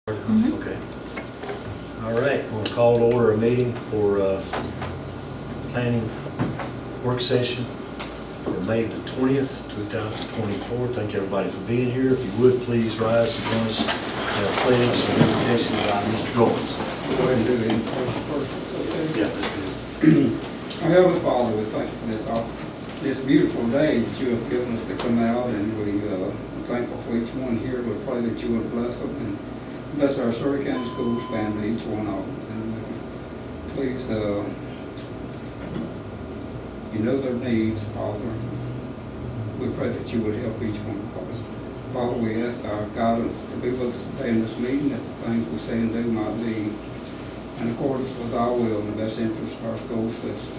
Okay. All right, we'll call to order a meeting for planning work session for May the 20th, 2024. Thank everybody for being here. If you would, please rise and join us in our pledge and invocation by Mr. Goins. Go ahead and do the invocation first, okay? Yeah, that's good. Our Heavenly Father, we thank you for this beautiful day that you have given us to come out, and we're thankful for each one here. We pray that you would bless them and bless our Surrey County Schools family, each one of them. And please, you know their needs, Father. We pray that you would help each one of us. Father, we ask our guidance to be with us today in this meeting, that the things we say and do might be in accordance with our will and the best interest of our school system.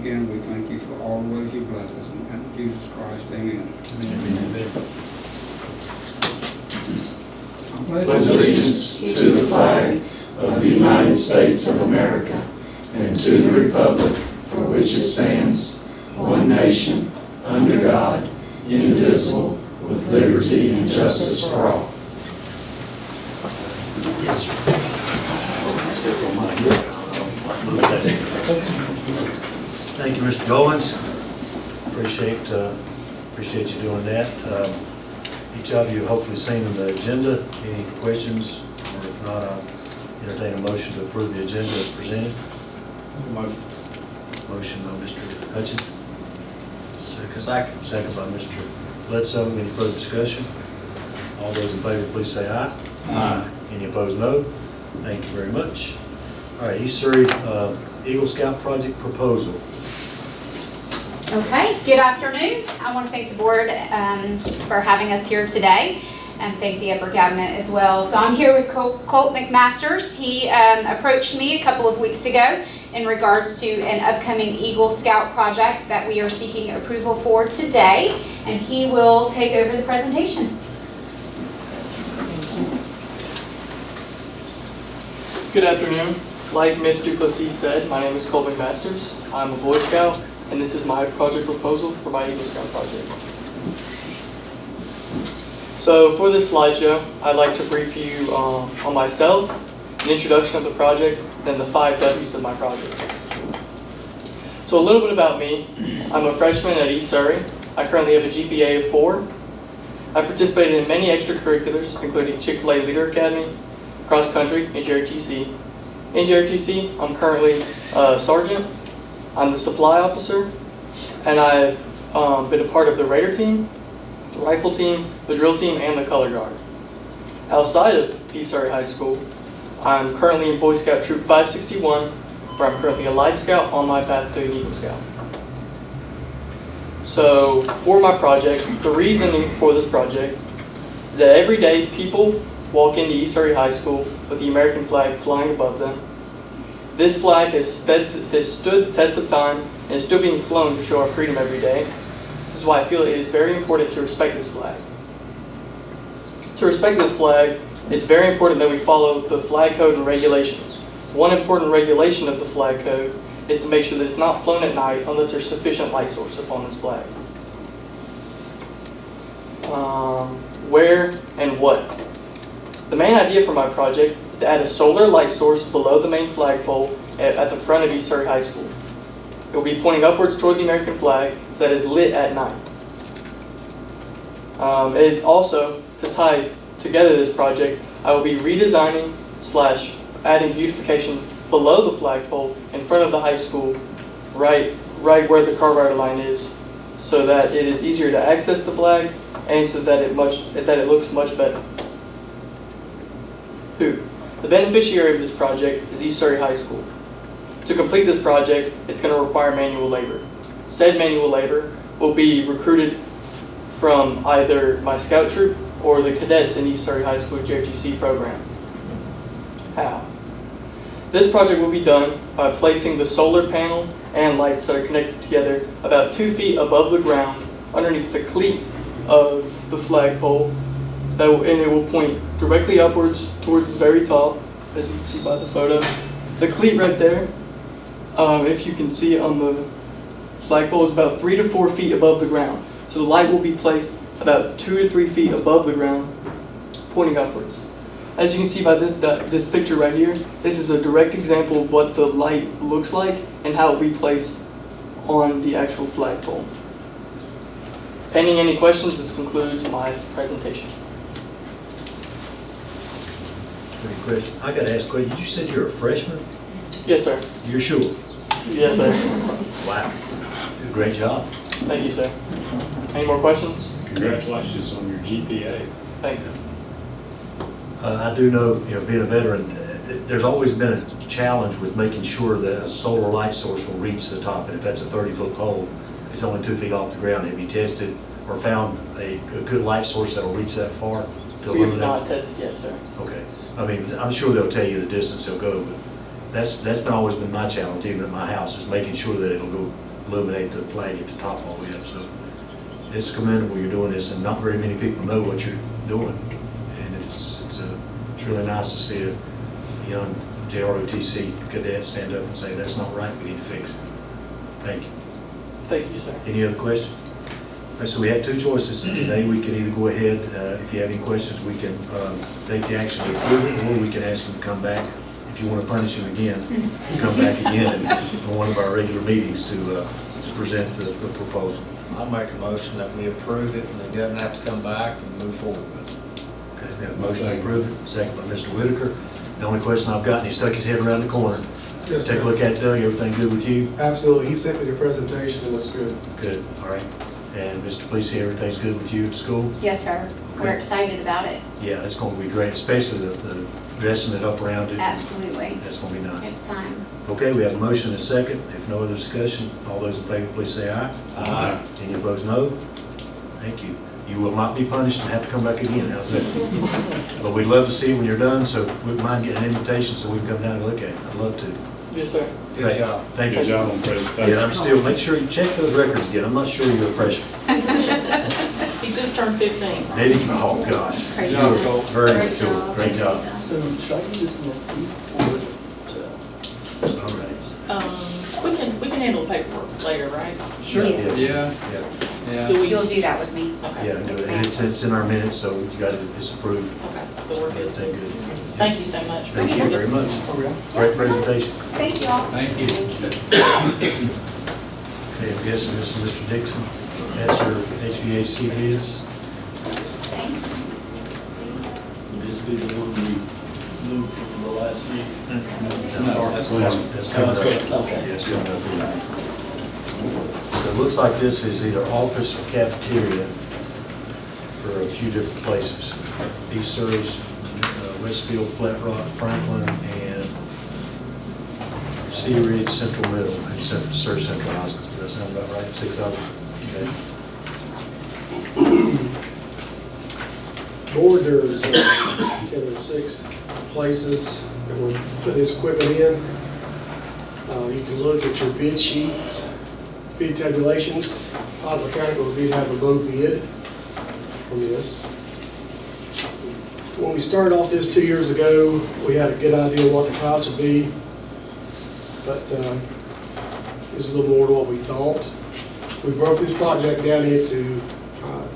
Again, we thank you for all the ways you bless us. In Jesus Christ, amen. Amen. Pledge allegiance to the flag of the United States of America and to the republic for which it stands, one nation, under God, indivisible, with liberty and justice for all. Yes, sir. Thank you, Mr. Goins. Appreciate you doing that. Each of you have hopefully seen the agenda. Any questions? Or if not, I'll entertain a motion to approve the agenda as presented. Motion. Motion by Mr. Hutchins. Second by Mr. Bledsoe. Any further discussion? All those in favor, please say aye. Aye. Any opposed, no. Thank you very much. All right, East Surrey Eagle Scout project proposal. Okay, good afternoon. I want to thank the board for having us here today, and thank the upper cabinet as well. So I'm here with Colt McMasters. He approached me a couple of weeks ago in regards to an upcoming Eagle Scout project that we are seeking approval for today, and he will take over the presentation. Good afternoon. Like Ms. Duplessis said, my name is Colt McMasters. I'm a Boy Scout, and this is my project proposal for my Eagle Scout project. So for this slideshow, I'd like to brief you on myself, an introduction of the project, then the 5 W's of my project. So a little bit about me. I'm a freshman at East Surrey. I currently have a GPA of 4. I participated in many extracurriculars, including Chick-fil-A Leader Academy, cross country, and JRTC. In JRTC, I'm currently a sergeant. I'm the supply officer, and I've been a part of the Raider team, the rifle team, the drill team, and the color guard. Outside of East Surrey High School, I'm currently in Boy Scout Troop 561, where I'm currently a Life Scout on my path to an Eagle Scout. So for my project, the reasoning for this project is that every day people walk into East Surrey High School with the American flag flying above them. This flag has stood the test of time and is still being flown to show our freedom every day. This is why I feel it is very important to respect this flag. To respect this flag, it's very important that we follow the flag code and regulations. One important regulation of the flag code is to make sure that it's not flown at night unless there's sufficient light source upon this flag. Where and what? The main idea for my project is to add a solar light source below the main flagpole at the front of East Surrey High School. It will be pointing upwards toward the American flag so that it is lit at night. Also, to tie together this project, I will be redesigning / adding beautification below the flagpole in front of the high school, right where the car rider line is, so that it is easier to access the flag and so that it looks much better. Who? The beneficiary of this project is East Surrey High School. To complete this project, it's going to require manual labor. Said manual labor will be recruited from either my scout troop or the cadets in East Surrey High School JRTC program. How? This project will be done by placing the solar panel and lights that are connected together about 2 feet above the ground underneath the cleat of the flagpole, and it will point directly upwards towards the very top, as you can see by the photo. The cleat right there, if you can see on the flagpole, is about 3 to 4 feet above the ground. So the light will be placed about 2 to 3 feet above the ground, pointing upwards. As you can see by this picture right here, this is a direct example of what the light looks like and how it will be placed on the actual flagpole. Pending any questions, this concludes my presentation. Any questions? I gotta ask a question. You said you're a freshman? Yes, sir. You're sure? Yes, sir. Wow. Great job. Thank you, sir. Any more questions? Congratulations on your GPA. Thank you. I do know, being a veteran, there's always been a challenge with making sure that a solar light source will reach the top. And if that's a 30-foot pole, it's only 2 feet off the ground. Have you tested or found a good light source that'll reach that far? To We have illuminate? not tested yet, sir. Okay. I mean, I'm sure they'll tell you the distance they'll go, but that's always been my challenge, even at my house, is making sure that it'll go illuminate the flag at the top all the way up. So it's commendable you're doing this, and not very many people know what you're doing. And it's really nice to see a young JROTC cadet stand up and say, that's not right, we need to fix it. Thank you. Thank you, sir. Any other questions? All right, so we have two choices today. We can either go ahead, if you have any questions, we can take the action to approve it, or we can ask him to come back. If you want to punish him again, come back again in one of our regular meetings to present the proposal. I'll make a motion that we approve it, and he doesn't have to come back and move forward with it. Okay, we have a motion to approve it, second by Mr. Whitaker. The only question I've got, and he stuck his head around the corner. Yes, Take a sir. look at it, Doug. Everything good with you? Absolutely. He sent me the presentation and it's good. Good, all right. And Mr. Police, everything's good with you at school? Yes, sir. We're Okay. excited about it. Yeah, it's going to be great, especially the dressing it up around it. Absolutely. That's going to be nice. It's time. Okay, we have a motion and a second. If no other discussion, all those in favor, please say aye. Aye. Any opposed, no. Thank you. You will not be punished and have to come back again, how's that? But we'd love to see you when you're done, so we mind getting an invitation so we can come down and look at it. I'd love to. Yes, sir. Great. Good job. Thank Good you. job on presentation. Yeah, I'm still, make sure you check those records again. I'm not sure you're a freshman. He just turned 15. Did he? Oh, gosh. Great job, job. Cole. Very Great mature. job. Great job. So should I do this in this deed or All right. We can handle the paperwork later, right? Sure. Yes. Yeah, Yeah, yeah. Do we? You'll do that with me. Okay. yeah, do it. And it's in our minutes, so you got it, it's approved. Okay, so we're good. Everything good. Thank you so much. Thank you very much. Are we on? Great presentation. Thank you all. Thank you. Okay, I'm guessing this is Mr. Dixon. That's your HVAC bids. Thank you. Would this be the one we moved from the last meeting? No, that's coming up. Okay. Yes, coming up. So it looks like this is either office or cafeteria for a few different places. He serves Westfield, Flat Rock, Franklin, and Sea Ridge Central Middle, and serves Central High School. Does that sound about right? 6 of them? Okay. Board, there's 6 places that we're putting this equipment in. You can look at your bid sheets, bid tabulations. Ottawa Mechanical did have a low bid from this. When we started off this 2 years ago, we had a good idea of what the cost would be, but it was a little more than what we thought. We broke this project down into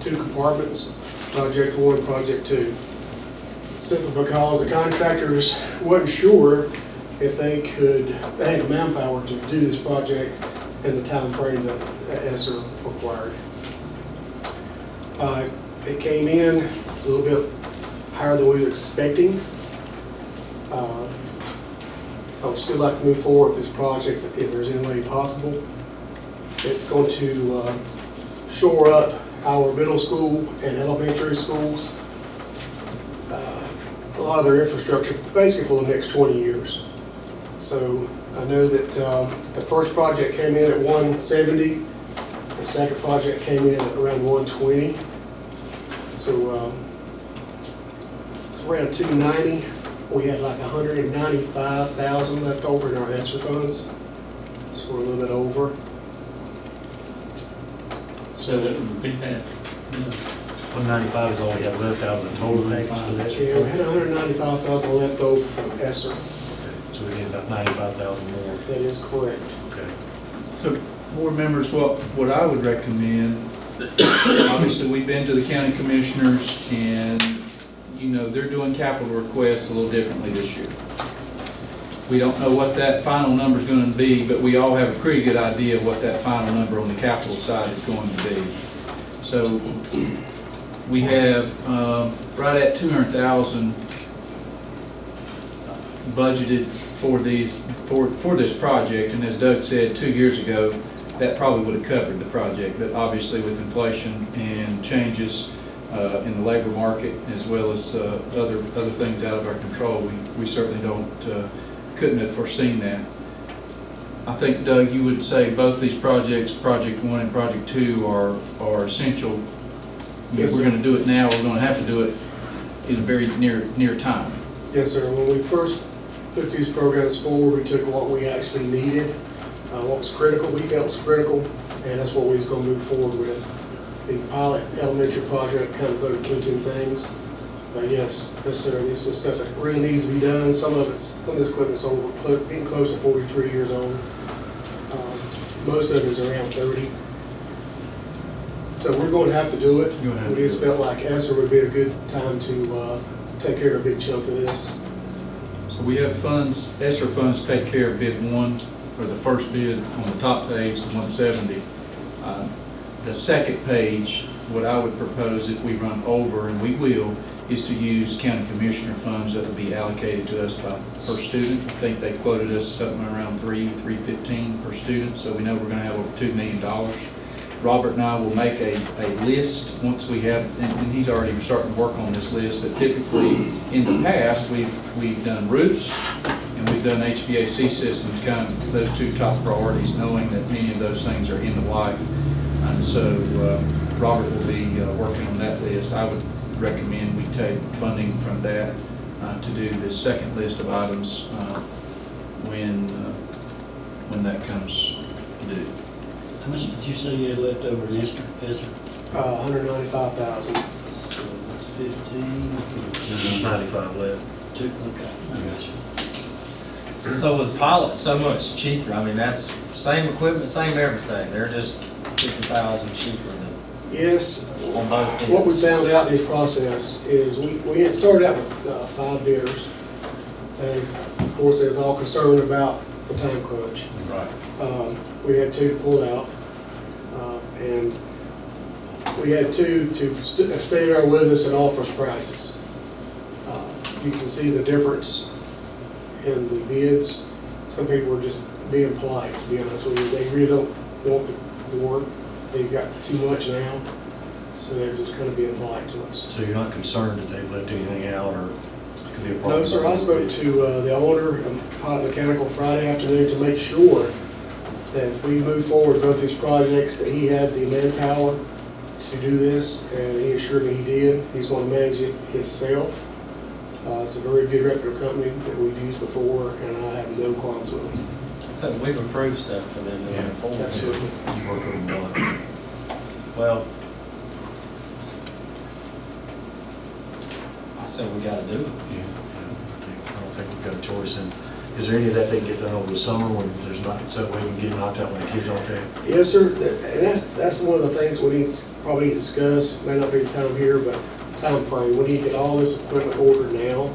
2 compartments, Project 1 and Project 2. Simply because the contractors wasn't sure if they had the manpower to do this project in the time frame that ESSER required. It came in a little bit higher than we were expecting. I would still like to move forward with this project if there's any way possible. It's going to shore up our middle school and elementary schools. A lot of their infrastructure, basically for the next 20 years. So I know that the first project came in at 170, the second project came in at around 120. So it's around 290. We had like 195,000 left over in our ESSER funds. So we're a little bit over. So that would repeat that. 195 is all we have left out of the total package for this. Yeah, we had 195,000 left over from ESSER. So we need about 95,000 more. That is correct. Okay. So, board members, what I would recommend, obviously, we've been to the county commissioners, and you know, they're doing capital requests a little differently this year. We don't know what that final number is going to be, but we all have a pretty good idea of what that final number on the capital side is going to be. So we have right at 200,000 budgeted for this project, and as Doug said 2 years ago, that probably would have covered the project, but obviously with inflation and changes in the labor market, as well as other things out of our control, we certainly couldn't have foreseen that. I think, Doug, you would say both these projects, Project 1 and Project 2, are essential. Yes, If we're sir. going to do it now, we're going to have to do it in a very near time. Yes, sir. When we first put these programs forward, we took what we actually needed, what was critical, we felt was critical, and that's what we was going to move forward with. The pilot elementary project kind of put a kink in things. But yes, sir, this is stuff that really needs to be done. Some of this equipment's getting close to 43 years old. Most of it is around 30. So we're going to have to do it. You're gonna have We to just do it. felt like ESSER would be a good time to take care of a big chunk of this. So we have funds, ESSER funds take care of bid 1, or the first bid on the top page, the 170. The second page, what I would propose if we run over, and we will, is to use county commissioner funds that will be allocated to us per student. I think they quoted us something around $315 per student, so we know we're going to have over $2 million. Robert and I will make a list once we have, and he's already starting to work on this list, but typically in the past, we've done roofs and we've done HVAC systems, kind of those two top priorities, knowing that many of those things are end of life. And so Robert will be working on that list. I would recommend we take funding from that to do the second list of items when that comes due. How much did you say you had left over in Esther? 195,000. So that's 15. There's 95 left. Okay, I got you. So with pilots, so much cheaper. I mean, that's same equipment, same everything. They're just 50,000 cheaper than Yes, on both ends. what we found out in this process is we had started out with 5 bidders. And of course, they was all concerned about the time crunch. Right. We had 2 to pull out. And we had 2 to stay there with us and offer us prices. You can see the difference in the bids. Some people were just being polite, to be honest with you. They really don't want the work. They've got too much now, so they're just kind of being polite to us. So you're not concerned that they've left anything out or could be a problem? No, sir, I spoke to the owner of Pilot Mechanical Friday afternoon to make sure that if we move forward with both these projects, that he had the manpower to do this, and he assured me he did. He's going to manage it himself. It's a very good reputable company that we've used before, and I have no qualms with it. So we've approved stuff for them Yeah. moving forward. Absolutely. You work with them a lot. Well, I said we gotta do it. Yeah, I don't think we've got a choice. And is there any of that they can get done over the summer when there's not, so we can get them knocked out when the kids aren't there? Yes, sir, and that's one of the things we need to probably discuss. May not be the time here, but time frame. We need to get all this equipment ordered now,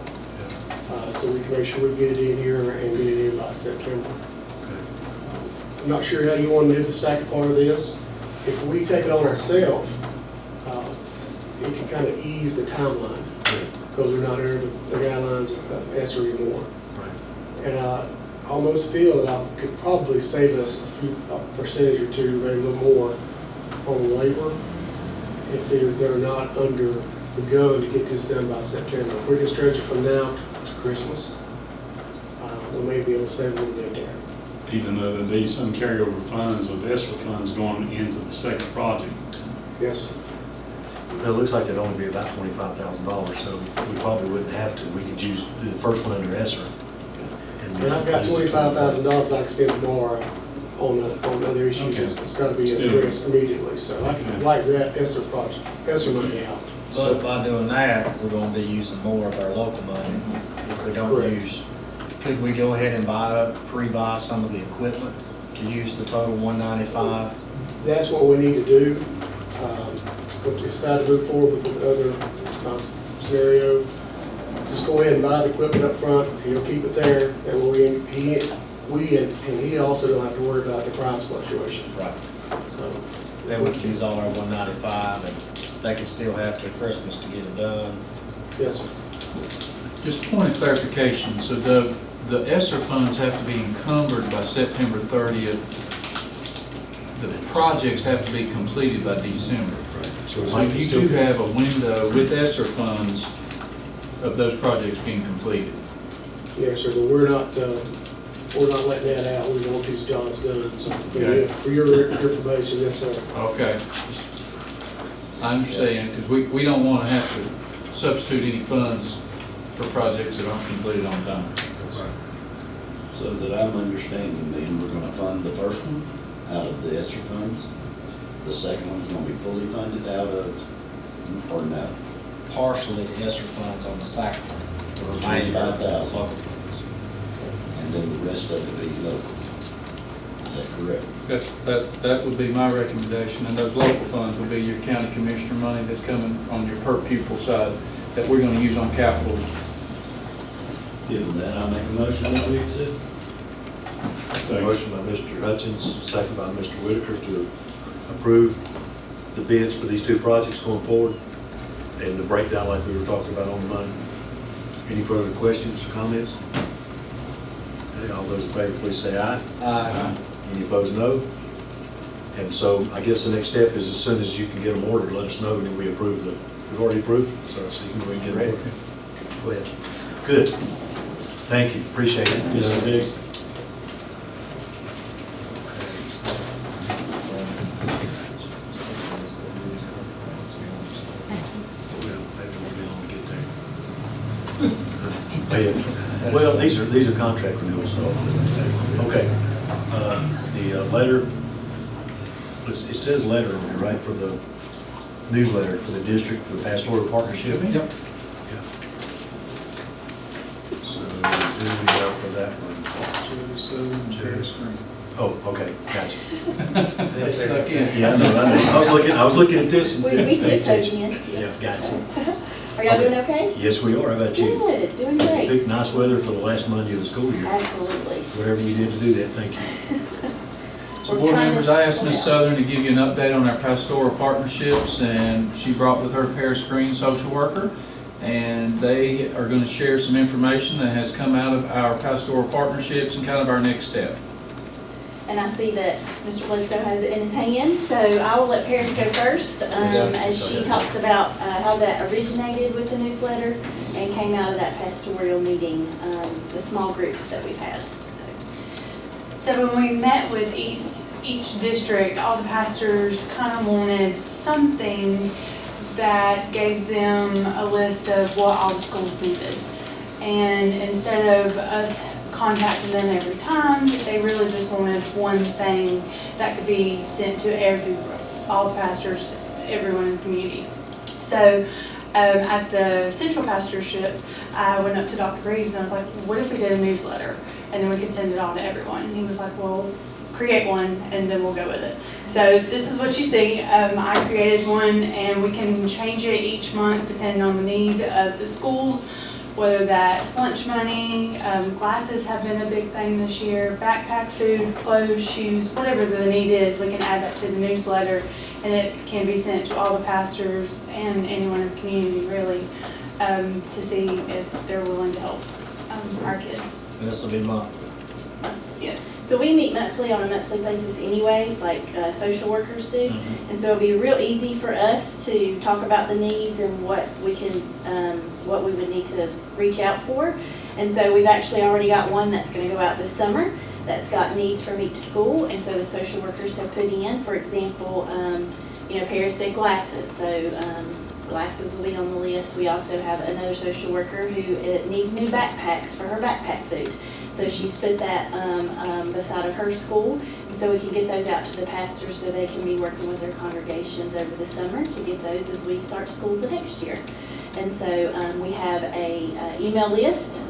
so we can make sure we get it in here and get it in by September. I'm not sure how you want to do the second part of this. If we take it on ourselves, it can kind of ease the timeline, because we're not under the guidelines of ESSER anymore. Right. And I almost feel that I could probably save us a percentage or two, maybe a little more, on labor if they're not under the gun to get this done by September. If we can stretch it from now to Christmas, we may be able to save a little bit there. Even though there be some carryover funds of ESSER funds going into the second project. Yes, sir. It looks like it'd only be about $25,000, so we probably wouldn't have to. We could do the first one under ESSER. And I've got $25,000 I can spend tomorrow on other issues. Okay. It's got to be Still. addressed immediately, so I can write that ESSER project, ESSER money out. But by doing that, we're gonna be using more of our local money. If we don't Correct. use, could we go ahead and pre-buy some of the equipment to use the total 195? That's what we need to do. If we decide to move forward with the other scenario, just go ahead and buy the equipment up front, he'll keep it there, and he also don't have to worry about the price fluctuation. Right. So, Then we can use all our 195, and they can still have till Christmas to get it done. yes, sir. Just a point of clarification, so the ESSER funds have to be encumbered by September 30th. The projects have to be completed by December. So Like you do have a window with ESSER funds of those projects being completed. Yes, sir, but we're not letting that out, we want these jobs done, so, Okay. for your information, yes, sir. Okay. I understand, because we don't want to have to substitute any funds for projects that aren't completed on time. So that I'm understanding, then we're gonna fund the first one out of the ESSER funds. The second one's gonna be fully funded out of, or no? Partially the ESSER funds on the second one. The remainder are 25,000. local funds. And then the rest of it be local. Is that correct? That would be my recommendation, and those local funds would be your county commissioner money that's coming on your per pupil side that we're going to use on capital. Given that, I'll make a motion that we accept. Motion by Mr. Hutchins, second by Mr. Whitaker to approve the bids for these two projects going forward, and the breakdown like we were talking about on the money. Any further questions or comments? Okay, all those in favor, please say aye. Aye. Any opposed, no? And so I guess the next step is as soon as you can get them ordered, let us know, and then we approve we've already approved them, so you can go ahead and get them ordered. Go ahead. Good. Thank you, appreciate it. Yes, it is. Well, these are contract renewals, so, okay. The letter, it says letter on there, right, for the newsletter for the district, for the pastoral partnership? Yep. Yeah. So, who do we have for that one? Oh, okay, gotcha. Stuck in. Yeah, I know. I was looking at this. And We tiptoed in. Yeah, gotcha. Are y'all doing okay? Yes, we are. How about you? Good, doing great. Picked nice weather for the last Monday of the school year. Absolutely. Whatever you did to do that, thank you. So board members, I asked Ms. Southern to give you an update on our pastoral partnerships, and she brought with her Paris Green social worker, and they are going to share some information that has come out of our pastoral partnerships and kind of our next step. And I see that Mr. Bledsoe has it in his hand, so I will let Paris go first, as she talks about how that originated with the newsletter and came out of that pastoral meeting, the small groups that we've had. So when we met with each district, all the pastors kind of wanted something that gave them a list of what all the schools needed. And instead of us contacting them every time, they really just wanted one thing that could be sent to all the pastors, everyone in the community. So at the central pastorship, I went up to Dr. Greaves and I was like, what if we did a newsletter and then we could send it all to everyone? And he was like, well, create one and then we'll go with it. So this is what you see. I created one, and we can change it each month depending on the need of the schools, whether that's lunch money, glasses have been a big thing this year, backpack, food, clothes, shoes, whatever the need is, we can add that to the newsletter, and it can be sent to all the pastors and anyone in the community really, to see if they're willing to help our kids. And this will be monthly. Yes. So we meet monthly on a monthly basis anyway, like social workers do. And so it'll be real easy for us to talk about the needs and what we can, what we would need to reach out for. And so we've actually already got one that's going to go out this summer that's got needs from each school. And so the social workers have put in, for example, Paris did glasses. So glasses will be on the list. We also have another social worker who needs new backpacks for her backpack food. So she's put that beside of her school, so we can get those out to the pastors so they can be working with their congregations over the summer to get those as we start school the next year. And so we have a email list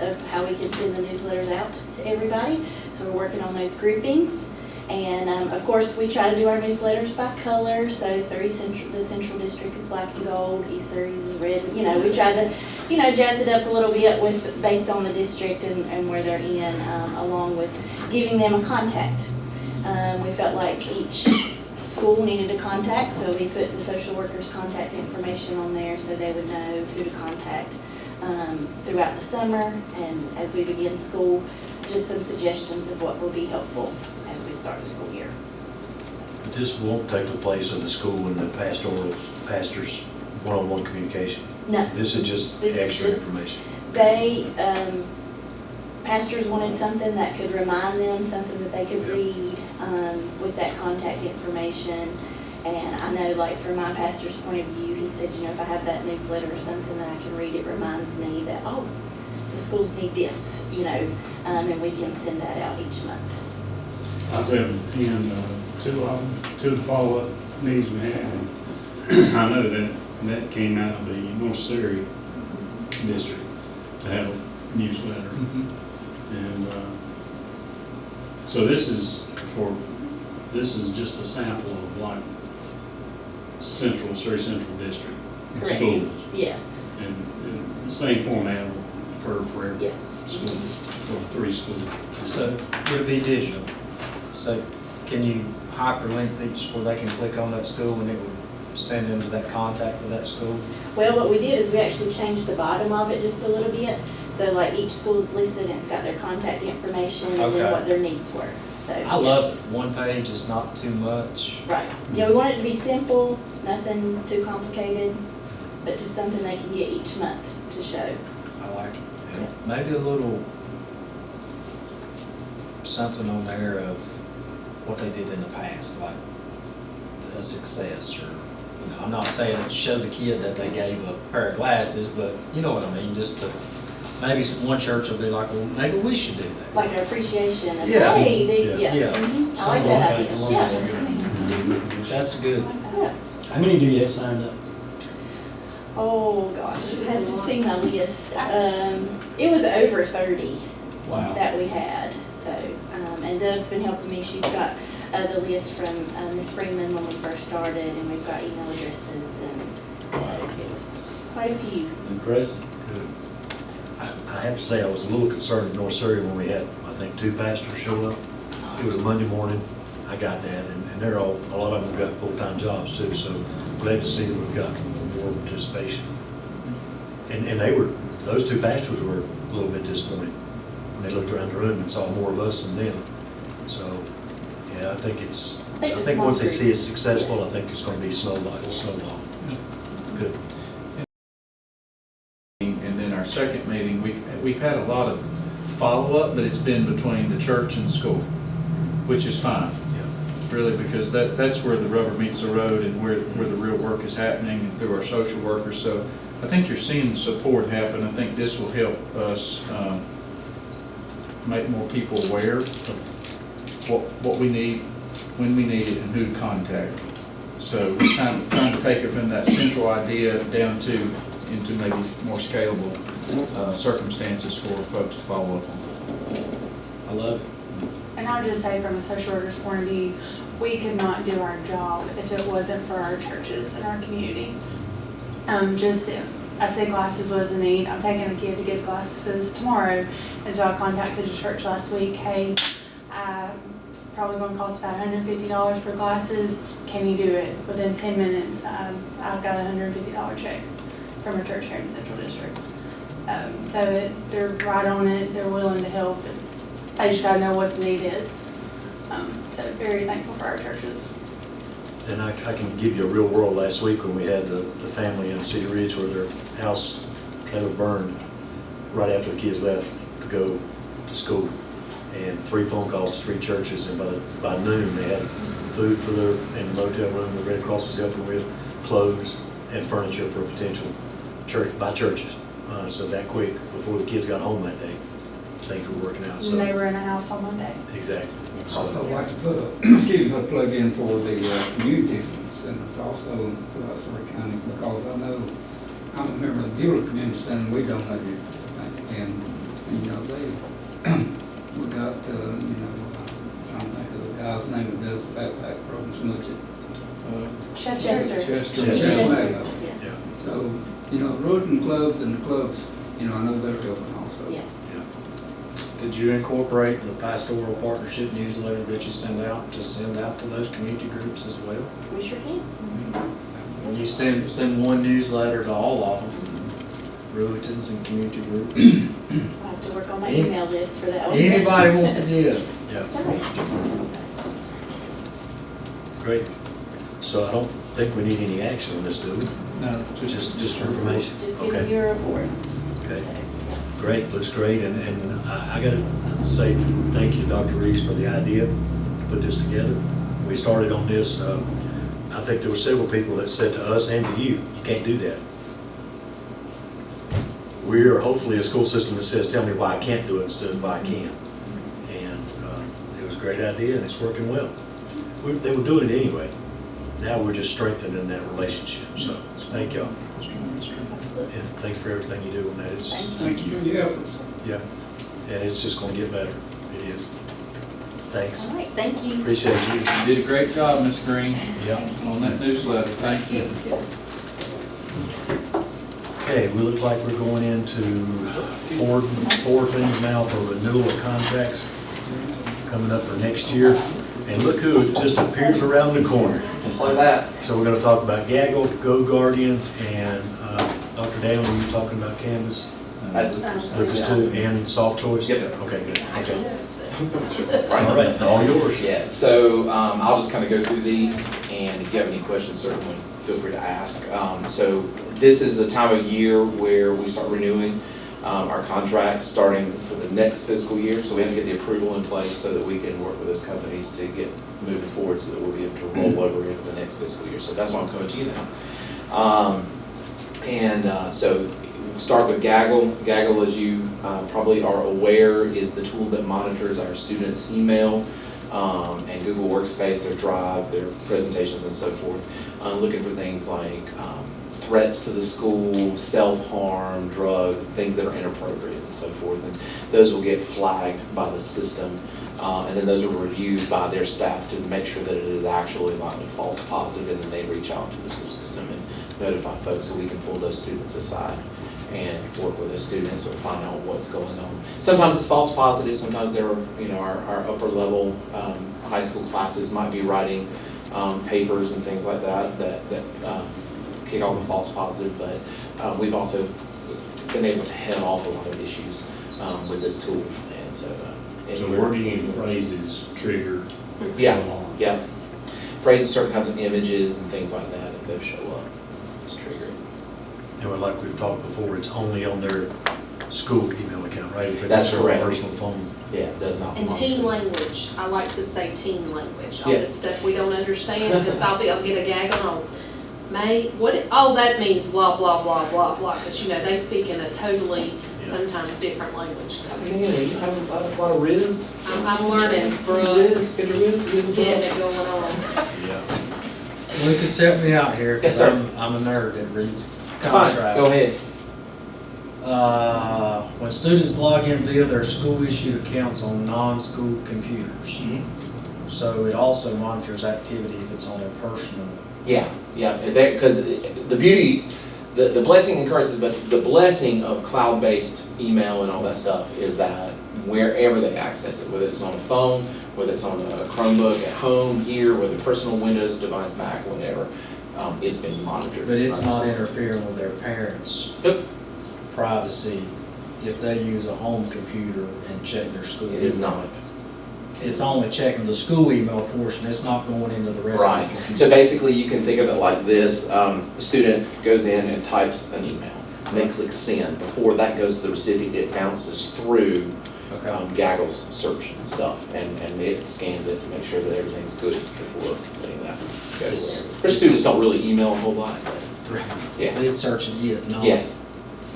of how we can send the newsletters out to everybody. So we're working on those groupings. And of course, we try to do our newsletters by color. So Surrey Central, the Central District is black and gold, East Surrey's is red. You know, we try to, you know, jazz it up a little bit with based on the district and where they're in, along with giving them a contact. We felt like each school needed a contact, so we put the social workers' contact information on there so they would know who to contact throughout the summer. And as we begin school, just some suggestions of what will be helpful as we start the school year. But this won't take the place of the school and the pastor's one-on-one communication. No. This is just This is extra just- information. They, pastors wanted something that could remind them, something that they could read with that contact information. And I know, like, from my pastor's point of view, he said, you know, if I have that newsletter or something that I can read, it reminds me that, oh, the schools need this, you know, and we can send that out each month. I was able to attend two of them, two of the follow-up meetings we had. I know that came out of the North Surrey district to have a newsletter. And so this is just a sample of like Surrey Central District Correct. schools. Yes, And the same format will occur for every yes. school, for 3 schools. So it'll be digital. So can you hyperlink each where they can click on that school and it would send them to that contact for that school? Well, what we did is we actually changed the bottom of it just a little bit. So like each school is listed and it's got their contact information and Okay. then what their needs were. So I love it. One page is not too much. Right. Yeah, we want it to be simple, nothing too complicated, but just something they can get each month to show. I like it. Maybe a little something on there of what they did in the past, like a success, or, you know, I'm not saying show the kid that they gave a pair of glasses, but you know what I mean, just to, maybe one church will be like, well, maybe we should do that. Like an appreciation of, Yeah. hey, they, Yeah. yeah. Mhm. I like that idea. Yeah. That's good. Yeah. How many do you have signed up? Oh, gosh, I have to see my list. It was over 30 Wow. that we had, so, and Dove's been helping me. She's got the list from Ms. Freeman when we first started, and we've got email addresses, and so it was quite a few. Impressive. Good. I have to say, I was a little concerned in North Surrey when we had, I think, 2 pastors show up. It was a Monday morning. I got that, and they're all, a lot of them have got full-time jobs too, so glad to see that we've got more participation. And they were, those 2 pastors were a little bit disappointed when they looked around the room and saw more of us than them. So, yeah, I think once they see it's successful, I think it's gonna be snowball. Good. And then our second meeting, we've had a lot of follow-up, but it's been between the church and the school, which is fine. Really, because that's where the rubber meets the road and where the real work is happening, and through our social workers. So I think you're seeing the support happen. I think this will help us make more people aware of what we need, when we need it, and who to contact. So we're trying to take it from that central idea down into maybe more scalable circumstances for folks to follow up on. I love it. And I would just say, from a social worker's point of view, we could not do our job if it wasn't for our churches and our community. I said glasses was a need. I'm taking a kid to get glasses tomorrow, and so I contacted the church last week. Hey, it's probably going to cost about $150 for glasses. Can you do it? Within 10 minutes, I've got a $150 check from a church here in the Central District. So they're right on it. They're willing to help. They just gotta know what the need is. So very thankful for our churches. And I can give you a real world. Last week when we had the family in Cedar Ridge where their house trailer burned right after the kids left to go to school, and 3 phone calls to 3 churches, and by noon they had food for their, in the motel room the Red Cross is helping with, clothes and furniture for a potential church, by churches. So that quick, before the kids got home that day, things were working out. So And they were in a house on Monday. exactly. Also like to put a plug in for the community center also for us, Surrey County, because I know, I'm a member of the Beulah Community Center, and we donated, and you know, we got, I'm trying to think of the guy guy's name that does the backpack program, Smudge it. Chester. Chester. Chester. Yeah. So, you know, Roden clubs and the clubs, you know, I know they're helping also. Yes. Could you incorporate the pastoral partnership newsletter that you send out to those community groups as well? We sure can. When you send one newsletter to all of them, Ruitons and community groups. I have to work on my email list for that one. Anybody wants to give. Yeah, That's right. great. So I don't think we need any action on this, do we? No, Just information? Just Okay. give you a report. Okay. So, yeah. Great, looks great, and I gotta say thank you to Dr. Reese for the idea to put this together. We started on this, I think there were several people that said to us and to you can't do that. We're hopefully a school system that says, tell me why I can't do it instead of why I can. And it was a great idea, and it's working well. They were doing it anyway. Now we're just strengthening that relationship, so thank y'all. And thank you for everything you do on that. It's, Thank you for your efforts. yeah, and it's just gonna get better. It is. Thanks. All right, thank you. Appreciate you. you did a great job, Ms. Green, Yeah. on that newsletter. Thank you. Okay, we look like we're going into four things now for renewal of contracts coming up for next year. And look who just appears around the corner. Just like that. So we're gonna talk about Gaggle, Go Guardian, and Dr. Dale, were you talking about Canvas? Lucas too, and Soft Choice? Yep. Okay, good. Okay. Right. All right, all yours. Yeah, so I'll just kind of go through these, and if you have any questions, certainly feel free to ask. So this is the time of year where we start renewing our contracts starting for the next fiscal year. So we have to get the approval in place so that we can work with those companies to get moving forward so that we'll be able to roll over into the next fiscal year. So that's why I'm coming to you now. So we'll start with Gaggle. Gaggle, as you probably are aware, is the tool that monitors our students' email and Google Workspace, their Drive, their presentations and so forth, looking for things like threats to the school, self-harm, drugs, things that are inappropriate and so forth. And those will get flagged by the system, and then those are reviewed by their staff to make sure that it is actually not a false positive, and then they reach out to the school system and notify folks so we can pull those students aside and work with those students or find out what's going on. Sometimes it's false positive, sometimes they're, our upper level high school classes might be writing papers and things like that kick off a false positive, but we've also been able to head off a lot of issues with this tool, and so. So wording and phrases trigger. Yeah, yeah. Phrases, certain kinds of images and things like that, and those show up, just trigger it. And like we've talked before, it's only on their school email account, right? If it's That's their correct. Personal phone. Yeah, it does not. And teen language, I like to say teen language, all Yeah. this stuff we don't understand, because I'll get a gaggle on, all that means blah, blah, blah, blah, blah, because they speak in a totally, sometimes different language. You have a lot of Riz? I'm learning, bro, Riz, get your Riz, getting it going on. Yeah. Lucas, help me out here, Yes, because sir. I'm a nerd that reads It's fine, contracts. go ahead. When students log in via their school-issued accounts on non-school computers, so it also monitors activity if it's on their personal. Yeah, because the blessing and curses, but the blessing of cloud-based email and all that stuff is that wherever they access it, whether it's on a phone, whether it's on a Chromebook at home, here, whether personal Windows device, Mac, whatever, it's been monitored. But it's by the not system. interfering with their parents' Nope. privacy if they use a home computer and check their school. It is email. not. It's only checking the school email portion, it's not going into the rest of Right. the computer. So basically, you can think of it like this. A student goes in and types an email. And they click send. Before that goes to the recipient, it bounces through Gaggle's search and stuff. And it scans it to make sure that everything's good before letting that go. Our students don't really email a whole lot. But yeah. So it's searching it, not. Yeah.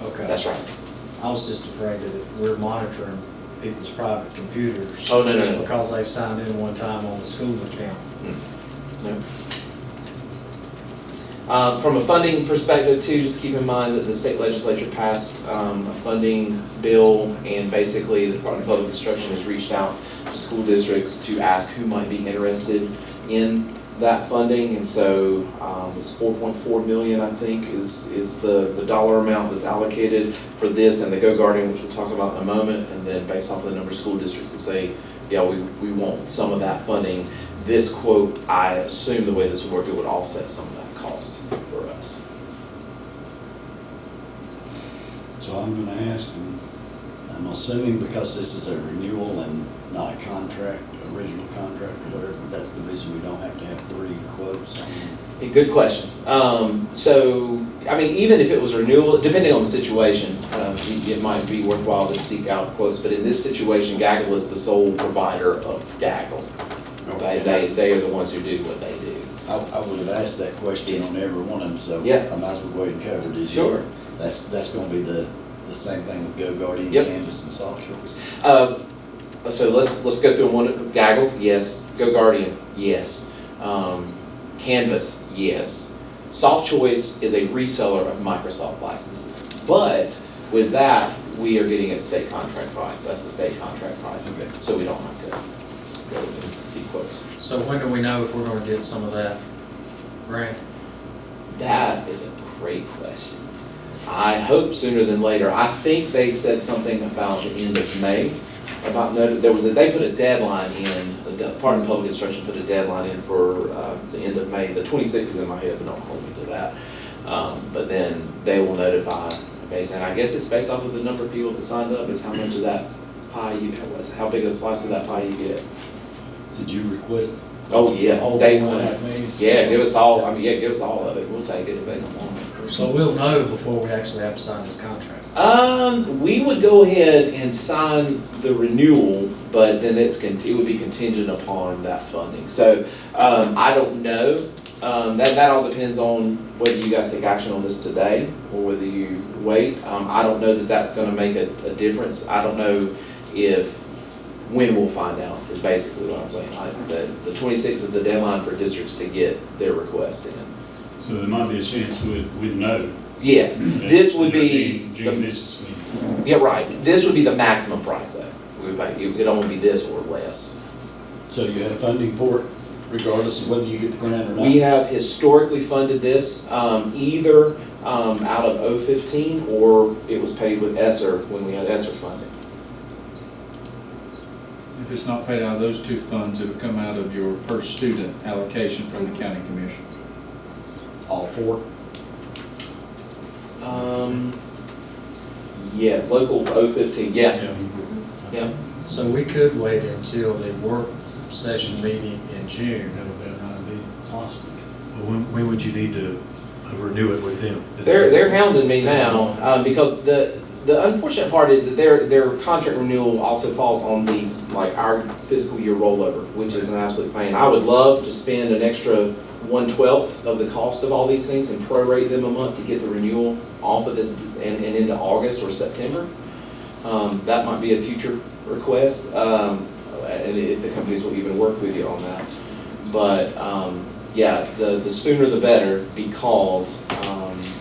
Okay. That's right. I was just afraid that if we're monitoring people's private computers. Oh, no, just no. because they've signed in one time on the school account. No. From a funding perspective too, just keep in mind that the state legislature passed a funding bill, and basically the Department of Public Instruction has reached out to school districts to ask who might be interested in that funding, and so it's 4.4 million, I think, is the dollar amount that's allocated for this and the Go Guardian, which we'll talk about in a moment, and then based off of the number of school districts that say, yeah, we want some of that funding. This quote, I assume the way this would work, it would offset some of that cost for us. So I'm gonna ask, and I'm assuming because this is a renewal and not a contract, original contract or whatever, that's the reason we don't have to have 3 quotes. A good question. So, I mean, even if it was renewal, depending on the situation, it might be worthwhile to seek out quotes, but in this situation, Gaggle is the sole provider of Gaggle. They are the ones who do what they do. I would have asked that question on every one of them, so Yeah. I might as well go ahead and cover it. Sure. That's gonna be the same thing with Go Guardian, Yep. Canvas, and Soft Choice. So let's go through one. Gaggle, yes. Go Guardian, yes. Canvas, yes. Soft Choice is a reseller of Microsoft licenses, but with that, we are getting a state contract price. That's the state contract price. Okay. So we don't have to go and see quotes. So when do we know if we're gonna get some of that grant? That is a great question. I hope sooner than later. I think they said something about the end of May. They put a deadline in, the Department of Public Instruction put a deadline in for the end of May. The 26th is in my head, but don't hold me to that. But then they will notify, and I guess it's based off of the number of people that signed up, is how much of that pie how big a slice of that pie you get. Did you request? Oh, yeah, Whole day 1.5 one. million? Yeah, give us all, give us all of it. We'll take it if they don't want it. So we'll know before we actually have to sign this contract. We would go ahead and sign the renewal, but then it would be contingent upon that funding. So, I don't know. That all depends on whether you guys take action on this today or whether you wait. I don't know that that's gonna make a difference. I don't know when we'll find out, is basically what I'm saying. The 26th is the deadline for districts to get their request in. So there might be a chance we'd know. Yeah, this would be, June business meeting. yeah, right. This would be the maximum price though. It'd only be this or less. So you have funding for it regardless of whether you get the grant or not? We have historically funded this either out of 015 or it was paid with ESSER when we had ESSER funding. If it's not paid out of those 2 funds, it would come out of your per student allocation from the county commission. All 4? Yeah, local 015, yeah. Yeah. So we could wait until the work session meeting in June. That might be possible. Well, when would you need to renew it with them? They're hounding me now because the unfortunate part is that their contract renewal also falls on these, like our fiscal year rollover, which is an absolute pain. I would love to spend an extra 1/12 of the cost of all these things and prorate them a month to get the renewal off of this and into August or September. That might be a future request, and if the companies will even work with you on that. But yeah, the sooner the better, because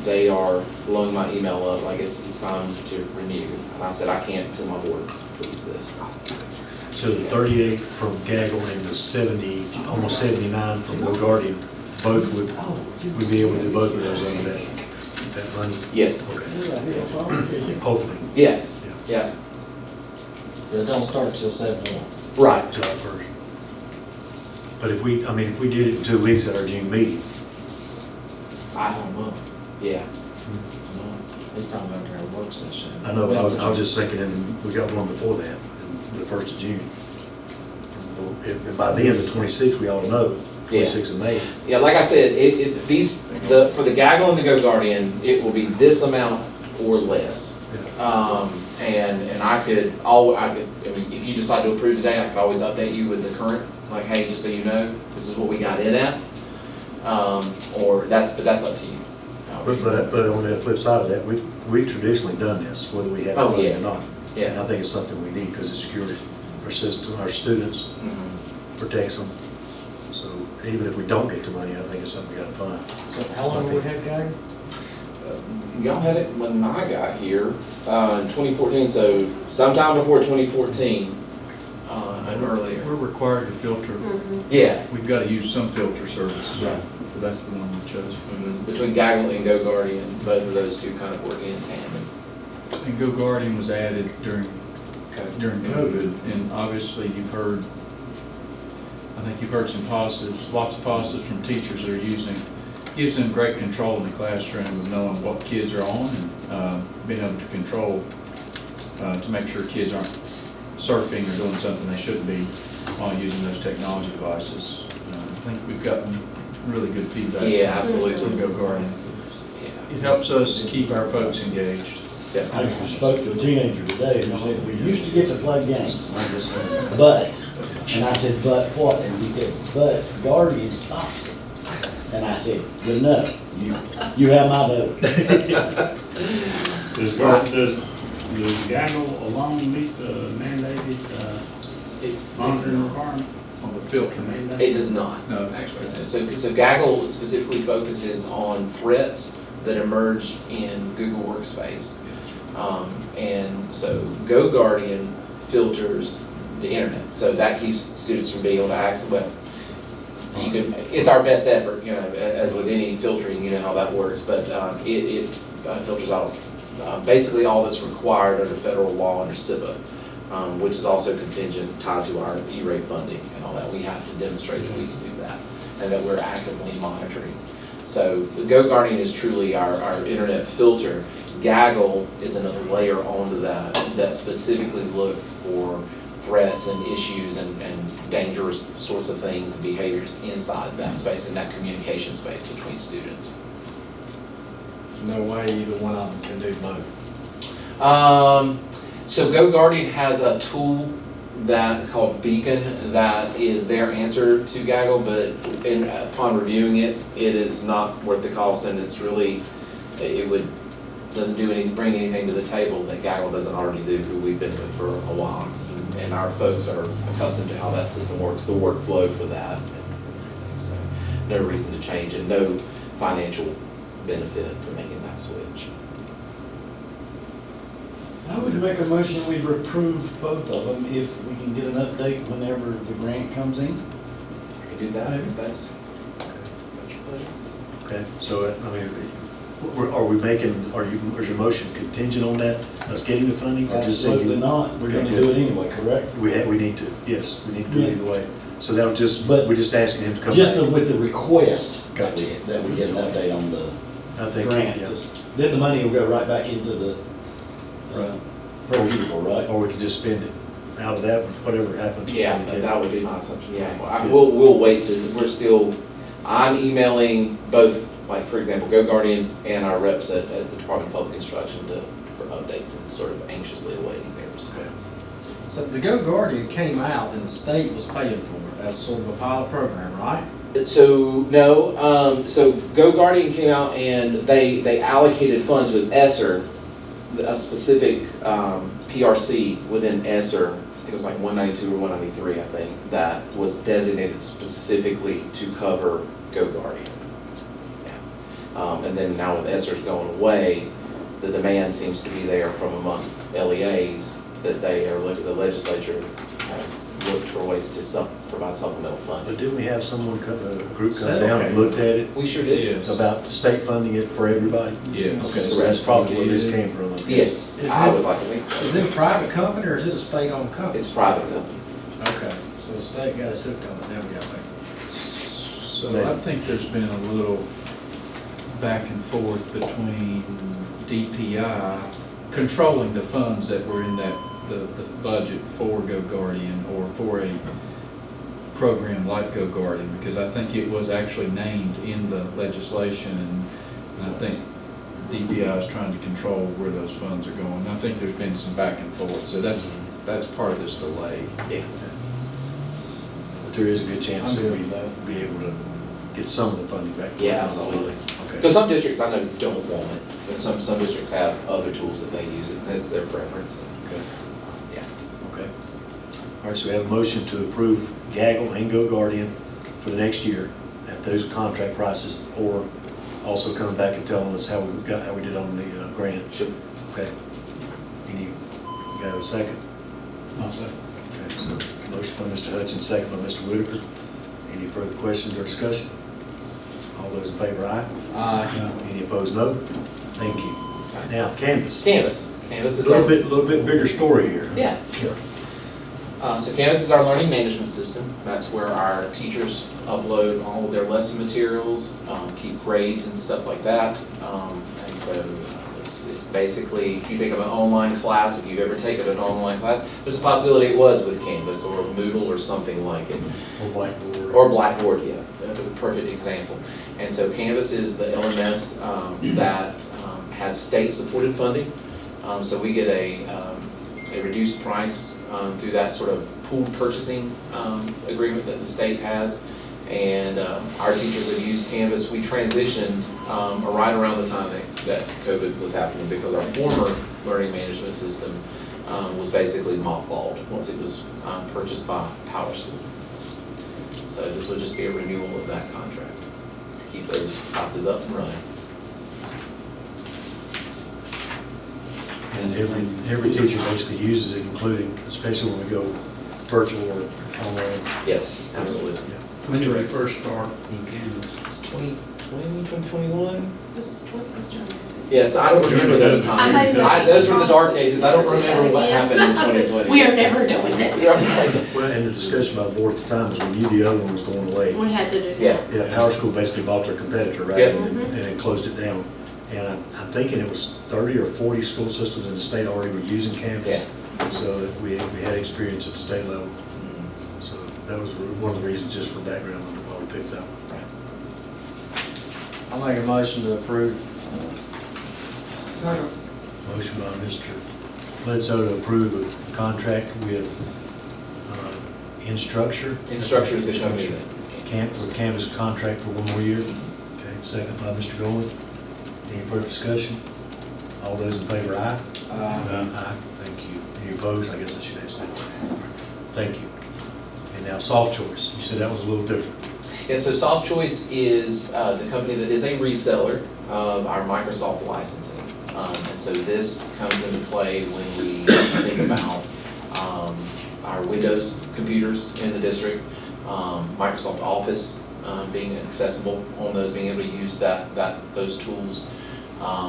they are blowing my email up like it's time to renew. And I said I can't until my board approves this. So the 38 from Gaggle and the 70, almost 79 from Go Guardian, both would be able to do both of those under that money? Yes. Okay. Hopefully. Yeah. Yeah. It don't start till 7/1. Right. July 1st. But if we did it in 2 weeks at our June meeting. I don't know. Yeah. He's talking about their work session. I know, but I was just thinking, and we got one before that, the 1st of June. If by then, the 26th, we all know, 26th of May. Yeah, like I said, for the Gaggle and the Go Guardian, it will be this amount or less. And I mean, if you decide to approve today, I could always update you with the current, like, hey, just so you know, this is what we got in at. But that's up to you. But on the flip side of that, we've traditionally done this, whether we have Oh, money yeah. or not. Yeah. And I think it's something we need because it secures our system, our students, protects them. So even if we don't get the money, I think it's something we gotta fund. So how long have we had Geiger? Y'all had it when I got here, in 2014, so sometime before 2014, and earlier. We're required to filter. Yeah. We've got to use some filter service. Right. So that's the one we chose. Between Gaggle and GoGuardian, both of those two kind of work in tandem. And GoGuardian was added during COVID, and obviously you've heard, I think you've heard some positives, lots of positives from teachers that are using it. Gives them great control in the classroom of knowing what kids are on and being able to control, to make sure kids aren't surfing or doing something they shouldn't be while using those technology devices. I think we've gotten really good feedback. Yeah, absolutely. From GoGuardian. It helps us keep our folks engaged. I actually spoke to a teenager today who said, we used to get to play games, but, and I said, but what? And he said, but Guardian stops it. And I said, good enough, you have my vote. Does Gaggle alone meet the mandated monitoring requirement on the filter? It does not. No. Actually, no. So Gaggle specifically focuses on threats that emerge in Google Workspace. And so GoGuardian filters the internet. So that keeps students from being able to access, well, it's our best effort, as with any filtering, you know how that works, but it filters out basically all that's required under federal law under SIPA, which is also contingent tied to our E-rate funding and all that. We have to demonstrate that we can do that and that we're actively monitoring. So the GoGuardian is truly our internet filter. Gaggle is another layer onto that specifically looks for threats and issues and dangerous sorts of things and behaviors inside that space, in that communication space between students. No way either one of them can do both. So GoGuardian has a tool called Beacon that is their answer to Gaggle, but upon reviewing it, it is not worth the cost, and it's really, doesn't bring anything to the table that Gaggle doesn't already do, who we've been with for a while. And our folks are accustomed to how that system works, the workflow for that. So no reason to change and no financial benefit to making that switch. I would make a motion, we approve both of them if we can get an update whenever the grant comes in. I can do that, if that's your pleasure. Okay, so, I mean, is your motion contingent on that, us getting the funding? Or just saying Absolutely not, we're gonna do it anyway, correct? We need to, yes, we need to do it either way. So that'll we're just asking him to come Just back. with the request Gotcha. that we get an update on the I think, grant. yeah. Then the money will go right back into the pro-people, right? Or we can just spend it out of that, whatever happens. Yeah, that would be my assumption, yeah. We'll wait I'm emailing both, like, for example, GoGuardian and our reps at the Department of Public Instruction for updates and sort of anxiously awaiting their response. So the GoGuardian came out and the state was paying for it as sort of a pilot program, right? So, no, so GoGuardian came out and they allocated funds with ESSER, a specific PRC within ESSER, I think it was like 192 or 193, I think, that was designated specifically to cover GoGuardian. Yeah. And then now with ESSER going away, the demand seems to be there from amongst LEAs that the legislature has looked for ways to provide supplemental funding. But didn't we have a group come So, down and looked at it? We sure did. Yes. About state funding it for everybody? Yes. Okay, so that's probably where this came from, I guess. Yes, I would like to think so. Is it a private company or is it a state-owned company? It's a private company. Okay, so the state got us hooked on it, now we got to pay. So I think there's been a little back and forth between DPI controlling the funds that were in the budget for GoGuardian or for a program like GoGuardian, because I think it was actually named in the legislation, and I think DPI is trying to control where those funds are going. I think there's been some back and forth, so that's part of this delay. Yeah. But there is a good chance I'm that good with that. we'll be able to get some of the funding back. Yeah, absolutely. Okay. Because some districts I know don't want it, but some districts have other tools that they use, and that's their preference. Okay. Yeah. Okay. All right, so we have a motion to approve Gaggle and GoGuardian for the next year at those contract prices, or also coming back and telling us how we did on the grant? Sure. Okay. You got a second? I'll say. Okay, so motion by Mr. Hutchins, second by Mr. Whitaker. Any further questions or discussion? All those in favor, aye. Aye. Any opposed, no. Thank you. Now, Canvas. Canvas is A our. little bit bigger story here. Yeah, sure. So Canvas is our learning management system. That's where our teachers upload all of their lesson materials, keep grades and stuff like that. And so it's basically, if you think of an online class, if you've ever taken an online class, there's a possibility it was with Canvas or Moodle or something like it. Or Blackboard. Or Blackboard, yeah, that's a perfect example. And so Canvas is the LMS that has state-supported funding. So we get a reduced price through that sort of pooled purchasing agreement that the state has. And our teachers have used Canvas. We transitioned right around the time that COVID was happening, because our former learning management system was basically mothballed once it was purchased by Power School. So this would just be a renewal of that contract to keep those classes up and running. And every teacher basically uses it, including, especially when we go virtual or online. Yeah, absolutely. Yeah. When did we first start in Canvas? It's 2020, 2021? This is what was done. Yes, I don't remember those times. Those were the dark ages. I don't remember what happened in 2020. We are never doing this. Right. And the discussion by the board at the time was we knew the other one was going away. We had to do Yeah. something. Yeah, Power School basically bought their competitor, right? Yep. And then closed it down. And I'm thinking it was 30 or 40 school systems in the state already were using Canvas. Yeah. So that we had experience at the state level. So that was one of the reasons, just for background, why we picked that one. I'll make a motion to approve. Motion by Mr. Bledsoe to approve a contract with Instructure. Instructure is the company that. For Canvas contract for one more year. Okay, second by Mr. Gold. Any further discussion? All those in favor, aye? Aye. Thank you. Any opposed? I guess I should ask that. Thank you. And now Soft Choice. You said that was a little different. Yeah, so Soft Choice is the company that is a reseller of our Microsoft licensing. And so this comes into play when we think about our Windows computers in the district, Microsoft Office being accessible on those, being able to use those tools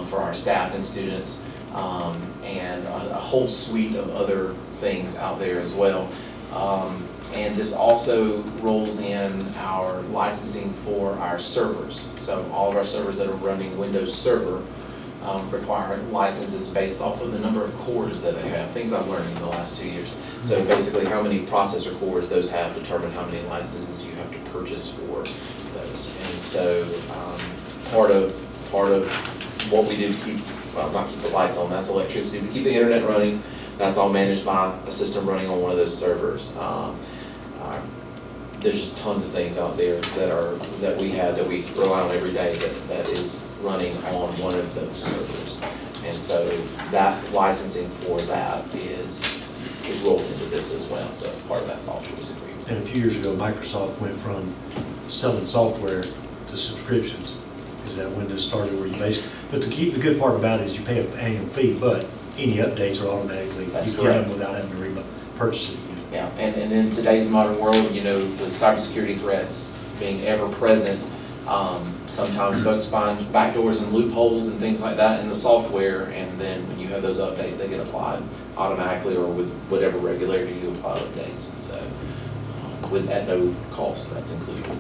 for our staff and students, and a whole suite of other things out there as well. And this also rolls in our licensing for our servers. So all of our servers that are running Windows Server require licenses based off of the number of cores that they have, things I've learned in the last 2 years. So basically how many processor cores those have determine how many licenses you have to purchase for those. And so part of what we do to keep, not keep the lights on, that's electricity, to keep the internet running. That's all managed by a system running on one of those servers. There's just tons of things out there that we rely on every day that is running on one of those servers. And so that licensing for that is rolled into this as well. So that's part of that Soft Choice agreement. And a few years ago, Microsoft went from selling software to subscriptions. Is that when this started, where you basically, but the good part about it is you pay an annual fee, but any updates are automatically, That's you get correct. them without having to purchase it again. Yeah, and in today's modern world, you know, with cybersecurity threats being ever present, sometimes folks find backdoors and loopholes and things like that in the software, and then when you have those updates, they get applied automatically or with whatever regularity you apply updates. And so, at no cost, that's included.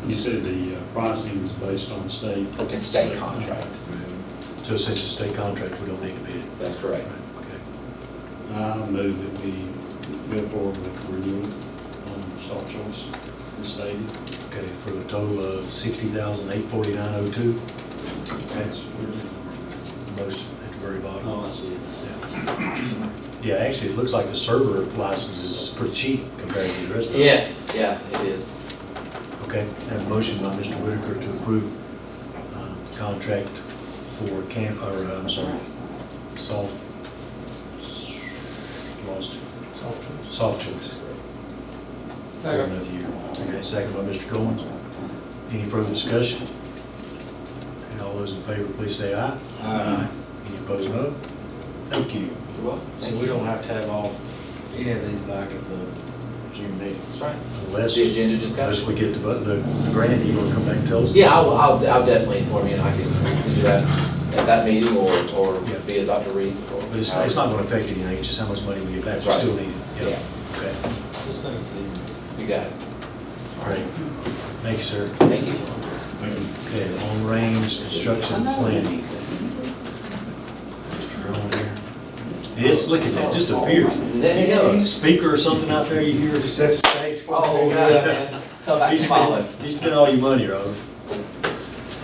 You said the pricing is based on state. It's state contract. So since it's a state contract, we don't need to bid. That's correct. Okay. I move that we go forward with renewal on Soft Choice as stated. Okay, for a total of $60,849.02. Okay. Most at the very bottom. Oh, I see it. Yeah, actually, it looks like the server licenses is pretty cheap compared to the rest of them. Yeah, it is. Okay, I have a motion by Mr. Whitaker to approve contract for Soft Choice. for another year. Okay, second by Mr. Combs. Any further discussion? And all those in favor, please say aye. Aye. Any opposed, no? Thank you. You're welcome. So we don't have to have all, any of these back at the June meeting. That's right. Unless, The agenda just got. unless we get the grant, you wanna come back and tell us? Yeah, I'll definitely inform you, and I can send you that at that meeting or Yeah. via Dr. Reed's. Or But it's not gonna affect anything, it's just how much money we get back, That's we right. still need it. Yeah. Okay, Just send us an email. You got it. all right. Thank you, sir. Thank you. Okay, long-range construction planning. Mr. Rowan here. Yes, look at that, just appears. There you go. Speaker or something out there you hear? Just set the stage for Oh, me. yeah, man. Tell that You to Molly. spent all your money, Robert.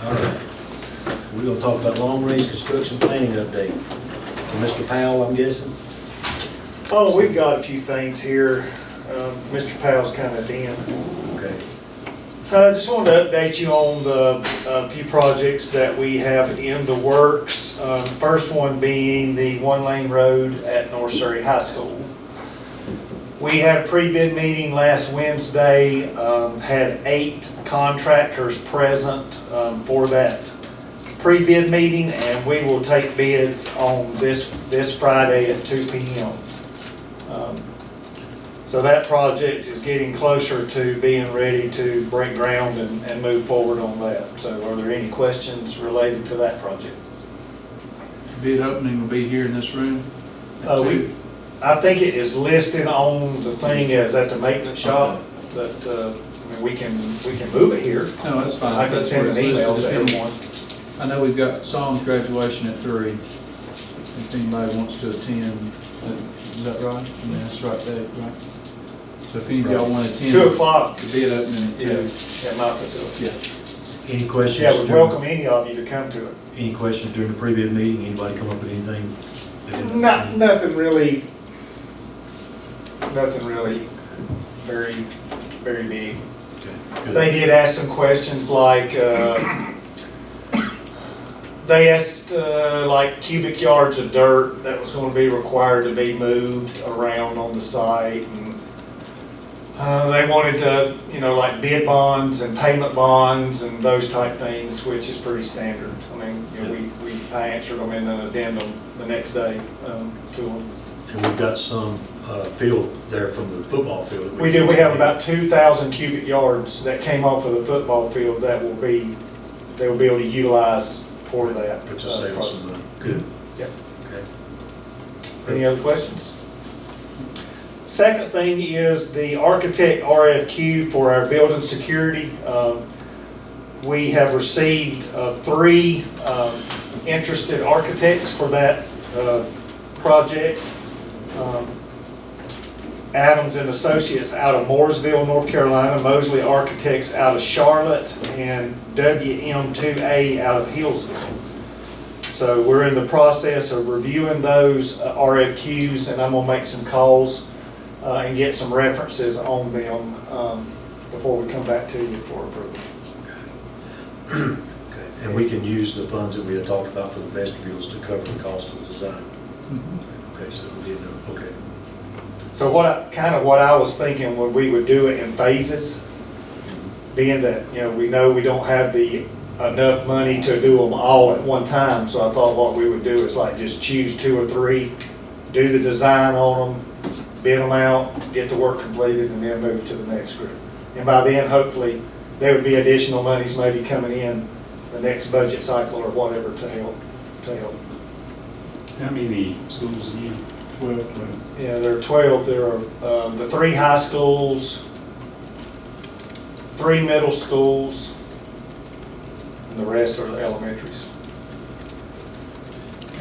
All right. We're gonna talk about long-range construction planning update. For Mr. Powell, I'm guessing? Oh, we've got a few things here. Mr. Powell's kind of at the end. Okay. Just wanted to update you on the few projects that we have in the works. First one being the one-lane road at North Surrey High School. We had a pre-bid meeting last Wednesday, had 8 contractors present for that pre-bid meeting, and we will take bids on this Friday at 2 p.m. So that project is getting closer to being ready to break ground and move forward on that. So are there any questions related to that project? Bid opening will be here in this room? at 2? I think it is listed on the thing as at the maintenance shop, but I mean, we can move it here. No, that's fine. I can That's send where an it's email to listed. everyone. I know we've got Psalms graduation at 3. If anybody wants to attend, is that right? Yeah, that's right, Dave, right? So if any of y'all want to attend. 2 o'clock. The bid opening at 2. Yeah, at my facility. Yeah. Any questions? Yeah, we welcome any of you to come to it. Any questions during the pre-bid meeting? Anybody come up with anything? Nothing really very, very big. Okay, good. They did ask some questions like, they asked like cubic yards of dirt that was going to be required to be moved around on the site. And they wanted to, like bid bonds and payment bonds and those type things, which is pretty standard. I mean, I answered them in an addendum the next day to them. And we've got some field there from the football field. We do. We have about 2,000 cubic yards that came off of the football field that they will be able to utilize for that. Which will save us some money. Good. Yep. Okay. Any other questions? Second thing is the architect RFQ for our building security. We have received 3 interested architects for that project. Adams and Associates out of Mooresville, North Carolina, Mosley Architects out of Charlotte, and WM2A out of Hillsville. So we're in the process of reviewing those RFQs, and I'm gonna make some calls and get some references on them before we come back to you for approval. Okay. And we can use the funds that we had talked about for the vestibules to cover the cost of the design. Okay, so it'll be in there. Okay. So what I was thinking when we would do it in phases, being that, we know we don't have enough money to do them all at one time, so I thought what we would do is like just choose 2 or 3, do the design on them, bid them out, get the work completed, and then move to the next group. And by then, hopefully, there would be additional monies maybe coming in the next budget cycle or whatever to help. How many schools again? 12? Yeah, there are 12. There are the 3 high schools, 3 middle schools, and the rest are the elementaries.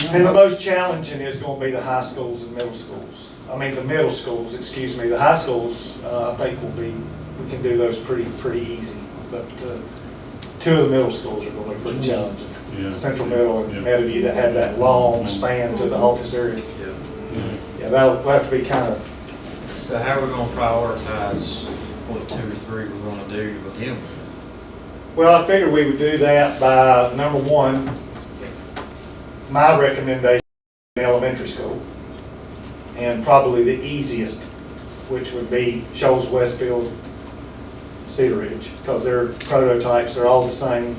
And the most challenging is going to be the high schools and middle schools. I mean, the middle schools, excuse me. The high schools, I think we can do those pretty easy. But 2 of the middle schools are going to be pretty challenging. Yeah. Central Middle and Meadowview that have that long span to the office area. Yeah, that'll have to be kind of. So how are we gonna prioritize what 2 or 3 we're gonna do to begin with? Well, I figured we would do that by, number 1, my recommendation, elementary school, and probably the easiest which would be Shoals, Westfield, Cedar Ridge, because their prototypes are all the same.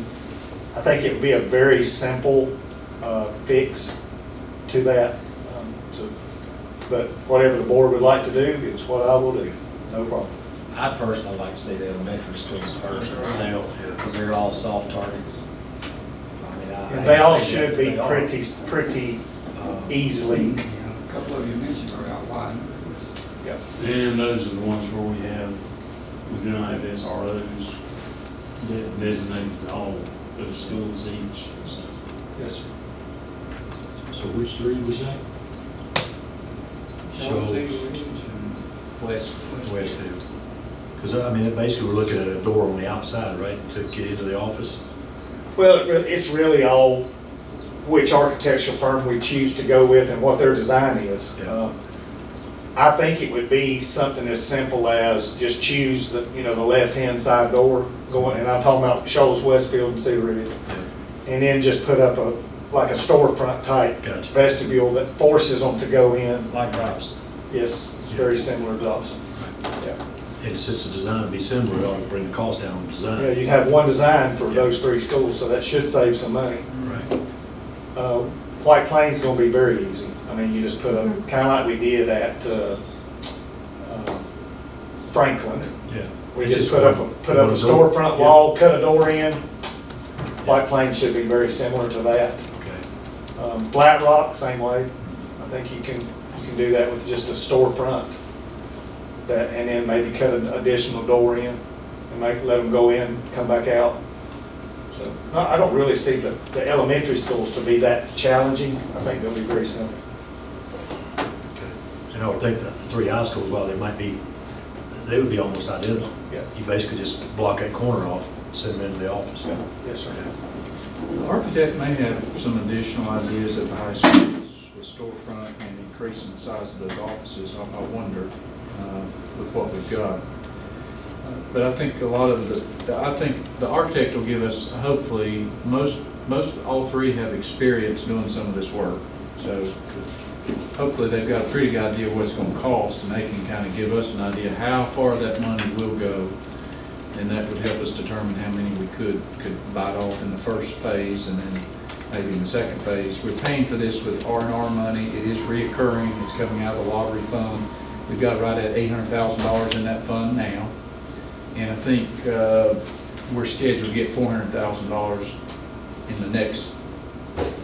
I think it would be a very simple fix to that. But whatever the board would like to do, it's what I will do, no problem. I'd personally like to see the elementary schools first myself, because they're all soft targets. I mean, I And they all hate to say should that, be but they are. pretty easily. Yeah, a couple of you mentioned are out wide. Yep. And those are the ones where we do not have SROs designated to all those schools each, so. Yes, sir. So which three was that? Westfield. Because, I mean, basically, we're looking at a door on the outside, right, to get into the office? Well, it's really all which architectural firm we choose to go with and what their design is. Yeah. I think it would be something as simple as just choose the, the left-hand side door going, and I'm talking about Shoals, Westfield, and Cedar Ridge. Yeah. And then just put up like a storefront type Gotcha. vestibule that forces them to go in. Like Robson. Yes, it's very similar to Dobson. Yeah. And since the design would be similar, it ought to bring the cost down on the design. Yeah, you have one design for those three schools, so that should save some money. Right. White Plains is gonna be very easy. I mean, you just put a, kind of like we did at Franklin. Yeah. We It's just just put up one a door. storefront Yeah. wall, cut a door in. White Plains should be very similar to that. Okay. Flat Rock, same way. I think you can do that with just a storefront. That, and then maybe cut an additional door in and let them go in, come back out. So, no, I don't really see the elementary schools to be that challenging. I think they'll be very simple. Okay. And I would think that the three high schools, while they would be almost identical. Yeah. You basically just block that corner off, send them into the office. Yeah. Yes, sir. The architect may have some additional ideas at the high schools with storefront and increasing the size of those offices. I wonder with what we've got. But I think a lot of I think the architect will give us, hopefully, all three have experience doing some of this work. So hopefully they've got a pretty good idea what it's going to cost, and they can kind of give us an idea how far that money will go. And that would help us determine how many we could bite off in the first phase, and then maybe in the second phase. We're paying for this with R&R money. It is reoccurring. It's coming out of the lottery fund. We've got right at $800,000 in that fund now. And I think we're scheduled to get $400,000 in the next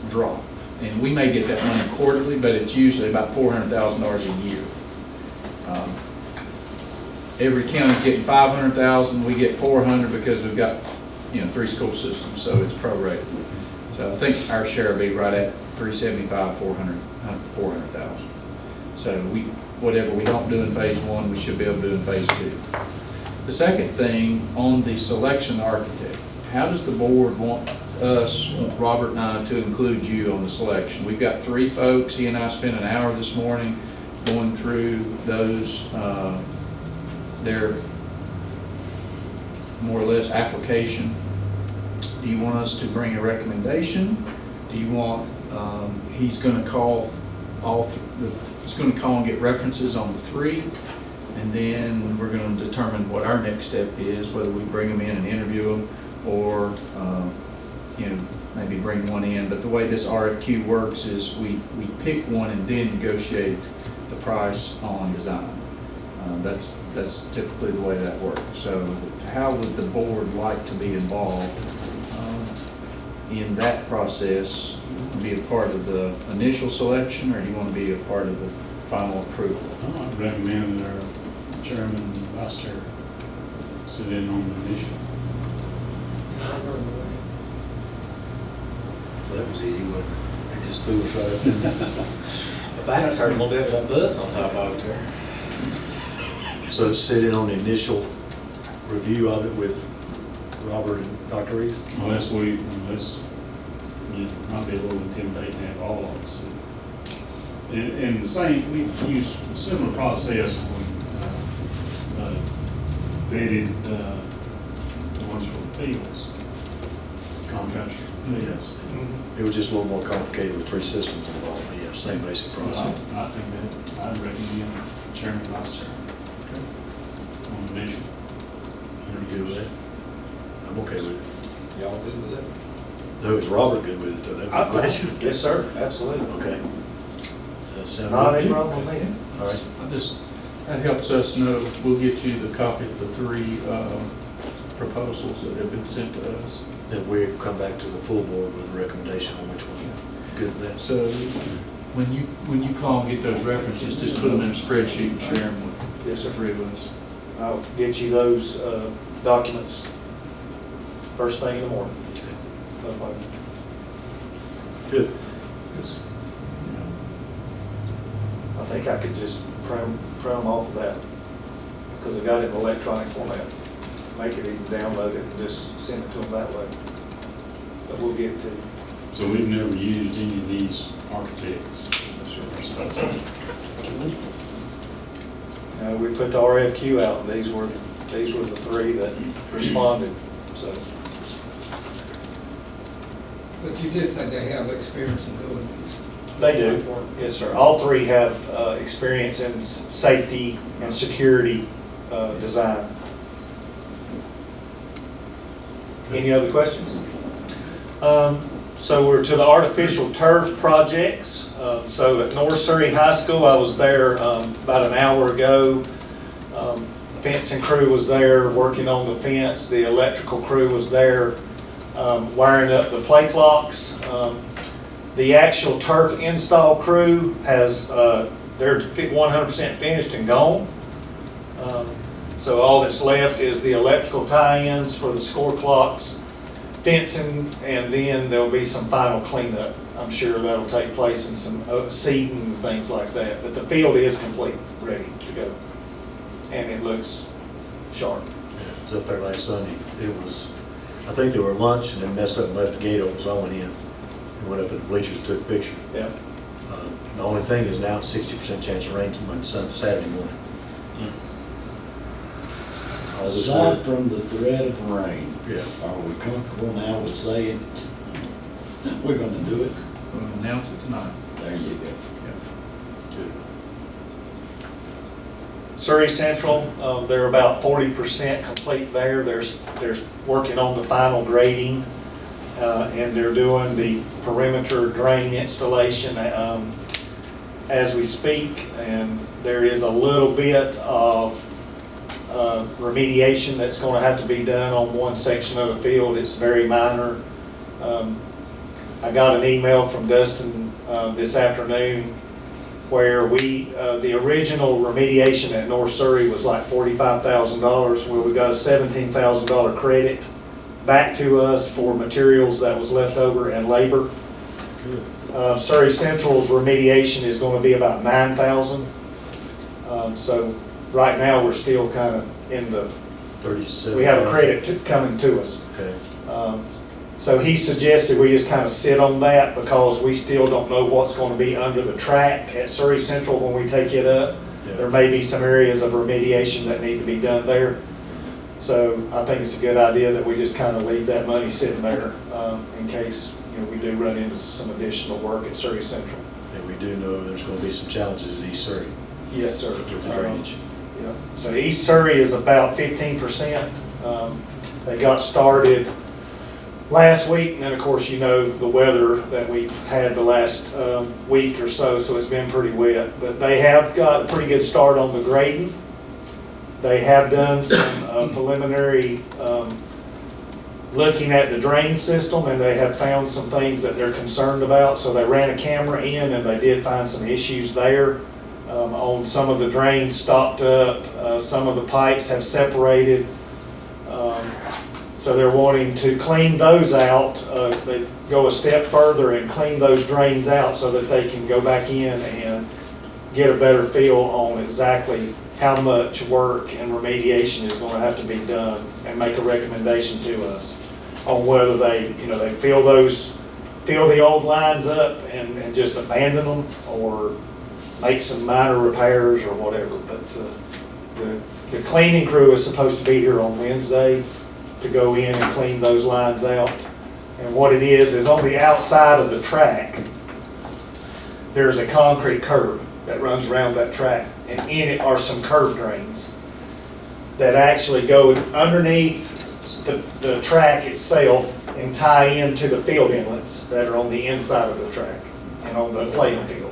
drop. And we may get that money quarterly, but it's usually about $400,000 a year. Every county's getting $500,000, we get $400,000 because we've got, 3 school systems, so it's prorated. So I think our share will be right at $375,000, $400,000. So whatever we don't do in phase 1, we should be able to do in phase 2. The second thing, on the selection architect, how does the board want Robert and I, to include you on the selection? We've got 3 folks. He and I spent an hour this morning going through those, their more or less application. Do you want us to bring a recommendation? Do you want, he's going to call he's going to call and get references on the 3, and then we're going to determine what our next step is, whether we bring them in and interview them, or maybe bring one in. But the way this RFQ works is we pick one and then negotiate the price on design. That's typically the way that works. So how would the board like to be involved in that process? Be a part of the initial selection, or do you want to be a part of the final approval? I would recommend that our chairman and vice chair sit in on the initial. Well, that was easy, wasn't it? They just threw us right up in there. The back's hurt a little bit with that bus on top of it there. So sit in on the initial review of it with Robert and Dr. Reed? Unless it might be a little intimidating to have all of us. And the same, we use a similar process when vetted the ones for the fields. Contractors. Yes. It was just a little more complicated with 3 systems involved, but yeah, same basic process. I think that I'd recommend chairman, vice chair. On the mission. You good with that? I'm okay with it. Y'all good with that? Though, is Robert good with it, though? That's a question. Yes, sir, absolutely. Okay. Does that sound Not good? any problem with me. All right. That helps us know, we'll get you the copy of the 3 proposals that have been sent to us. Then we come back to the full board with a recommendation on which one. Good with that? So when you call and get those references, just put them in a spreadsheet and share them with Yes, the sir. 3 of us. I'll get you those documents first thing in the morning. Okay. No problem. Good. I think I could just print them off of that, because I got it in electronic format. Make it even download it and just send it to them that way. But we'll get it to you. So we've never used any of these architects. We put the RFQ out, and these were the 3 that responded, so. But you did say they have experience in doing these. They do, yes, sir. All 3 have experience in safety and security design. Any other questions? So we're to the artificial turf projects. So at North Surrey High School, I was there about an hour ago. Fencing crew was there working on the fence. The electrical crew was there wiring up the play clocks. The actual turf install crew has, they're 100% finished and gone. So all that's left is the electrical tie-ins for the score clocks, fencing, and then there'll be some final cleanup. I'm sure that'll take place in some seeding and things like that. But the field is complete, ready to go. And it looks sharp. Yeah, I was up there last Sunday. It was, I think they were at lunch and they messed up and left the gate open, so I went in and went up at the bleachers and took a picture. Yeah. The only thing is now it's 60% chance of rain on Saturday morning. All this Aside work- from the threat of rain, Yeah. are we comfortable now with saying we're gonna do it? We'll announce it tonight. There you go. Good. Surrey Central, they're about 40% complete there. They're working on the final grading, and they're doing the perimeter drain installation as we speak. And there is a little bit of remediation that's going to have to be done on one section of the field. It's very minor. I got an email from Dustin this afternoon where the original remediation at North Surrey was like $45,000, where we got a $17,000 credit back to us for materials that was left over and labor. Surrey Central's remediation is going to be about $9,000. So right now we're still kind of in the 37. we have a credit coming to us. Okay. So he suggested we just kind of sit on that because we still don't know what's going to be under the track at Surrey Central when we take it up. Yeah. There may be some areas of remediation that need to be done there. So I think it's a good idea that we just kind of leave that money sitting there in case we do run into some additional work at Surrey Central. And we do know there's going to be some challenges at East Surrey. Yes, sir. With the drainage. Yeah. So East Surrey is about 15%. They got started last week, and then of course the weather that we've had the last week or so it's been pretty wet. But they have got a pretty good start on the grading. They have done some preliminary looking at the drain system, and they have found some things that they're concerned about. So they ran a camera in, and they did find some issues there. On some of the drains stopped up, some of the pipes have separated. So they're wanting to clean those out. They go a step further and clean those drains out so that they can go back in and get a better feel on exactly how much work and remediation is going to have to be done, and make a recommendation to us on whether they fill the old lines up and just abandon them, or make some minor repairs or whatever. But the cleaning crew is supposed to be here on Wednesday to go in and clean those lines out. And what it is on the outside of the track, there's a concrete curb that runs around that track, and in it are some curb drains. that actually go underneath the track itself and tie into the field inlets that are on the inside of the track and on the playing field.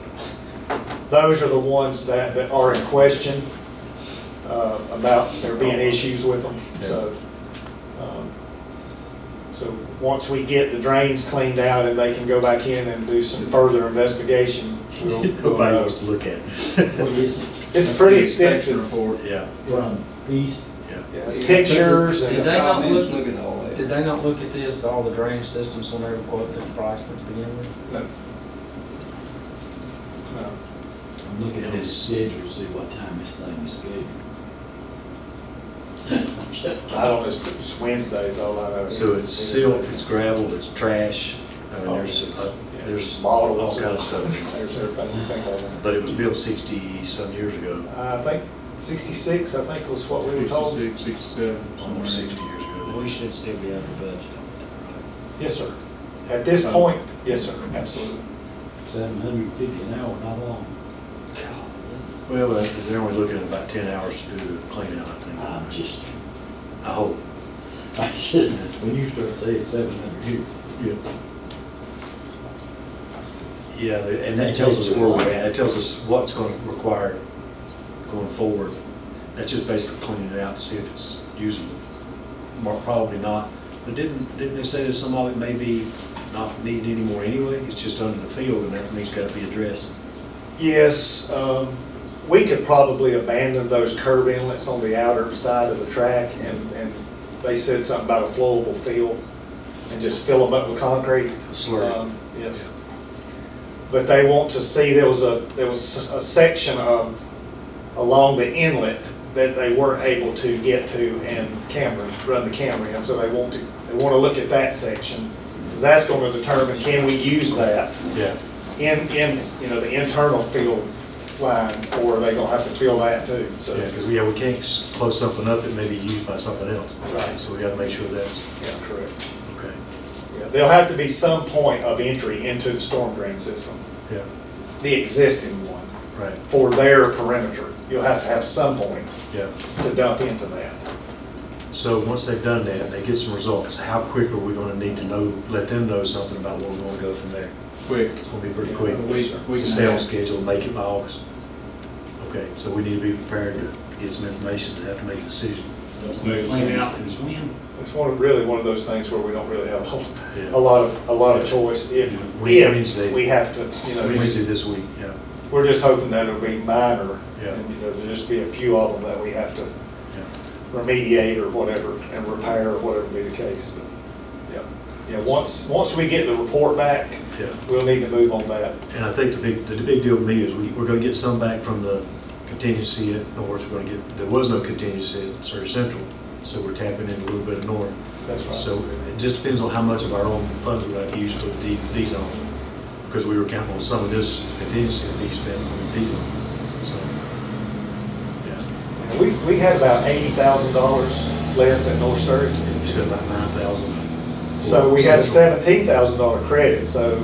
Those are the ones that are in question about there being issues with them. So, so once we get the drains cleaned out and they can go back in and do some further investigation, we'll Nobody know. wants to look at it. What is it? It's pretty extensive. Yeah. From east? Yeah, it's pictures Did and, they not Comments, look, look at all that. did they not look at this, all the drainage systems when they were quoting the price to begin with? no. No. I'm looking at his schedule, to see what time this thing is scheduled. I don't know, it's Wednesdays, all I know. So it's silt, it's gravel, it's trash, I mean, there's all Bottles. kind of stuff. There's everything you think of. But it was built 60-some years ago, I think 66, I think was what we were told. 66, 67. almost 60 years ago. We should still be under budget. Yes, sir. At this point, yes, sir, absolutely. 750 an hour, not long. Well, they're only looking at about 10 hours to do the clean out, I think. I'm just, I hope. I said, when you start saying 700 here, Yeah, and that tells us where we're at, it tells us what's going to require going forward. That's just basically cleaning it out to see if it's usable. More probably not, but didn't they say that some of it may be not needed anymore anyway? It's just under the field and that means got to be addressed. Yes, we could probably abandon those curb inlets on the outer side of the track, and they said something about a flowable field, and just fill them up with concrete. Slurry. Yes. But they want to see, there was a section of, along the inlet that they weren't able to get to and run the Camry, and so they want to look at that section, because that's going to determine, can we use that Yeah. in the internal field line, or are they gonna have to fill that too? So, Yeah, because we can't close something up that may be used by something else. Right. So we got to make sure that's correct. okay. Yeah, there'll have to be some point of entry into the storm drain system, Yeah, the existing one, right. for their perimeter. You'll have to have some point Yeah. to dump into that. So once they've done that, and they get some results, how quick are we going to need to know, let them know something about where we want to go from there? Quick. It's going to be pretty quick. We To can stay on have- schedule and make it by August. Okay, so we need to be prepared to get some information to have to make a decision. Clean out is when? It's really one of those things where we don't really have Yeah. a lot of choice. If Wednesday. we have to, Wednesday this week, yeah. we're just hoping that it'll be minor, Yeah. and there'll just be a few of them that we have to remediate or whatever, and repair or whatever be the case. But yeah, once we get the report back, Yeah. we'll need to move on that. And I think the big deal with me is we're going to get some back from the contingency at North. We're going to get, there was no contingency at Surrey Central, so we're tapping into a little bit of North. That's right. So it just depends on how much of our own funds we're going to use for the D-zone, because we were counting on some of this contingency to be spent on the D-zone. So, yeah. We had about $80,000 left at North Surrey. You said about 9,000. So we had a $17,000 credit, so,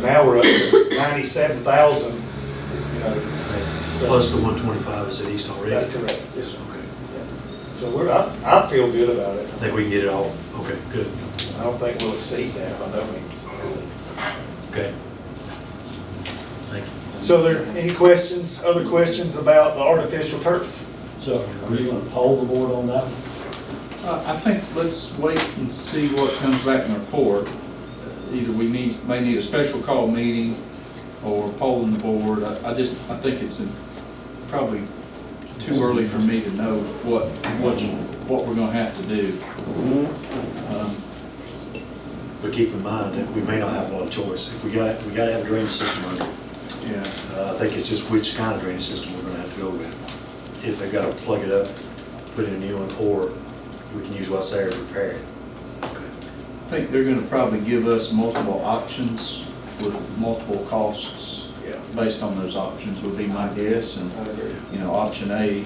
now we're up to 97,000, so. Plus the 125 is at East already. That's correct, yes, sir. Okay. So I feel good about it. I think we can get it all. Okay, good. I don't think we'll exceed that by no means. Okay. Thank you. So are there any questions, other questions about the artificial turf? so are you gonna poll the board on that one? I think let's wait and see what comes back in the report. Either we may need a special call meeting or polling the board. I think it's probably too early for me to know what we're gonna have to do. But keep in mind that we may not have a lot of choice. If we got to have a drainage system under. Yeah. I think it's just which kind of drainage system we're gonna have to go with. If they've got to plug it up, put in a new one, or we can use what's there to repair it. I think they're gonna probably give us multiple options with multiple costs based on those options would be my guess. And, I agree. option A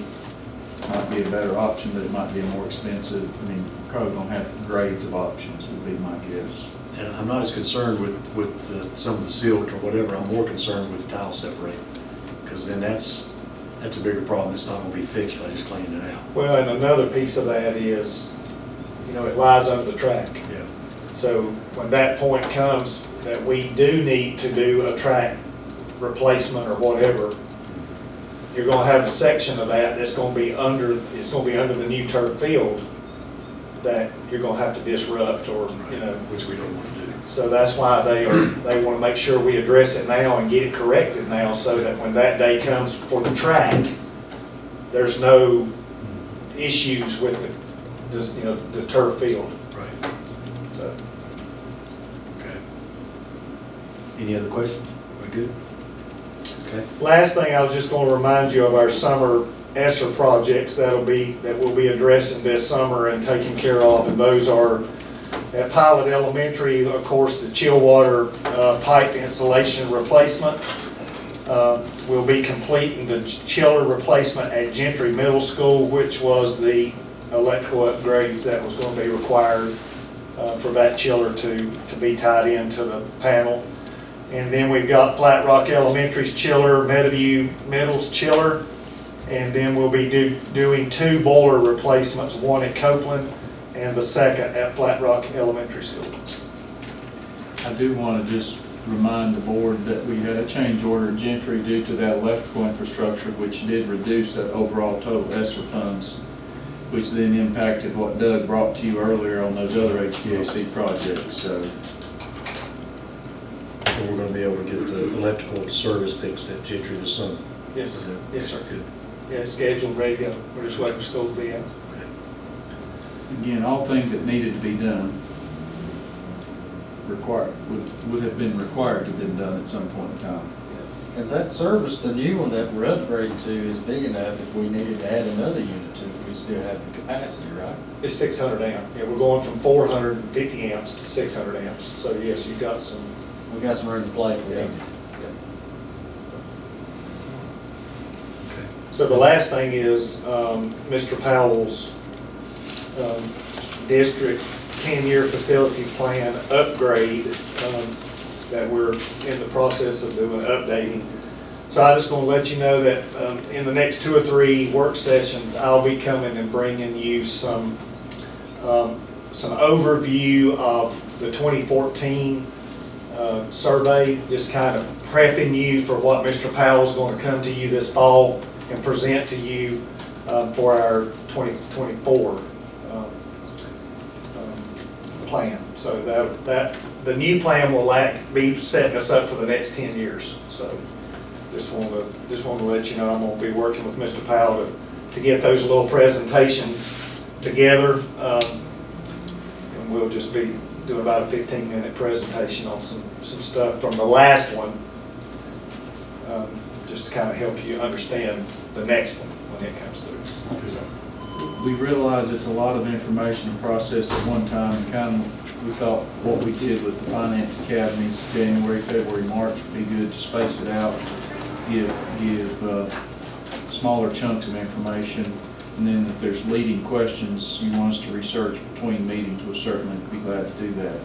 might be a better option, but it might be a more expensive. I mean, probably gonna have grades of options would be my guess. And I'm not as concerned with some of the silt or whatever. I'm more concerned with the tile separating, because then that's that's a bigger problem. It's not gonna be fixed by just cleaning it out. Well, and another piece of that is, you know, it lies under the track. Yeah. So when that point comes that we do need to do a track replacement or whatever, you're gonna have a section of that that's gonna be under, it's gonna be under the new turf field that you're gonna have to disrupt or, you know. Which we don't want to do. So that's why they wanna make sure we address it now and get it corrected now so that when that day comes for the track, there's no issues with the, just, you know, the turf field. Right. So. Okay. Any other questions? We good? Okay. Last thing, I was just going to remind you of our summer ESSER projects that we'll be addressing this summer and taking care of, and those are at Pilot Elementary, of course, the chill water pipe insulation replacement. We'll be completing the chiller replacement at Gentry Middle School, which was the electrical upgrades that was going to be required for that chiller to be tied into the panel. And then we've got Flat Rock Elementary's chiller, Meadowview Middle's chiller, and then we'll be doing 2 boiler replacements, one at Copeland and the second at Flat Rock Elementary School. I do want to just remind the board that we had a change order at Gentry due to that electrical infrastructure, which did reduce that overall total ESSER funds, which then impacted what Doug brought to you earlier on those other HVAC projects. So And we're gonna be able to get the electrical service fixed at Gentry this summer. Yes, Okay. yes, sir. Good. Yeah, it's scheduled, ready to go. We're just waiting for school to be out. again, all things that needed to be done would have been required to have been done at some point in time. And that service, the new one that we're upgrading to, is big enough if we needed to add another unit to it, we still have the capacity, right? It's 600 amp. Yeah, we're going from 450 amps to 600 amps. So yes, you've got some. We got some room to play if we Yeah. need to. So the last thing is Mr. Powell's district 10-year facility plan upgrade that we're in the process of doing, updating. So I'm just going to let you know that in the next 2 or 3 work sessions, I'll be coming and bringing you some overview of the 2014 survey, just kind of prepping you for what Mr. Powell's going to come to you this fall and present to you for our 2024 plan. So that the new plan will be setting us up for the next 10 years. So just want to let you know I'm going to be working with Mr. Powell to get those little presentations together, and we'll just be doing about a 15-minute presentation on some stuff from the last one, just to kind of help you understand the next one when it comes through. So. We realize it's a lot of information to process at one time, and kind of, we thought what we did with the Finance Academies, January, February, March, would be good to space it out, give smaller chunks of information, and then if there's leading questions you want us to research between meetings, we'll certainly be glad to do that.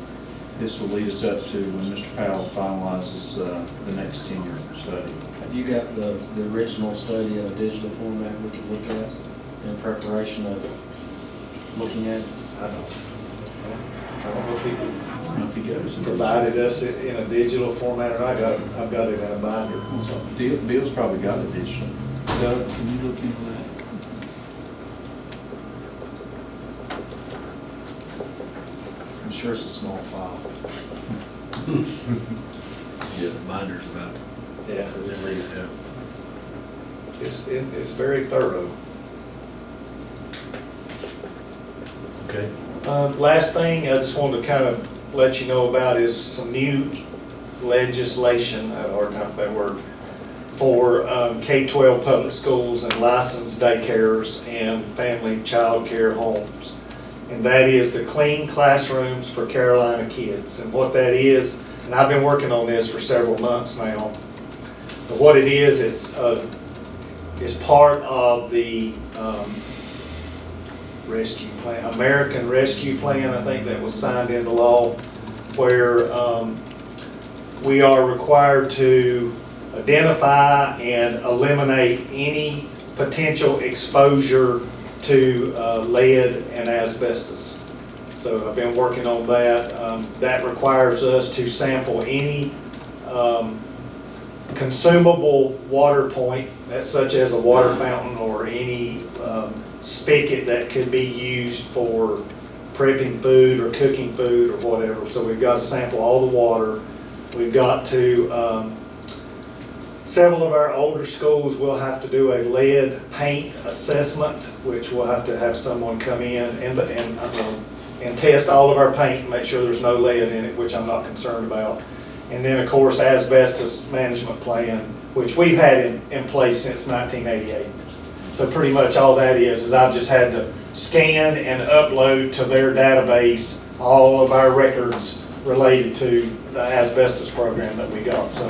This will lead us up to when Mr. Powell finalizes the next 10-year study. Have you got the original study in a digital format we can look at in preparation of looking at it? I don't know if If he goes. he provided us it in a digital format or not. I've got it in a binder. So. Bill's probably got it digital. Doug, can you look into that? I'm sure it's a small file. Yeah, the binder's about, Yeah, then read it out. it's very thorough. Okay. Last thing I just wanted to kind of let you know about is some new legislation, I had a hard time with that word, for K-12 public schools and licensed daycares and family child care homes. And that is the Clean Classrooms for Carolina Kids. And what that is, and I've been working on this for several months now, but what it is, it's part of the rescue plan, American Rescue Plan, I think, that was signed into law, where we are required to identify and eliminate any potential exposure to lead and asbestos. So I've been working on that. That requires us to sample any consumable water point, that's such as a water fountain or any spigot that could be used for prepping food or cooking food or whatever. So we've got to sample all the water. We've got to, several of our older schools will have to do a lead paint assessment, which we'll have to have someone come in and test all of our paint and make sure there's no lead in it, which I'm not concerned about. And then, of course, asbestos management plan, which we've had in place since 1988. So pretty much all that is I've just had to scan and upload to their database all of our records related to the asbestos program that we got. So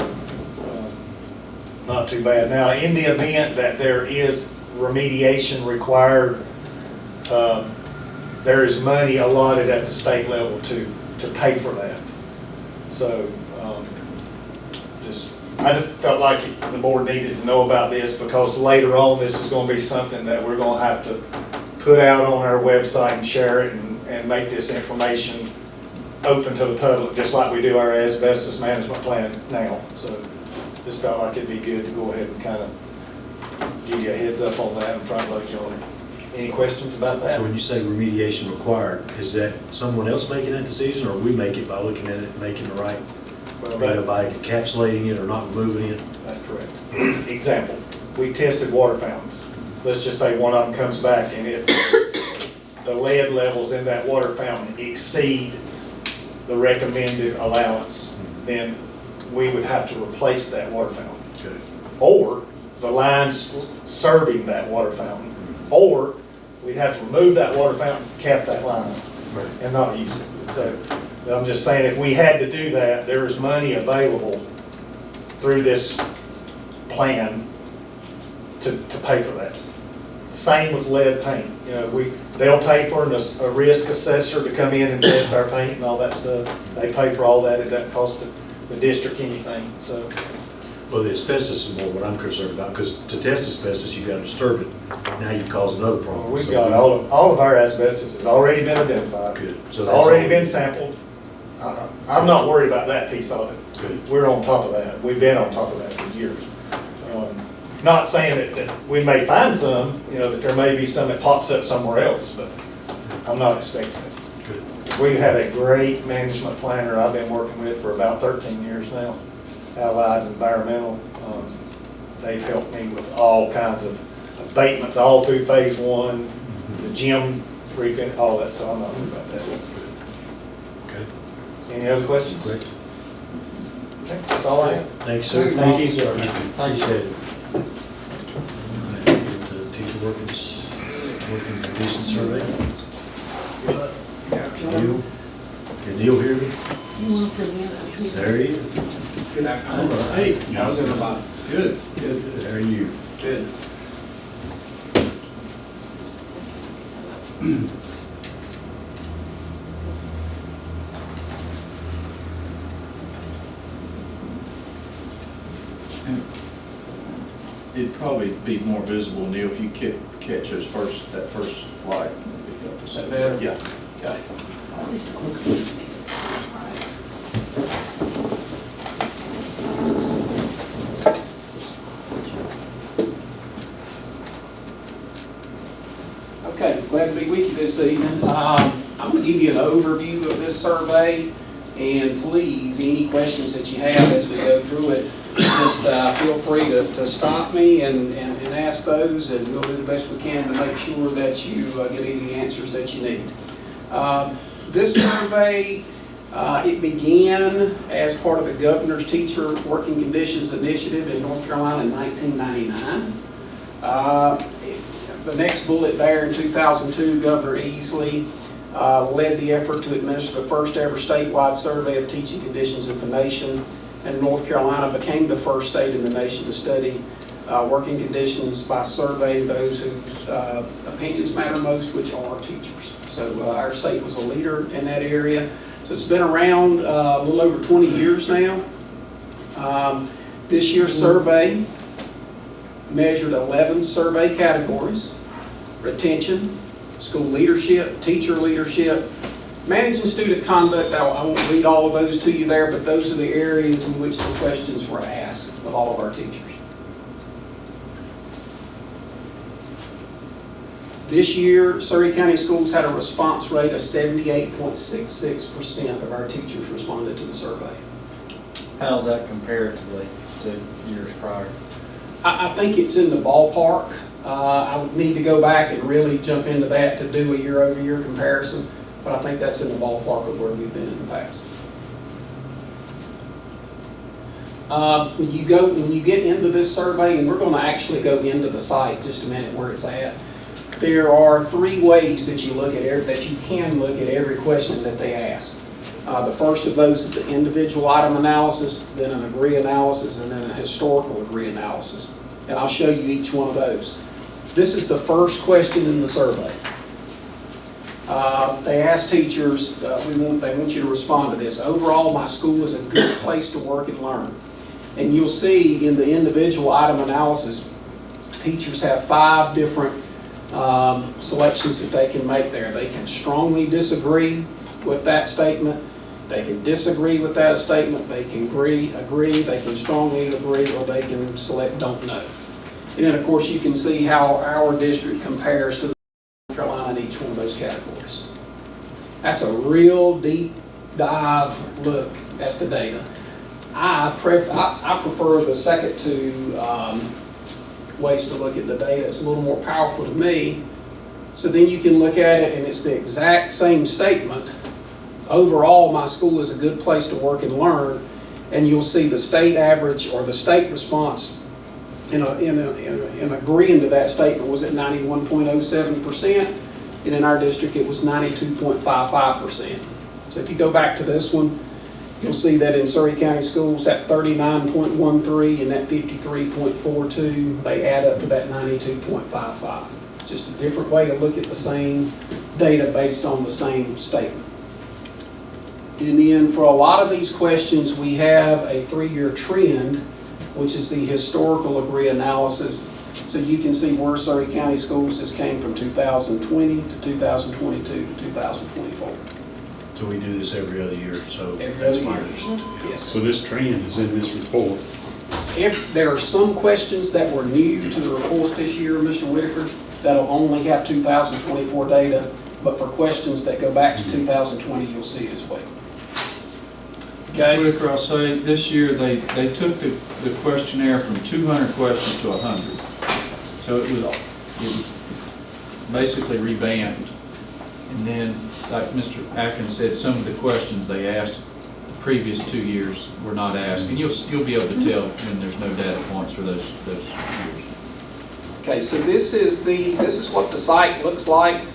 not too bad. Now, in the event that there is remediation required, there is money allotted at the state level to pay for that. So I just felt like the board needed to know about this, because later on this is going to be something that we're going to have to put out on our website and share it and make this information open to the public, just like we do our asbestos management plan now. So just felt like it'd be good to go ahead and kind of give you a heads up on that and front load you on it. Any questions about that? So when you say remediation required, is that someone else making that decision, or we make it by looking at it and making the right, by encapsulating it or not removing it? That's correct. Example, we tested water fountains. Let's just say one of them comes back and the lead levels in that water fountain exceed the recommended allowance, then we would have to replace that water fountain. Okay. Or the lines serving that water fountain, or we'd have to remove that water fountain, cap that line, Right. and not use it. So I'm just saying, if we had to do that, there is money available through this plan to pay for that. Same with lead paint. You know, they'll pay for a risk assessor to come in and test our paint and all that stuff. They pay for all that. It doesn't cost the district anything. So. Well, the asbestos is more what I'm concerned about, because to test asbestos, you've got to disturb it. Now you've caused another problem. We've got all of our asbestos has already been identified. Good. So it's already been sampled. I'm not worried about that piece of it. Good. We're on top of that. We've been on top of that for years. Not saying that we may find some, you know, that there may be some that pops up somewhere else, but I'm not expecting it. Good. We've had a great management planner I've been working with for about 13 years now, Allied Environmental. They've helped me with all kinds of abatements all through phase one, the gym refit, all that, so I'm not worried about that. Okay. Any other questions? Great. Okay, that's all I have. Thanks, sir. Thank you, sir. Appreciate it. All right, get the teacher working condition survey. Neil? Can Neil hear me? You want to present us? There he is. Good afternoon. Hey, how's everybody? Good, good, good. There you. Good. It'd probably be more visible, Neil, if you catch that first light. Is that better? Yeah. Okay. Okay, glad to be with you this evening. I'm going to give you an overview of this survey, and please, any questions that you have as we go through it, just feel free to stop me and ask those, and we'll do the best we can to make sure that you get any answers that you need. This survey, it began as part of the Governor's Teacher Working Conditions Initiative in North Carolina in 1999. The next bullet there in 2002, Governor Easley led the effort to administer the first ever statewide survey of teaching conditions in the nation, and North Carolina became the first state in the nation to study working conditions by surveying those whose opinions matter most, which are teachers. So our state was a leader in that area. So it's been around a little over 20 years now. This year's survey measured 11 survey categories: retention, school leadership, teacher leadership, managing student conduct. I won't read all of those to you there, but those are the areas in which the questions were asked of all of our teachers. This year, Surrey County Schools had a response rate of 78.66% of our teachers responded to the survey. How's that comparatively to years prior? I think it's in the ballpark. I would need to go back and really jump into that to do a year-over-year comparison, but I think that's in the ballpark of where we've been in the past. When you get into this survey, and we're going to actually go into the site just a minute where it's at, there are 3 ways that you can look at every question that they ask. The first of those is the individual item analysis, then an agree analysis, and then a historical agree analysis. And I'll show you each one of those. This is the first question in the survey. They ask teachers, they want you to respond to this. Overall, my school is a good place to work and learn. And you'll see in the individual item analysis, teachers have 5 different selections that they can make there. They can strongly disagree with that statement. They can disagree with that statement. They can agree, they can strongly agree, or they can select don't know. And then, of course, you can see how our district compares to North Carolina in each one of those categories. That's a real deep dive look at the data. I prefer the second 2 ways to look at the data. It's a little more powerful to me. So then you can look at it and it's the exact same statement. Overall, my school is a good place to work and learn. And you'll see the state average or the state response in agreeing to that statement was at 91.07%. And in our district, it was 92.55%. So if you go back to this one, you'll see that in Surrey County Schools, that 39.13 and that 53.42, they add up to that 92.55. Just a different way to look at the same data based on the same statement. And then for a lot of these questions, we have a 3-year trend, which is the historical agree analysis. So you can see where Surrey County Schools, this came from 2020 to 2022 to 2024. So we do this every other year, so Every that's other my year. understanding. Yes. So this trend is in this report. If there are some questions that were new to the report this year, Mr. Whitaker, that'll only have 2024 data, but for questions that go back to 2020, you'll see it as well. Mr. Whitaker, I'll say this year they took the questionnaire from 200 questions to 100. So it was basically revamped. And then, like Mr. Atkins said, some of the questions they asked the previous 2 years were not asked. And you'll be able to tell when there's no data points for those years. Okay, so this is what the site looks like.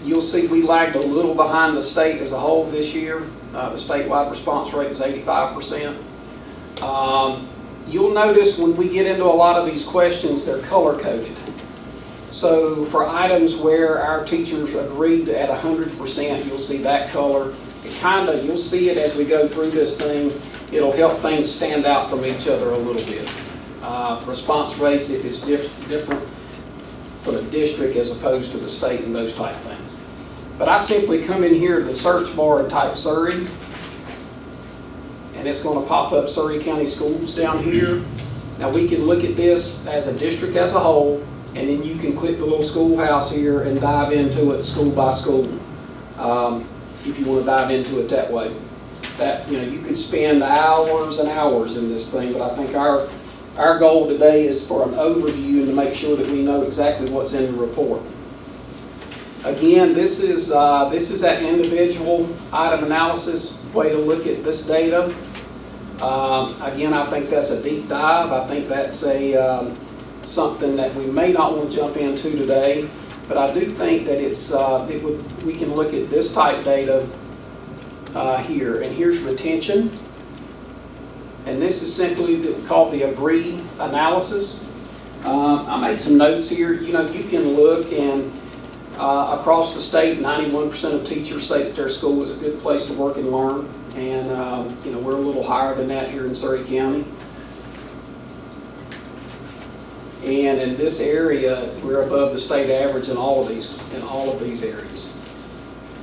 You'll see we lagged a little behind the state as a whole this year. The statewide response rate was 85%. You'll notice when we get into a lot of these questions, they're color-coded. So for items where our teachers agreed at 100%, you'll see that color. You'll see it as we go through this thing. It'll help things stand out from each other a little bit. Response rates, if it's different for the district as opposed to the state and those type of things. But I simply come in here to the search bar and type Surrey, and it's going to pop up Surrey County Schools down here. Now we can look at this as a district as a whole, and then you can click the little schoolhouse here and dive into it school by school, if you want to dive into it that way. You could spend hours and hours in this thing, but I think our goal today is for an overview and to make sure that we know exactly what's in the report. Again, this is that individual item analysis way to look at this data. Again, I think that's a deep dive. I think that's something that we may not want to jump into today, but I do think that we can look at this type data here, and here's retention. And this is simply called the agree analysis. I made some notes here. You can look and across the state, 91% of teachers say that their school is a good place to work and learn. And, we're a little higher than that here in Surrey County. And in this area, we're above the state average in all of these areas.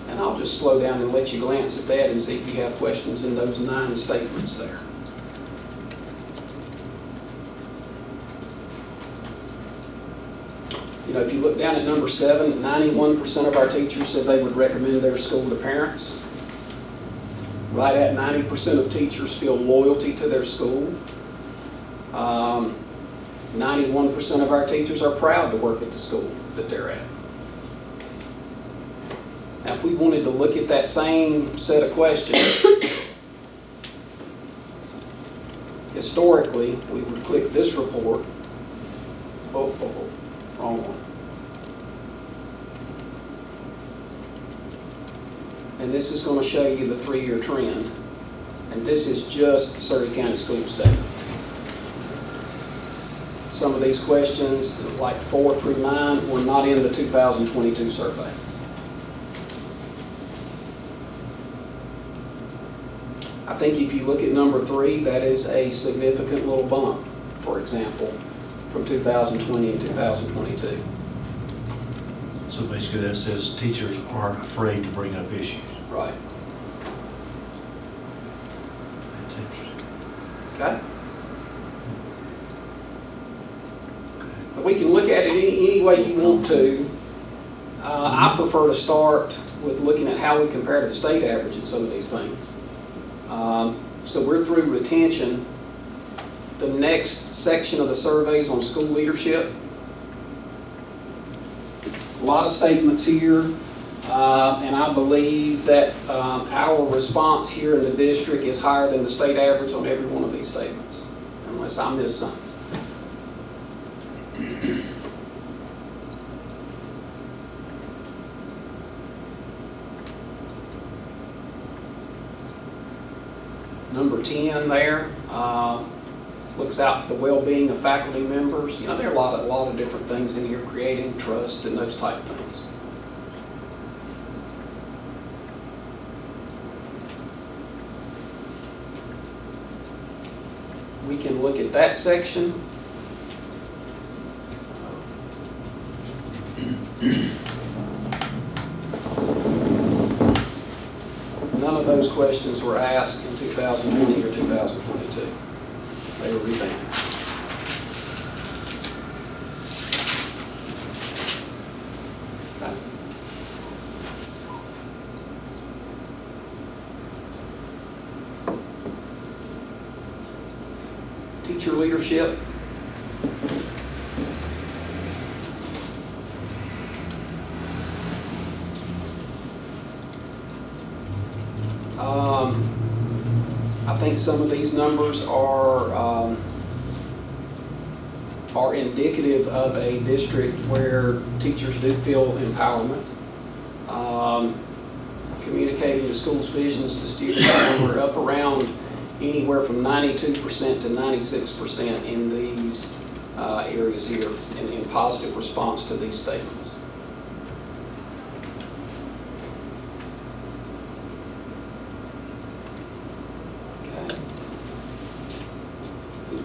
And I'll just slow down and let you glance at that and see if you have questions in those 9 statements there. If you look down at number 7, 91% of our teachers said they would recommend their school to parents. Right at 90% of teachers feel loyalty to their school. 91% of our teachers are proud to work at the school that they're at. Now, if we wanted to look at that same set of questions, historically, we would click this report. Oh, wrong one. And this is going to show you the 3-year trend. And this is just Surrey County Schools data. Some of these questions, like 4 through 9, were not in the 2022 survey. I think if you look at number 3, that is a significant little bump, for example, from 2020 and 2022. So basically that says teachers aren't afraid to bring up issues. Right. That's interesting. Okay? But we can look at it any way you want to. I prefer to start with looking at how we compare to the state average in some of these things. So we're through retention. The next section of the survey is on school leadership. A lot of statements here, and I believe that our response here in the district is higher than the state average on every one of these statements, unless I miss something. Number 10 there looks out for the well-being of faculty members. There are a lot of different things in here, creating trust and those type of things. We can look at that section. None of those questions were asked in 2020 or 2022. They were revamped. Okay. Teacher leadership. I think some of these numbers are indicative of a district where teachers do feel empowerment. Communicating the school's visions to students, we're up around anywhere from 92% to 96% in these areas here in positive response to these statements.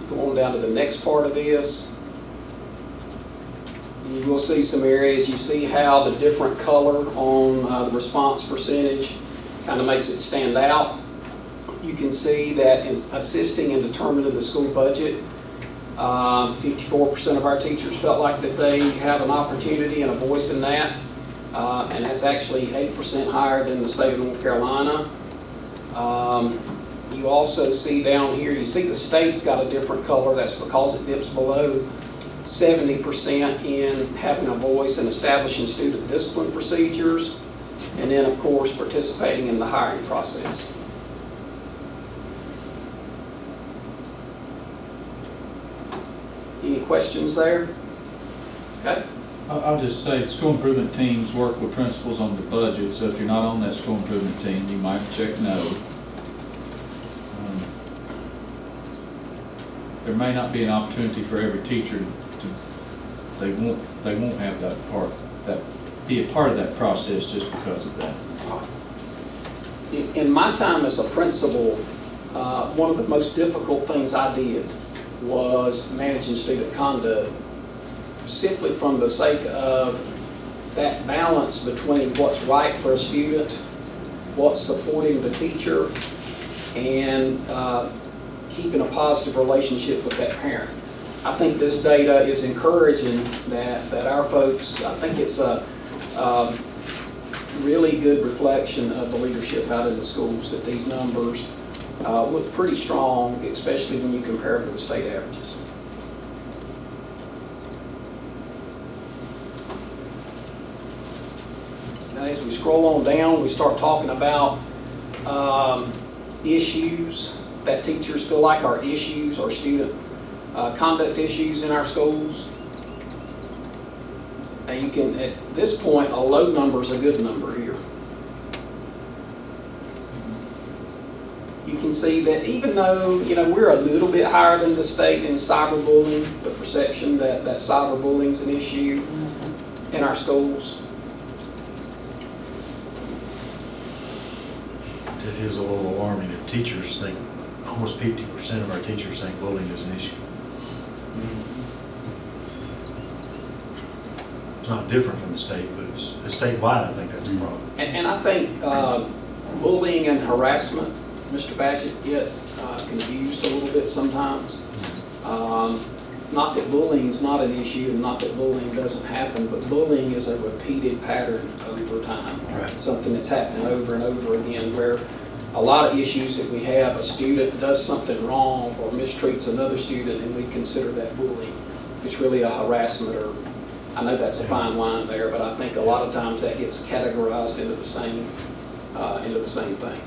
Going down to the next part of this, you will see some areas. You see how the different color on the response percentage kind of makes it stand out. You can see that in assisting in determining the school budget, 54% of our teachers felt like that they have an opportunity and a voice in that, and that's actually 8% higher than the state of North Carolina. You also see down here, you see the state's got a different color. That's because it dips below 70% in having a voice in establishing student discipline procedures, and then, of course, participating in the hiring process. Any questions there? Okay. I'll just say, school improvement teams work with principals on the budget, so if you're not on that school improvement team, you might check no. There may not be an opportunity for every teacher to, they won't have that be a part of that process just because of that. in my time as a principal, one of the most difficult things I did was managing student conduct, simply from the sake of that balance between what's right for a student, what's supporting the teacher, and keeping a positive relationship with that parent. I think this data is encouraging that our folks, I think it's a really good reflection of the leadership out in the schools, that these numbers look pretty strong, especially when you compare them to the state averages. Now, as we scroll on down, we start talking about issues that teachers feel like are issues or student conduct issues in our schools. Now you can, at this point, a low number is a good number here. You can see that even though, we're a little bit higher than the state in cyberbullying, the perception that cyberbullying is an issue in our schools. It is a little alarming that teachers think, almost 50% of our teachers think bullying is an issue. It's not different from the state, but it's statewide, I think that's a problem. And I think bullying and harassment, Mr. Badgett, get confused a little bit sometimes. Not that bullying is not an issue and not that bullying doesn't happen, but bullying is a repeated pattern over time. Right. Something that's happening over and over again, where a lot of issues that we have, a student does something wrong or mistreats another student and we consider that bullying. It's really a harassment, or I know that's a fine line there, but I think a lot of times that gets categorized into the same thing.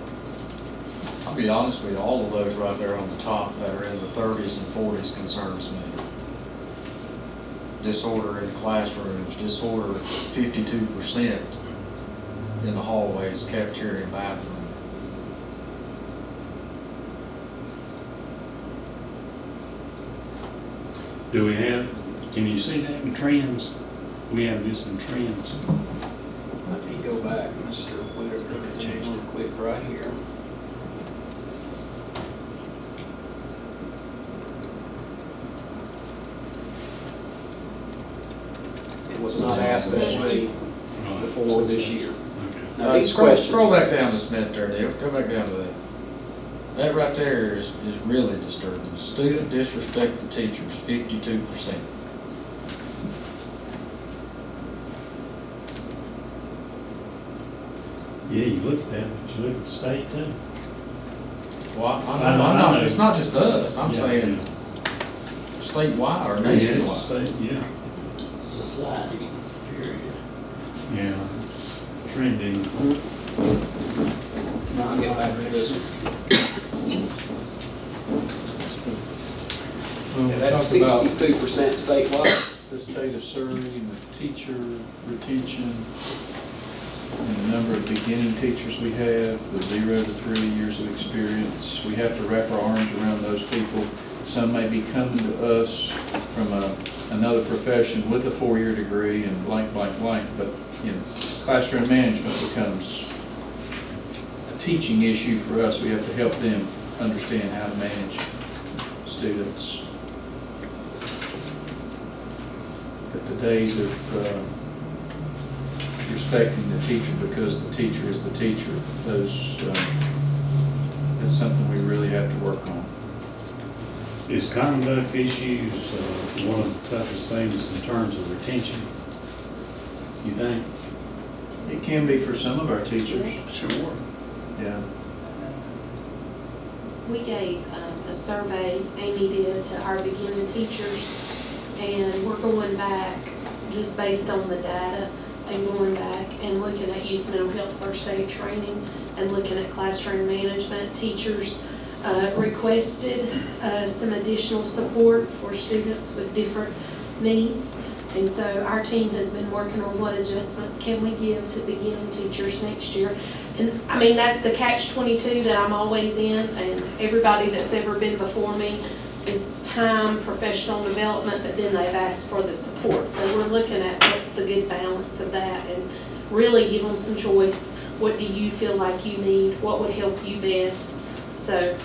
I'll be honest with you, all of those right there on the top that are in the 30s and 40s concerns me. Disorder in classrooms, disorder 52% in the hallways, cafeteria, and bathroom. Do we have, can you see that in trends? We have this in trends. Let me go back, Mr. Whitaker, real quick right here. It was not asked that way before this year. Now, these questions. Scroll back down just a minute there, Dale. Go back down to that. That right there is really disturbing. Student disrespect for teachers, 52%. Yeah, you look at that, but you look at the state too. Well, I'm not, it's not just us. I'm saying statewide or nationwide. Yeah. Society, period. Yeah. Trending. Now I'll get back to this one. Yeah, that's 62% statewide. The state of Surrey and the teacher retention and the number of beginning teachers we have, the 0 to 3 years of experience. We have to wrap our arms around those people. Some may be coming to us from another profession with a 4-year degree and blank, but classroom management becomes a teaching issue for us. We have to help them understand how to manage students. But the days of respecting the teacher because the teacher is the teacher, that's something we really have to work on. Is conduct issues one of the toughest things in terms of retention, you think? It can be for some of our teachers. Sure. Yeah. We gave a survey, Amy did, to our beginning teachers, and we're going back just based on the data and going back and looking at youth mental health first aid training and looking at classroom management. Teachers requested some additional support for students with different needs. And so our team has been working on what adjustments can we give to beginning teachers next year. And I mean, that's the catch-22 that I'm always in, and everybody that's ever been before me is time, professional development, but then they've asked for the support. So we're looking at what's the good balance of that and really give them some choice. what do you feel like you need? What would help you best? So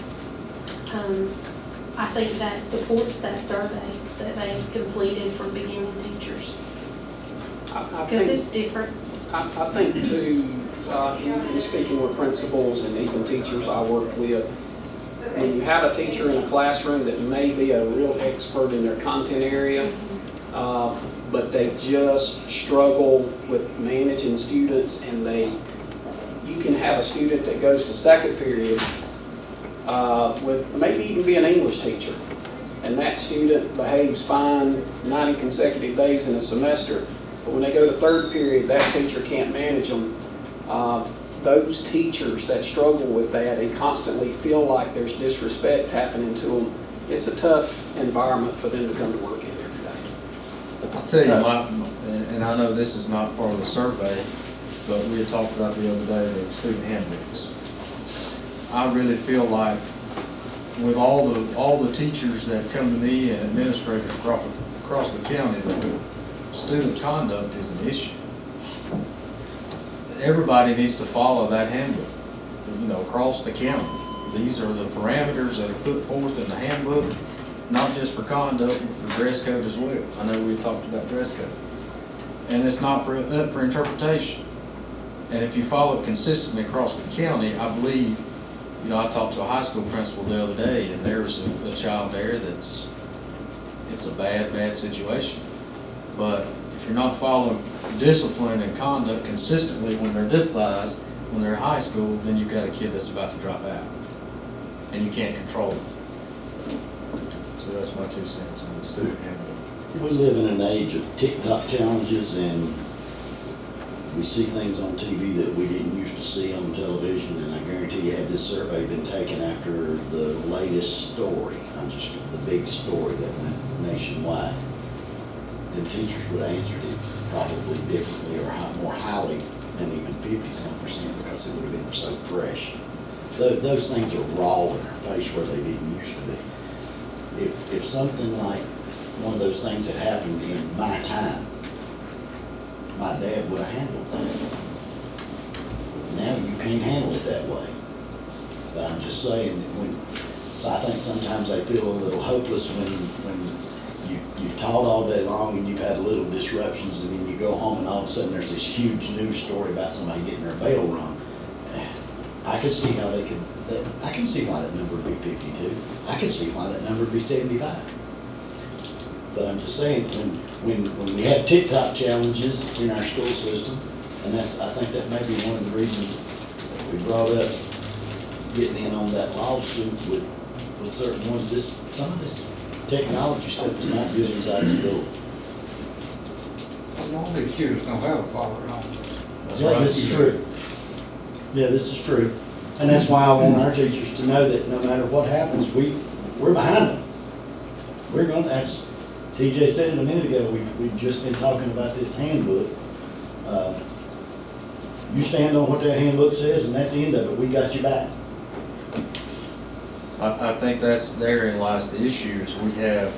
I think that supports that survey that they completed for beginning teachers. I Because think, it's different. I think too, in speaking with principals and even teachers I work with, when you have a teacher in a classroom that may be a real expert in their content area, but they just struggle with managing students, and you can have a student that goes to second period with maybe even be an English teacher, and that student behaves fine 90 consecutive days in a semester, but when they go to third period, that teacher can't manage them. Those teachers that struggle with that and constantly feel like there's disrespect happening to them, it's a tough environment for them to come to work in every day. I'll tell you, and I know this is not part of the survey, but we had talked about the other day, the student handbooks. I really feel like with all the teachers that come to me and administrators across the county, that student conduct is an issue. Everybody needs to follow that handbook, across the county. These are the parameters that are put forth in the handbook, not just for conduct, but for dress code as well. I know we talked about dress code. And it's not up for interpretation. And if you follow it consistently across the county, I believe, I talked to a high school principal the other day, and there was a child there it's a bad situation. But if you're not following discipline and conduct consistently when they're this size, when they're in high school, then you've got a kid that's about to drop out, and you can't control it. So that's my 2 cents on the student handbook. We live in an age of TikTok challenges, and we see things on TV that we didn't used to see on television, and I guarantee you, had this survey been taken after the latest story, the big story that went nationwide, then teachers would have answered it probably differently or more highly than even 50-some%, because it would have been so fresh. Those things are raw in our face where they didn't used to be. If something like one of those things had happened in my time, my dad would have handled that. Now you can't handle it that way. But I'm just saying, so I think sometimes they feel a little hopeless when you've taught all day long and you've had little disruptions, and then you go home and all of a sudden there's this huge news story about somebody getting their bell rung. I can see how I can see why that number would be 52. I can see why that number would be 75. But I'm just saying, when we have TikTok challenges in our school system, and I think that may be one of the reasons we brought up getting in on that lawsuit with certain ones. Some of this technology stuff is not good inside the school. All these students don't have a father home. Yeah, this is true. Yeah, this is true. And that's why I want our teachers to know that no matter what happens, we're behind them. We're going to, that's, TJ said it a minute ago, we've just been talking about this handbook. You stand on what that handbook says, and that's the end of it. We got you back. I think therein lies the issue, is we have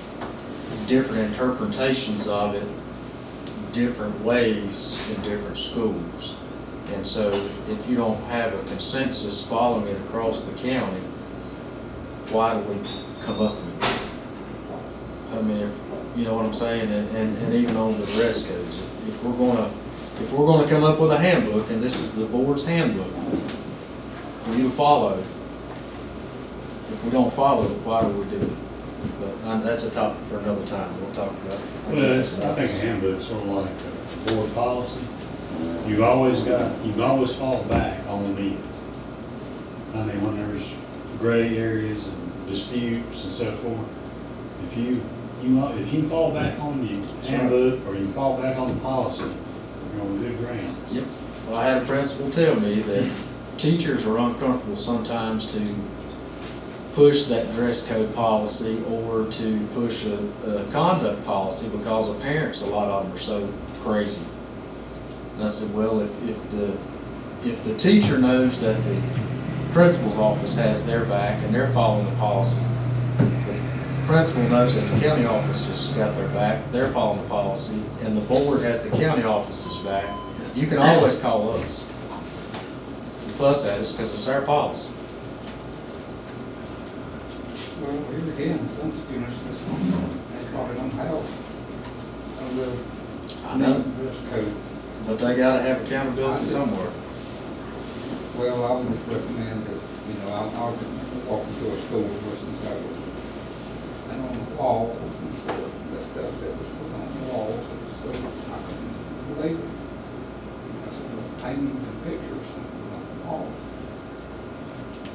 different interpretations of it, different ways in different schools. And so if you don't have a consensus following it across the county, why do we come up with it? I mean, if, you know what I'm saying, and even on the dress codes, if we're gonna come up with a handbook, and this is the board's handbook for you to follow, if we don't follow it, why do we do it? But that's a topic for another time. We'll talk about it. Well, I think a handbook is sort of like a board policy. You've always fall back on the meetings. I mean, when there's gray areas and disputes and so forth, if you fall back on the handbook, or you fall back on the policy, you're on good ground. Yep. Well, I had a principal tell me that teachers are uncomfortable sometimes to push that dress code policy or to push a conduct policy because the parents, a lot of them, are so crazy. And I said, well, if the teacher knows that the principal's office has their back and they're following the policy, the principal knows that the county office has got their back, they're following the policy, and the board has the county office's back, you can always call us. fuss at us because it's our policy. Well, here again, some students just they probably don't have a real I know. dress code. But they gotta have accountability somewhere. Well, I would just recommend that, you know, I'll walk into a school and say, and on the walls and stuff, that stuff that was put on the walls and stuff, I couldn't believe it. You know, some of the paintings and pictures on the walls.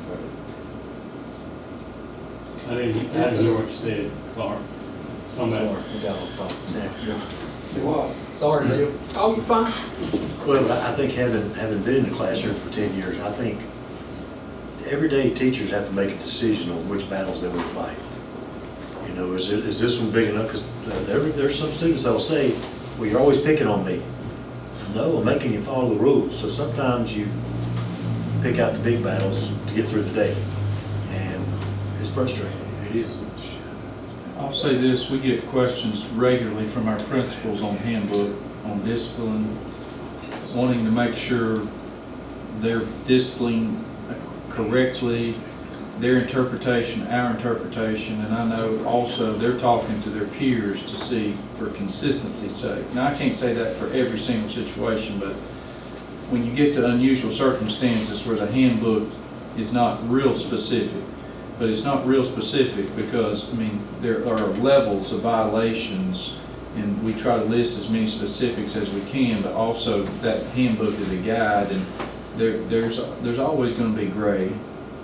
So, I didn't hear what you said, Clark. Come back. Sorry, we got off topic. do what? Sorry, Dale. Oh, you're fine. Well, I think having been in the classroom for 10 years, I think everyday teachers have to make a decision on which battles they want to fight. You know, is this one big enough? Because there's some students that'll say, well, you're always picking on me. No, I'm making you follow the rules. So sometimes you pick out the big battles to get through the day. And it's frustrating. It is. I'll say this, we get questions regularly from our principals on handbook, on discipline, wanting to make sure they're disciplining correctly, their interpretation, our interpretation, and I know also they're talking to their peers to see for consistency's sake. Now, I can't say that for every single situation, but when you get to unusual circumstances where the handbook is not real specific, but it's not real specific because, I mean, there are levels of violations and we try to list as many specifics as we can, but also that handbook is a guide and there's always going to be gray.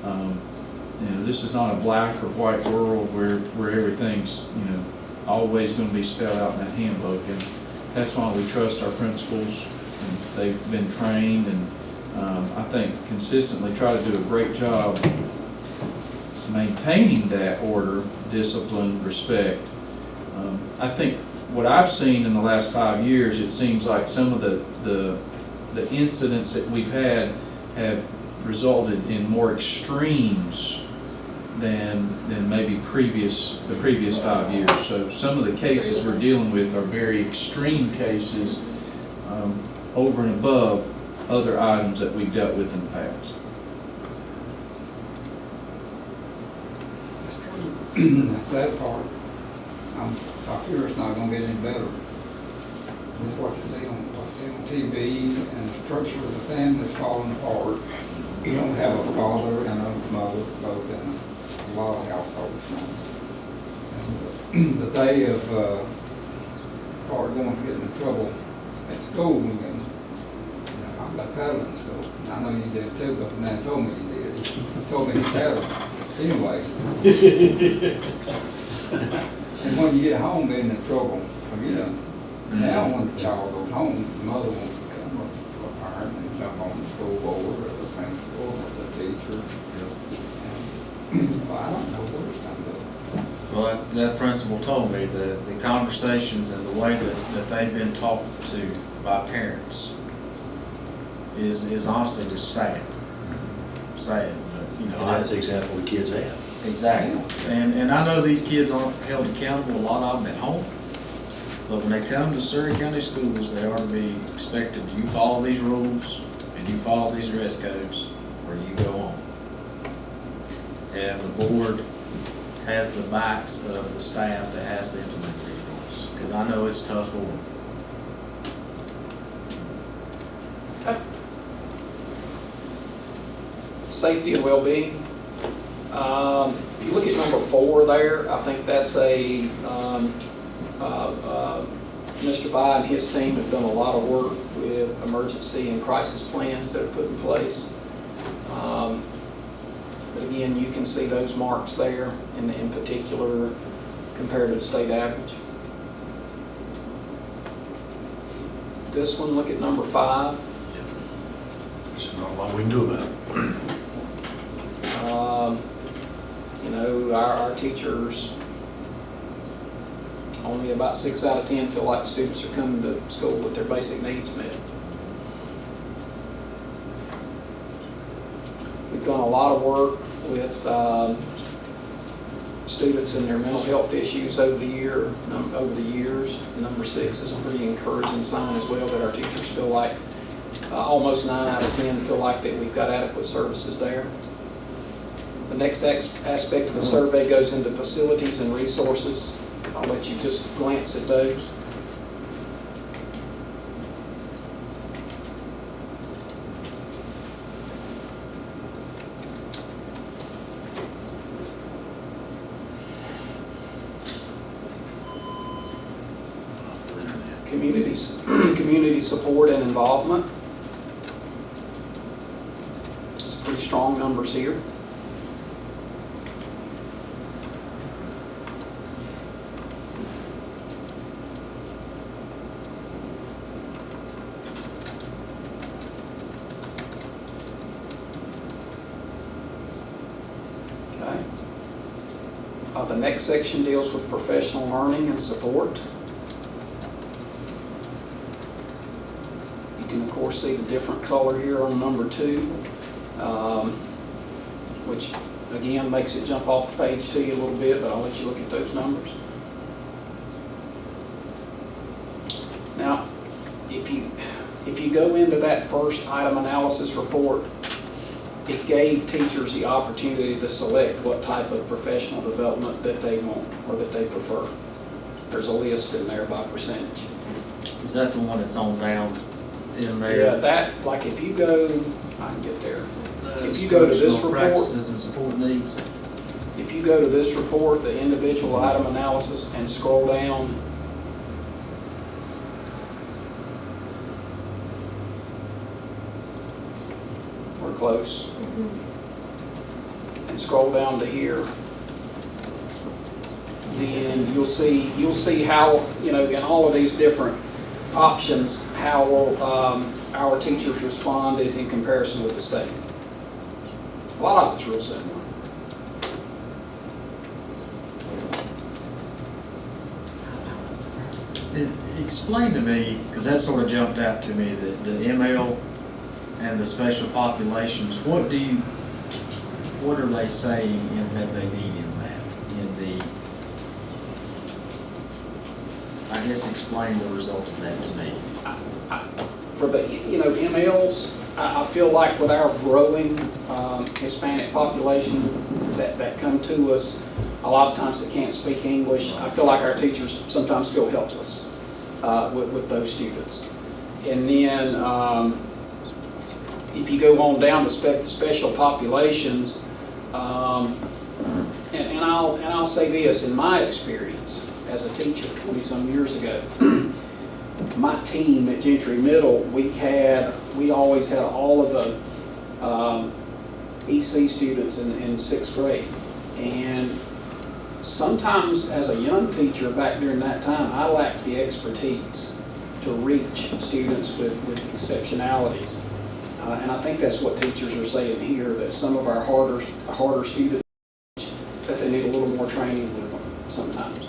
You know, this is not a black or white world where everything's, you know, always going to be spelled out in that handbook, and that's why we trust our principals. And they've been trained, and I think consistently try to do a great job maintaining that order, discipline, respect. I think what I've seen in the last 5 years, it seems like some of the incidents that we've had have resulted in more extremes than maybe the previous 5 years. So some of the cases we're dealing with are very extreme cases over and above other items that we've dealt with in the past. The sad part, I fear it's not gonna get any better. This is what you see on TV, and the structure of the family is falling apart. You don't have a father and a mother, both in a lot of households now. And the day of, part going to get in trouble at school, and, you know, I'm like paddling in school. And I know you did too, but the man told me you did. He told me he paddled. Anyway. And when you get home, being in trouble again. Now when the child goes home, the mother wants to come a parent and jump on the school board or the principal or the teacher. And, well, I don't know where it's going to go. Well, that principal told me that the conversations and the way that they've been talked to by parents is honestly just sad. Sad, but, you know. And that's the example the kids have. Exactly. And I know these kids aren't held accountable, a lot of them at home. But when they come to Surrey County Schools, they are to be expected, you follow these rules and you follow these dress codes, or you go on. And the board has the backs of the staff that has to implement these rules, because I know it's tough for them. Safety and well-being. If you look at number 4 there, I think that's a, Mr. By and his team have done a lot of work with emergency and crisis plans that are put in place. But again, you can see those marks there in particular compared to the state average. This one, look at number 5. There's not a lot we can do about it. You know, our teachers, only about 6 out of 10 feel like students are coming to school with their basic needs met. We've done a lot of work with students and their mental health issues over the years. Number 6 is a pretty encouraging sign as well, that our teachers feel like almost 9 out of 10 feel like that we've got adequate services there. The next aspect of the survey goes into facilities and resources. I'll let you just glance at those. Community support and involvement. It's pretty strong numbers here. Okay. The next section deals with professional learning and support. You can, of course, see the different color here on number 2, which, again, makes it jump off the page to you a little bit, but I'll let you look at those numbers. Now, if you go into that first item analysis report, it gave teachers the opportunity to select what type of professional development that they want or that they prefer. There's a list in there by percentage. Is that the one that's on down in there? Yeah, that, like if you go, I can get there. If you go to this report, practices and support needs. if you go to this report, the individual item analysis, and scroll down, we're close. And scroll down to here. Then you'll see how, you know, in all of these different options, how our teachers responded in comparison with the state. A lot of it's real similar. Explain to me, because that sort of jumped out to me, the ML and the special populations. What are they saying in that they need in that? In the, I guess explain the result of that to me. For the, you know, MLs, I feel like with our growing Hispanic population that come to us, a lot of times they can't speak English. I feel like our teachers sometimes feel helpless with those students. And then if you go on down to special populations, and I'll say this, in my experience as a teacher 20-some years ago, my team at Gentry Middle, we always had all of the EC students in 6th grade. And sometimes as a young teacher back during that time, I lacked the expertise to reach students with exceptionalities. And I think that's what teachers are saying here, that some of our harder students, that they need a little more training with them sometimes.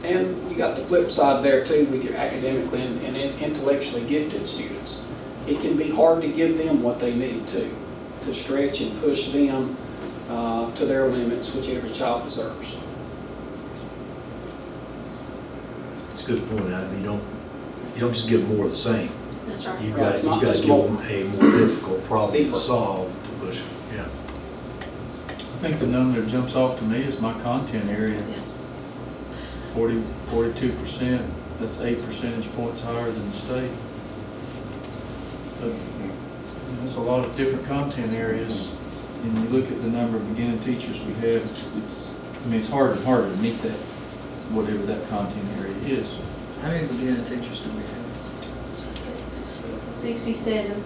And you got the flip side there too with your academically and intellectually gifted students. It can be hard to give them what they need to stretch and push them to their limits, which every child deserves. It's a good point. You don't just give them more of the same. That's right. You've Right, got it's to not give just them a more difficult problem deeper. to solve to push. Yeah. I think the number that jumps off to me is my content area. 42%, that's 8 percentage points higher than the state. But that's a lot of different content areas. And you look at the number of beginning teachers we have, it's harder and harder to meet that, whatever that content area is. How many beginning teachers do we have? 67.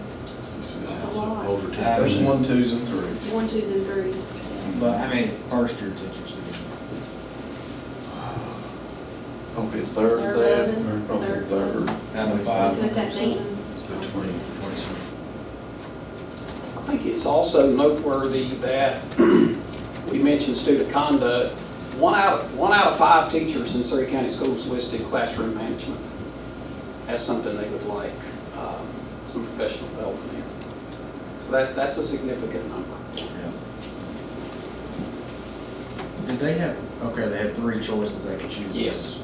That's a lot. Over 10. There's 1, 2s, and 3s. 1, 2s, and 3s. But how many first year teachers do we have? Probably a third of that, probably a third. Out of 5? That's at 8. It's about 20 something. I think it's also noteworthy that we mentioned student conduct. One out of 5 teachers in Surrey County Schools listed classroom management as something they would like some professional development in. So that's a significant number. Yeah. Did they have, okay, they had 3 choices they could choose? Yes.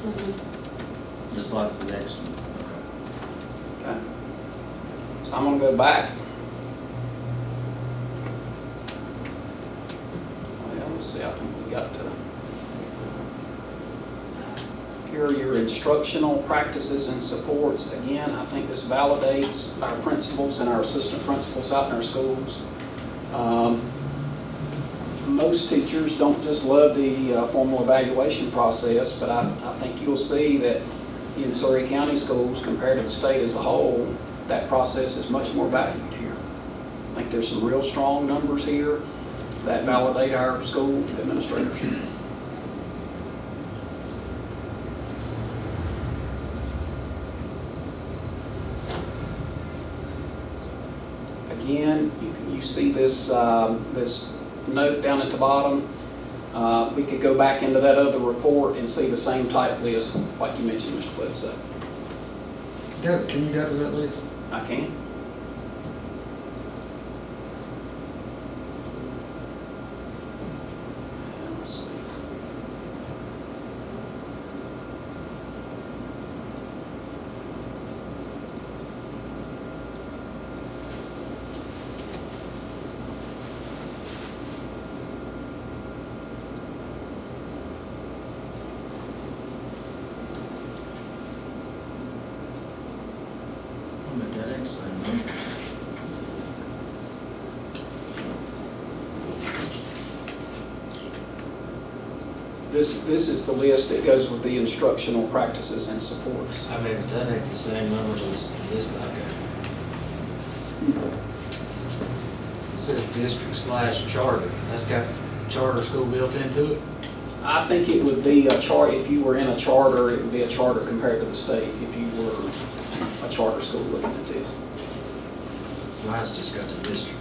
Just like the next one? Okay. Okay. So I'm gonna go back. Well, let's see, I think we got to. Here are your instructional practices and supports. Again, I think this validates our principals and our assistant principals out in our schools. Most teachers don't just love the formal evaluation process, but I think you'll see that in Surrey County schools, compared to the state as a whole, that process is much more valued here. I think there's some real strong numbers here that validate our school administrators. Again, you see this, this note down at the bottom. We could go back into that other report and see the same type list, like you mentioned, Mr. Bledsoe. Can you go to that list? I can. Let's see. That ain't the same one. This is the list that goes with the instructional practices and supports. I mean, that ain't the same numbers as this that I got. It says district/charter. That's got charter school built into it? I think it would be a chart, if you were in a charter, it would be a charter compared to the state, if you were a charter school looking at this. Mine's just got the district.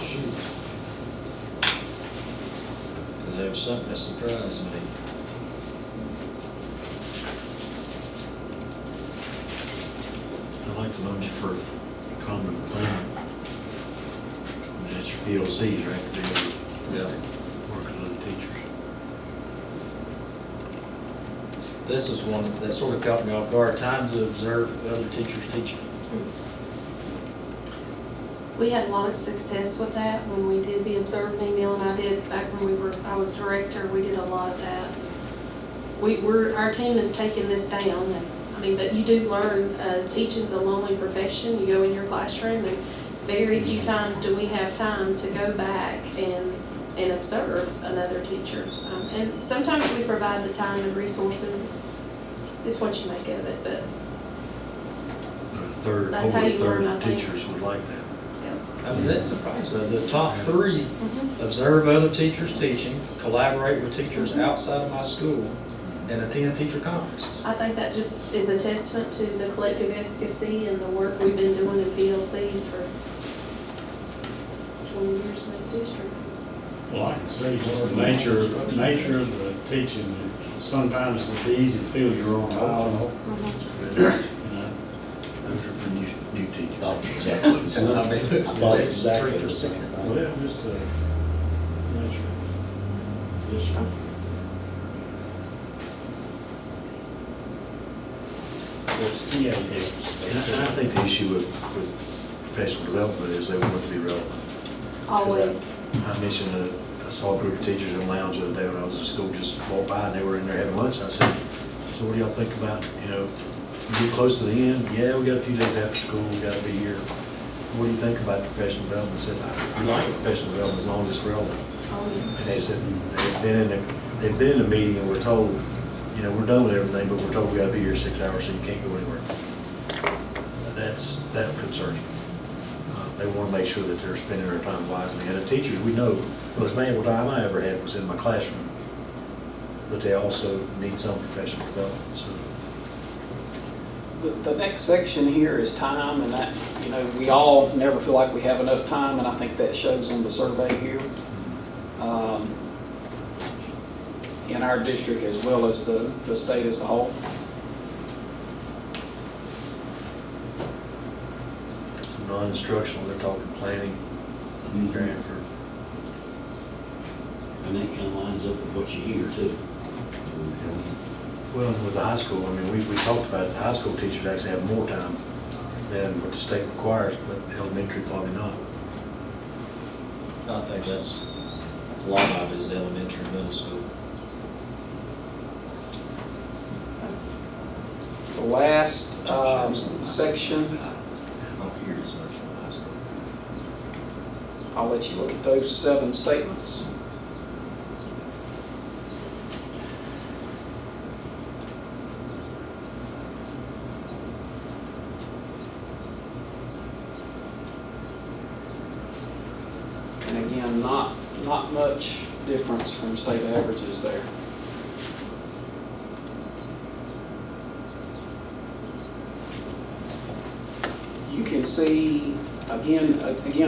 Shoot. Because there was something that surprised me. I like to loan you for common plan. That's your PLCs, right? Yeah. Working with other teachers. This is one that sort of caught me off guard. Time to observe other teachers teaching. We had a lot of success with that when we did the observing. Neil and I did back when I was director. We did a lot of that. Our team is taking this down, and but you do learn. Teaching's a lonely profession. You go in your classroom, and very few times do we have time to go back and observe another teacher. And sometimes we provide the time and resources. It's what you make of it, but that's how you learn, I think. Teachers would like that. I mean, that's surprising. The top three: observe other teachers teaching, collaborate with teachers outside of my school, and attend teacher conferences. I think that just is a testament to the collective efficacy and the work we've been doing in PLCs for 20 years in this district. Well, I can see just the nature of the teaching. Sometimes it's easy to feel you're on trial. Those are for new teachers. I thought exactly the same thing. Well, just the nature of the position. There's TA helps. And I think the issue with professional development is they want it to be relevant. Always. I mentioned I saw a group of teachers in the lounge the other day when I was at school, just walked by and they were in there having lunch. I said, so what do y'all think about, get close to the end? Yeah, we got a few days after school, we got to be here. What do you think about professional development? I said, I like professional development as long as it's relevant. And they said, they've been in the meeting and we're told, we're done with everything, but we're told we got to be here 6 hours so you can't go anywhere. That concerns me. They want to make sure that they're spending their time wisely. And the teachers, we know, the most valuable time I ever had was in my classroom. But they also need some professional development, so. The next section here is time, and that, we all never feel like we have enough time, and I think that shows on the survey here. In our district as well as the state as a whole. Non-instructional, they're talking planning, Cranford. and that kind of lines up with what you hear too. Well, with the high school, I mean, we talked about it, the high school teachers actually have more time than what the state requires, but elementary probably not. I think that's, a lot of it is elementary, middle school. The last section, I don't hear as much from high school. I'll let you look at those 7 statements. And again, not much difference from state averages there. You can see, again,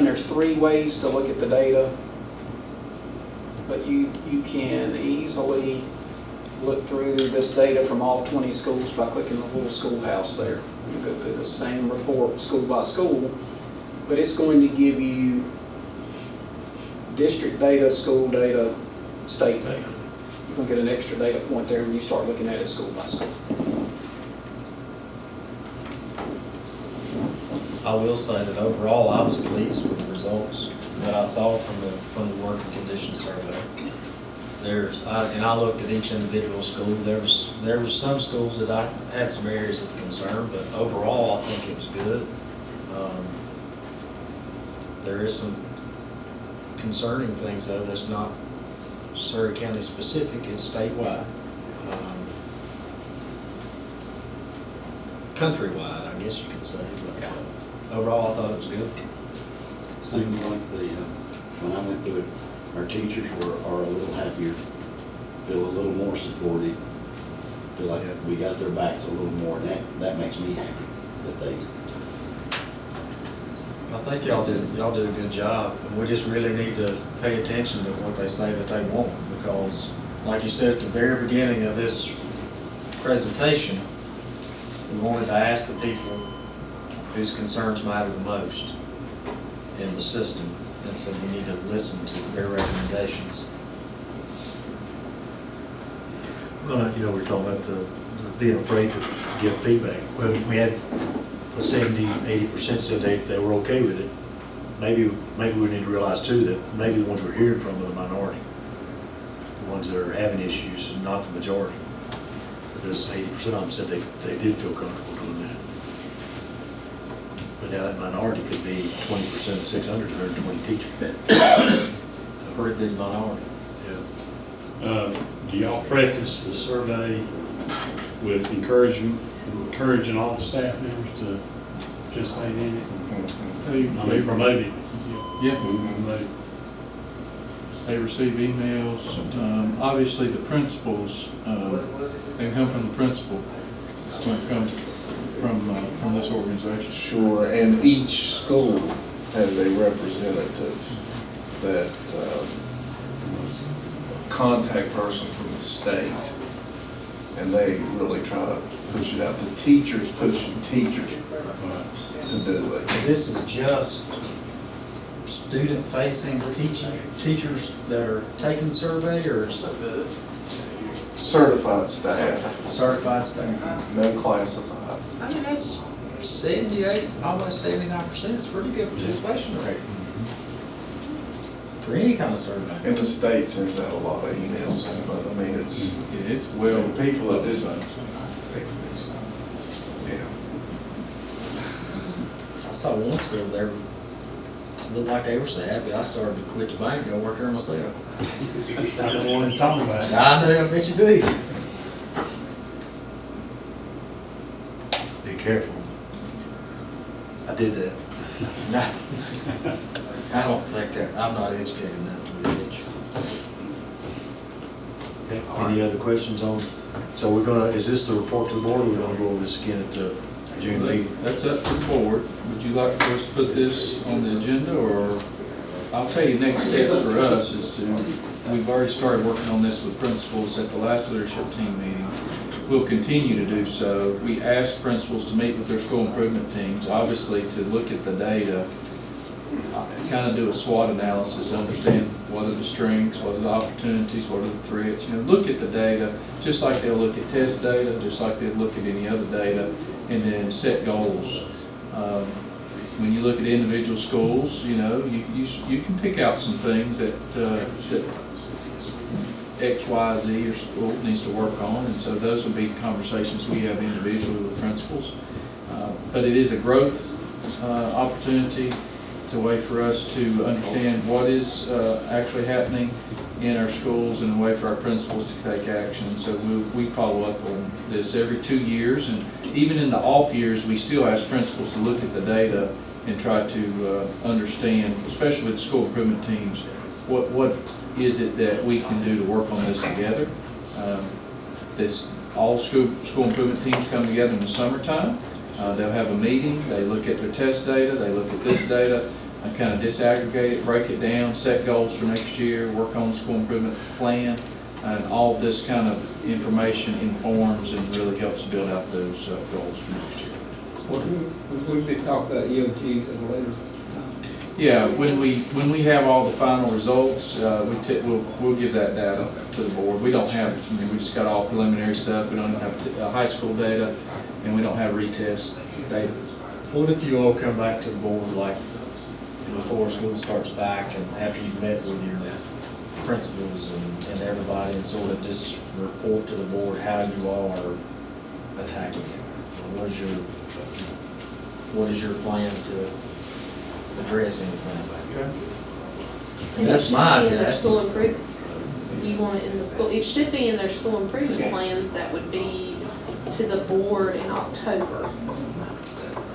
there's 3 ways to look at the data, but you can easily look through this data from all 20 schools by clicking the little schoolhouse there. You go through the same report school by school, but it's going to give you district data, school data, state data. You're going to get an extra data point there when you start looking at it school by school. I will say that overall, I was pleased with the results that I saw from the working conditions survey. And I looked at each individual school. There was some schools that I had some areas of concern, but overall, I think it was good. There is some concerning things though that's not Surrey County specific, it's statewide. Countrywide, I guess you could say, but overall I thought it was good. Seems like when I went through it, our teachers are a little happier, feel a little more supported, feel like we got their backs a little more, and that makes me happy that they. I think y'all did a good job. We just really need to pay attention to what they say that they want, because like you said at the very beginning of this presentation, we wanted to ask the people whose concerns matter the most in the system, and so we need to listen to their recommendations. Well, you know, we're talking about the being afraid to give feedback. Well, we had 70–80% said they were okay with it. Maybe we need to realize too that maybe the ones we're hearing from are the minority, the ones that are having issues, and not the majority. Because 80% of them said they did feel comfortable doing that. But now that minority could be 20% of 600, 120 teachers. A pretty big minority. Yeah. Do y'all preface the survey with encouraging all the staff members to participate in it? I mean, promote it. Yeah. They receive emails. Obviously, the principals, they come from the principal when it comes from this organization. Sure, and each school has a representative that contact person from the state, and they really try to push it out. The teachers pushing teachers to do it. This is just student-facing teachers that are taking the survey, or Certified staff. certified staff? No classified. I mean, that's 78, almost 79%. It's pretty good participation rate for any kind of survey. And the state sends out a lot of emails, but I mean, it's well, and people that did. Yeah. I saw one school there, looked like they were so happy, I started to quit the bank and go work there myself. I don't want to talk about it. I know, I bet you do. Be careful. I did that. I don't think that, I'm not educated enough to be rich. Okay. Any other questions on? So we're gonna, is this the report to the board, or we're gonna go over this again at the June meeting? That's up to the board. Would you like for us to put this on the agenda, or I'll tell you next steps for us is to, we've already started working on this with principals at the last leadership team meeting. We'll continue to do so. We asked principals to meet with their school improvement teams, obviously to look at the data kind of do a SWOT analysis, understand what are the strengths, what are the opportunities, what are the threats, look at the data, just like they'll look at test data, just like they'll look at any other data, and then set goals. When you look at individual schools, you can pick out some things that X, Y, Z or school needs to work on, and so those would be conversations we have individually with principals. But it is a growth opportunity. It's a way for us to understand what is actually happening in our schools and a way for our principals to take action. So we follow up on this every 2 years, and even in the off years, we still ask principals to look at the data and try to understand, especially with the school improvement teams, what is it that we can do to work on this together. All school improvement teams come together in the summertime. They'll have a meeting, they look at their test data, they look at this data, and kind of disaggregate it, break it down, set goals for next year, work on the school improvement plan, and all this kind of information informs and really helps build out those goals for next year. We did talk about EOTs at a later time. Yeah, when we have all the final results, we'll give that data to the board. We don't have, we just got all preliminary stuff. We don't have high school data, and we don't have retest data. What if you all come back to the board like before school starts back and after you've met with your principals and everybody and sort of just report to the board how you all are attacking it? What is your plan to address anything? And That's it should my be in their guess. school improvement. You want it in the school, it should be in their school improvement plans that would be to the board in October.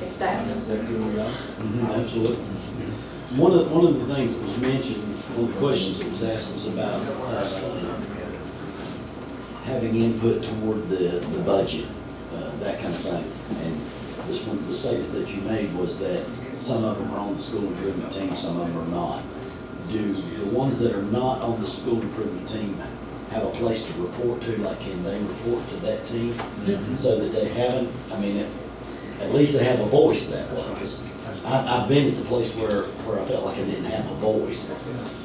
If that Is that good with y'all? Absolutely. One of the things that was mentioned, one of the questions that was asked was about having input toward the budget, that kind of thing. And the statement that you made was that some of them are on the school improvement team, some of them are not. Do the ones that are not on the school improvement team have a place to report to? Like, can they report to that team? Mm-hmm. So that they haven't, I mean, at least they have a voice that way. 'Cause I've been at the place where I felt like I didn't have a voice.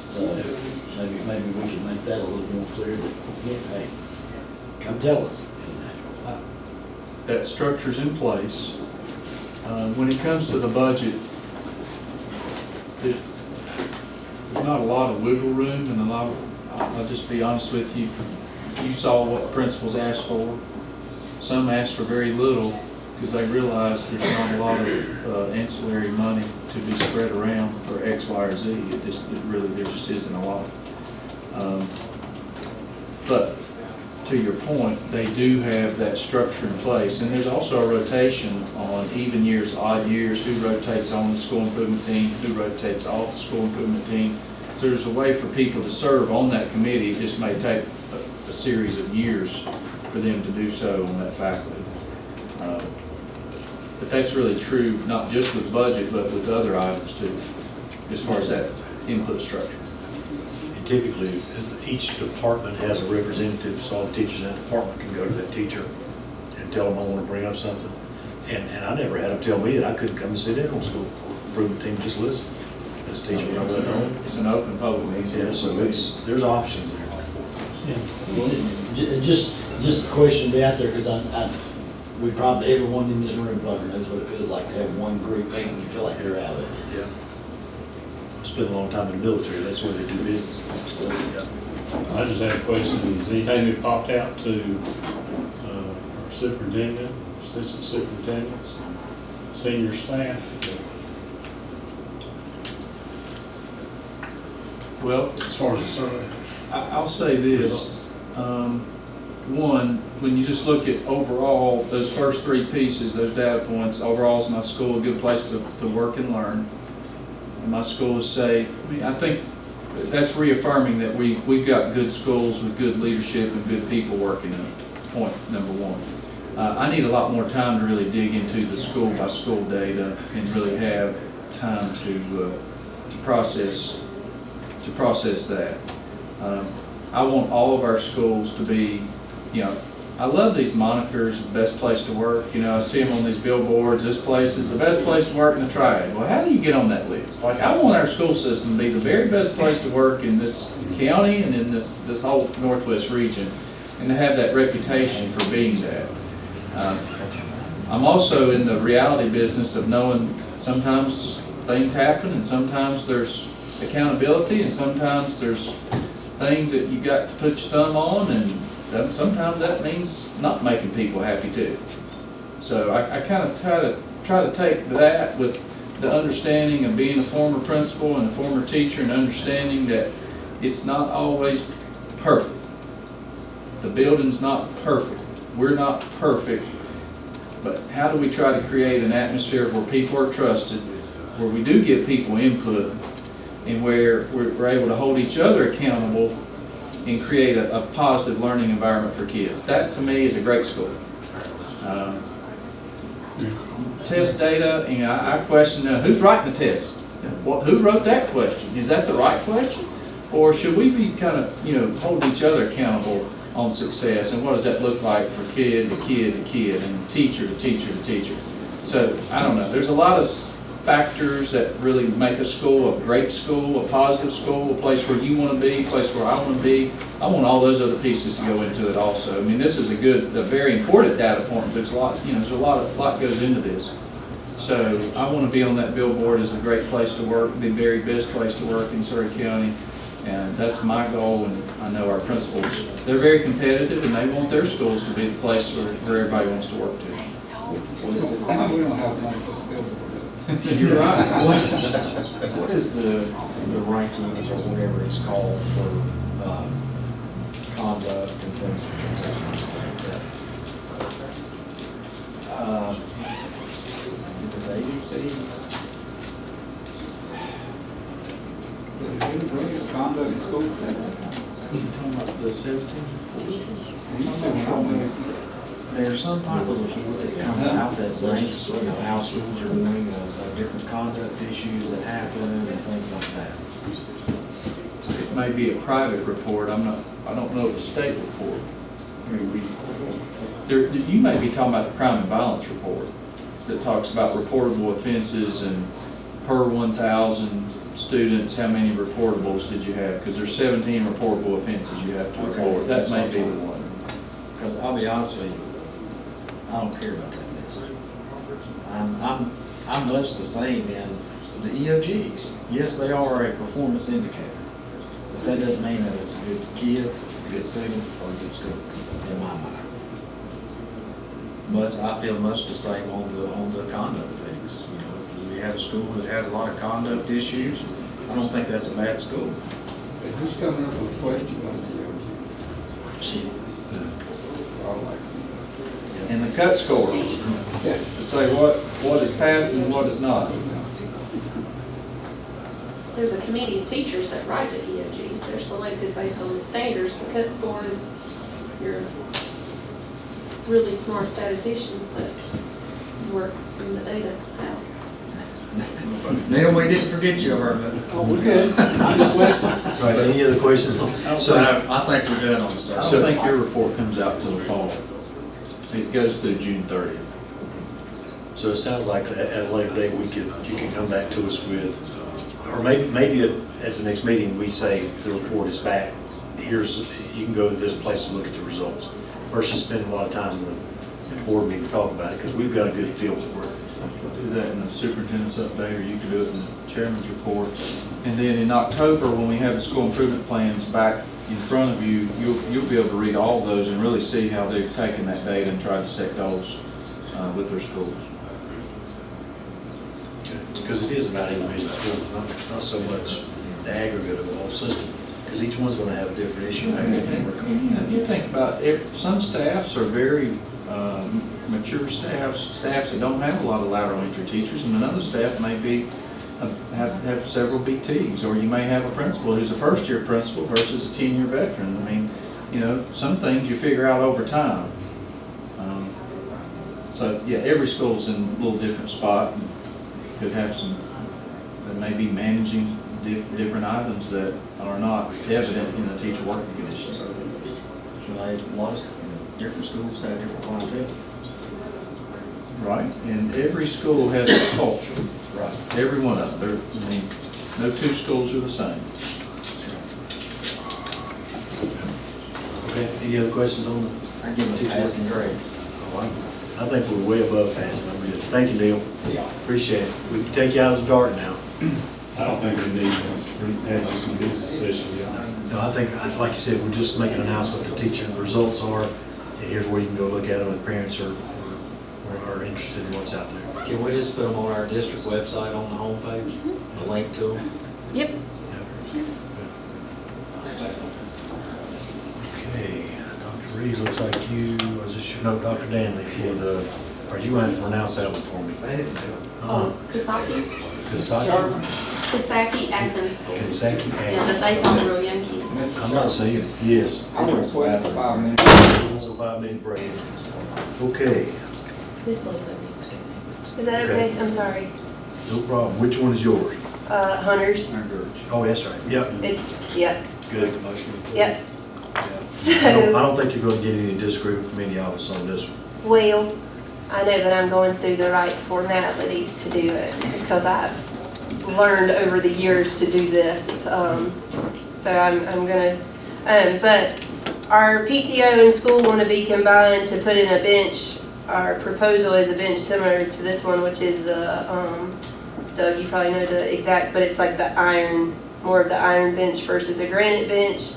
So maybe we can make that a little more clear that, yeah, hey, come tell us. That structure's in place. When it comes to the budget, there's not a lot of wiggle room and I'll just be honest with you, you saw what the principals asked for. Some asked for very little because they realized there's not a lot of ancillary money to be spread around for X, Y, or Z. There just isn't a lot. But to your point, they do have that structure in place. And there's also a rotation on even years, odd years, who rotates on the school improvement team, who rotates off the school improvement team. So there's a way for people to serve on that committee. It just may take a series of years for them to do so on that faculty. But that's really true, not just with budget, but with other items too, as far as that input structure. And typically, each department has a representative, so all the teachers in that department can go to that teacher and tell them I want to bring up something. And I never had them tell me that I couldn't come and sit in on school improvement team, just listen. As a teacher, when I went home. It's an open public meeting. Yeah, so there's options there. Yeah. Just a question to be out there, because we probably, everyone in this room probably knows what it feels like to have one group meeting and feel like they're out of it. Yeah. I spent a long time in the military, that's where they do business. So, yeah. I just had a question. Has anything that popped out to our superintendent, assistant superintendents, senior staff? Well, As far as the survey? I'll say this. One, when you just look at overall, those first three pieces, those data points, overall is my school a good place to work and learn? And my school is safe? I mean, I think that's reaffirming that we've got good schools with good leadership and good people working in it, point number one. I need a lot more time to really dig into the school by school data and really have time to process that. I want all of our schools to be, I love these monikers, best place to work. You know, I see them on these billboards, this place is the best place to work in the triad. Well, how do you get on that list? Like, I want our school system to be the very best place to work in this county and in this whole Northwest region, and to have that reputation for being that. I'm also in the reality business of knowing sometimes things happen, and sometimes there's accountability, and sometimes there's things that you got to put your thumb on, and sometimes that means not making people happy too. So I kind of try to take that with the understanding of being a former principal and a former teacher, and understanding that it's not always perfect. The building's not perfect. We're not perfect. But how do we try to create an atmosphere where people are trusted, where we do give people input, and where we're able to hold each other accountable and create a positive learning environment for kids? That, to me, is a great school. Test data, and I question who's writing the test? Who wrote that question? Is that the right question? Or should we be kind of, holding each other accountable on success, and what does that look like for kid to kid to kid, and teacher to teacher to teacher? So, I don't know. There's a lot of factors that really make a school a great school, a positive school, a place where you want to be, a place where I want to be. I want all those other pieces to go into it also. I mean, this is a very important data point, but there's a lot goes into this. So I want to be on that billboard as a great place to work, the very best place to work in Surrey County. And that's my goal, and I know our principals, they're very competitive, and they want their schools to be the place where everybody wants to work to. We don't have money for the billboard. You're right. What is the rankings or whatever it's called for conduct and things like that? Is it ABCs? Conduct in school. You talking about the 17? There's some type of report that comes out that ranks, how schools are doing, different conduct issues that happen and things like that. It may be a private report. I don't know of a state report. I mean, you may be talking about the crime and violence report that talks about reportable offenses, and per 1,000 students, how many reportables did you have? Because there's 17 reportable offenses you have to report. That may be the one. Because I'll be honest with you, I don't care about that list. I'm much the same in the EOGs. Yes, they are a performance indicator, but that doesn't mean that it's a good kid, a good student, or a good school, in my mind. But I feel much the same on the conduct things. If we have a school that has a lot of conduct issues, I don't think that's a bad school. But who's coming up with questions on the EOGs? And the cut scores to say what is passed and what is not. There's a committee of teachers that write the EOGs. They're selected based on the standards. The cut score is your really smart statisticians that work in the data house. Neil, we didn't forget you over there. Oh, we're good. I'm just listening. Right, any other questions? So I think we're done on the I survey. don't think your report comes out till the fall. It goes through June 30th. So it sounds like at a later date, you can come back to us with, or maybe at the next meeting, we say the report is back. You can go to this place and look at the results, versus spending a lot of time in the board meeting to talk about it, because we've got a good feel for it. Do that in the superintendent's update, or you could do it in the chairman's report. And then in October, when we have the school improvement plans back in front of you, you'll be able to read all those and really see how they've taken that data and tried to set goals with their schools. Because it is about individual schools, not so much the aggregate of the whole system, because each one's going to have a different issue. You think about it, some staffs are very mature staffs that don't have a lot of lateral entry teachers, and another staff may be have several BTs, or you may have a principal who's a first-year principal versus a 10-year veteran. I mean, some things you figure out over time. So yeah, every school's in a little different spot, and could have some that may be managing different items that are not evident in the teacher working conditions. different schools have different clientele. Right, and every school has a culture. Right. Every one of them. I mean, no two schools are the same. Okay, any other questions on the? I give them a passing grade. I think we're way above passing. I'm good. Thank you, Neil. Appreciate it. We can take you out of the dark now. I don't think we need to have just some business session, yeah. No, I think, like you said, we're just making an announcement to teacher the results are, and here's where you can go look at them if parents are interested in what's out there. Can we just put them on our district website on the homepage, a link to them? Yep. Okay, Dr. Reeves, looks like you, was this your, no, Dr. Danley for the, are you going to pronounce that one for me? Kasaki? Kasaki? Kasaki Athens School. Kasaki Yeah, but they told a real young kid. I'm not saying it. Yes. I request a 5 minute. It's a 5-minute break. Okay, Miss Bledsoe needs to go next. Is that Okay. okay? I'm sorry. no problem. Which one is yours? Hunters. Oh, that's right. Yep, Yep, good. yep. I So, don't think you're going to get any disagreement from any of us on this one. well, I know that I'm going through the right formalities to do it because I've learned over the years to do this. So I'm gonna, but our PTO and school want to be combined to put in a bench. Our proposal is a bench similar to this one, which is the, Doug, you probably know the exact, but it's like the iron, more of the iron bench versus a granite bench.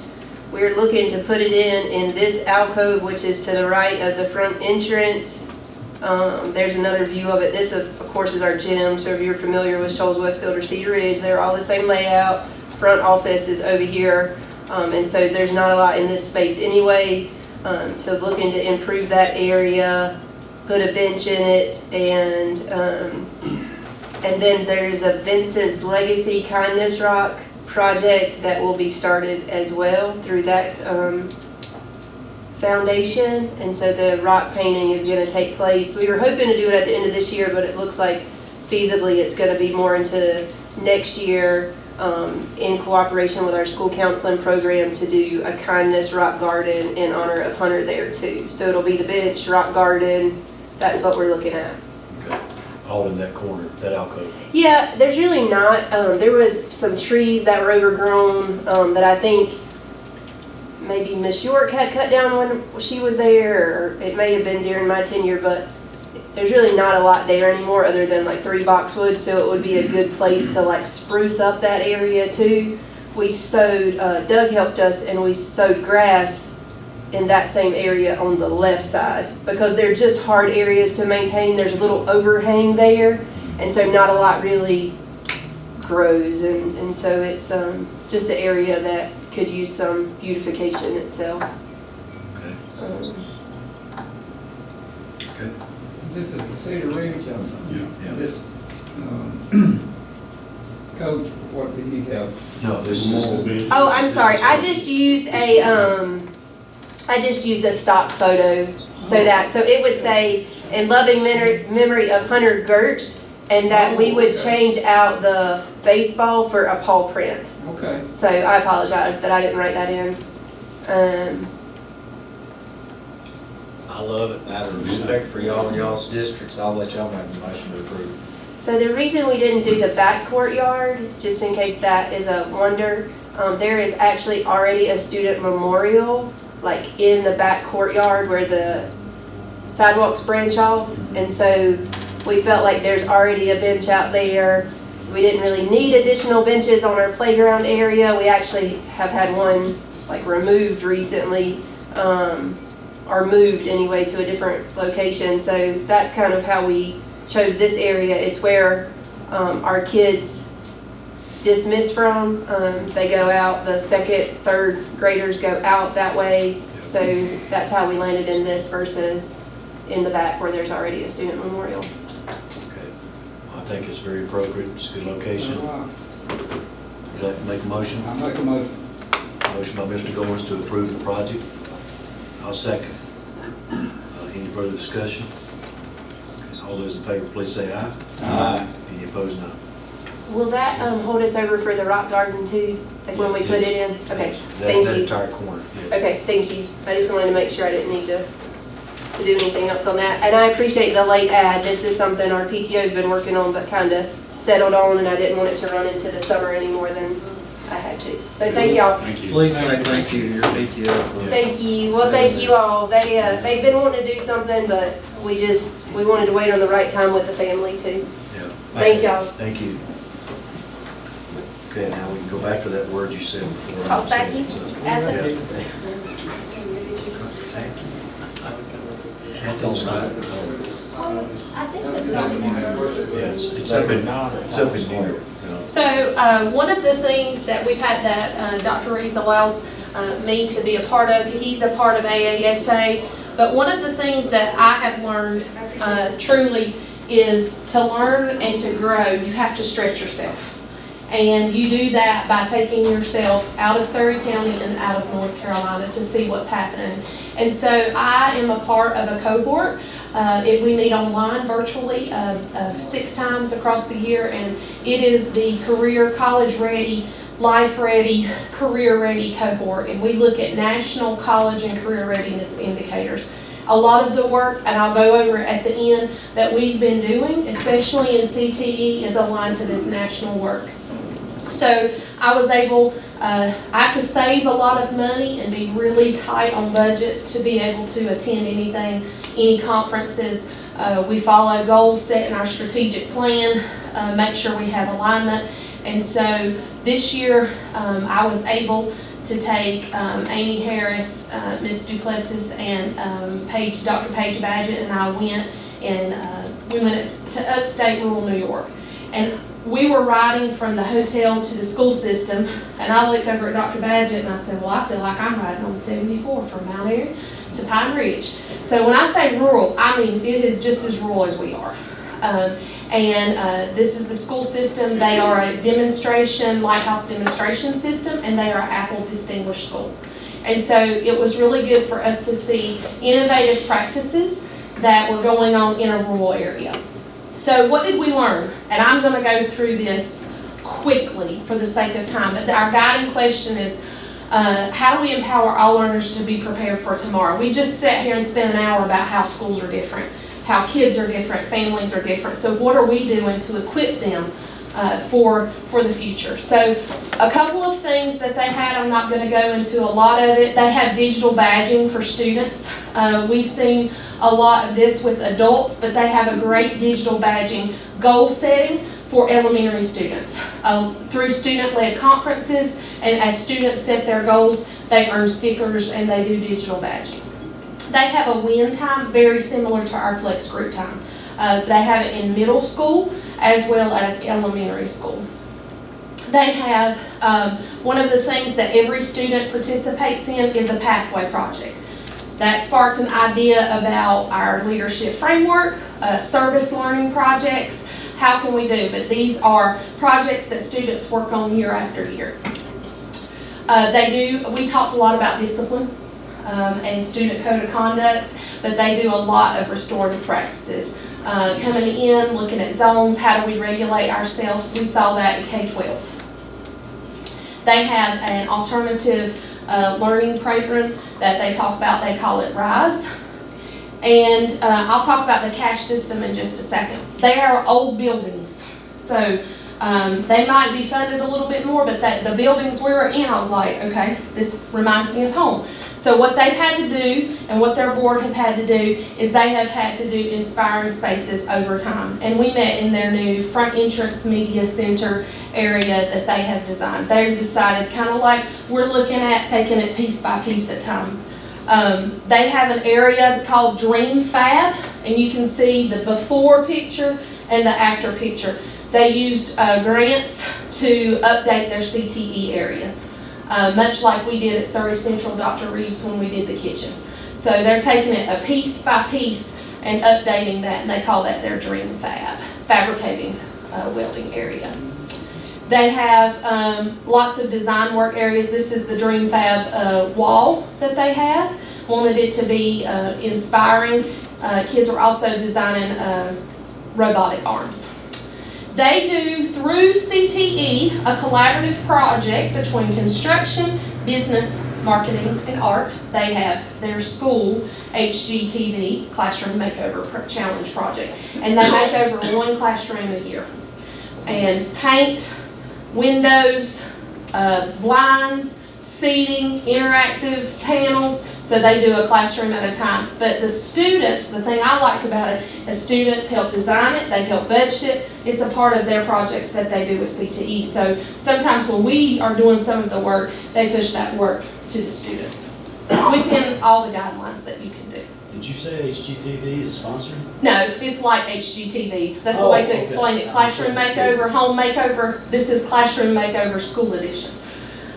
We're looking to put it in this alcove, which is to the right of the front entrance. There's another view of it. This, of course, is our gym. So if you're familiar with Shoals, Westfield, or Cedar Ridge, they're all the same layout. Front office is over here. And so there's not a lot in this space anyway. So looking to improve that area, put a bench in it, and then there's a Vincent's Legacy Kindness Rock project that will be started as well through that foundation. And so the rock painting is going to take place. We were hoping to do it at the end of this year, but it looks like feasibly it's going to be more into next year, in cooperation with our school counseling program, to do a kindness rock garden in honor of Hunter there too. So it'll be the bench, rock garden. That's what we're looking at. Okay. All in that corner, that alcove. Yeah, there's really not. There was some trees that were overgrown that I think maybe Miss York had cut down when she was there, or it may have been during my tenure, but there's really not a lot there anymore other than like 3 boxwoods, so it would be a good place to like spruce up that area too. We sowed, Doug helped us, and we sowed grass in that same area on the left side because they're just hard areas to maintain. There's a little overhang there, and so not a lot really grows, and so it's just an area that could use some beautification itself. Okay. Okay. This is the Cedar Ridge. Yeah. This, Coach, what did he have? No, this is. Oh, I'm sorry. I just used a stock photo so it would say in loving memory of Hunter Gertz, and that we would change out the baseball for a paw print. Okay. So I apologize that I didn't write that in. I love it. Out of respect for y'all and y'all's districts, I'll let y'all make the motion to approve. So the reason we didn't do the back courtyard, just in case that is a wonder, there is actually already a student memorial like in the back courtyard where the sidewalks branch off, and so we felt like there's already a bench out there. We didn't really need additional benches on our playground area. We actually have had one like removed recently, or moved anyway to a different location. So that's kind of how we chose this area. It's where our kids dismiss from. They go out, the 2nd, 3rd graders go out that way. So that's how we landed in this versus in the back where there's already a student memorial. Okay. I think it's very appropriate. It's a good location. Would you like to make a motion? I'll make a motion. Motion by Mr. Goins to approve the project. I'll second. Any further discussion? Okay. All those in favor, please say aye. Aye. Any opposed, no. Will that hold us over for the rock garden too? Like when we put it in? Okay, thank That you. entire corner. Yes. Okay, thank you. I just wanted to make sure I didn't need to to do anything else on that. And I appreciate the late ad. This is something our PTO's been working on, but kind of settled on, and I didn't want it to run into the summer any more than I had to. So thank y'all. Thank you. Please say thank you to your PTO. Thank you. Well, thank you all. They've been wanting to do something, but we wanted to wait on the right time with the family too. Yeah. Thank y'all. Thank you. Okay, now we can go back to that word you said before. Coxsackie? Yes. Yeah, it's up in New York. So one of the things that we've had that Dr. Reeves allows me to be a part of, he's a part of AASA, but one of the things that I have learned truly is to learn and to grow, you have to stretch yourself. And you do that by taking yourself out of Surrey County and out of North Carolina to see what's happening. And so I am a part of a cohort. We meet online virtually 6 times across the year, and it is the Career College Ready, Life Ready, Career Ready cohort. And we look at national college and career readiness indicators. A lot of the work, and I'll go over it at the end, that we've been doing, especially in CTE, is aligned to this national work. So I was able, I have to save a lot of money and be really tight on budget to be able to attend any conferences. We follow goals set in our strategic plan, make sure we have alignment. And so this year I was able to take Amy Harris, Ms. Duplessis, and Dr. Paige Badgett, and I went and we went to upstate rural New York. And we were riding from the hotel to the school system, and I looked over at Dr. Badgett and I said, well, I feel like I'm riding on 74 from Mount Airy to Pine Ridge. So when I say rural, I mean it is just as rural as we are. This is the school system. They are a lighthouse demonstration system, and they are Apple Distinguished School. And so it was really good for us to see innovative practices that were going on in a rural area. So what did we learn? And I'm going to go through this quickly for the sake of time, but our guiding question is, how do we empower all learners to be prepared for tomorrow? We just sat here and spent an hour about how schools are different, how kids are different, families are different. So what are we doing to equip them for the future? So a couple of things that they had, I'm not going to go into a lot of it. They have digital badging for students. We've seen a lot of this with adults, but they have a great digital badging goal setting for elementary students. Through student-led conferences, and as students set their goals, they earn stickers and they do digital badging. They have a win time very similar to our flex group time. They have it in middle school as well as elementary school. They have, one of the things that every student participates in is a pathway project. That sparked an idea about our leadership framework, service learning projects. How can we do? But these are projects that students work on year after year. We talked a lot about discipline and student code of conducts, but they do a lot of restorative practices. Coming in, looking at zones, how do we regulate ourselves? We saw that in K-12. They have an alternative learning program that they talk about. They call it RISE. And I'll talk about the cash system in just a second. They are old buildings. So they might be funded a little bit more, but the buildings we were in, I was like, okay, this reminds me of home. So what they've had to do, and what their board have had to do, is they have had to do inspiring spaces over time. And we met in their new front entrance media center area that they have designed. They've decided, kind of like we're looking at, taking it piece by piece at a time. They have an area called Dream Fab, and you can see the before picture and the after picture. They used grants to update their CTE areas. Much like we did at Surrey Central, Dr. Reeves, when we did the kitchen. So they're taking it a piece by piece and updating that, and they call that their Dream Fab, fabricating welding area. They have lots of design work areas. This is the Dream Fab wall that they have. Wanted it to be inspiring. Kids are also designing robotic arms. They do, through CTE, a collaborative project between construction, business, marketing, and art. They have their school HGTV Classroom Makeover Challenge project. And they make over one classroom a year. And paint, windows, blinds, seating, interactive panels, so they do a classroom at a time. But the students, the thing I liked about it, is students help design it, they help budget it, it's a part of their projects that they do with C2E. So sometimes when we are doing some of the work, they push that work to the students within all the guidelines that you can do. Did you say HGTV is sponsoring? No, it's like HGTV. That's the way to explain it. Classroom makeover, home makeover. This is classroom makeover, school edition.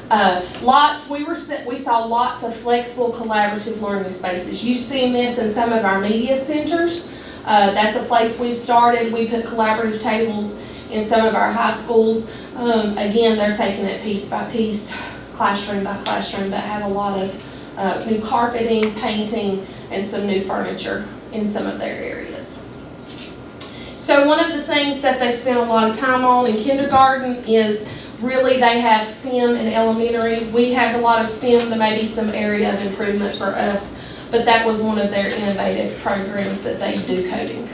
We saw lots of flexible collaborative learning spaces. You've seen this in some of our media centers. That's a place we've started. We put collaborative tables in some of our high schools. Again, they're taking it piece by piece, classroom by classroom, but have a lot of new carpeting, painting, and some new furniture in some of their areas. So one of the things that they spend a lot of time on in kindergarten is really they have STEM in elementary. We have a lot of STEM. There may be some area of improvement for us, but that was one of their innovative programs that they do coding.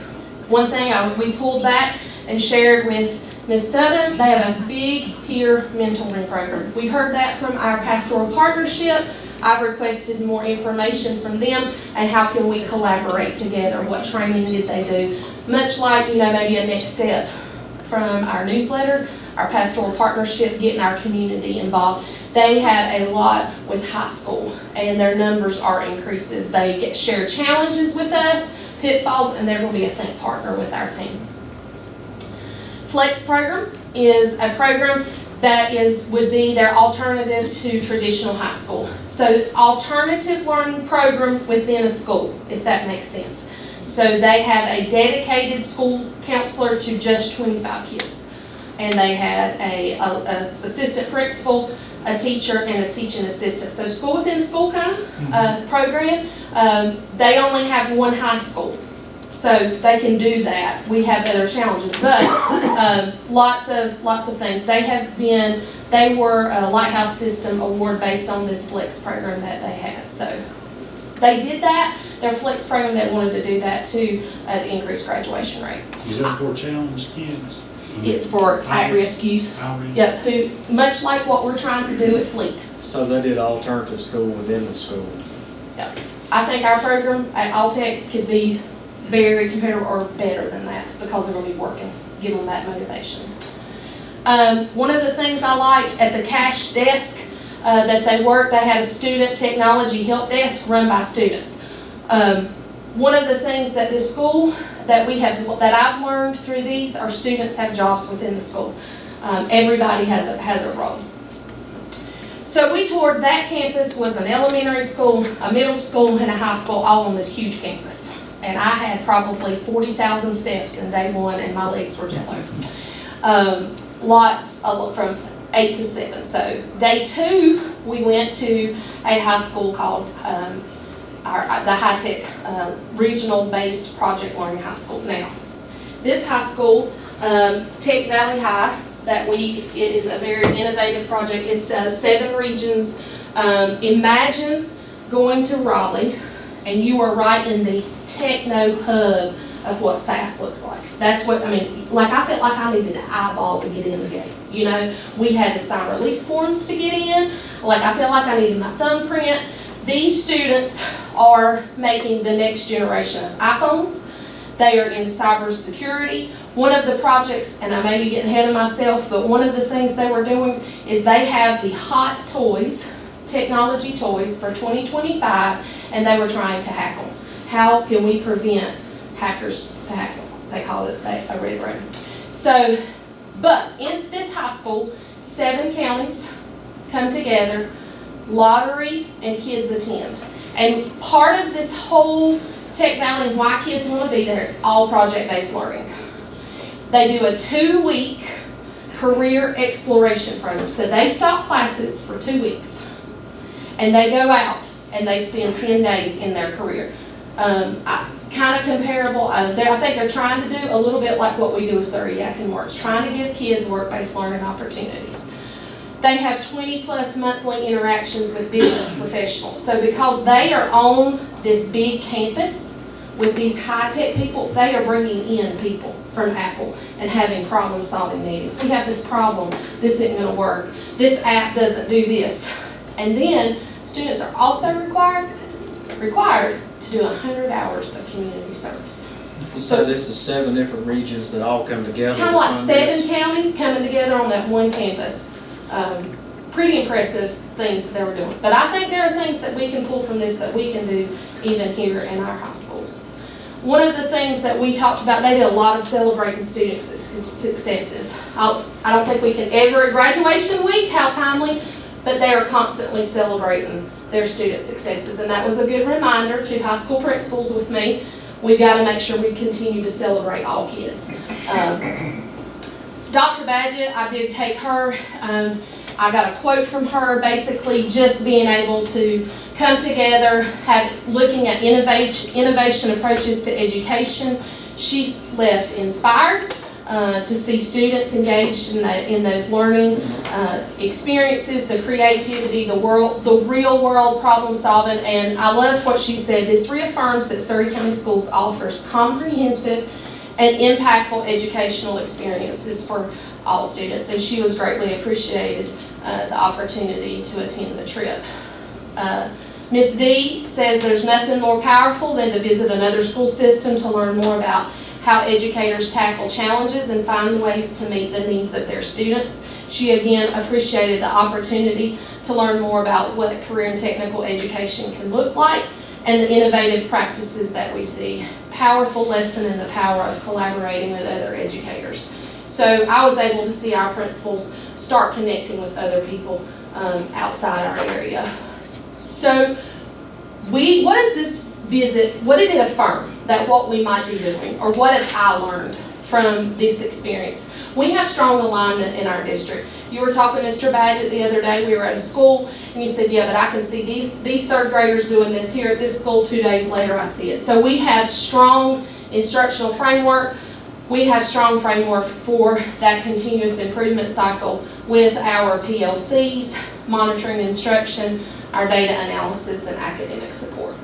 One thing we pulled back and shared with Ms. Southern, they have a big peer mentoring program. We heard that from our pastoral partnership. I've requested more information from them and how can we collaborate together? What training did they do? Much like, maybe a next step from our newsletter, our pastoral partnership, getting our community involved. They have a lot with high school and their numbers are increases. They share challenges with us, pitfalls, and they're going to be a think partner with our team. Flex program is a program that would be their alternative to traditional high school. So alternative learning program within a school, if that makes sense. So they have a dedicated school counselor to just 25 kids. And they had a assistant principal, a teacher, and a teaching assistant. So school within school kind of program. They only have one high school. So they can do that. We have other challenges, but lots of things. They were a Lighthouse System award based on this Flex program that they had. So they did that. Their Flex program, they wanted to do that to increase graduation rate. Is that for challenged kids? It's for at-risk youth. Yep, who much like what we're trying to do at Fleet. So they did alternative school within the school. Yep. I think our program at Alltech could be very comparable or better than that because they're going to be working, give them that motivation. One of the things I liked at the cash desk that they worked, they had a student technology help desk run by students. One of the things that this school that I've learned through these, our students have jobs within the school. Everybody has a role. So we toured that campus, was an elementary school, a middle school, and a high school, all on this huge campus. And I had probably 40,000 steps in day one, and my legs were jello. Lots from 8 to 7. So day 2, we went to a high school called the high-tech regional-based project learning high school. Now, this high school, Tech Valley High, it is a very innovative project. It's 7 regions. Imagine going to Raleigh, and you are right in the techno hub of what SAS looks like. That's what, I felt like I needed an eyeball to get in the gate. We had to sign release forms to get in. I felt like I needed my thumbprint. These students are making the next generation of iPhones. They are in cybersecurity. One of the projects, and I may be getting ahead of myself, but one of the things they were doing is they have the hot toys, technology toys for 2025, and they were trying to hack them. How can we prevent hackers to hack them? They call it a red room. So, but in this high school, 7 counties come together, lottery, and kids attend. And part of this whole Tech Valley and why kids want to be there is all project-based learning. They do a 2-week career exploration program. So they stop classes for 2 weeks. And they go out and they spend 10 days in their career. Kind of comparable. I think they're trying to do a little bit like what we do with Surrey Yak and Works, trying to give kids work-based learning opportunities. They have 20+ monthly interactions with business professionals. So because they are on this big campus with these high-tech people, they are bringing in people from Apple and having problem-solving meetings. We have this problem, this isn't gonna work, this app doesn't do this. And then students are also required to do 100 hours of community service. So this is 7 different regions that all come together? Kind of like 7 counties coming together on that one campus. Pretty impressive things that they were doing. But I think there are things that we can pull from this that we can do even here in our high schools. One of the things that we talked about, they did a lot of celebrating student successes. I don't think we can ever at graduation week, how timely, but they are constantly celebrating their student successes. And that was a good reminder to high school principals with me. We've got to make sure we continue to celebrate all kids. Dr. Badgett, I did take her, I got a quote from her, basically just being able to come together, looking at innovation approaches to education. She left inspired to see students engaged in those learning experiences, the creativity, the real world problem solving, and I love what she said. This reaffirms that Surry County Schools offers comprehensive and impactful educational experiences for all students, and she was greatly appreciated the opportunity to attend the trip. Ms. D says there's nothing more powerful than to visit another school system to learn more about how educators tackle challenges and find ways to meet the needs of their students. She again appreciated the opportunity to learn more about what a career in technical education can look like and the innovative practices that we see. Powerful lesson in the power of collaborating with other educators. So I was able to see our principals start connecting with other people outside our area. So what is this visit, what did it affirm that what we might be doing, or what have I learned from this experience? We have strong alignment in our district. You were talking to Mr. Badgett the other day, we were at a school, and you said, yeah, but I can see these third graders doing this here at this school, 2 days later I see it. So we have strong instructional framework. We have strong frameworks for that continuous improvement cycle with our PLCs, monitoring instruction, our data analysis, and academic support.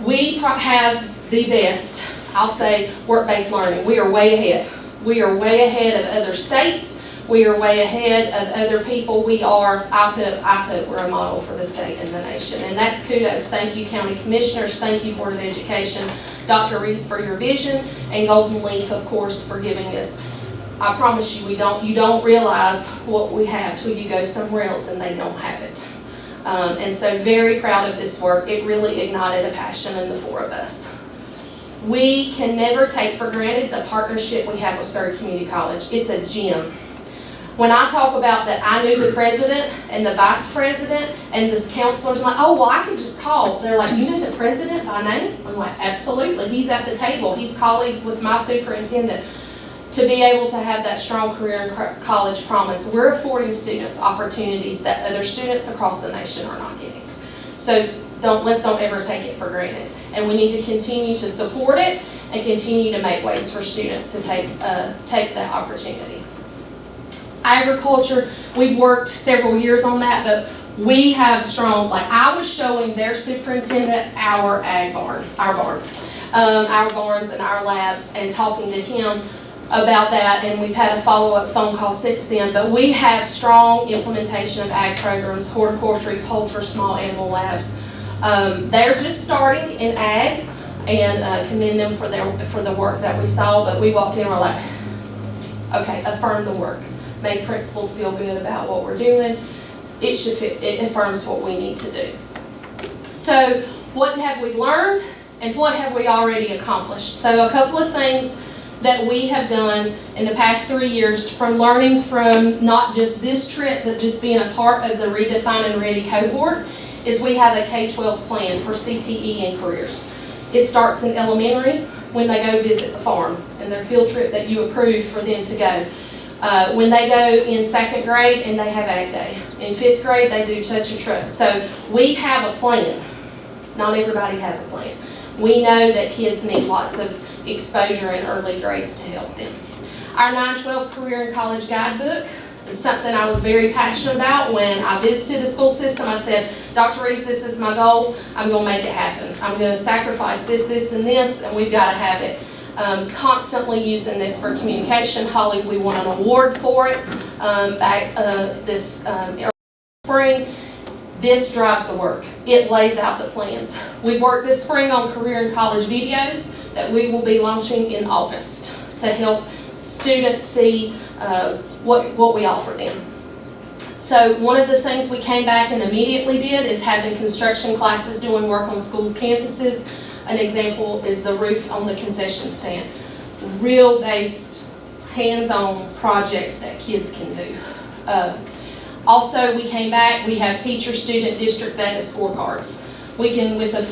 We have the best, I'll say, work-based learning. We are way ahead. We are way ahead of other states. We are way ahead of other people. We are, I put, we're a model for the state and the nation. And that's kudos. Thank you, County Commissioners. Thank you, Board of Education. Dr. Reese for your vision, and Golden Leaf, of course, for giving us. I promise you, you don't realize what we have till you go somewhere else and they don't have it. And so very proud of this work. It really ignited a passion in the 4 of us. We can never take for granted the partnership we have with Surry Community College. It's a gem. When I talk about that I knew the president and the vice president and this counselors, I'm like, oh, well, I could just call. They're like, you know the president by name? I'm like, absolutely. He's at the table. He's colleagues with my superintendent. To be able to have that strong career in college promise, we're affording students opportunities that other students across the nation are not getting. So let's don't ever take it for granted. And we need to continue to support it and continue to make ways for students to take that opportunity. Agriculture, we've worked several years on that, but we have strong, like I was showing their superintendent our ag barn, our barns and our labs, and talking to him about that, and we've had a follow-up phone call since then. But we have strong implementation of ag programs, horticulture, culture, small animal labs. They're just starting in ag, and commend them for the work that we saw. But we walked in and we're like, okay, affirm the work. Make principals feel good about what we're doing. It affirms what we need to do. So what have we learned, and what have we already accomplished? So a couple of things that we have done in the past 3 years, from learning from not just this trip, but just being a part of the Redefine and Ready cohort, is we have a K-12 plan for CTE and careers. It starts in elementary when they go visit the farm and their field trip that you approve for them to go. When they go in 2nd grade and they have ag day. In 5th grade they do touch a truck. So we have a plan. Not everybody has a plan. We know that kids need lots of exposure in early grades to help them. Our 9-12 Career and College Guidebook, It's something I was very passionate about. When I visited the school system, I said, Dr. Reeves, this is my goal. I'm going to make it happen. I'm going to sacrifice this, this, and this, and we've got to have it. Constantly using this for communication. Holly, we won an award for it back this spring. This drives the work. It lays out the plans. We've worked this spring on career and college videos that we will be launching in August to help students see what we offer them. So one of the things we came back and immediately did is having construction classes doing work on school campuses. An example is the roof on the concession stand. Real based, hands-on projects that kids can do. Also, we came back, we have teacher, student, district data scorecards. We can, with a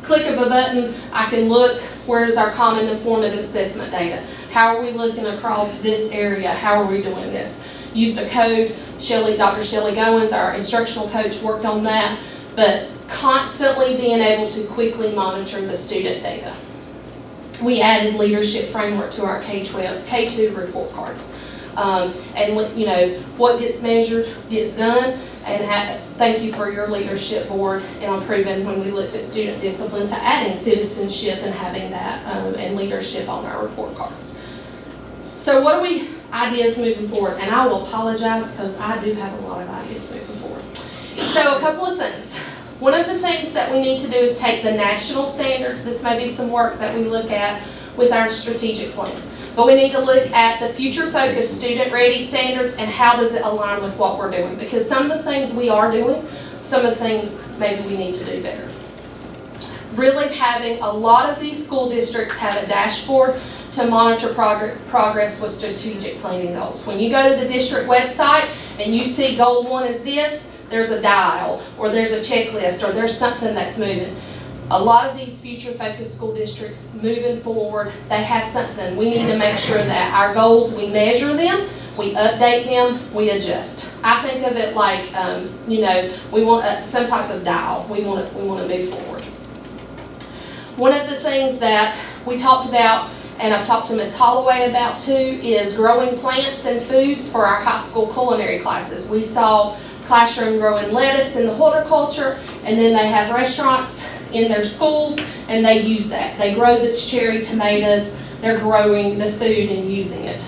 click of a button, I can look, where's our common and formative assessment data? How are we looking across this area? How are we doing this? Used a code, Dr. Shelley Goins, our instructional coach, worked on that, but constantly being able to quickly monitor the student data. We added leadership framework to our K-2 report cards. And what gets measured gets done, and thank you for your leadership board and approving when we looked at student discipline to adding citizenship and having that and leadership on our report cards. So what are ideas moving forward? And I will apologize because I do have a lot of ideas moving forward. So a couple of things. One of the things that we need to do is take the national standards. This may be some work that we look at with our strategic plan. But we need to look at the future-focused student-ready standards and how does it align with what we're doing. Because some of the things we are doing, some of the things maybe we need to do better. Really having a lot of these school districts have a dashboard to monitor progress with strategic planning goals. When you go to the district website and you see goal 1 is this, there's a dial, or there's a checklist, or there's something that's moving. A lot of these future-focused school districts moving forward, they have something. We need to make sure that our goals, we measure them, we update them, we adjust. I think of it like, we want some type of dial. We want to move forward. One of the things that we talked about, and I've talked to Ms. Holloway about too, is growing plants and foods for our high school culinary classes. We saw classroom growing lettuce in the horticulture, and then they have restaurants in their schools, and they use that. They grow the cherry tomatoes, they're growing the food and using it.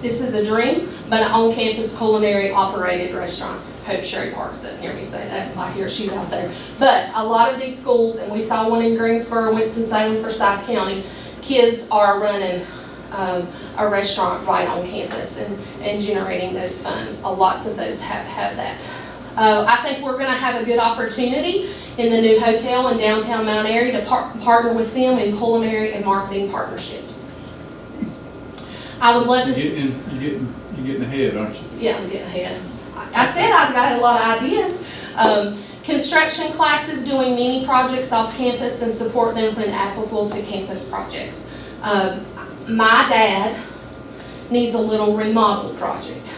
This is a dream, but an on-campus culinary operated restaurant. Hope Sherry Parks doesn't hear me say that. I hear she's out there. But a lot of these schools, and we saw one in Greensboro, Winston-Salem, Forsyth County, kids are running a restaurant right on campus and generating those funds. Lots of those have that. I think we're going to have a good opportunity in the new hotel in downtown Mount Airy to partner with them in culinary and marketing partnerships. I would love to. You're getting ahead, aren't you? Yeah, I'm getting ahead. I said I've got a lot of ideas. Construction classes, doing mini projects off campus and support them when applicable to campus projects. My dad needs a little remodel project.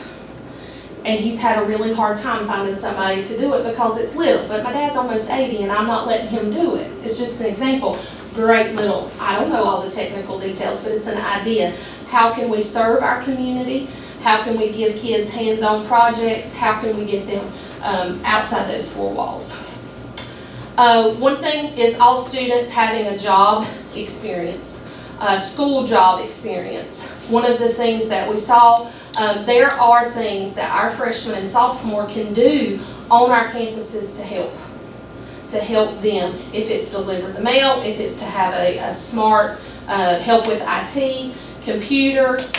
And he's had a really hard time finding somebody to do it because it's little. But my dad's almost 80 and I'm not letting him do it. It's just an example. Great little, I don't know all the technical details, but it's an idea. How can we serve our community? How can we give kids hands-on projects? How can we get them outside those 4 walls? One thing is all students having a job experience, school job experience. One of the things that we saw, there are things that our freshmen and sophomore can do on our campuses to help them. If it's deliver the mail, if it's to have a smart help with IT, computers,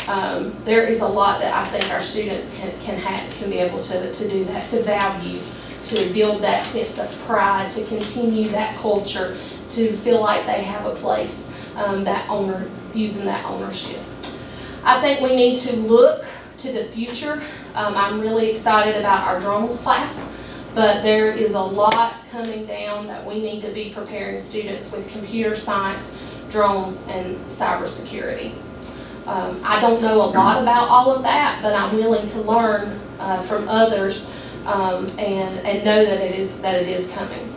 there is a lot that I think our students can be able to do that, to value, to build that sense of pride, to continue that culture, to feel like they have a place, using that ownership. I think we need to look to the future. I'm really excited about our drones class, but there is a lot coming down that we need to be preparing students with computer science, drones, and cybersecurity. I don't know a lot about all of that, but I'm willing to learn from others and know that it is coming.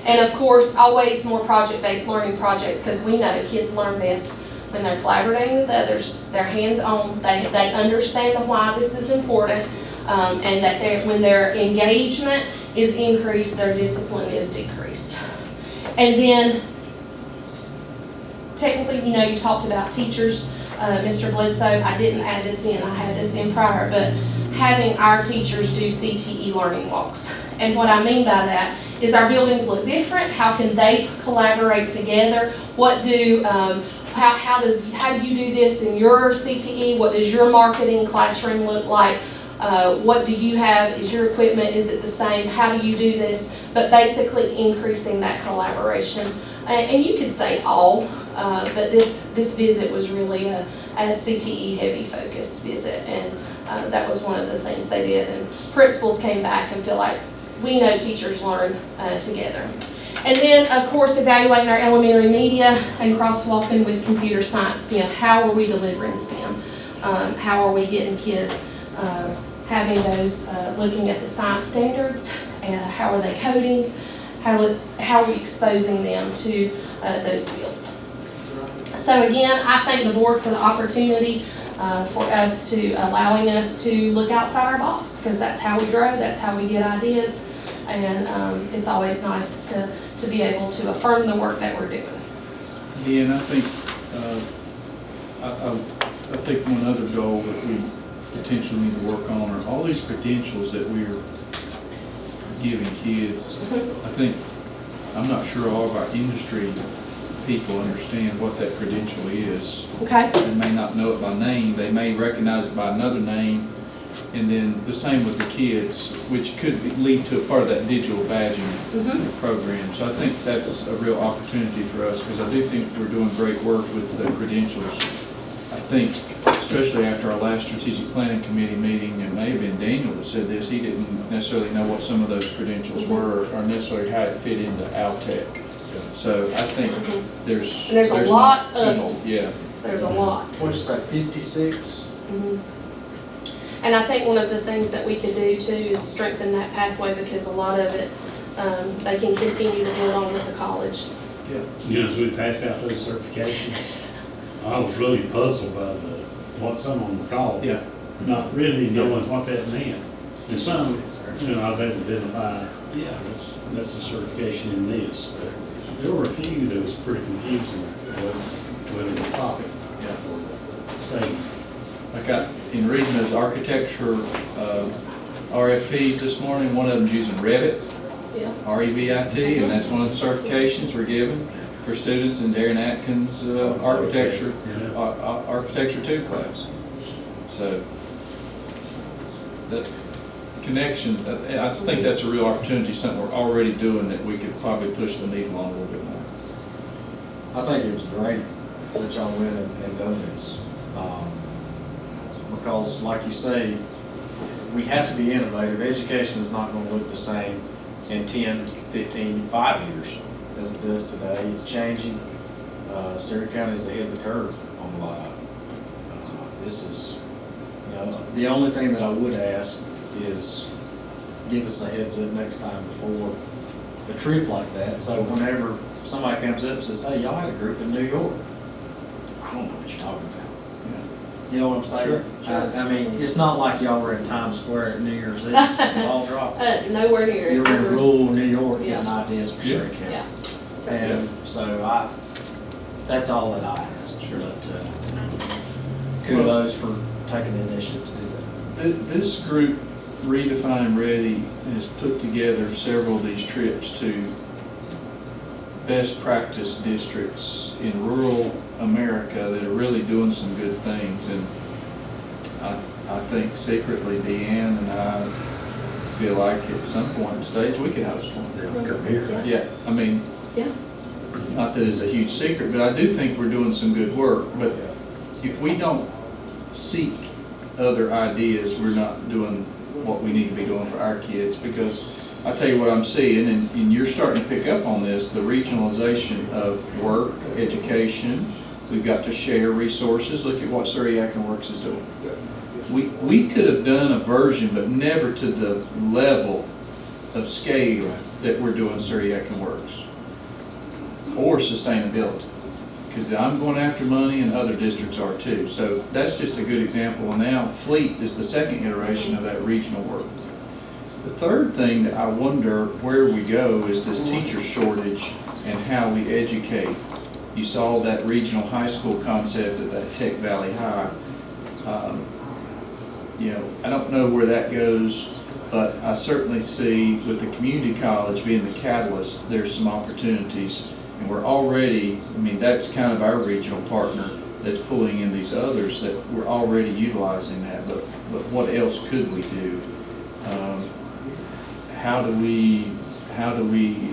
And of course, always more project-based learning projects, because we know kids learn best when they're collaborating with others, they're hands-on, they understand why this is important, and that when their engagement is increased, their discipline is decreased. And then, technically, you talked about teachers, Mr. Bledsoe, I didn't add this in, I had this in prior, but having our teachers do CTE learning walks. And what I mean by that is our buildings look different, how can they collaborate together? What do, how do you do this in your CTE? What does your marketing classroom look like? What do you have? Is your equipment, is it the same? How do you do this? But basically increasing that collaboration. And you could say all, but this visit was really a CTE heavy focused visit, and that was one of the things they did. And principals came back and feel like we know teachers learn together. And then, of course, evaluating our elementary media and crosswalking with computer science STEM. How are we delivering STEM? How are we getting kids having those, looking at the science standards, and how are they coding? How are we exposing them to those fields? So again, I thank the board for the opportunity for us to, allowing us to look outside our box, because that's how we grow, that's how we get ideas, and it's always nice to be able to affirm the work that we're doing. Yeah, and I think one other goal that we potentially need to work on are all these credentials that we're giving kids. I think, I'm not sure all of our industry people understand what that credential is. Okay. They may not know it by name, they may recognize it by another name, and then the same with the kids, which could lead to a part of that digital badging program. So I think that's a real opportunity for us, because I do think we're doing great work with the credentials. I think, especially after our last strategic planning committee meeting, it may have been Daniel that said this, he didn't necessarily know what some of those credentials were, or necessarily how it fit into Altech. So I think there's a lot of them. Yeah. There's a lot. What'd you say, 56? And I think one of the things that we could do too is strengthen that pathway, because a lot of it, they can continue to build on with the college. Yeah. As we pass out those certifications, I was really puzzled by what some of them were called. Yeah. Not really knowing what that meant. And some, I was able to identify, that's a certification in this. But there were a few that was pretty confusing with the topic. Like in reading those architecture RFPs this morning, one of them's using Revit, R-E-V-I-T, and that's one of the certifications we're given for students in Darren Atkins' Architecture 2 class. So that connection, I just think that's a real opportunity, something we're already doing that we could probably push the needle on a little bit more. I think it was great that y'all went and done this. Because like you say, we have to be innovative. Education is not going to look the same in 10, 15, 5 years as it does today. It's changing. Surrey County is ahead of the curve on a lot of it. This is, the only thing that I would ask is give us a heads up next time before a trip like that. So whenever somebody comes up and says, hey, y'all had a group in New York, I don't know what you're talking about. You know what I'm saying? Sure. I mean, it's not like y'all were in Times Square at New Year's Eve. All dropped. Nowhere near. You were in rural New York getting ideas for Surrey County. Yeah. And so that's all that I ask. Sure. But kudos for taking the initiative to do that. This group, Redefine Ready, has put together several of these trips to best practice districts in rural America that are really doing some good things. And I think secretly Deanne and I feel like at some point in stage we could host one. They'll come here. Yeah, I mean, not that it's a huge secret, but I do think we're doing some good work. But if we don't seek other ideas, we're not doing what we need to be doing for our kids. Because I tell you what I'm seeing, and you're starting to pick up on this, the regionalization of work, education. We've got to share resources. Look at what Surrey Atkins Works is doing. We could have done a version, but never to the level of scale that we're doing Surrey Atkins Works or sustainability. because I'm going after money and other districts are too. So that's just a good example. And now Fleet is the second iteration of that regional work. The third thing that I wonder where we go is this teacher shortage and how we educate. You saw that regional high school concept at that Tech Valley High. You know, I don't know where that goes, but I certainly see with the community college being the catalyst, there's some opportunities. And we're already, I mean, that's kind of our regional partner that's pulling in these others that we're already utilizing that, but what else could we do? How do we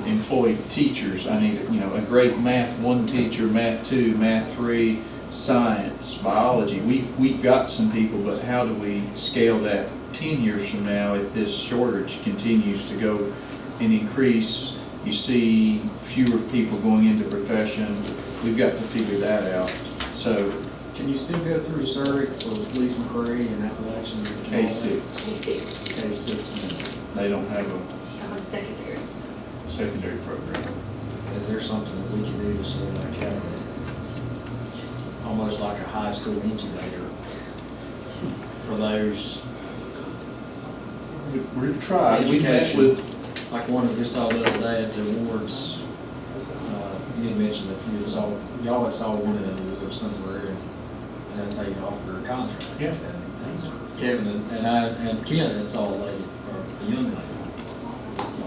employ teachers? I need, you know, a great math 1 teacher, math 2, math 3, science, biology. We've got some people, but how do we scale that 10 years from now if this shortage continues to go and increase? You see fewer people going into profession. We've got to figure that out. So, can you still go through Zurich or Police McCrary and Appalachian? K6. K6. K6, they don't have a Secondary program. Is there something that we can do to sort of like have almost like a high school incubator for those? We've tried. We met with, like one of this all the other day at the awards. You had mentioned that y'all had saw one of them or somewhere, and that's how you offer her a contract. Yeah. And Kevin and Ken had saw a lady, or a young lady.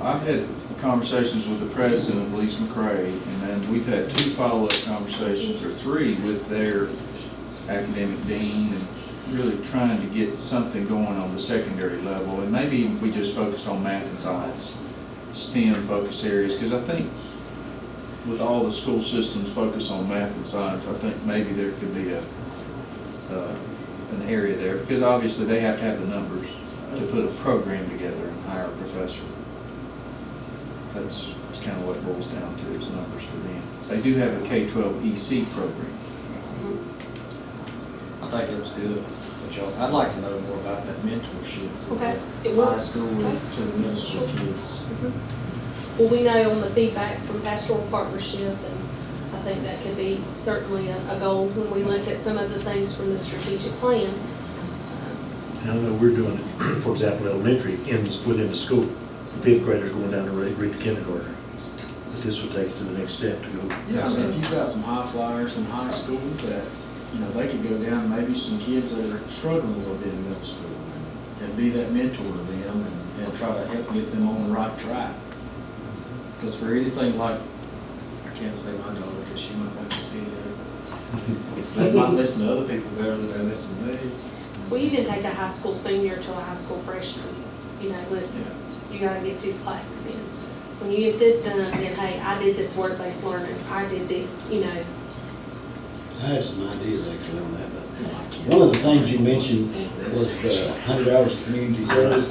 I've had conversations with the president of Police McCray, and then we've had 2 follow-up conversations, or 3, with their academic dean, and really trying to get something going on the secondary level. And maybe we just focused on math and science, STEM focus areas, because I think with all the school systems focus on math and science, I think maybe there could be an area there, because obviously they have to have the numbers to put a program together and hire a professor. That's kind of what it boils down to, is numbers for them. They do have a K-12 EC program. I think it was good. But y'all, I'd like to know more about that mentorship. Okay. From the high school to the middle school kids. Well, we know on the feedback from pastoral partnership, and I think that could be certainly a goal when we look at some of the things from the strategic plan. I know we're doing it, for example, elementary, within the school. The 5th graders going down to read to kindergarten. But this will take it to the next step to go. Yeah, so if you've got some high flyers in high school that, you know, they could go down, maybe some kids that are struggling a little bit in middle school, and be that mentor to them and try to help get them on the right track. Because for anything like, I can't say my daughter because she might watch this video. They might listen to other people better than they listen to me. We even take a high school senior to a high school freshman. You know, listen, you gotta get these classes in. When you get this done, then hey, I did this work-based learning, I did this, you know. I have some ideas actually on that, but one of the things you mentioned was the 100 hours of community service.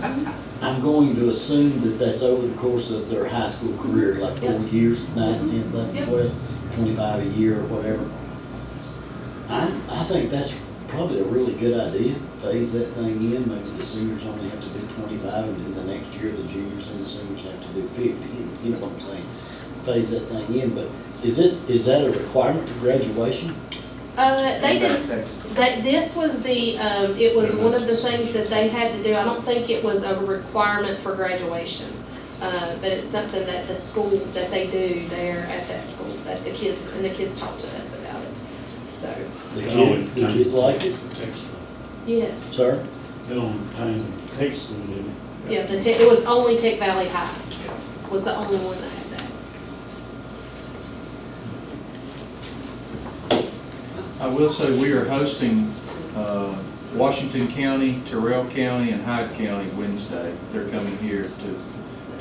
I'm going to assume that that's over the course of their high school career, like 4 years, 9, 10, 11, 12, 25 a year or whatever. I think that's probably a really good idea. Phase that thing in. Maybe the seniors only have to do 25, and then the next year the juniors and the seniors have to do 50. You know what I'm saying? Phase that thing in. But is that a requirement for graduation? They did, this was it was one of the things that they had to do. I don't think it was a requirement for graduation. But it's something that the school, that they do there at that school, that the kids talk to us about it. So. The kids liked it? Yes. Sir? They don't time take school, did they? Yeah, it was only Tech Valley High, was the only one that had that. I will say we are hosting Washington County, Terrell County, and Hyde County Wednesday. They're coming here to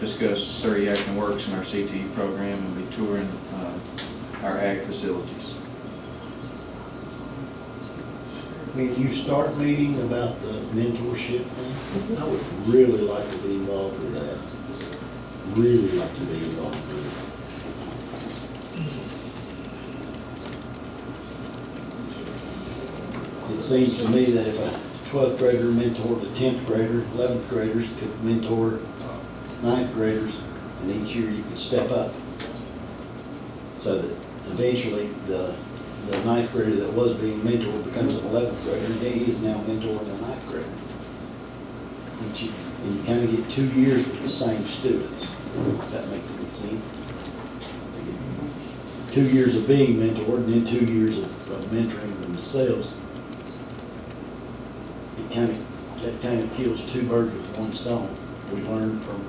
discuss Surrey Action Works and our CTE program, and be touring our ag facilities. When you start meeting about the mentorship thing, I would really like to be involved with that. Really like to be involved with it. It seems to me that if a 12th grader mentored a 10th grader, 11th graders could mentor 9th graders, and each year you could step up. So that eventually the the ninth grader that was being mentored becomes an 11th grader, and he is now mentoring the ninth grader. And you kind of get 2 years with the same students, if that makes any sense. 2 years of being mentored, and then 2 years of mentoring themselves. That kind of kills two birds with one stone. We learn from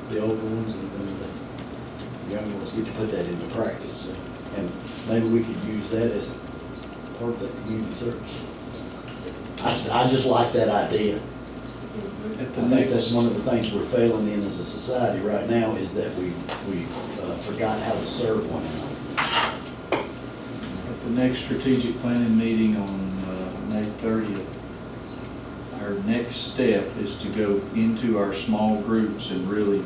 the older ones, and then the younger ones get to put that into practice. And maybe we could use that as part of that community service. I just like that idea. I think that's one of the things we're failing in as a society right now, is that we forgot how to serve one another. At the next strategic planning meeting on May 30th, our next step is to go into our small groups and really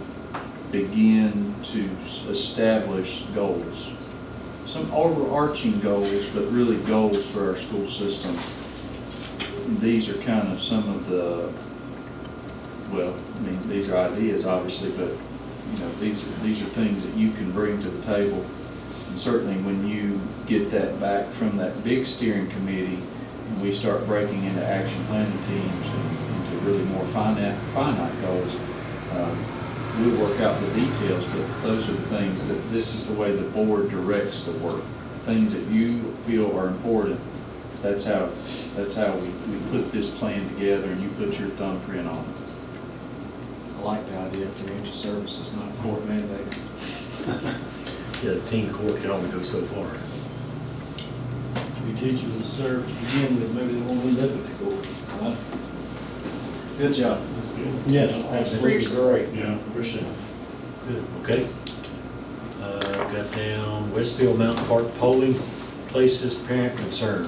begin to establish goals. Some overarching goals, but really goals for our school system. These are kind of some of the, well, I mean, these are ideas obviously, but you know, these are things that you can bring to the table. And certainly when you get that back from that big steering committee, and we start breaking into action planning teams and into really more finite goals, we'll work out the details, but those are the things that, this is the way the board directs the work. Things that you feel are important, that's how we put this plan together, and you put your thumbprint on it. I like the idea of community services, not court mandated. Yeah, the teen court can only go so far. We teach them to serve to begin with, maybe they won't end up at the court. Good job. That's good. Yeah, absolutely great. Yeah, appreciate it. Good, okay. Got down Westfield Mountain Park polling places, parent concerns.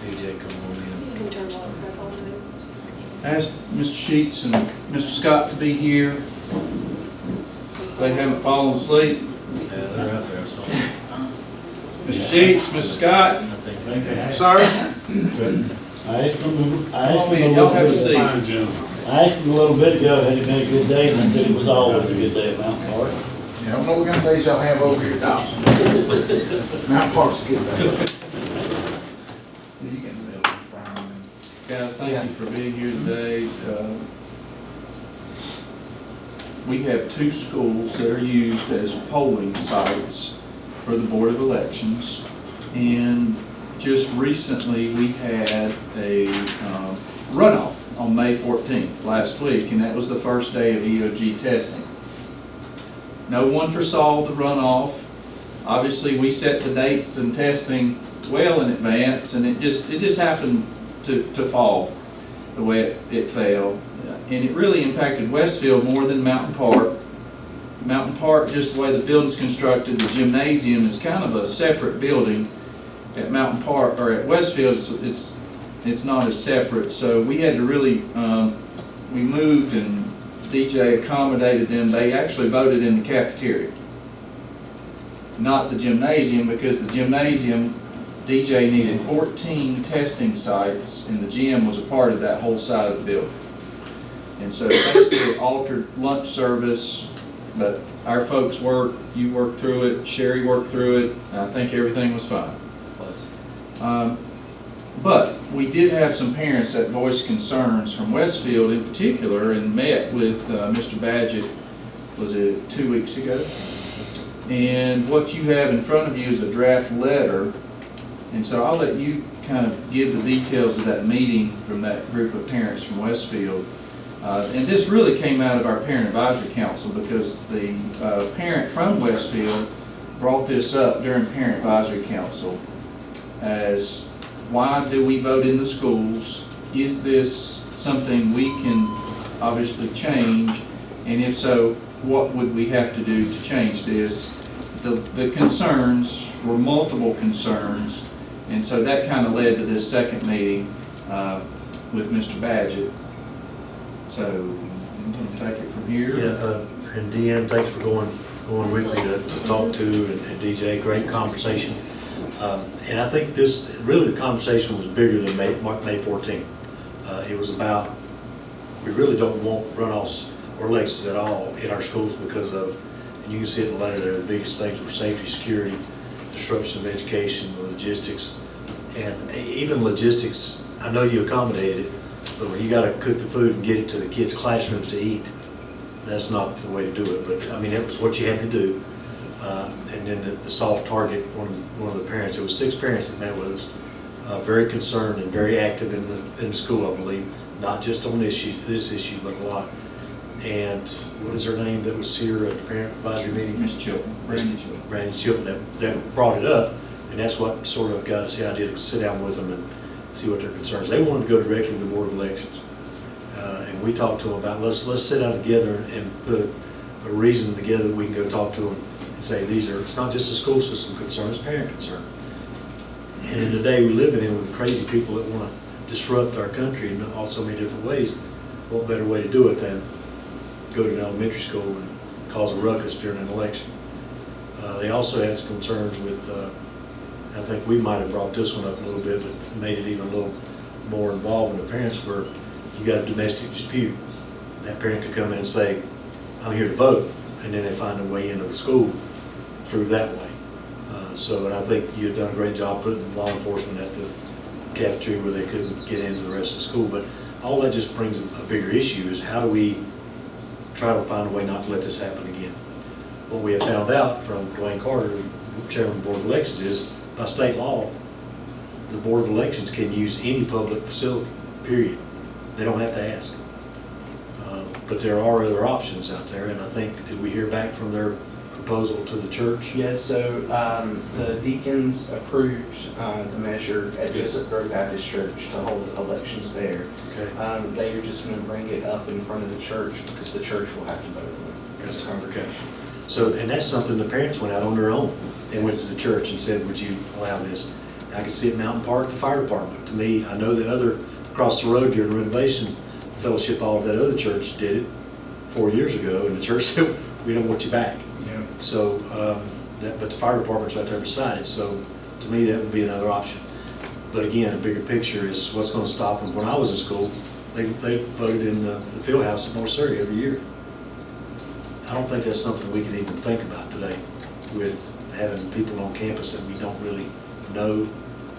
DJ, come on in. You can turn the lights back on too. Asked Mr. Sheets and Mr. Scott to be here. They haven't fallen asleep. Yeah, they're out there, so. Mr. Sheets, Mr. Scott. Sir? I asked him Y'all have a seat. Fine, gentlemen. I asked him a little bit ago, had it been a good day, and he said it was always a good day at Mountain Park. Yeah, I don't know what kind of days y'all have over here, Dawson. Mountain Park's a good day. You can build it. Guys, thank you for being here today. We have 2 schools that are used as polling sites for the Board of Elections. And just recently, we had a runoff on May 14th, last week, and that was the first day of EOG testing. No one foresaw the runoff. Obviously, we set the dates and testing well in advance, and it just happened to fall the way it fell. And it really impacted Westfield more than Mountain Park. Mountain Park, just the way the building's constructed, the gymnasium is kind of a separate building. At Mountain Park, or at Westfield, it's not as separate. So we had to really, we moved, and DJ accommodated them. They actually voted in the cafeteria, not the gymnasium, because the gymnasium, DJ needed 14 testing sites, and the gym was a part of that whole side of the building. And so basically altered lunch service, but our folks worked, you worked through it, Sherry worked through it, and I think everything was fine. But we did have some parents that voiced concerns from Westfield in particular, and met with Mr. Badgett, was it 2 weeks ago? And what you have in front of you is a draft letter, and so I'll let you kind of give the details of that meeting from that group of parents from Westfield. And this really came out of our Parent Advisory Council, because the parent from Westfield brought this up during Parent Advisory Council as, why do we vote in the schools? Is this something we can obviously change? And if so, what would we have to do to change this? The concerns were multiple concerns, and so that kind of led to this second meeting with Mr. Badgett. So, I'm going to take it from here. Yeah, and Deanne, thanks for going with me to talk to, and DJ, great conversation. And I think really the conversation was bigger than May 14th. It was about, we really don't want runoffs or elections at all in our schools because of, and you can see it in the letter there, the biggest things were safety, security, disruption of education, logistics, and even logistics, I know you accommodated it, but when you gotta cook the food and get it to the kids' classrooms to eat, that's not the way to do it, but, I mean, it was what you had to do. And then the soft target, one of the parents, it was 6 parents that met with us, very concerned and very active in the school, I believe, not just on this issue, but a lot. And what is her name that was here at the parent advisory meeting? Ms. Chilton. Brandy Chilton, that brought it up, and that's what sort of got us the idea to sit down with them and see what their concerns. They wanted to go directly to the Board of Elections. And we talked to them about, let's sit down together and put a reason together that we can go talk to them and say, it's not just a school system concern, it's parent concern. And in the day we live in with crazy people that want to disrupt our country in all so many different ways, what better way to do it than go to an elementary school and cause a ruckus during an election. They also had some concerns with, I think we might have brought this one up a little bit, but made it even a little more involved in the parents, where you got a domestic dispute. That parent could come in and say, I'm here to vote, and then they find a way into the school through that way. And I think you've done a great job putting law enforcement at the cafeteria where they couldn't get into the rest of the school. But all that just brings a bigger issue is how do we try to find a way not to let this happen again. What we have found out from Dwayne Carter, Chairman of the Board of Elections, is by state law, the Board of Elections can use any public facility, period. They don't have to ask. But there are other options out there, and I think, did we hear back from their proposal to the church? Yes, so the deacons approved the measure at Jessup Grove Baptist Church to hold elections there. Okay. They are just going to bring it up in front of the church because the church will have to vote on it as a congregation. So, and that's something the parents went out on their own. They went to the church and said, would you allow this? I could see it Mountain Park, the fire department. To me, I know that across the road during renovation fellowship, all of that other church did it 4 years ago, and the church said, we don't want you back. Yeah. So, but the fire department's right there beside it, so to me, that would be another option. But again, a bigger picture is what's going to stop them. When I was in school, they voted in the field house at North Surrey every year. I don't think that's something we can even think about today with having people on campus that we don't really know,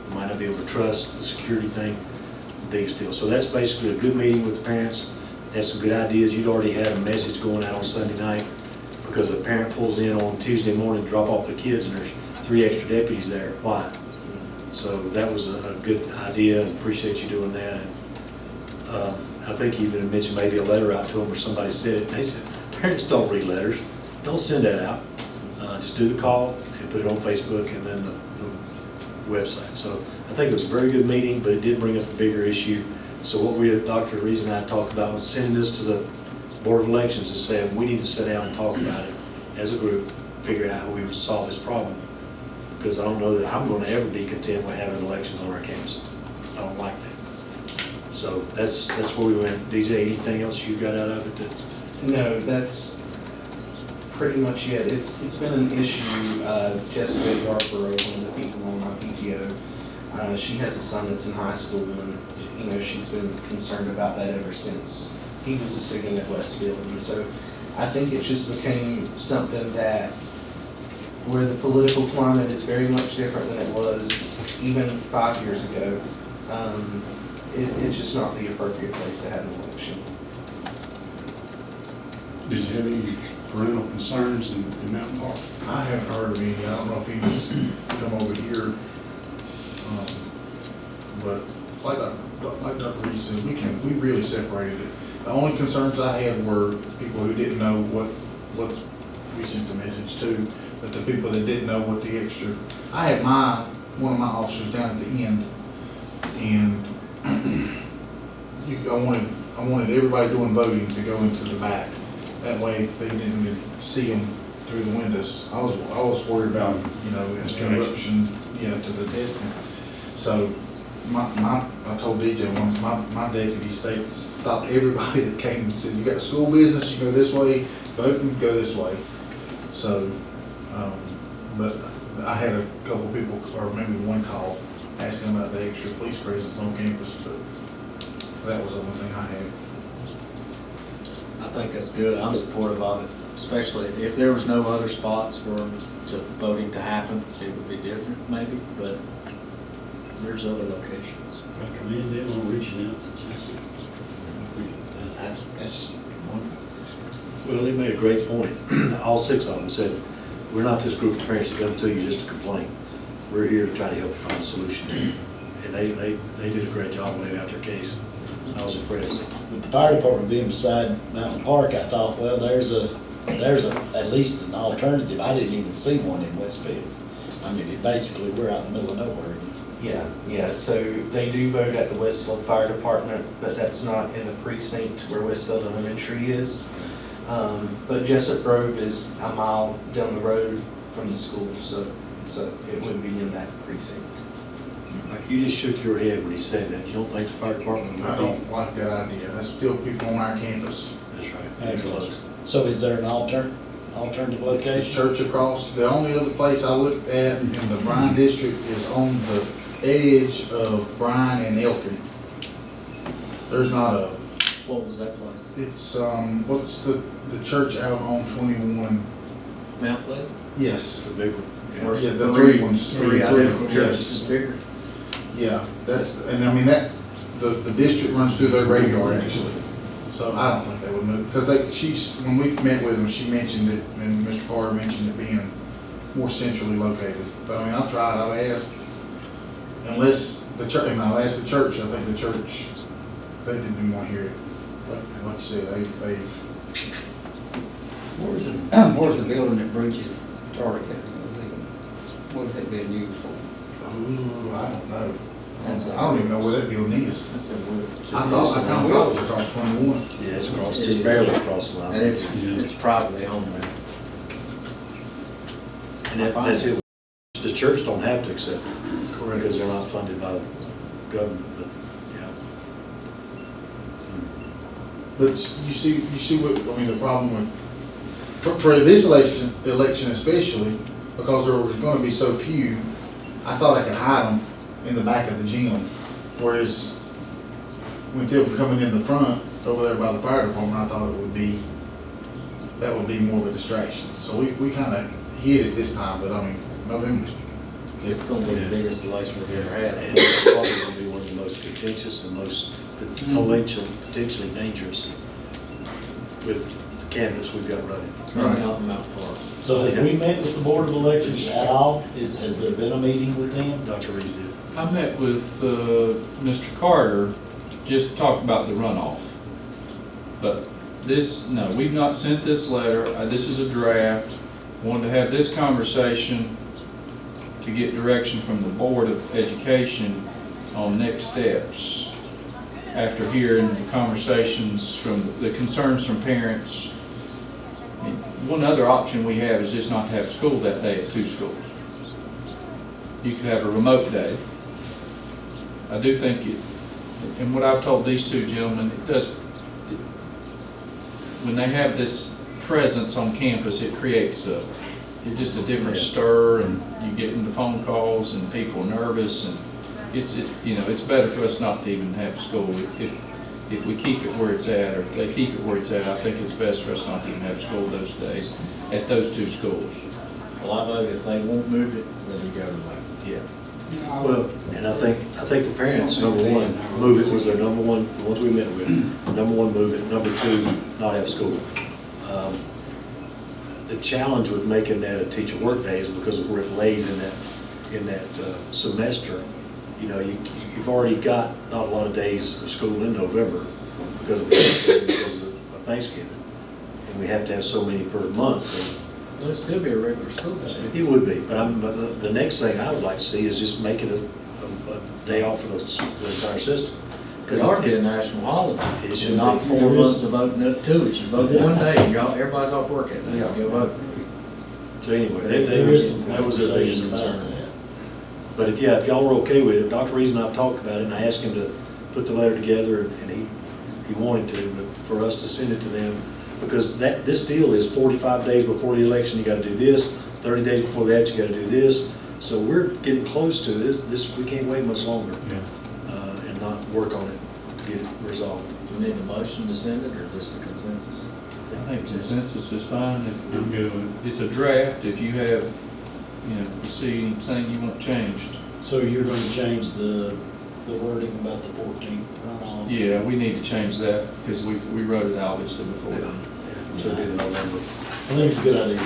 we might not be able to trust, the security thing, biggest deal. So that's basically a good meeting with the parents. They had some good ideas. You'd already had a message going out on Sunday night because a parent pulls in on Tuesday morning to drop off their kids and there's 3 extra deputies there. Why? So that was a good idea, and appreciate you doing that. And I think you even mentioned maybe a letter out to them, or somebody said it. They said, parents don't read letters. Don't send that out. Just do the call and put it on Facebook and then the website. So I think it was a very good meeting, but it did bring up a bigger issue. So what Dr. Reese and I talked about was sending this to the Board of Elections and saying, we need to sit down and talk about it as a group, figure out how we would solve this problem. Because I don't know that I'm going to ever be content with having elections on our campus. I don't like that. So that's where we went. DJ, anything else you got out of it? No, that's pretty much it. It's been an issue. Jessica Yarborough, one of the people on my PTO, she has a son that's in high school, and she's been concerned about that ever since he was a student at Westfield. And so I think it just became something that where the political climate is very much different than it was even 5 years ago. It's just not the appropriate place to have an election. Did you have any parental concerns in Mountain Park? I haven't heard of any. I don't know if he's come over here. But like Dr. Reese says, we really separated it. The only concerns I had were people who didn't know what we sent the message to, but the people that didn't know what the extra. I had one of my officers down at the end, and I wanted everybody doing voting to go into the back. That way they didn't even see them through the windows. I was worried about interruption to the testing. So I told DJ once, my deputy stopped everybody that came and said, you got school business, you go this way, voting, go this way. So, but I had a couple people, or maybe one call, asking about the extra police presence on campus, but that was the only thing I had. I think that's good. I'm supportive of it, especially if there was no other spots for to voting to happen, it would be different maybe, but there's other locations. I commend them on reaching out. That's wonderful. Well, they made a great point. All 6 of them said, we're not this group of parents that come to you just to complain. We're here to try to help you find a solution. And they did a great job laying out their case. I was impressed. With the fire department being beside Mountain Park, I thought, well, there's at least an alternative. I didn't even see one in Westfield. I mean, basically, we're out in the middle of nowhere. Yeah, so they do vote at the Westfield Fire Department, but that's not in the precinct where Westfield Elementary is. But Jessup Grove is a mile down the road from the school, so it wouldn't be in that precinct. You just shook your head when he said that. You don't think the fire department would I be? don't like that idea. That's still people on our campus. That's right. That's close. So is there an alternative The location? church across, the only other place I looked at in the Bryan district is on the edge of Bryan and Elkin. There's not a, What was that place? it's, what's the church out on 21? Mount Pleasant? Yes. The big one. Yeah, the three ones. Three identical Yes. churches, bigger. Yeah, that's, and I mean, the district runs through their graveyard actually. So I don't think they would move, because when we met with them, she mentioned it, and Mr. Carter mentioned it being more centrally located. But I mean, I've tried, I've asked, unless the church, and I've asked the church, I think the church, they didn't even want to hear it. But like you said, they. Where's the building that bridges Charter County? What is that being used for? Ooh, I don't know. That's I don't even know where that building is. That's a wood. I kind of thought it was across 21. Yeah, it's across, just barely across the line. And it's privately owned now. And that's it. The church don't have to accept it. Correct. Because they're not funded by the government, but, yeah. But you see what, I mean, the problem with, for this election especially, because there were gonna be so few, I thought I could hide them in the back of the gym. Whereas with them coming in the front, over there by the fire department, I thought that would be more of a distraction. So we kind of hid it this time, but I mean, November. It's gonna be the biggest election we've ever had. And it's probably going to be one of the most contentious and most potentially dangerous with the candidates we've got running. Right. Out in Mount Park. So have we met with the Board of Elections at all? Has there been a meeting with them? Dr. Reed did. I met with Mr. Carter just to talk about the runoff. But no, we've not sent this letter. This is a draft. Wanted to have this conversation to get direction from the Board of Education on next steps. After hearing the conversations from the concerns from parents. I mean, one other option we have is just not to have school that day at 2 schools. You could have a remote day. I do think and what I've told these 2 gentlemen, when they have this presence on campus, it creates just a different stir, and you get into phone calls and people are nervous, and it's better for us not to even have school. If we keep it where it's at, or if they keep it where it's at, I think it's best for us not to even have school those days at those 2 schools. Well, I vote if they won't move it, then you go to vote. Yeah. Well, and I think the parents, number one, move it was their number one, the ones we met with. Number one, move it. Number 2, not have school. The challenge with making that a teacher work day is because of where it lays in that semester. You know, you've already got not a lot of days of school in November because of Thanksgiving, and we have to have so many per month. So Well, it'd still be a regular school day. it would be, but the next thing I would like to see is just make it a day off for the entire system. It ought to be a national holiday. It should Not be. 4 months of voting up to it. You vote one day, and everybody's off work that day. Go vote. So anyway, that was their biggest concern. But if y'all were okay with it, Dr. Reed and I've talked about it, and I asked him to put the letter together, and he wanted to, but for us to send it to them, because this deal is 45 days before the election, you gotta do this, 30 days before that, you gotta do this. So we're getting close to this, we can't wait much longer, and not work on it to get it resolved. Do we need a motion to send it, or just a consensus? I think consensus is fine. I'm good with it. It's a draft. If you have you know, see anything you want changed. So you're gonna change the wording about the 14th runoff? Yeah, we need to change that, because we wrote it obviously before. So it'll be in November. I think it's a good idea.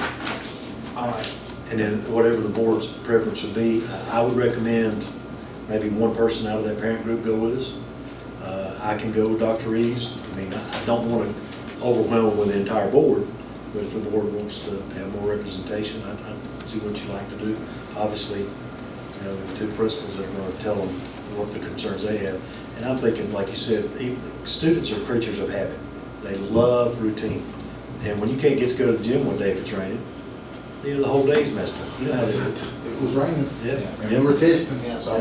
All right. And then whatever the board's preference would be, I would recommend maybe one person out of that parent group go with us. I can go with Dr. Reeves. I mean, I don't want to overwhelm with the entire board, but if the board wants to have more representation, I'd see what you like to do. Obviously, you know, the two principals are going to tell them what the concerns they have. And I'm thinking, like you said, students are creatures of habit. They love routine. And when you can't get to go to the gym one day for training, you know, the whole day's messed up. You know how it is. It was raining. Yeah. And we were testing, so I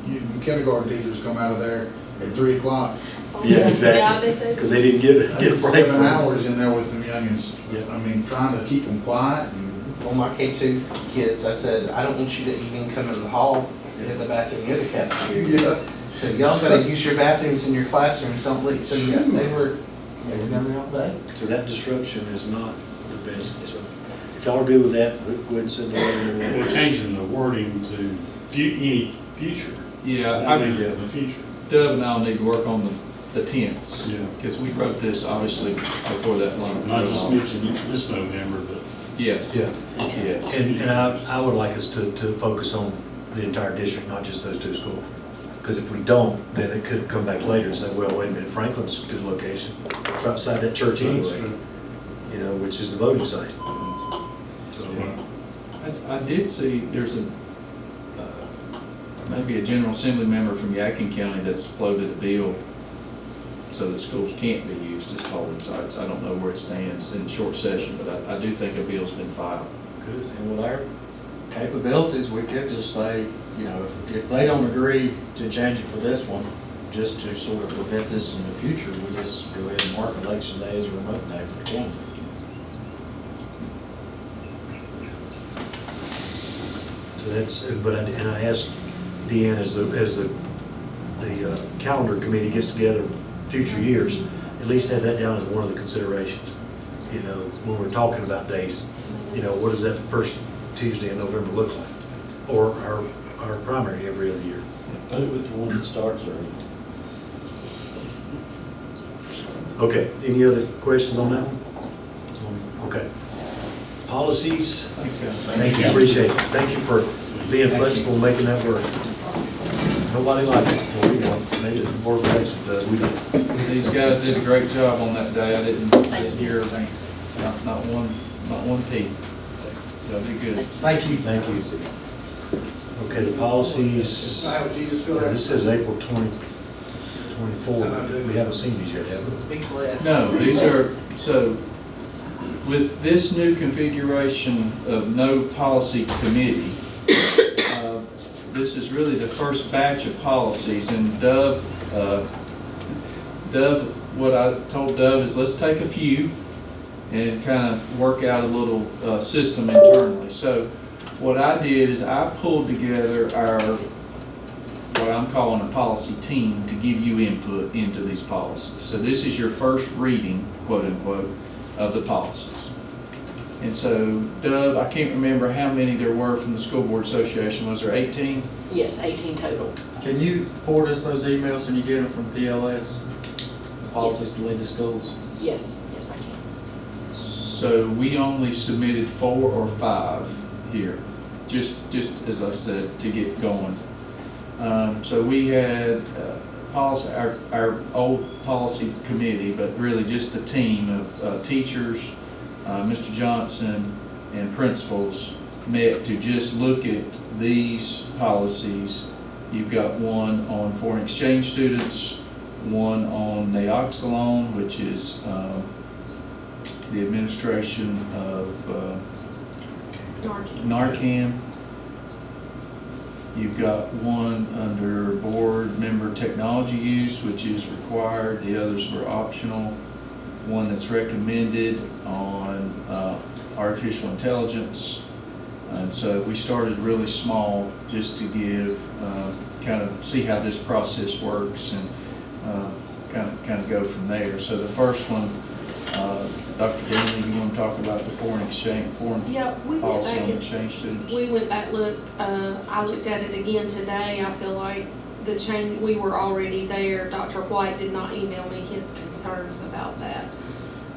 mean, kindergarten teachers come out of there at 3 o'clock. Yeah, exactly. Because they didn't get a break. 7 hours in there with them youngins. I mean, trying to keep them quiet and. Well, my K2 kids, I said, I don't want you to even come in the hall and hit the bathroom near the cafeteria. Yeah. So y'all gotta use your bathrooms in your classrooms, don't leak. So yeah, they were down there all day. So that disruption is not the best. So if y'all are good with that, go ahead and send the letter. We're changing the wording to any future. Yeah, I mean, the future. Dub and I'll need to work on the tense. Yeah. Because we wrote this obviously before that long. Not just mention this November, but. Yes. Yeah. Yes. And I would like us to focus on the entire district, not just those two schools. Because if we don't, then it could come back later and say, well, wait a minute, Franklin's a good location. It's right beside that church anyway, you know, which is the voting site. So, I did see there's maybe a General Assembly member from Yadkin County that's floated a bill so that schools can't be used as polling sites. I don't know where it stands in short session, but I do think a bill's been filed. Good. And with our capabilities, we could just say, you know, if they don't agree to change it for this one, just to sort of prevent this in the future, we just go ahead and mark election day as a remote day for the county. so that's, and I asked Deanne, as the calendar committee gets together future years, at least have that down as one of the considerations. You know, when we're talking about days, you know, what does that first Tuesday in November look like? Or our primary every other year. Put it with the one that starts early. Okay, any other questions on that one? Okay. Policies? Thanks, guys. Thank you, appreciate it. Thank you for being flexible and making that work. Nobody likes it. Well, we don't. Maybe the board of relations does, we don't. These guys did a great job on that day. I didn't hear not one peep. So they did good. Thank you. Thank you. Okay, the policies, this says April 2024. We haven't seen these yet, have we? No, these are, so with this new configuration of no policy committee, this is really the first batch of policies, and Dub, what I told Dub is let's take a few and kind of work out a little system internally. So what I did is I pulled together what I'm calling a policy team to give you input into these policies. So this is your first reading, quote unquote, of the policies. And so, Dub, I can't remember how many there were from the School Board Association. Was there 18? Yes, 18 total. Can you forward us those emails when you get them from PLS? The policies to lead the schools? Yes, I can. So we only submitted 4 or 5 here, just as I said, to get going. So we had policy, our old policy committee, but really just the team of teachers, Mr. Johnson, and principals met to just look at these policies. You've got one on foreign exchange students, one on Naoxalone, which is the administration of Narcan. You've got one under board member technology use, which is required. The others were optional. One that's recommended on artificial intelligence. And so we started really small just to give, kind of see how this process works and kind of go from there. So the first one Dr. Ganley, you want to talk about the foreign exchange, foreign Yeah, we went policy back on and, exchange students? we went back, I looked at it again today. I feel like the change, we were already there. Dr. White did not email me his concerns about that.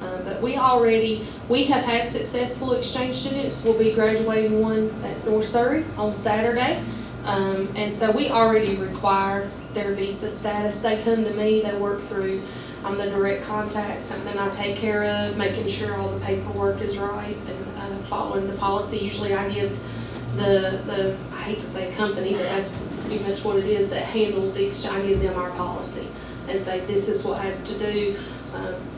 But we have had successful exchange students. We'll be graduating one at North Surrey on Saturday. And so we already require their visa status. They come to me, they work through, I'm the direct contact, something I take care of, making sure all the paperwork is right and following the policy. Usually I give the I hate to say company, but that's pretty much what it is that handles the exchange. I give them our policy and say this is what has to do.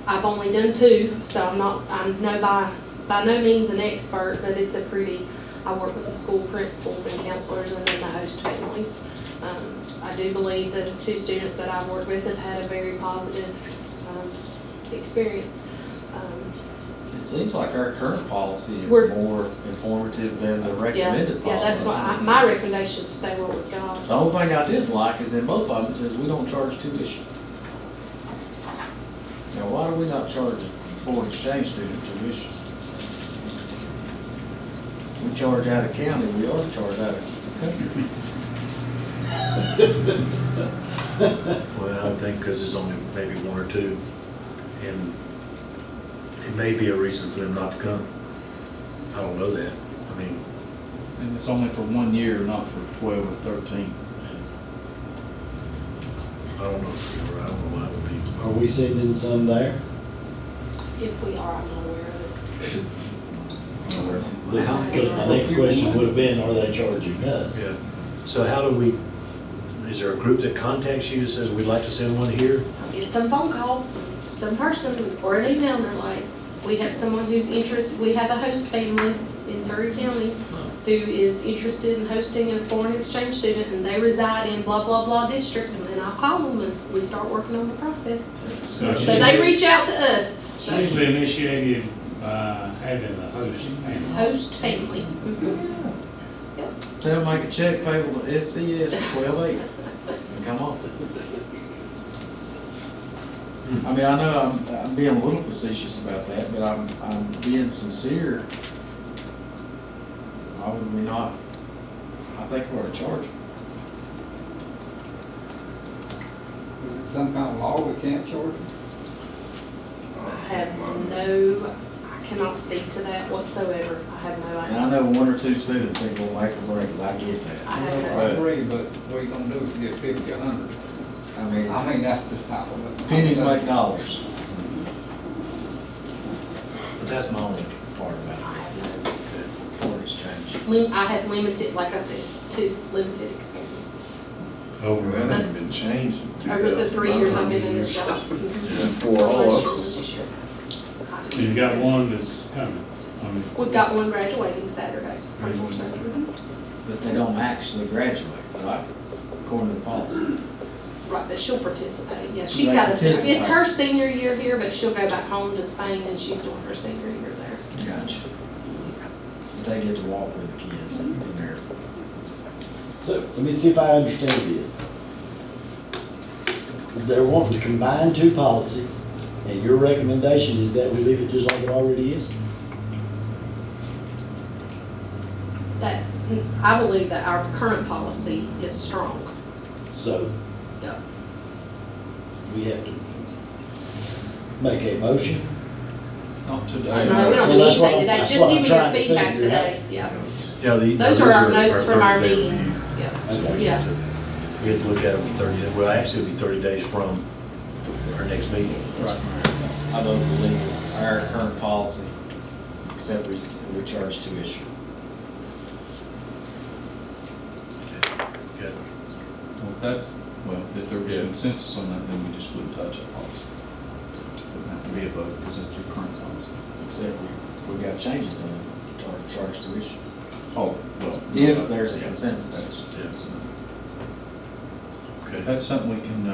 I've only done 2, so I'm by no means an expert, but it's I work with the school principals and counselors and then the host families. I do believe the 2 students that I've worked with have had a very positive experience. It seems like our current policy is We're- more informative than the recommended policy. Yeah, that's why my recommendation is to stay what we've got. The only thing I didn't like is in both of them, it says we don't charge tuition. Now, why do we not charge foreign exchange student tuition? We charge out of county, we ought to charge out of country. Well, I think because there's only maybe 1 or 2, and it may be a reason for them not to come. I don't know that. I mean, And it's only for 1 year, not for 12 or 13. I don't know, I don't know why it would be. Are we sending some there? If we are, I'm not aware of it. Because my next question would have been, are they charging us? Yeah. So how do we, is there a group that contacts you that says, we'd like to send one here? Get some phone call, some person, or an email, and they're like, we have someone who's interested, we have a host family in Surrey County who is interested in hosting a foreign exchange student, and they reside in blah, blah, blah district, and then I'll call them and we start working on the process. So they reach out to us. It's So usually initiated by having a host family. host family. Tell them make a check payable to SCS for 12/8 and come on. I mean, I know I'm being a little facetious about that, but I'm being sincere. Why would we not? I think we ought to charge them. Is it some kind of law we can't charge them? I cannot speak to that whatsoever. I have no And I idea. know 1 or 2 students ain't gonna make a break, I get that. I have no I agree, but what are you gonna do if you get 50, 100? I mean, That's the cycle of it. pennies make dollars. But that's my only part about I have no. foreign exchange. I have limited, like I said, limited experience. Oh, That hasn't been changed in Over the 3 years I've been in this job. For all of us. So you've got one that's coming. I mean, We've got one graduating Saturday. But they don't actually graduate, right? According to the policy. Right, but she'll participate, yeah. She's They got participate. it's her senior year here, but she'll go back home to Spain and she's doing her senior year there. Gotcha. But they get to walk with the kids in there. So, let me see if I understand this. They're wanting to combine 2 policies, and your recommendation is that we leave it just like it already is? That, I believe that our current policy is strong. So, Yeah. we have to make a motion? Not today. No, we don't do Well, that's what anything today, that's just what give I'm me your trying to feedback figure out. today, yeah. Yeah, Those are our notes from our 30-day meetings, yeah. Okay. Yeah. We have to look at them for 30 days. Well, actually, it'll be 30 days from our next meeting. Right. I vote we leave our current policy, except we charge tuition. Good. If there was consensus on that, then we just wouldn't touch that policy. Wouldn't have to be a vote, because that's your current policy. Except we got changes in it, charge tuition. Oh, well. If there's a consensus. Okay. That's something we can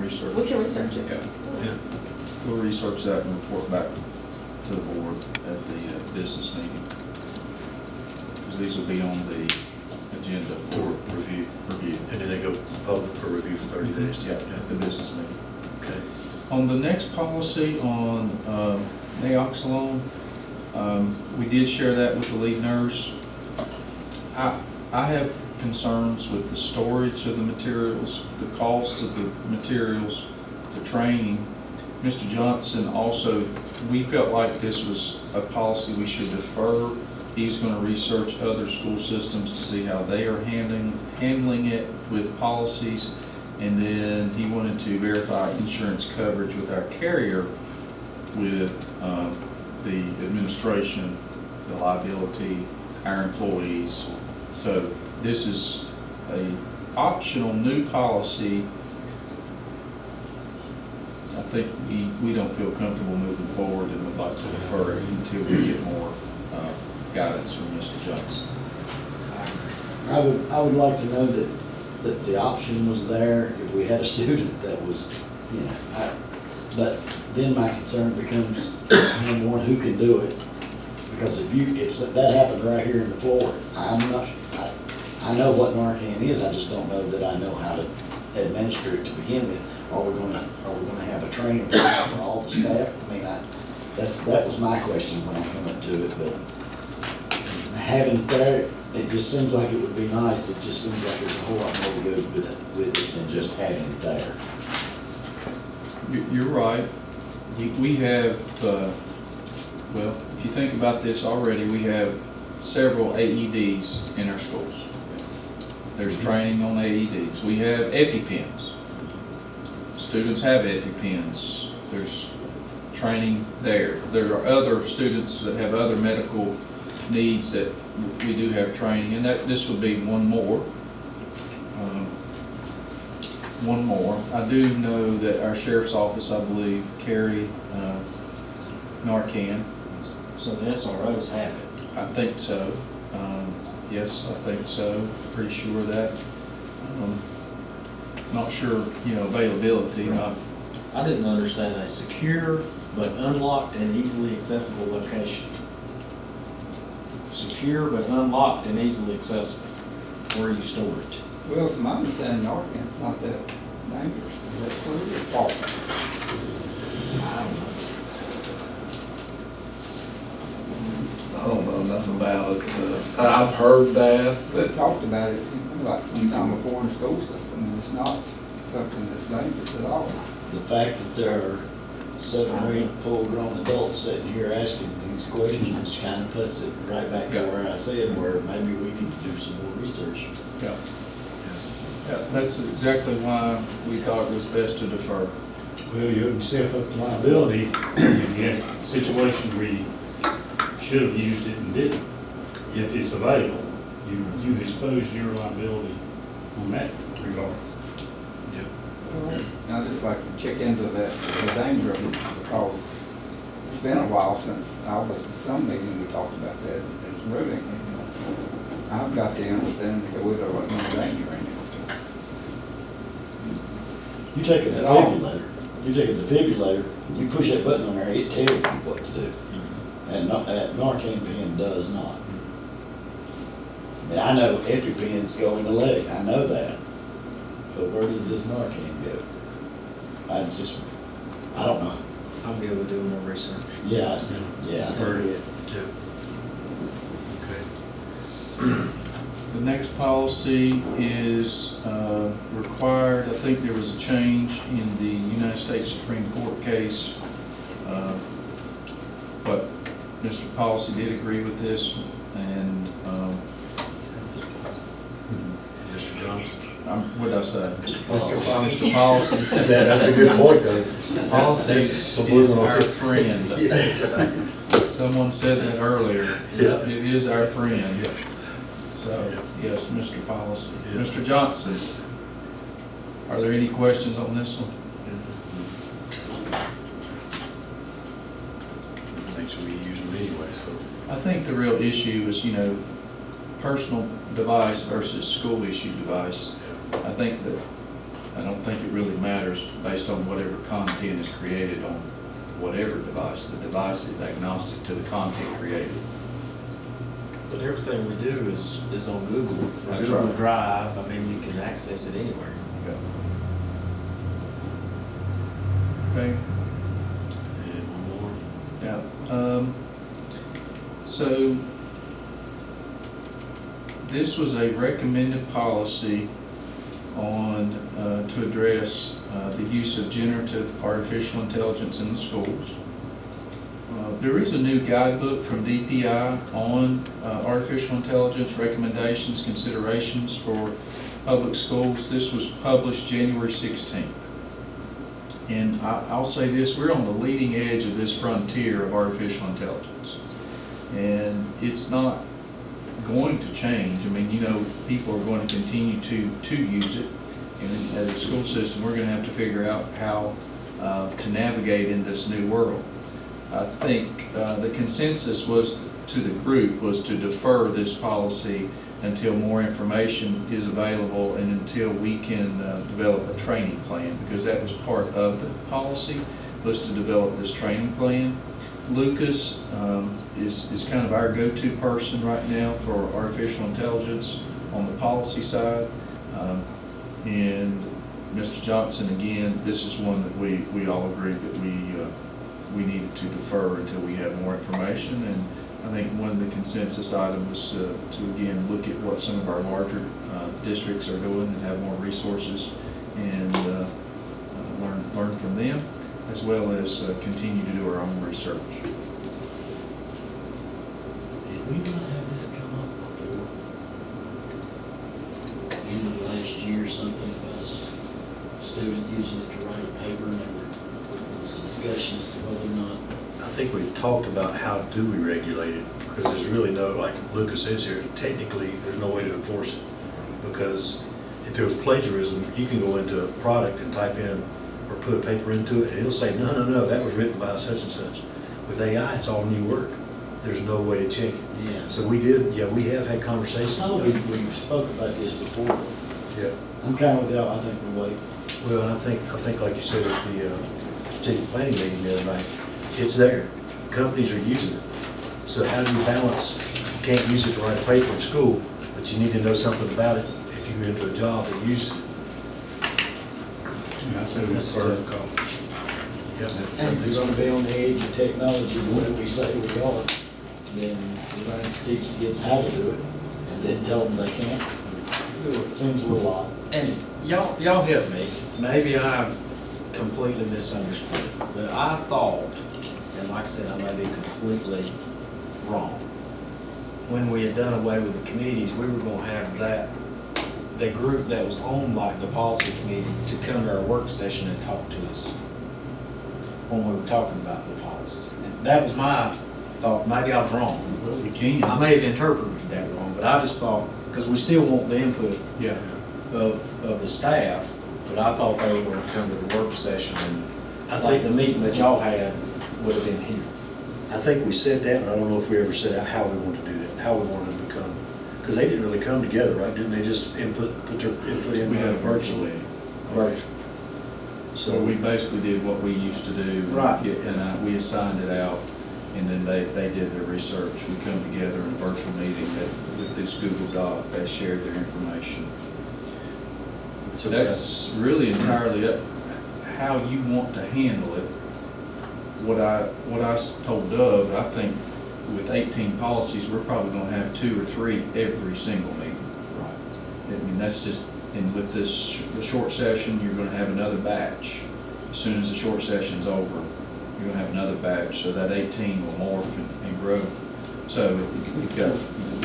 research. We can research it. Okay. Yeah. We'll research that and report back to the board at the business meeting. Because these will be on the agenda for review. And then they go public for review for 30 days. Yeah, at the business meeting. Okay. On the next policy on naloxone, we did share that with the lead nurse. I have concerns with the storage of the materials, the cost of the materials, the training. Mr. Johnson also, we felt like this was a policy we should defer. He's going to research other school systems to see how they are handling it with policies. And then he wanted to verify insurance coverage with our carrier with the administration, the liability, our employees. So this is a optional new policy. I think we don't feel comfortable moving forward and would like to defer it until we get more guidance from Mr. Johnson. I would like to know that the option was there if we had a student that was, you know, but then my concern becomes, number one, who can do it? Because if that happened right here in the floor, I know what Narcan is, I just don't know that I know how to administer it to begin with. Are we gonna have a training for all the staff? I mean, that was my question when I come up to it, but having it there, it just seems like it would be nice. It just seems like there's a whole lot more to go with it than just having it there. You're right. We have, well, if you think about this already, we have several AEDs in our schools. There's training on AEDs. We have EpiPens. Students have EpiPens. There's training there. There are other students that have other medical needs that we do have training, and this would be one more. I do know that our sheriff's office, I believe, carry Narcan. So the SROs have it? I think so. Yes, I think so. Pretty sure of that. Not sure, availability. I didn't understand a secure but unlocked and easily accessible location. Secure but unlocked and easily accessible. Where you store it. Well, it's my understanding Narcan's not that dangerous. That's what it is. Fault. I don't know. I don't know nothing about it. I've heard that. They talked about it like sometime before in the school system, and it's not something that's dangerous at all. The fact that there are 7 or 8 full-grown adults sitting here asking these questions kind of puts it right back to where I said, where maybe we need to do some more research. Yeah. Yeah, that's exactly why we thought it was best to defer. Well, you open yourself up to liability. You had situations where you should have used it and didn't. If it's available, you expose your liability on that regard. I just like to check into the danger of it, because it's been a while since I was at some meeting we talked about that. It's really, I've got the understanding that we don't want no danger in it. You take a defibrillator, you push that button on there, it tells you what to do. And Narcan pen does not. I mean, I know EpiPens go in the leg, I know that. But where does this Narcan go? I don't know. I'm good with doing more research. Yeah, I heard it. Okay. The next policy is required. I think there was a change in the United States Supreme Court case. But Mr. Policy did agree with this, and Mr. Johnson? What did I say? Mr. Policy. That's a good point, though. Policy is our friend. Yeah. Someone said that earlier. Yeah. It is our friend. Yeah. So, yes, Mr. Policy. Yeah. Mr. Johnson, are there any questions on this one? I think we use them anyway, so. I think the real issue is, personal device versus school issue device. I don't think it really matters based on whatever content is created on whatever device. The device is agnostic to the content created. But everything we do is on Google. That's Google right. Drive, I mean, you can access it anywhere. Okay. And one more. Yeah. So this was a recommended policy on, to address the use of generative artificial intelligence in the schools. There is a new guidebook from DPI on artificial intelligence recommendations, considerations for public schools. This was published January 16th. And I'll say this, we're on the leading edge of this frontier of artificial intelligence. And it's not going to change. I mean, you know, people are going to continue to use it. And as a school system, we're going to have to figure out how to navigate in this new world. I think the consensus was to the group was to defer this policy until more information is available and until we can develop a training plan, because that was part of the policy, was to develop this training plan. Lucas is kind of our go-to person right now for artificial intelligence on the policy side. And Mr. Johnson, again, this is one that we all agreed that we needed to defer until we have more information. And I think one of the consensus items was to again look at what some of our larger districts are doing and have more resources and learn from them, as well as continue to do our own research. Did we not have this come up before? In the last year, something about a student using it to write a paper, and there was a discussion as to whether or not. I think we've talked about how do we regulate it, because there's really no, like Lucas says here, technically, there's no way to enforce it. Because if there was plagiarism, you can go into a product and type in or put a paper into it, and it'll say, no, that was written by such and such. With AI, it's all new work. There's no way to check it. Yeah. So we have had conversations. No, we spoke about this before. Yeah. I'm kind of with y'all, I think we wait. Well, and I think like you said at the strategic planning meeting the other night, it's there. Companies are using it. So how do you balance? You can't use it to write a paper in school, but you need to know something about it if you go into a job that uses it. Yeah, I said That's a tough call. Yep. And if we're gonna be on the edge of technology the way we say we are, then we're going to teach the kids how to do it, and then tell them they can't. It seems a little odd. And y'all help me, maybe I completely misunderstood, but I thought, and like I said, I may be completely wrong, when we had done away with the committees, we were gonna have the group that was on like the policy committee to come to our work session and talk to us when we were talking about the policies. And that was my thought. Maybe I was wrong. Well, we can. I may have interpreted that wrong, but I just thought, because we still want the input of the staff, but I thought they were going to come to the work session and I like think the meeting that y'all had would have been here. I think we said that, but I don't know if we ever said out how we wanted to do that, how we wanted them to come. Because they didn't really come together, right? Didn't they just put their input in We had virtually? Right. So we basically did what we used to do. Right. And we assigned it out, and then they did their research. We come together in a virtual meeting with this Google Doc. They shared their information. So that's really entirely up how you want to handle it. What I told Doug, I think with 18 policies, we're probably going to have 2 or 3 every single meeting. Right. I mean, that's just, and with the short session, you're going to have another batch. As soon as the short session's over, you're going to have another batch, so that 18 will morph and grow. So we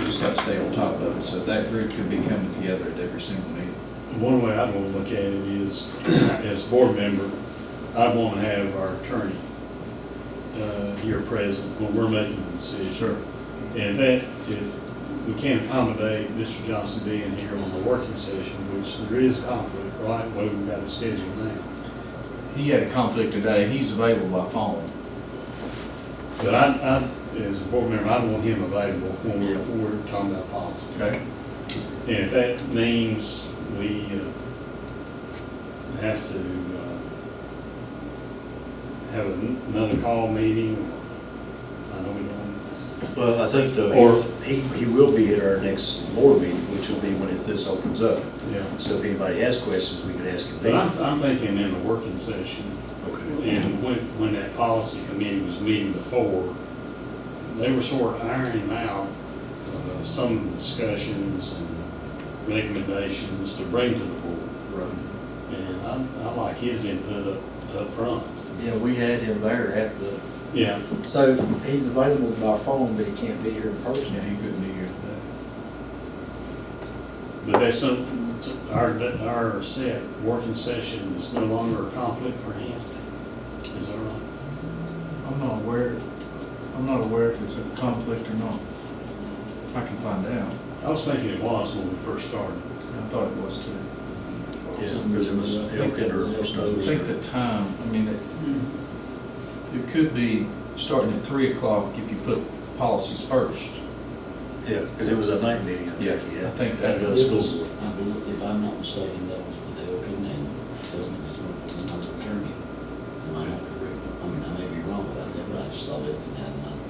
just got to stay on top of it. So that group could be coming together at every single meeting. One way I'd want to look at it is, as a board member, I'd want to have our attorney here present when we're making the decision. Sure. And if we can't accommodate Mr. Johnson being here on the working session, which there is a conflict, right, the way we've got it scheduled now. He had a conflict today. He's available by phone. But I as a board member, I want him available when we're talking about policy. Okay. And if that means we have to have another call meeting, I know we don't Well, I think though, Or- he will be at our next board meeting, which will be when this opens up. Yeah. So if anybody has questions, we can ask him But then. I'm thinking in the working session, Okay. and when that policy committee was meeting before, they were sort of ironing out some of the discussions and recommendations to bring to the board. Right. And I like his input up front. Yeah, we had him there at the, Yeah. so he's available by phone, but he can't be here in person. Yeah, he couldn't be here today. But that's not, our set working session is no longer a conflict for him. Is that right? I'm not aware if it's a conflict or not. I can find out. I was thinking it was when we first started. I thought it was too. Yeah, because it was Elkin or I Stowe. think the time, I mean, it could be starting at 3 o'clock if you put policies first. Yeah, because it was a night meeting, I think. Yeah, I think that At the It school was, board. I believe, if I'm not mistaken, that was with Elkin and Tubman as well, was another attorney. Am I not correct? I mean, I may be wrong about that, but I just thought Elkin had another.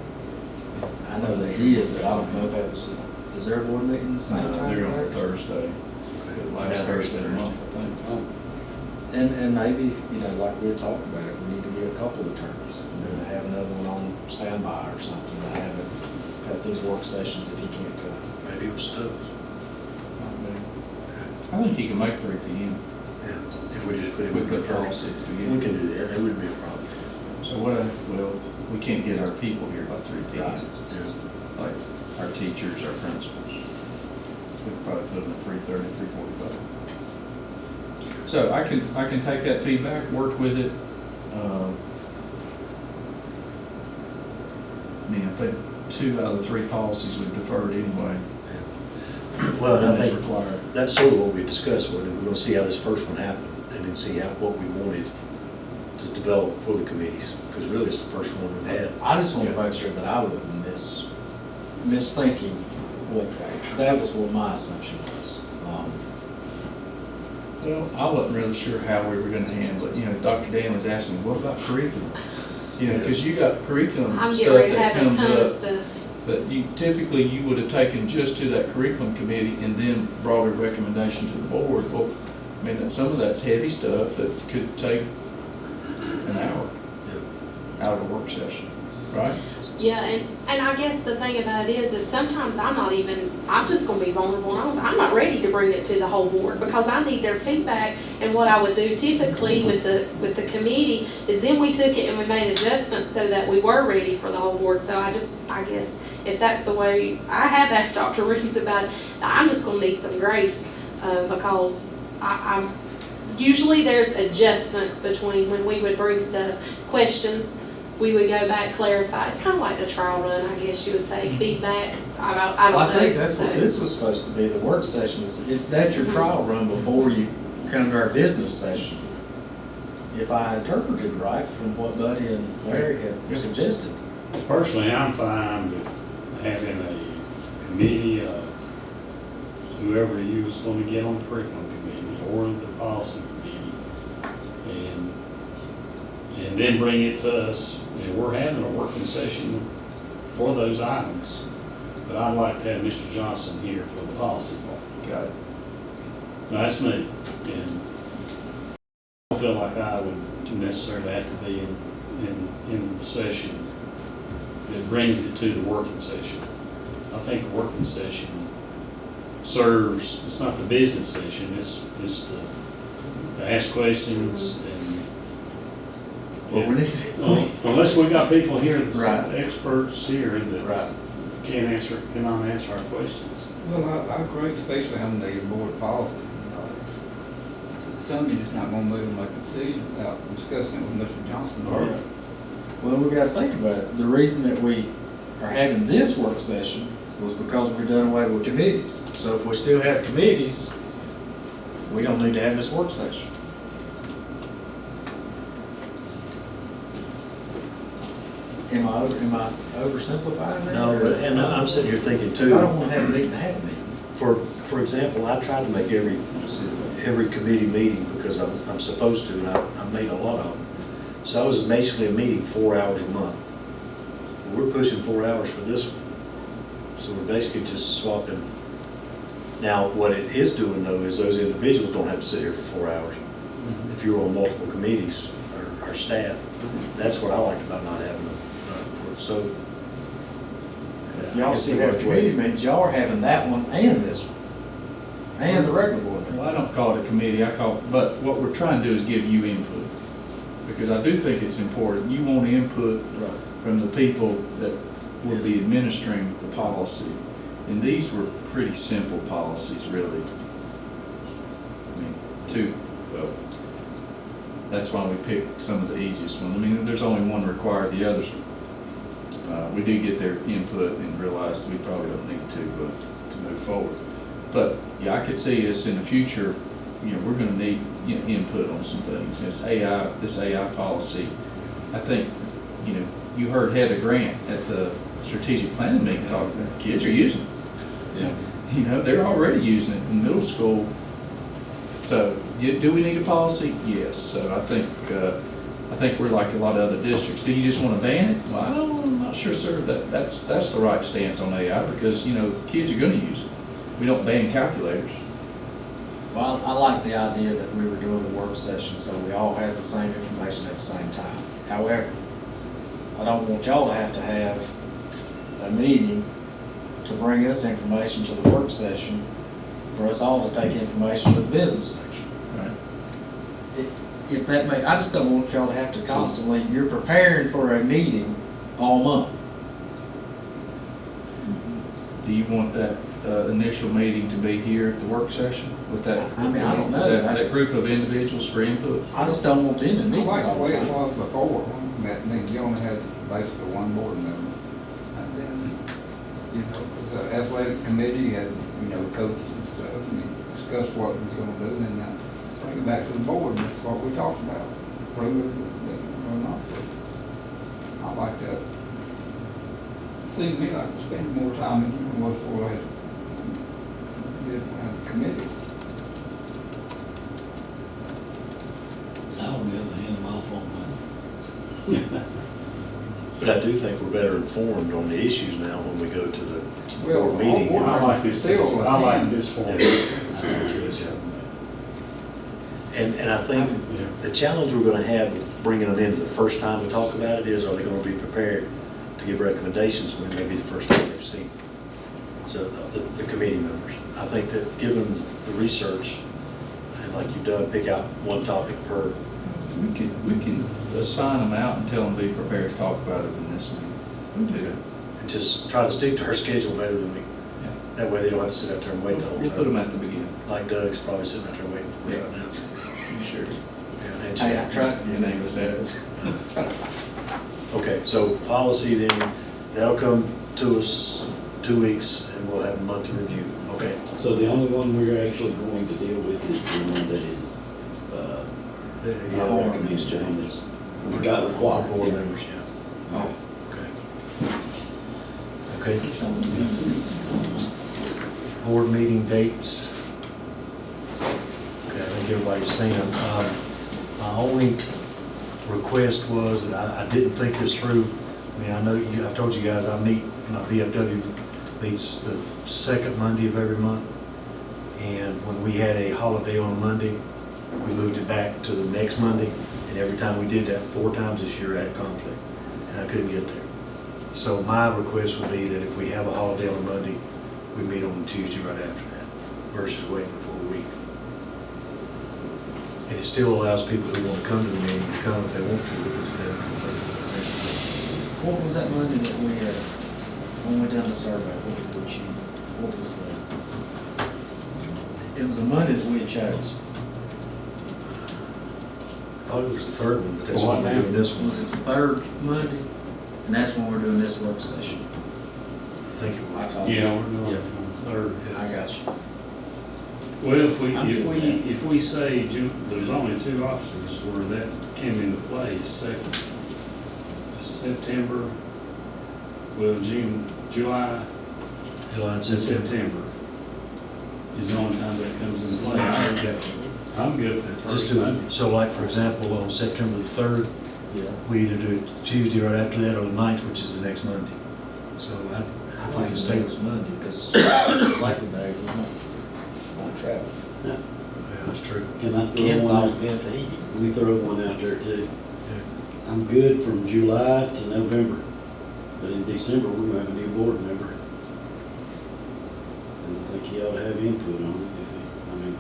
I know they did, but I don't know if that was, is their board meeting the same time? They're as on ours? Thursday, the last Thursday of the month, I think. And maybe, you know, like we were talking about, if we need to get a couple of attorneys, and have another one on standby or something, to have it at these work sessions if he can't come. Maybe it was Stowe's. I think he can make 3 p.m. Yeah, if we just put him We in put the policy first. at the We beginning. can do that, that wouldn't be a problem. So well, we can't get our people here by 3 p.m. Yeah. Like our teachers, our principals. So we could probably put them at 3:30, 3:45. So I can take that feedback, work with it. I mean, I think 2 out of the 3 policies we've deferred anyway. Well, and I That's think required. that's sort of what we discussed, we're gonna see how this first one happened, and then see what we wanted to develop for the committees, because really it's the first one we've had. I just want to make sure that I wouldn't misthinking what, that was what my assumption was. Well, I wasn't really sure how we were gonna handle it. You know, Dr. Dan was asking me, what about curriculum? You know, because you got curriculum I'm stuff getting ready to that have a comes ton of up. stuff. But you, typically, you would have taken just to that curriculum committee and then brought a recommendation to the board. Well, I mean, some of that's heavy stuff that could take an hour out of a work session, right? Yeah, and I guess the thing about it is sometimes I'm just gonna be vulnerable and I'm not ready to bring it to the whole board because I need their feedback. And what I would do typically with the committee is then we took it and we made adjustments so that we were ready for the whole board. So I guess if that's the way, I have asked Dr. Reeves about it, I'm just gonna need some grace, because I'm usually there's adjustments between when we would bring stuff, questions, we would go back, clarify. It's kind of like the trial run, I guess you would say, feedback. I don't know. I think that's what this was supposed to be, the work session, is that your trial run before you come to our business session? If I interpreted right from what Buddy and Larry had suggested. Personally, I'm fine with having a committee, whoever you was going to get on the curriculum committee or the policy committee, and then bring it to us. And we're having a working session for those items. But I'd like to have Mr. Johnson here for the policy part. Got it. Now, that's me. And I don't feel like I would necessarily have to be in the session that brings it to the working session. I think the working session serves, it's not the business session, it's to ask questions and. Well, we need Unless we got people here that's Right. experts here that Right. cannot answer our questions. Well, I agree, especially having the board policy. You know, somebody's just not gonna move and make a decision without discussing it with Mr. Johnson first. Well, we gotta think about it. The reason that we are having this work session was because we're done away with committees. So if we still have committees, we don't need to have this work session. Am I oversimplifying that? No, but, and I'm sitting here thinking Because I don't too, want to have a meeting to have a meeting. for example, I tried to make every committee meeting because I'm supposed to, and I made a lot of them. So I was basically a meeting 4 hours a month we're pushing 4 hours for this one. So we're basically just swapping. Now, what it is doing though is those individuals don't have to sit here for 4 hours. If you're on multiple committees or staff, that's what I liked about not having them. So. If y'all see that committee meetings, y'all are having that one and this one, and the regular board meeting. Well, I don't call it a committee, I call, but what we're trying to do is give you input. Because I do think it's important, you want input from the people that will be administering the policy. And these were pretty simple policies, really. I mean, well, that's why we picked some of the easiest ones. I mean, there's only one required, the others, we do get their input and realize we probably don't need to move forward. But yeah, I could see us in the future, you know, we're going to need, you know, input on some things. This AI policy, I think, you know, you heard Heather Grant at the strategic planning meeting talking about kids are using it. Yeah. You know, they're already using it in middle school. So do we need a policy? Yes. So I think we're like a lot of other districts. Do you just want to ban it? Well, I'm not sure, sir. That's the right stance on AI because, you know, kids are going to use it. We don't ban calculators. Well, I like the idea that we were doing the work session so we all had the same information at the same time. However, I don't want y'all to have a meeting to bring us information to the work session for us all to take information to the business section. Right. If that may, I just don't want y'all to have to constantly, you're preparing for a meeting all month. Do you want that initial meeting to be here at the work session with that? I mean, I don't know. That group of individuals for input? I just don't want to end the I meetings like the all the way it time. was before, that means you only had basically one board member. And then, you know, the athletic committee had, you know, coaches and stuff, and you discussed what we was gonna do, and then bring it back to the board, and that's what we talked about, approve it or not. I like that. It seems to me like we spend more time than you was before I did have the committee. I, on the other hand, I'm off on mine. But I do think we're better informed on the issues now when we go to the Well, board meeting. all I like this, I like this form. And I think the challenge we're gonna have with bringing them in the first time to talk about it is, are they gonna be prepared to give recommendations when maybe the first time they've seen? So the committee members, I think that given the research, and like you've done, pick out one topic per. We can assign them out and tell them to be prepared to talk about it in this meeting. We do. And just try to stick to our schedule better than we, Yeah. that way they don't have to sit out there and wait the whole time. We'll put them at the beginning. Like Doug's probably sitting out there waiting for us Yeah. right now. Sure. Yeah, and Hey, I Chad. tried to Your get name was Ed. Okay, so policy then, that'll come to us 2 weeks and we'll have a month to review, okay? So the only one we're actually going to deal with is the one that is, not recommended on this. We got required Board members, yeah. Oh. Okay. Okay. Board meeting dates. Okay, I think everybody's seen them. My only request was that I didn't think this through. I mean, I know you, I told you guys I meet, my VFW meets the second Monday of every month. And when we had a holiday on Monday, we moved it back to the next Monday. And every time we did that, 4 times this year, I had conflict. And I couldn't get there. So my request would be that if we have a holiday on Monday, we meet on Tuesday right after that versus waiting for a week. And it still allows people who want to come to the meeting to come if they want to because it doesn't conflict with the next meeting. What was that Monday that we, when we done the survey, what was the, it was a Monday that we chose. I thought it was the third one, but that's why we're doing this one. Was it the third Monday? And that's when we're doing this work session. I think it was. Yeah, we're doing it on third. I got you. Well, if we say there's only 2 officers where that came into play, September, well, June, July, July and and September. September is the only time that comes into play. I'm good for the Just first do Monday. it. So like, for example, on September the 3rd, Yeah. we either do it Tuesday right after that or the 9th, which is the next Monday. So I if we like can the stay, next Monday, because Labor Day, we won't travel. yeah, that's true. Can I throw Ken's one always out? been to eat. Let me throw one out there too. I'm good from July to November, but in December, we're gonna have a new board member. And I think he ought to have input on it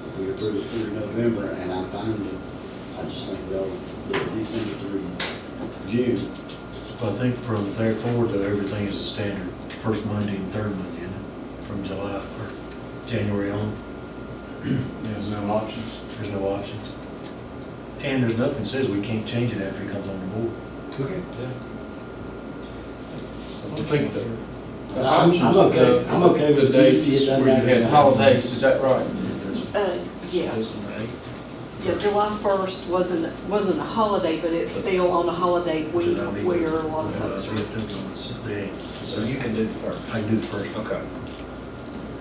if we approve it through November, and I'm fine with, I just think we ought to do it December through June. Well, I think from there forward, though, everything is a standard, first Monday and third Monday, isn't it? From July or January on, Yeah, there's no options. there's no options. And there's nothing that says we can't change it after he comes on the board. Okay. I think the I'm okay. I'm okay with the Tuesday, it dates doesn't where you matter. had holidays, is that right? Yes. Yeah, July 1st wasn't a holiday, but it fell on a holiday week where a lot of folks are. The 8th. So you can do the first. I can do the first. Okay.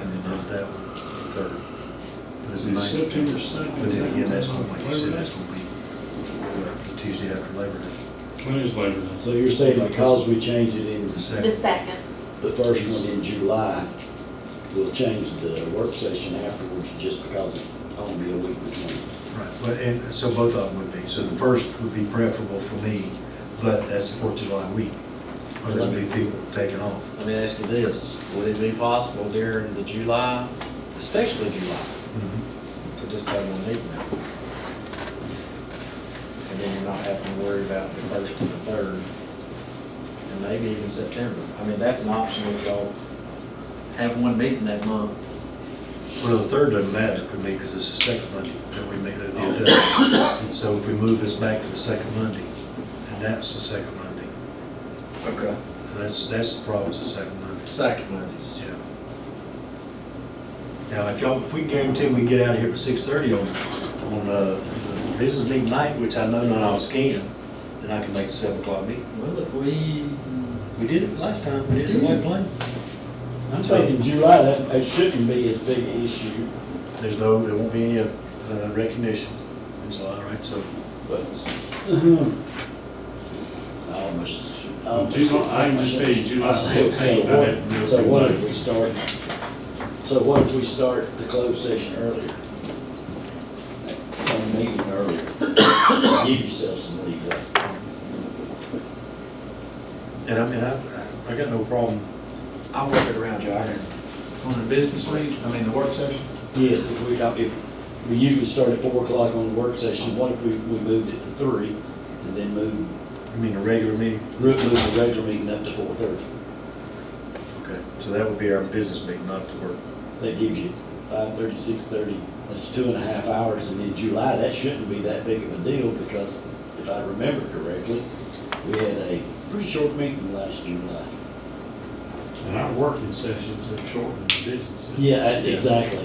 And then do that one, the third. It was the It's 9th. September 2nd. But then again, that's when, like you said, Labor that's when we, Tuesday after Labor Day. Day. When is Labor Day? So you're saying because we changed it in The The second. second. the first one in July, we'll change the work session afterwards just because it's only be a week between. Right, but, and so both of them would be, so the first would be preferable for me, but that's the 4th of July week. Or there'll be people taking off. Let me ask you this, would it be possible during the July, especially July, to just have one meeting now? And then you're not having to worry about the first and the third, and maybe even September. I mean, that's an option if y'all have one meeting that month. Well, the third doesn't matter for me because it's the second Monday that we make that deal done. So if we move this back to the second Monday, and that's the second Monday, Okay. that's the problem, is the second Monday. Second Mondays. Yeah. Now, if we can guarantee we can get out of here at 6:30 on business meeting night, which I know none of us can, then I can make the 7 o'clock meeting. Well, if we We did it last time, we did it White Plain. I'm thinking July, that shouldn't be as big an issue. There won't be any recognition in July, right? So, But I can just tell you July 6th. So what if we start the closed session earlier? Some meeting earlier. Give yourself some leeway. and I mean, I got no problem. I'll work it around you. On the business meeting, I mean, the work session? Yes, if we usually start at 4 o'clock on the work session, what if we moved it to 3 and then move You mean a regular meeting? the regular meeting up to 4:30? Okay, so that would be our business meeting, not the work. That gives you 5:30, 6:30, that's 2.5 hours, and in July, that shouldn't be that big of a deal, because if I remember correctly, we had a pretty short meeting last July. And our working sessions have shortened the business session. Yeah, exactly.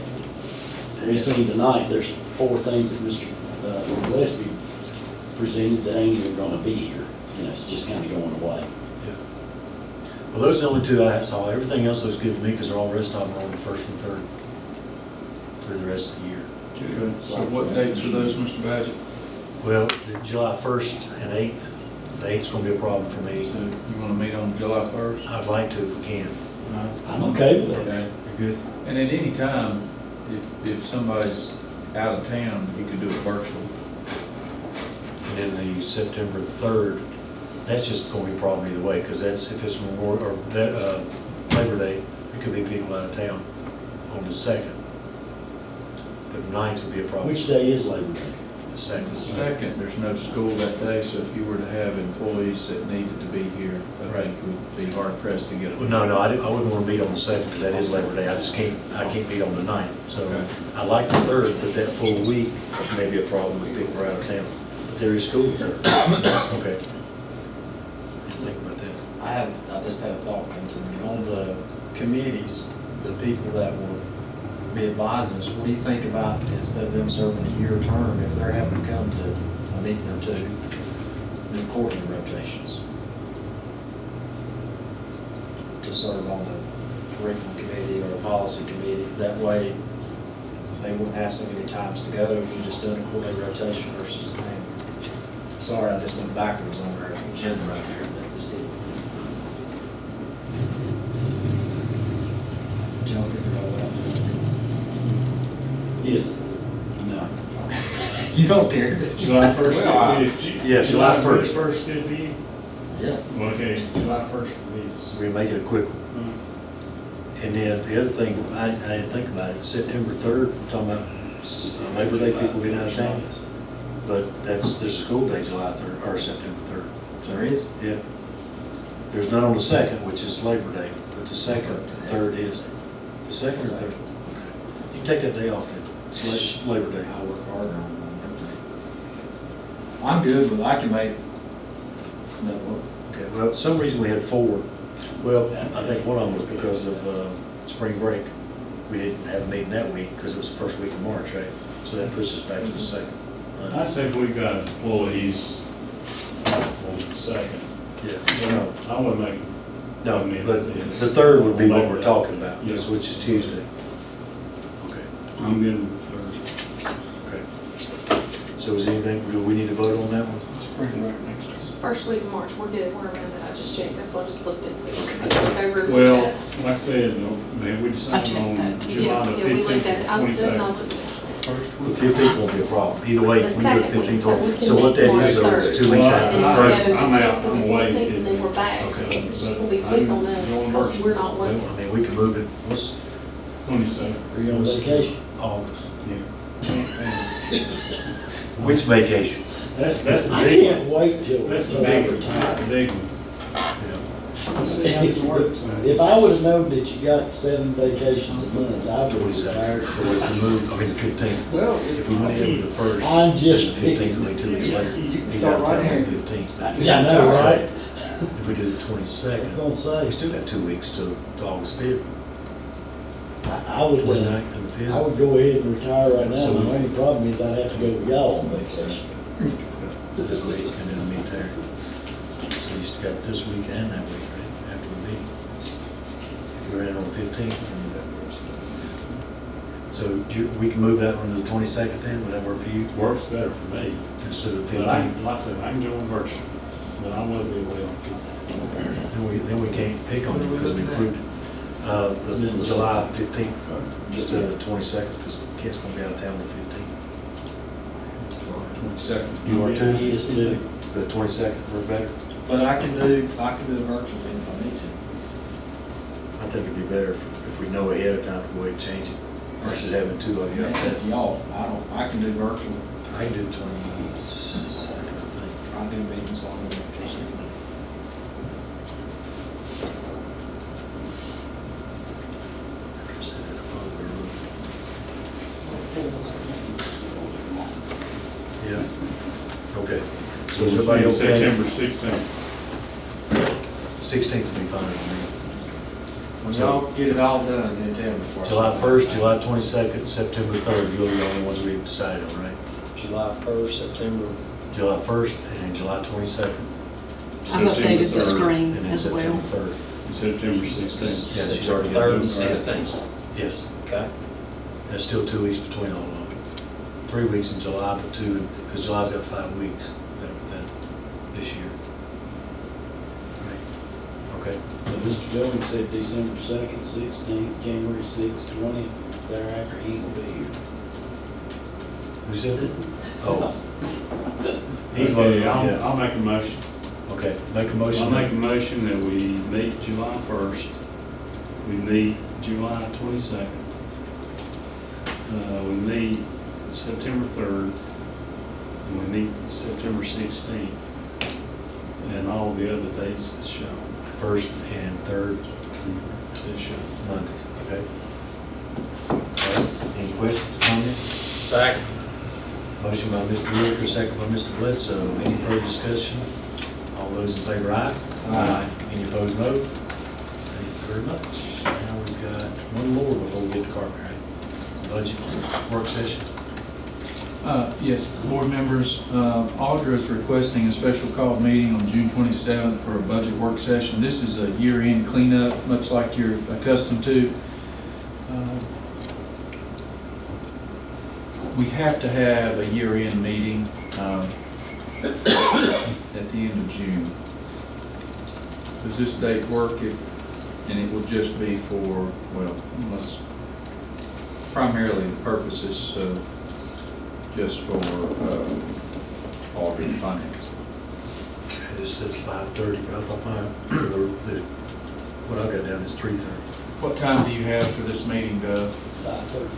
We seen tonight, there's 4 things that Mr. Gillespie presented that ain't even gonna be here, it's just kinda going away. Well, those are the only 2 I saw. Everything else looks good to me because all the rest of them are on the 1st and 3rd through the rest of the year. Okay. So what dates are those, Mr. Badgett? Well, the July 1st and 8th, the 8th's gonna be a problem for me. So you wanna meet on July 1st? I'd like to if we can. I'm okay with that. Okay. You're good? And at any time, if somebody's out of town, you could do it virtual. And then the September 3rd, that's just gonna be a problem either way, because if it's Memorial, or Labor Day, it could be people out of town on the 2nd. But 9th would be a problem. Which day is Labor Day? The 2nd. Second, there's no school that day, so if you were to have employees that needed to be here, I think would be hard pressed to get them. Well, no, I wouldn't wanna meet on the 2nd, because that is Labor Day. I can't meet on the 9th. So Okay. I like the 3rd, but that full week may be a problem if people are out of town. But there is school there. Okay. Think about that. I just had a thought come to me. On the committees, the people that will be advising us, what do you think about, instead of them serving a year term, if they're having to come to a meeting or 2, the quarterly rotations? To serve on the curriculum committee or a policy committee, that way they wouldn't have so many times to go if you just done a quarterly rotation versus an annual. Sorry, I just went backwards on our agenda right there, but just did. Did y'all figure all that out? Yes. No. You don't care? July first, Yeah, July 1st. First, good for you? Yeah. Okay, July first is. We make it a quick one. And then the other thing, I didn't think about it, September 3rd, we're talking about Labor Day, people get out of town. But there's a school day July 3rd, or September 3rd. There is? Yeah. There's none on the 2nd, which is Labor Day, but the 2nd, 3rd is. The 2nd or 3rd? You can take that day off then. It's Labor Day. I work harder on Monday. I'm good with, I can make that work. Okay, well, for some reason we had 4. Well, I think one of them was because of spring break. We didn't have a meeting that week because it was the first week of March, right? So that pushes us back to the 2nd. I think we got employees on the 2nd. Yeah, no, I would make. no, but the 3rd would be what we're talking about, Yeah. which is Tuesday. Okay, I'm good with the okay. So is anything, do we need to vote on that one? Spring break next year. First week of March, we're good, we're around it, I just checked, that's why I just looked this week. Over and Well, looked at. like I said, man, we I decided checked on that. July Yeah, the yeah, we looked 15th at it, and I looked at it, and I 22nd. looked at it. The 15th won't be a problem. Either way, we The can do second the 15th. week, so we can So what meet that March is, though, it's 2 3rd. weeks Well, after And the then first. we go I'm the out. 10th and I'm the away 14th, and then we're back. Okay, It's just but gonna be quick on I'm us, going because virtual. we're not Well, working. I mean, we can move it, what's 22nd. Are you on vacation? August? Yeah. Which vacation? That's the I big can't one. wait till That's it's the big one. over That's the time. big one. Let's see how this works. If I would've known that you got 7 vacations a month, I would've 22nd. retired. So we can move, I mean, the 15th. Well, If we went ahead with the first, I'm just the 15th will be 2 weeks later. He's out of town on the 15th. Yeah, I know, right? If we do the I'm 22nd, gonna we say, still got 2 weeks to August 5th, I would, 29th and the 5th. I would go ahead and retire right now. So The we- only problem is I'd have to go with y'all on vacation. This week and then meet there. So you just got this week and that week, right, after the meeting. If you're in on the 15th, then you got the rest of it. So we can move that one to the 22nd then, would that work for you? Works better for me. Instead of the But 15th? like I said, I can join virtual, but I will be away on. Then we can't pick on you because we approved it. The July 15th, just the 22nd, because Kent's gonna be out of town the 15th. 22nd. You are too? Yes, too. The 22nd, work better? But I can do a virtual thing if I need to. I think it'd be better if we know ahead of time to go ahead and change it versus having 2 of you. They said y'all, I can do virtual. I can do 22nd, I think. I do meetings while I'm in vacation. Yeah, okay. So is everybody okay? September 16th. 16th will be fine with When y'all get it all done, then tell me. before I me. July start. 1st, July 22nd, September 3rd, you're the only ones we've decided on, right? July 1st, September. July 1st and July 22nd. I've updated the September 3rd. screen And then as well. September 3rd. And September 16th. Yeah, she's September already got 3rd and those. 16th. Yes, Okay. there's still 2 weeks between all of them. 3 weeks in July, but 2, because July's got 5 weeks this year. Right. Okay. So Mr. Jones said December 2nd, 16th, January 6th, 20th, thereafter he will be here. Who said it? Oh. He's voted, Okay, yeah. I'll make a motion. Okay, make a motion. I'll make a motion that we meet July 1st, we meet July 22nd, we meet September 3rd, and we meet September 16th, and all the other dates is shown. 1st and 3rd Is shown. Mondays, okay? All right, any questions, comments? Second. Motion by Mr. Whitaker, second by Mr. Bledsoe. Any further discussion? All those in favor, aye? Aye. Any opposed, no? Thank you very much. Now we've got one more before we get to carpet, right? Budget work session. Yes, board members, auditor is requesting a special call meeting on June 27th for a budget work session. This is a year-end cleanup, much like you're accustomed to. We have to have a year-end meeting. at the end of June. Does this date work? And it will just be for, well, unless, primarily the purposes of just for audit and finance. This says 5:30, but I thought what I got down is 3:30. What time do you have for this meeting, Doug? 5:30.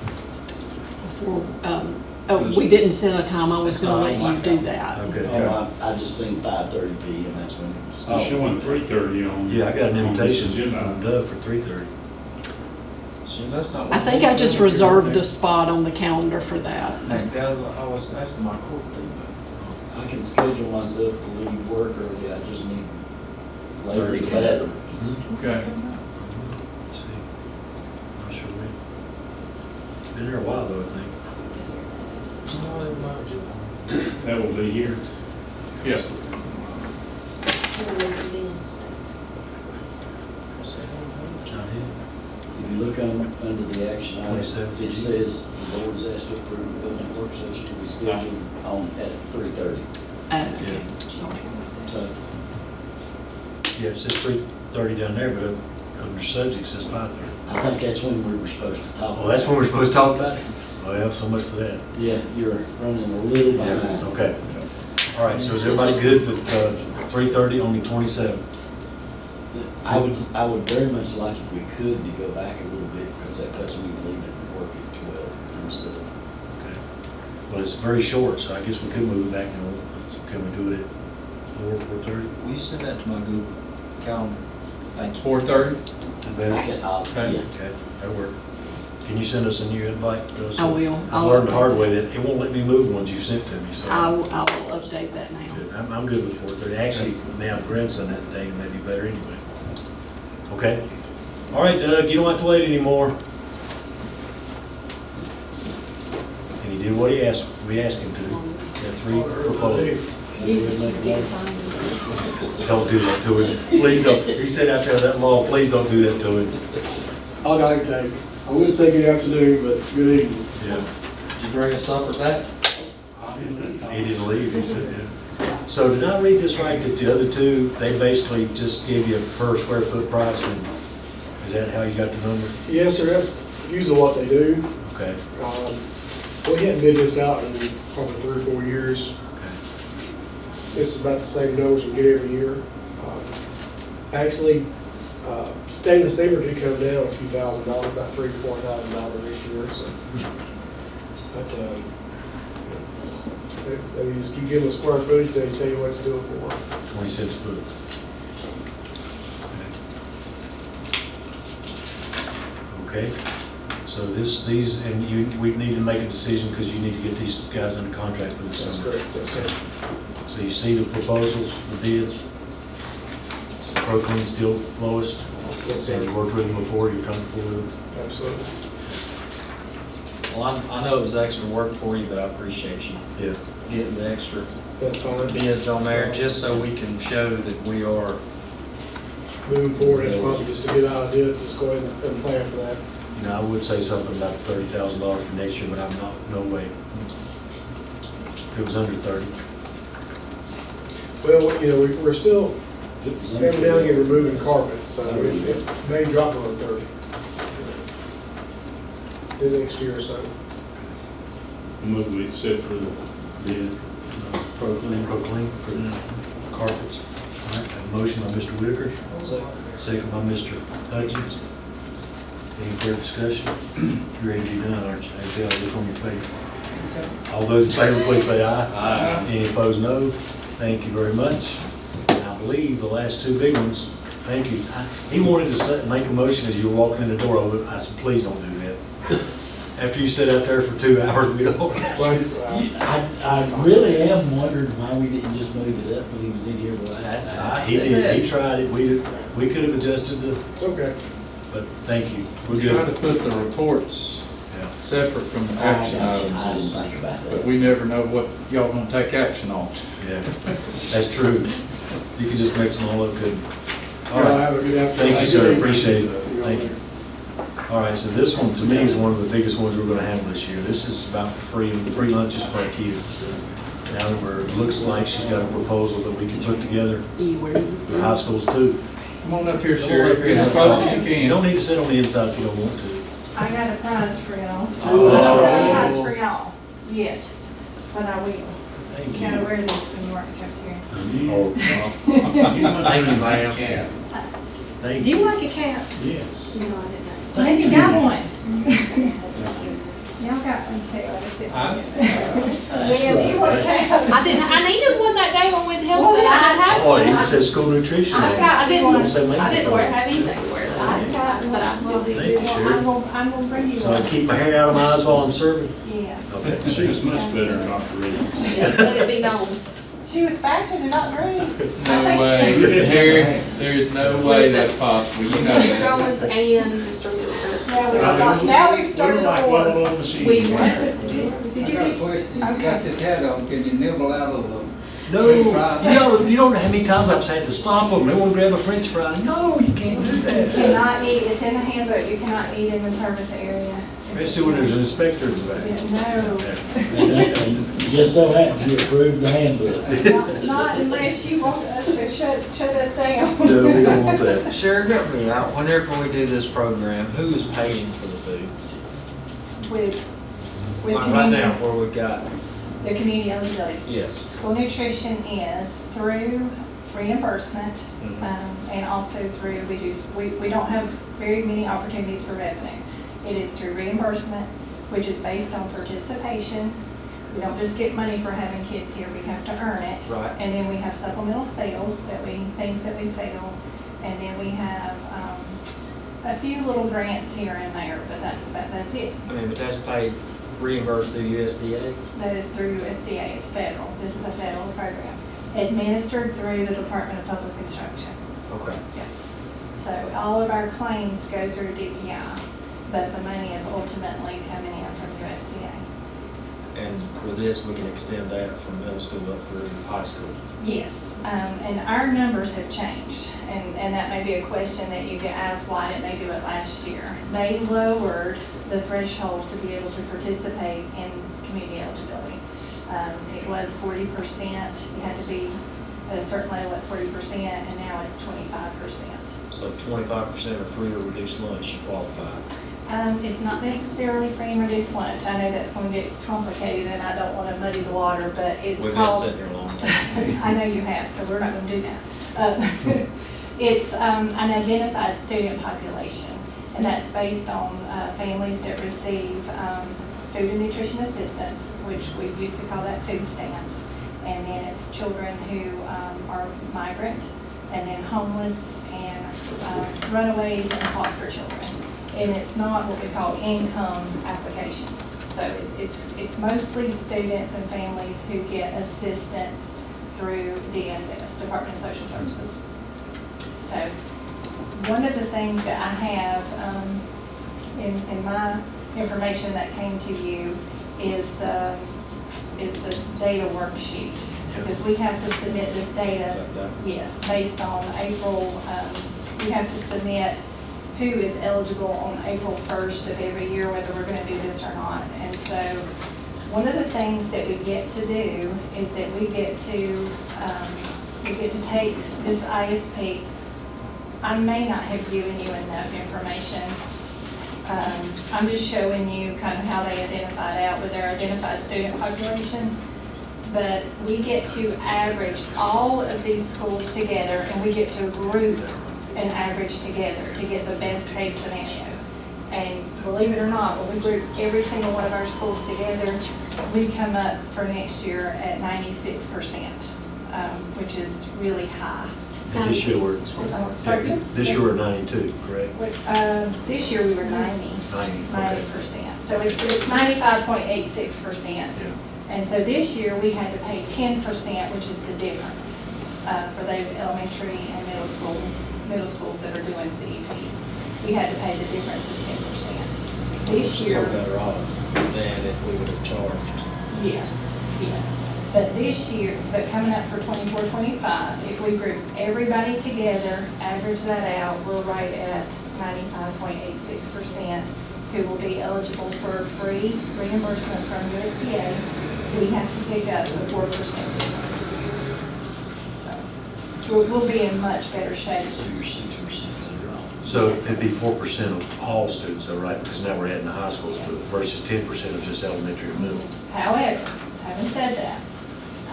Before, we didn't set a time, I was gonna let you do that. Okay. Oh, I just seen 5:30 PM, that's when. It's showing 3:30 on. Yeah, I got an on this invitation agenda. from Doug for 3:30. See, that's not. I think I just reserved a spot on the calendar for that. I was asking my court to do I can schedule myself to leave work early, I just need later the better. Okay. See, not sure when. Been there a while though, I think. That will be here. Yes. If you look under the action item, it 27. says the board is asked to approve the budget work session to be scheduled at 3:30. Okay, sorry. So, Yeah, it says 3:30 down there, but under subject it says 5:30. I think that's when we were supposed to talk. Oh, that's when we're supposed to talk about it? Oh, yeah, so much for that. Yeah, you're running a little behind. Okay. All right, so is everybody good with 3:30 on the 27th? I would very much like if we could to go back a little bit, because that puts me leaving work at 12 instead of. Okay. Well, it's very short, so I guess we could move it back now. Can we do it at 4:30? Will you send that to my Google calendar? Thank you. 4:30? Better? Okay, Okay, that'll work. Can you send us a new invite? I will. I've learned the hard way that it won't let me move ones you've sent to me, so. I will update that now. Good. I'm good with 4:30. Actually, now grandson that day may be better anyway. Okay? All right, Doug, you don't have to wait anymore. And he did what we asked him to. He had 3 proposals. Don't do that to him. Please don't. He said after that long, please don't do that to him. All I can take. I wouldn't say good afternoon, but good evening. Yeah. Did you bring us supper back? He didn't leave, he said, yeah. So did I read this right, that the other two, they basically just give you a per square foot price, and is that how you got the number? Yes, sir, that's usually what they do. Okay. We hadn't bid this out in probably 3 or 4 years. Okay. It's about the same numbers we get every year. Actually, stainless steel did come down a few $1,000s, about $3,000 to $4,000 this year, so. But, they just keep giving us square footage, they tell you what to do it for. 20 cents a foot. Okay. So these, and we need to make a decision because you need to get these guys under contract for the That's summer. correct, yes, sir. So you see the proposals, the bids? Proclaim still lowest? Yes, sir. And you worked with them before, you're comfortable with them? Absolutely. Well, I know it was extra work for you, but I appreciate you Yeah. getting the extra That's fine. bids on there, just so we can show that we are. Moving forward, that's probably just a good idea, just go ahead and plan for that. You know, I would say something about $30,000 for next year, but I'm not, no way. If it was under 30. Well, you know, we're still, every now and again, removing carpet, so it may drop below 30. This next year or so. Move we accept for the bid, Proclaim. Proclaim for the carpets. All right, have a motion by Mr. Whitaker, second by Mr. Hutchins. Any further discussion? You're ready to be done, aren't you? I can tell, look on your face. All those in favor, please say aye. Aye. Any opposed, no. Thank you very much. And I believe the last 2 big ones, thank you. He wanted to make a motion as you were walking in the door. I said, please don't do that. After you sit out there for 2 hours, we don't. I really am wondering why we didn't just move it up when he was in here the last time. He did, he tried it. We could have adjusted it, It's okay. but thank you. We're We try good. to put the reports separate from the action I items, didn't think about but that. we never know what y'all gonna take action on. Yeah, that's true. You can just mix them all up, couldn't you? All Y'all right. have a good afternoon. Thank you, sir. Appreciate it. See y'all Thank you. later. All right, so this one, to me, is one of the biggest ones we're gonna handle this year. This is about the free lunches for our kids. Now where it looks like she's got a proposal that we can put together Where for high schools too. Come on up here, Sheriff, as close as you You can. don't need to sit on the inside if you don't want to. I got a prize for y'all. Oh, that's I don't right. have a prize for y'all yet, but I will. Thank You gotta you. wear this when you work at the cafeteria. Oh, Thank you, ma'am. thank Do you. you like a cap? Yes. No, I didn't know. Maybe you got one. Y'all got one too. I just didn't. Yeah, do you want a cap? I needed one that day when we went to health, but I had Oh, it one. even says school nutrition. I got, I didn't, Don't say I didn't maintenance. have anything to wear that I day, got one. but I still did. Thank you, Sheriff. I'm gonna bring you So I one. keep my hair out of my eyes while I'm serving? Yes. Okay. She was much better than Dr. Reed. Let it be known. She was faster than Dr. Reed. No way, there is no way that's possible, you know Mr. that. Owens and Mr. Middleton. Now we've started a war. We were. I got a question. You got this hat on, can you nibble out of them? No, you don't know how many times I've had to stop them. They want to grab a French fry. No, you can't do You that. cannot eat, it's in the handbook, you cannot eat in the service area. Especially when there's an inspector in the back. Yeah, no. And just so happens you approved the handbook. Not unless you want us to shut us down. No, we don't want that. Sheriff, help me out. Whenever we do this program, who is paying for the food? With Like community. right now, where we've got, The community eligibility. yes. School nutrition is through reimbursement, Mhm. and also through, we don't have very many opportunities for revenue. It is through reimbursement, which is based on participation. We don't just get money for having kids here, we have to earn it. Right. And then we have supplemental sales things that we sell, and then we have, a few little grants here and there, but that's it. I mean, but that's paid, reimbursed through USDA? That is through USDA, it's federal, this is a federal program. Administered through the Department of Public Instruction. Okay. Yeah. So all of our claims go through DPI, but the money is ultimately coming in from USDA. And with this, we can extend that from middle school up through high school? Yes, and our numbers have changed, and that may be a question that you get asked, why didn't they do it last year? They lowered the threshold to be able to participate in community eligibility. It was 40%, you had to be at a certain level at 40%, and now it's 25%. So 25% of free or reduced lunch, you qualify? It's not necessarily free and reduced lunch. I know that's going to get complicated, and I don't want to muddy the water, but it's We've been called. sitting here a long time. I know you have, so we're not going to do that. It's an identified student population, and that's based on families that receive food and nutrition assistance, which we used to call that food stamps, and then it's children who are migrant, and then homeless, and runaways and foster children. And it's not what we call income applications. So it's mostly students and families who get assistance through DSS, Department of Social Services. So one of the things that I have in my information that came to you is the data worksheet. Because we have to submit this data, yes, based on April, we have to submit who is eligible on April 1st of every year, whether we're gonna do this or not. And so, one of the things that we get to do is that we get to take this ISP. I may not have given you enough information. I'm just showing you kind of how they identified out with their identified student population. But we get to average all of these schools together, and we get to group and average together to get the best case scenario. And believe it or not, when we group every single one of our schools together, we come up for next year at 96%, which is really high. And this year we're, Sorry? this year we're 92, correct? This year we were 90%. So it's 95.86%. And so this year we had to pay 10%, which is the difference for those elementary and middle schools that are doing CEP. We had to pay the difference of 10%. This year. Still better off than if we would have charged. Yes, yes. But this year, but coming up for 24-25, if we group everybody together, average that out, we're right at 95.86% who will be eligible for free reimbursement from USDA we have to pick up the 4% difference. So we'll be in much better shape. So you're 6% better off. So it'd be 4% of all students, though, right? Because now we're adding the high schools versus 10% of just elementary and middle. However, having said that,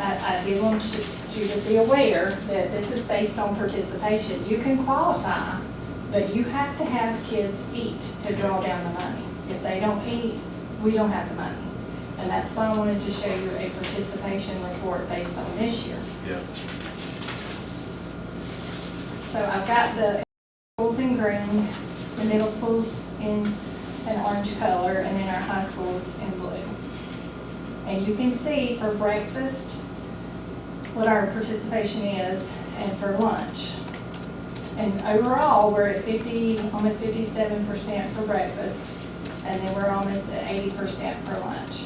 I did want you to be aware that this is based on participation. You can qualify, but you have to have kids eat to draw down the money. If they don't eat, we don't have the money. And that's why I wanted to show you a participation report based on this year. Yeah. So I've got the schools in green, the middle schools in an orange color, and then our high schools in blue. And you can see for breakfast what our participation is, and for lunch. And overall, we're at almost 57% for breakfast, and then we're almost at 80% for lunch.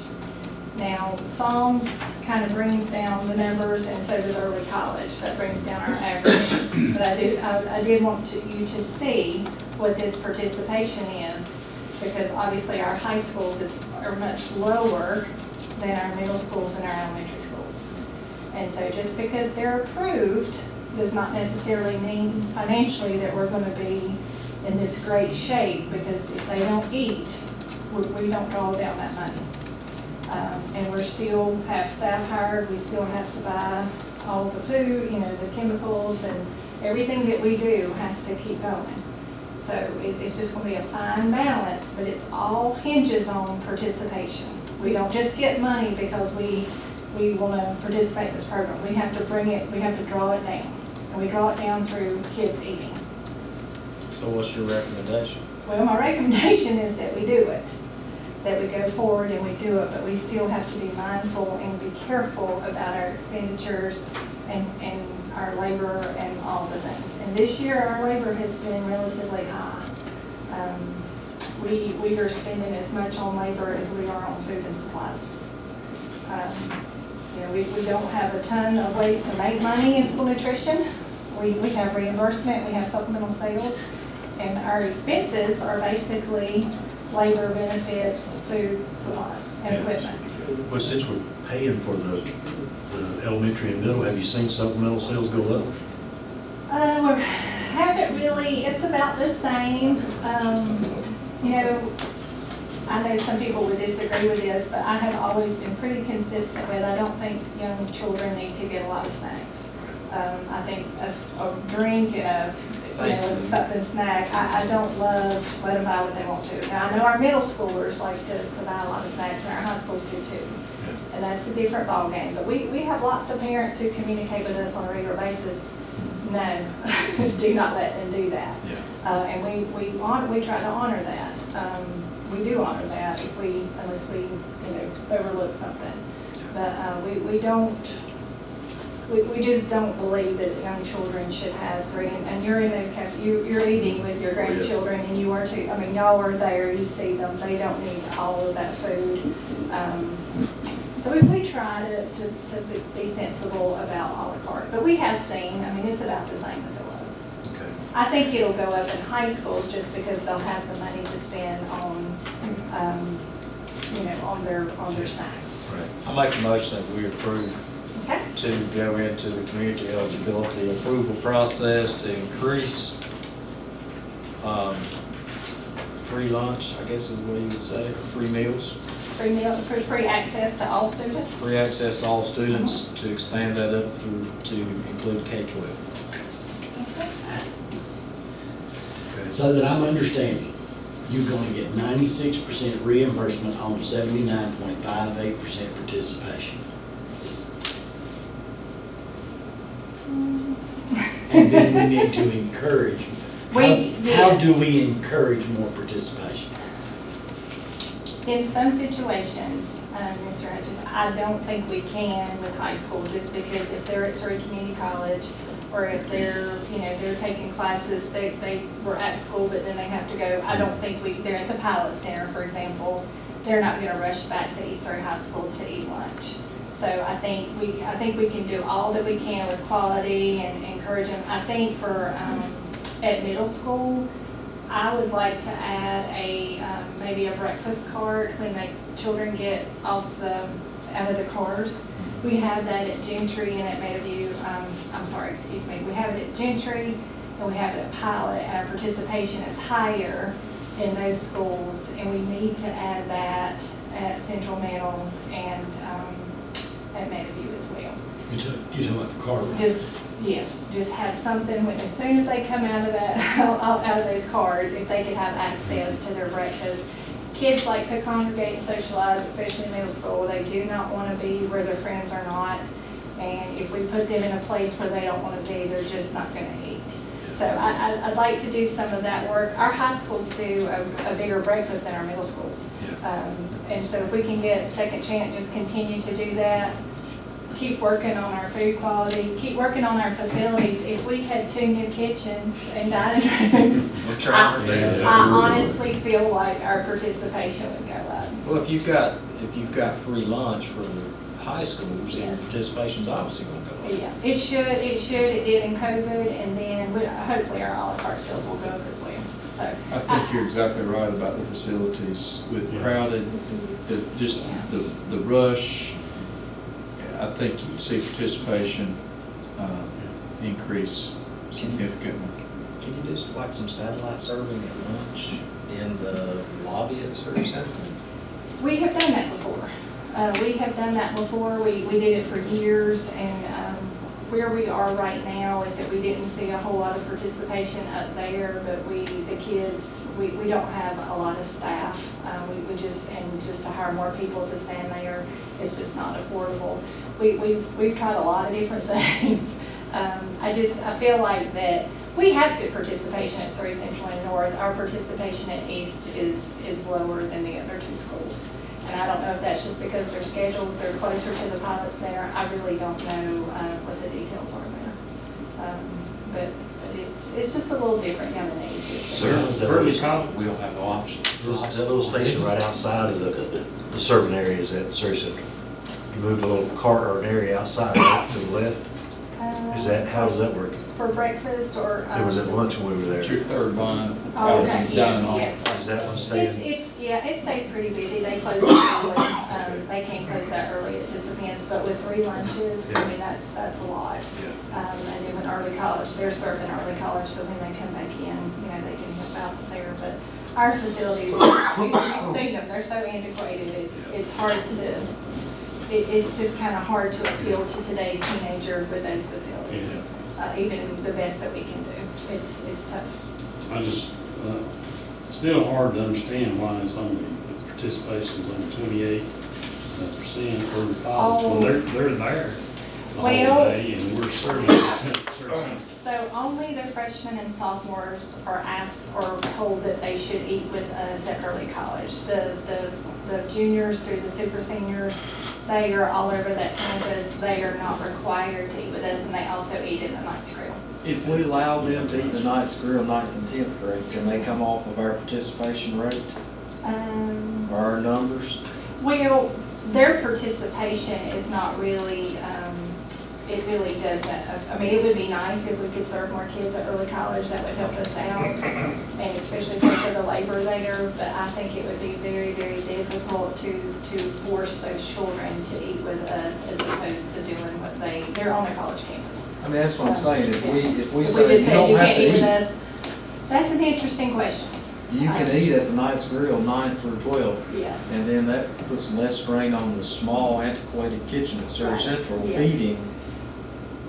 Now, Psalms kind of brings down the numbers, and so does early college. That brings down our average. But I did want you to see what this participation is, because obviously our high schools are much lower than our middle schools and our elementary schools. And so just because they're approved does not necessarily mean financially that we're going to be in this great shape, because if they don't eat, we don't draw down that money. And we're still have staff hired, we still have to buy all the food, the chemicals, and everything that we do has to keep going. So it's just going to be a fine balance, but it's all hinges on participation. We don't just get money because we want to participate in this program. We have to we have to draw it down. And we draw it down through kids eating. So what's your recommendation? Well, my recommendation is that we do it, that we go forward and we do it, but we still have to be mindful and be careful about our expenditures and our labor and all the things. And this year, our labor has been relatively high. We are spending as much on labor as we are on food and supplies. We don't have a ton of ways to make money in school nutrition. We have reimbursement, we have supplemental sales, and our expenses are basically labor, benefits, food, supplies, and equipment. Well, since we're paying for the elementary and middle, have you seen supplemental sales go up? We haven't really, it's about the same. I know some people would disagree with this, but I have always been pretty consistent with, I don't think young children need to get a lot of snacks. I think a drink and something snack, I don't love let them buy what they want to. Now, I know our middle schoolers like to buy a lot of snacks, and our high schools do too. And that's a different ballgame. But we have lots of parents who communicate with us on a regular basis. No, do not let them do that. And we try to honor that. We do honor that unless we overlook something. But we just don't believe that young children should have free. And you're in those you're eating with your grandchildren, and you are too. I mean, y'all are there. You see them. They don't need all of that food. So we try to be sensible about a la carte. But we have seen. I mean, it's about the same as it was. Okay. I think it'll go up in high schools just because they'll have the money to spend on, on their snacks. Right. I make a motion that we approve to go into the community eligibility approval process to increase free lunch, I guess is what you would say, free meals. Free access to all students. Free access to all students, to expand that up to include K-12. So that I'm understanding, you're going to get 96% reimbursement on 79.58% participation. And then we need to encourage. How do we encourage more participation? In some situations, Mr. Hutchins, I don't think we can with high school, just because if they're at Surrey Community College, or if they're taking classes, they were at school, but then they have to go. I don't think they're at the Pilot Center, for example. They're not going to rush back to East Surrey High School to eat lunch. So I think we can do all that we can with quality and encourage them. I think for at middle school, I would like to add maybe a breakfast cart when the children get off out of the cars. We have that at Gentry and at Meadowview, we have it at Gentry and we have it at Pilot, and our participation is higher in those schools, and we need to add that at Central Middle and at Meadowview as well. You talking about the car ride? Just have something when, as soon as they come out of that, out of those cars, if they could have access to their breakfast. Kids like to congregate and socialize, especially in middle school. They do not want to be where their friends are not. And if we put them in a place where they don't want to be, they're just not going to eat. So I'd like to do some of that work. Our high schools do a bigger breakfast than our middle schools. And so if we can get Second Chance, just continue to do that. Keep working on our food quality, keep working on our facilities. If we had 2 new kitchens and dining rooms, I honestly feel like our participation would go up. Well, if you've got free lunch for high schools, then participation's obviously going to go up. Yeah, it should, it did in COVID, and then hopefully our a la carte sales will go up as well. So I think you're exactly right about the facilities with crowded, the rush. I think you'd see participation increase significantly. Can you do like some satellite serving at lunch in the lobby at the service center? we have done that before. We did it for years, and where we are right now is that we didn't see a whole lot of participation up there, but the kids, we don't have a lot of staff. We just to hire more people to stand there, it's just not affordable. We've tried a lot of different things. I feel like that we have good participation at Surrey Central and North. Our participation at East is lower than the other 2 schools. And I don't know if that's just because their schedules are closer to the pilot center. I really don't know what the details are there. But it's just a little different down in the East. Sir, we don't have no options. That little station right outside of the serving area is at Surrey Central. You moved a little cart or an area outside right to the left. How does that work? For breakfast or? It was at lunch when we were there. It's your third line. Oh, okay, yes. Is that one staying? It stays pretty busy. They close early. They can't close that early. It just depends. But with 3 lunches, I mean, that's a lot. And then with early college, they're serving early college, so when they come back in, they can help out there. But our facilities, you've seen them. They're so antiquated. It's hard to. It's just kind of hard to appeal to today's teenager with those facilities. Even the best that we can do. It's tough. I just, still hard to understand why it's only, the participation's only 28% for the college, when they're there the whole day, and we're serving. So only the freshmen and sophomores are told that they should eat with us at early college. The juniors through the super seniors, they are all over that campus. They are not required to eat with us, and they also eat in the Knights Grill. If we allow them to eat the Knights Grill 9th and 10th grade, can they come off of our participation rate? Or our numbers? Well, their participation is not really, it really doesn't. I mean, it would be nice if we could serve more kids at early college. That would help us out, and especially pay for the labor there. But I think it would be very, very difficult to force those children to eat with us as opposed to doing what they're on a college campus. I mean, that's what I'm saying. If we say you don't have to eat, us, that's an interesting question. you can eat at the Knights Grill 9 through 12. Yes. And then that puts less strain on the small antiquated kitchen at Surrey Central feeding.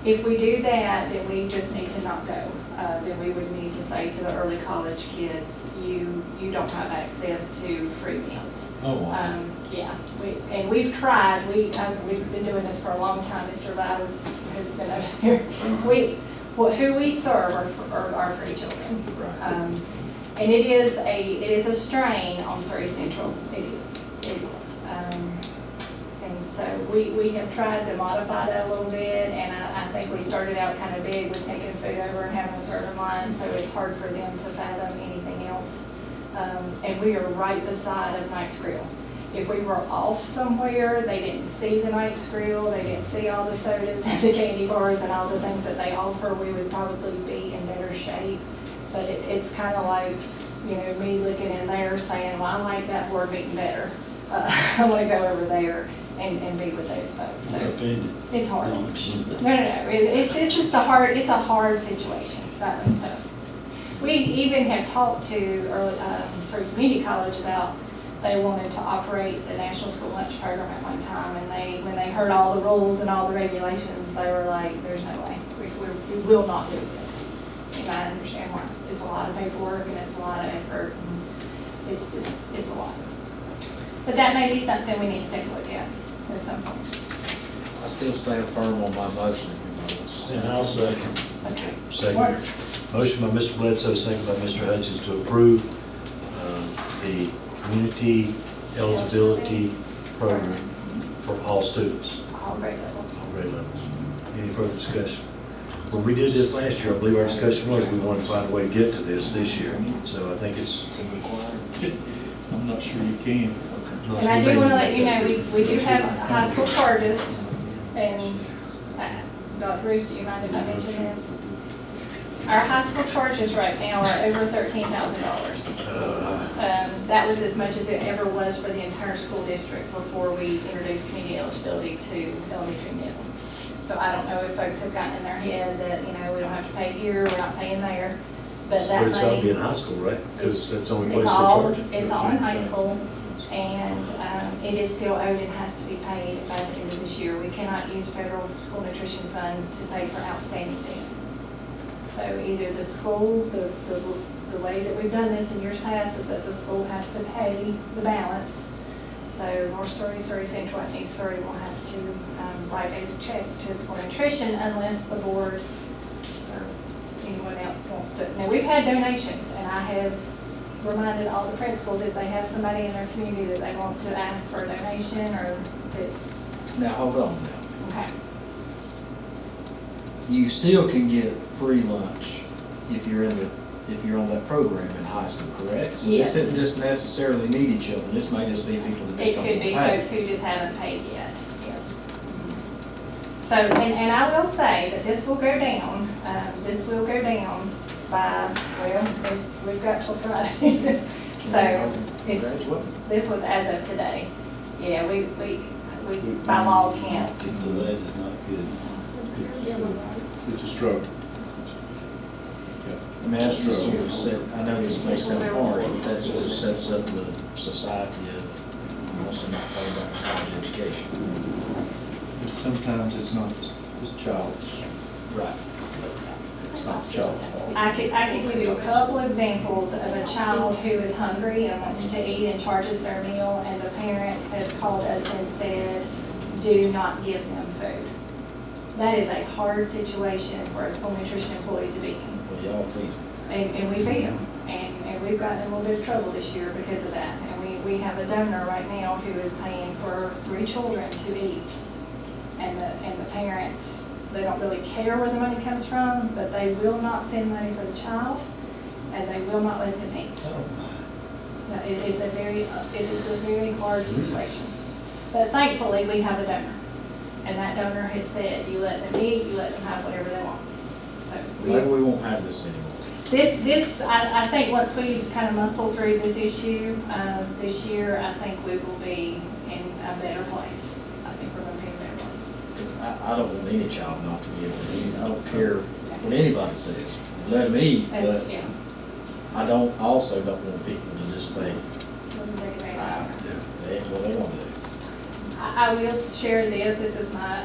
If we do that, then we just need to not go. Then we would need to say to the early college kids, you don't have access to free meals. Oh, wow. We've tried. We've been doing this for a long time. Mr. Biles has been over here. Who we serve are our free children. Right. And it is a strain on Surrey Central. It is. And so we have tried to modify that a little bit, and I think we started out kind of big with taking food over and having a certain line, so it's hard for them to fathom anything else. And we are right beside of Knight's Grill. If we were off somewhere, they didn't see the Knight's Grill, they didn't see all the sodas and the candy bars and all the things that they offer, we would probably be in better shape. But it's kind of like, me looking in there saying, well, I like that board meeting better. I want to go over there. and be with those folks. So Offended. it's hard. No, it's just it's a hard situation, that and stuff. We even have talked to community college about they wanted to operate the National School Lunch Program at one time, and when they heard all the rules and all the regulations, they were like, there's no way, we will not do this. And I understand why. It's a lot of paperwork and it's a lot of effort, and it's a lot. But that may be something we need to take a look at some point. I still stand firm on my motion. And I'll second. Okay. Second. Motion by Mr. Bledsoe, second by Mr. Hutchins to approve the community eligibility program for all students. All grade levels. All grade levels. Any further discussion? When we did this last year, I believe our discussion was we wanted to find a way to get to this year. So I think it's I'm not sure you can. And I do want to let you know, we do have high school charges, and Dr. Reeves, do you mind if I mention this? Our high school charges right now are over $13,000. That was as much as it ever was for the entire school district before we introduced community eligibility to elementary and middle. So I don't know if folks have gotten in their head that, we don't have to pay here, we're not paying there, but that But it's got to be in money, high school, right? Because that's the only place it's they're all, charging. it's all in high school, and it is still owed and has to be paid by the end of this year. We cannot use federal school nutrition funds to pay for outstanding debt. So either the school, the way that we've done this in years past is that the school has to pay the balance. So North Surrey, Surrey Central, and East Surrey will have to write a check to school nutrition unless the board or anyone else wants to. Now, we've had donations, and I have reminded all the principals if they have somebody in their community that they want to ask for a donation or if it's. Now, hold on now. Okay. You still can get free lunch if you're on that program in high school, correct? So Yes. this isn't just necessarily needy children, this may just be people that just It don't could want to be pay. folks who just haven't paid yet, yes. So, and I will say that this will go down by, we've got till Friday. So, this was as of today. Yeah, we by law can't. So that is not good. It's a struggle. I mean, that's just sort of set, I know this may sound harsh, but that sort of sets up the society of also not paying back college education. But sometimes it's not the child's. Right. It's not the child's fault. I could give you a couple examples of a child who is hungry and wants to eat and charges their meal, and the parent has called us and said, do not give them food. That is a hard situation for a school nutrition employee to be in. Well, y'all feed them. And we feed them, and we've gotten in a little bit of trouble this year because of that. And we have a donor right now who is paying for 3 children to eat. And the parents, they don't really care where the money comes from, but they will not send money for the child, and they will not let them eat. So it is a very hard situation. But thankfully, we have a donor. And that donor has said, you let them eat, you let them have whatever they want. So Maybe we won't have this anymore. I think once we kind of muscle through this issue this year, I think we will be in a better place. I think we're going to be in a better place. Because I don't want any child not to be able to eat. I don't care what anybody says. Let them eat, but Yeah. I also don't want people to just think, We'll take advantage. that's what they're going to do. I will share this. This is my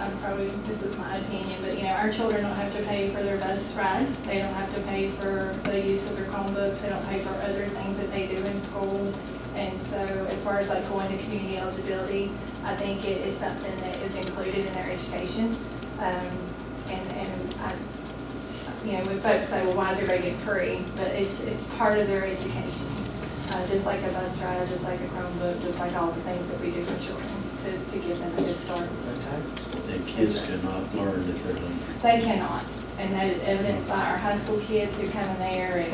opinion, but our children don't have to pay for their bus ride. They don't have to pay for the use of their Chromebooks. They don't pay for other things that they do in school. And so as far as like going to community eligibility, I think it is something that is included in their education. When folks say, well, why is everybody getting free? But it's part of their education. Just like a bus ride, just like a Chromebook, just like all the things that we do for children to give them a good start. And kids cannot learn if they're hungry. They cannot, and that is evidenced by our high school kids who come in there and,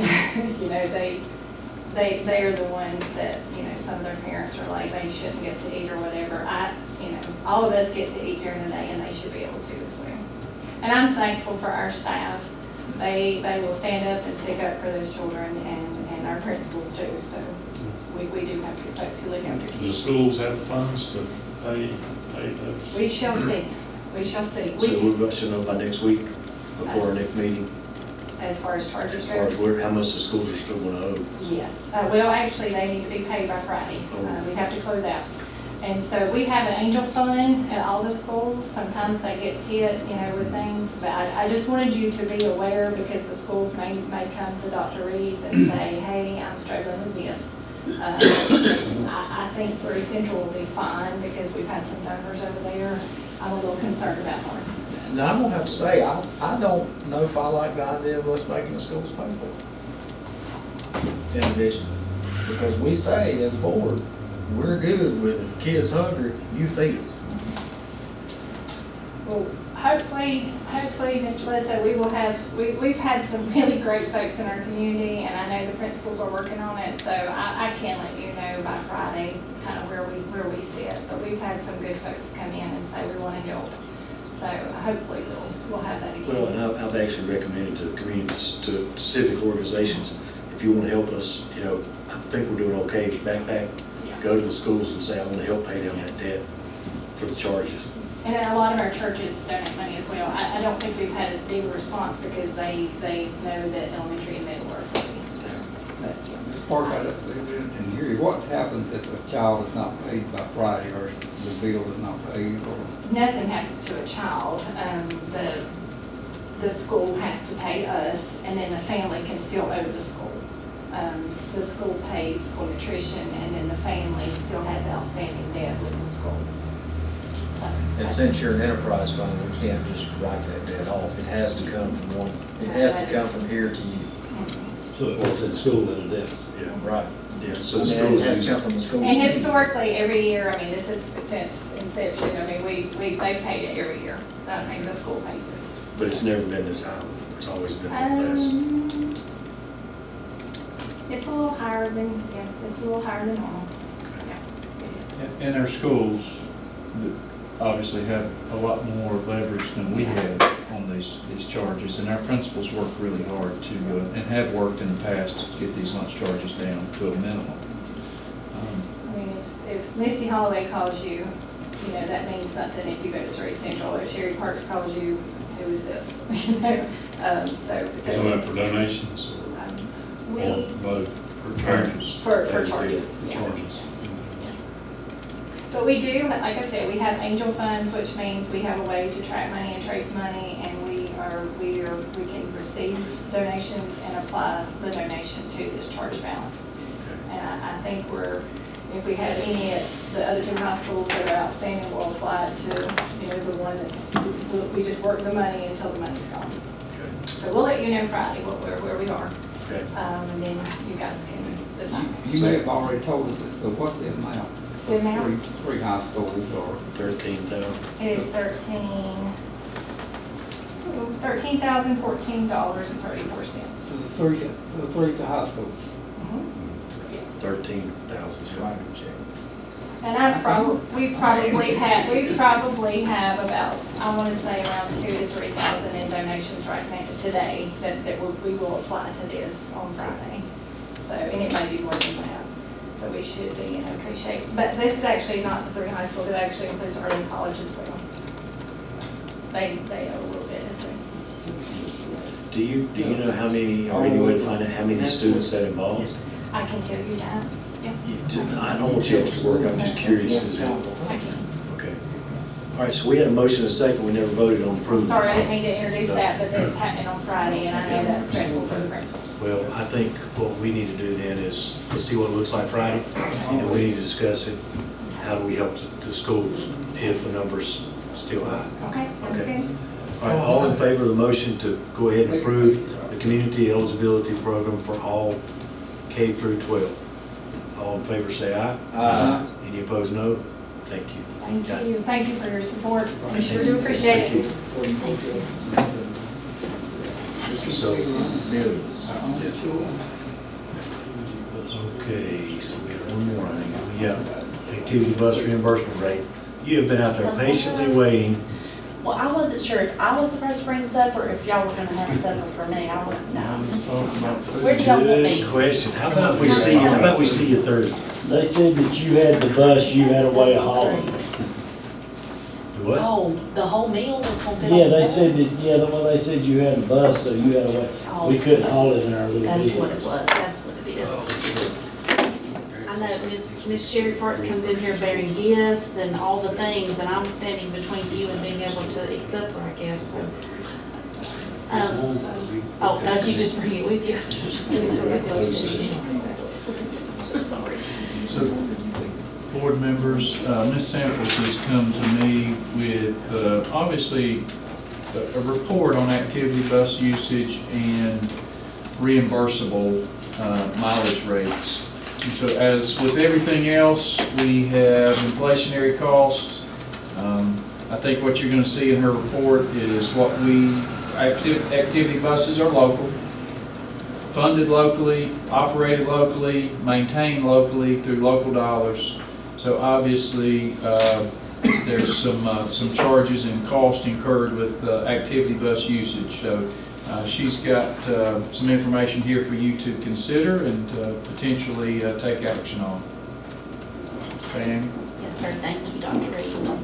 they are the ones that, some of their parents are like, they shouldn't get to eat or whatever. All of us get to eat during the day and they should be able to as well. And I'm thankful for our staff. They will stand up and stick up for those children and our principals too, so we do have good folks who look after Do the kids. schools have funds to pay paid those. We shall see, we shall see. So we should know by next week, before our next meeting, As far as charges as go. far as how much the schools are still gonna owe. Yes, well, actually, they need to be paid by Friday. We have to close out. And so we have an angel fund at all the schools. Sometimes that gets hit, with things. But I just wanted you to be aware because the schools may come to Dr. Reeves and say, hey, I'm struggling with this. I think Surrey Central will be fine because we've had some donors over there. I'm a little concerned about them. Now, I'm gonna have to say, I don't know if I like the idea of us making the schools pay for it. In addition, because we say as a board, we're good with if a kid's hungry, you feed it. Well, hopefully, Mr. Bledsoe, we will have, we've had some really great folks in our community, and I know the principals are working on it, so I can let you know by Friday kind of where we sit. But we've had some good folks come in and say we want to help. So hopefully we'll have that again. Well, and I've actually recommended to communities, to civic organizations, if you want to help us, I think we're doing okay with backpack. Go to the schools and say, I want to help pay down that debt for the charges. And then a lot of our churches donate money as well. I don't think we've had as big a response because they know that elementary and middle are free. So, but, yeah. Ms. Parker, and Gary, what happens if a child is not paid by Friday or the bill is not paid? Or Nothing happens to a child. The school has to pay us, and then the family can still owe the school. The school pays for nutrition, and then the family still has outstanding debt with the school. So, And since you're an enterprise fund, we can't just write that debt off. It has to come from one, it has to come from here to you. So it was at school in a deficit. Yeah. Right. Yeah, so the And schools it has to come from the school. And historically, every year, this is since inception, they paid it every year. The school pays it. But it's never been this high before. It's always been less. It's a little higher than, it's a little higher than normal. Yeah, it is. And our schools obviously have a lot more leverage than we have on these charges, and our principals work really hard to, and have worked in the past to get these lunch charges down to a minimum. If Misty Holloway calls you, that means something. If you go to Surrey Central, if Sherry Parks calls you, who is this? Go out for donations or vote for charges. For charges. For charges. But we do, like I said, we have angel funds, which means we have a way to track money and trace money, and we can receive donations and apply the donation to this charge balance. And I think if we have any at the other two high schools that are outstanding, we'll apply it to, the one we just work the money until the money's gone. Okay. So we'll let you know Friday where we are. Okay. And then you guys can decide. you may have already told us this, so what's the amount? The amount? Three high schools or 13,000. It is $13,014.34. the three high schools. 13,000. Right, check. And we probably have about, I want to say around 2,000 to 3,000 in donations right now today that we will apply to this on Friday. So, and it may be more than that. So we should be in okay shape. But this is actually not the three high schools, it actually includes early college as well. They owe a little bit as well. Do you know how many, or any way to find out how many students that involves? I can tell you that, yeah. I don't want you to work, I'm just curious. I can. Okay. All right, so we had a motion and a second, we never voted on approval. Sorry, I didn't mean to introduce that, but that's happening on Friday, and I know that's stressful for the principals. Well, I think what we need to do then is, let's see what it looks like Friday, and we need to discuss it. How do we help the schools if the number's still high? Okay, sounds good. All right, all in favor of the motion to go ahead and approve the community eligibility program for all K through 12? All in favor say aye. Aye. Any opposed, no? Thank you. Thank you. Thank you for your support. We sure do appreciate it. So, Millions. okay, so we have one more, I think. Yeah, activity bus reimbursement rate. You have been out there patiently waiting. Well, I wasn't sure if I was supposed to bring supper or if y'all were gonna have supper for me. I wasn't, no. Where do y'all want me? Good question. How about we see you Thursday? They said that you had the bus, you had a way of hauling. What? Oh, the whole meal was gonna fit on Yeah, the they bus? said that, well, they said you had a bus, so you had a way, we couldn't haul it in our little That's vehicle. what it was, that's what it is. I know, Miss Sherry Parks comes in here bearing gifts and all the things, and I'm standing between you and being able to accept her, I guess, so. Oh, no, you just bring it with you. We still have closed session. Sorry. So, board members, Ms. Samples has come to me with, obviously, a report on activity bus usage and reimbursable mileage rates. And so as with everything else, we have inflationary costs. I think what you're gonna see in her report is what activity buses are local, funded locally, operated locally, maintained locally through local dollars. So obviously, there's some charges and cost incurred with activity bus usage. So she's got some information here for you to consider and potentially take action on. Pam? Yes, sir, thank you, Dr. Reeves.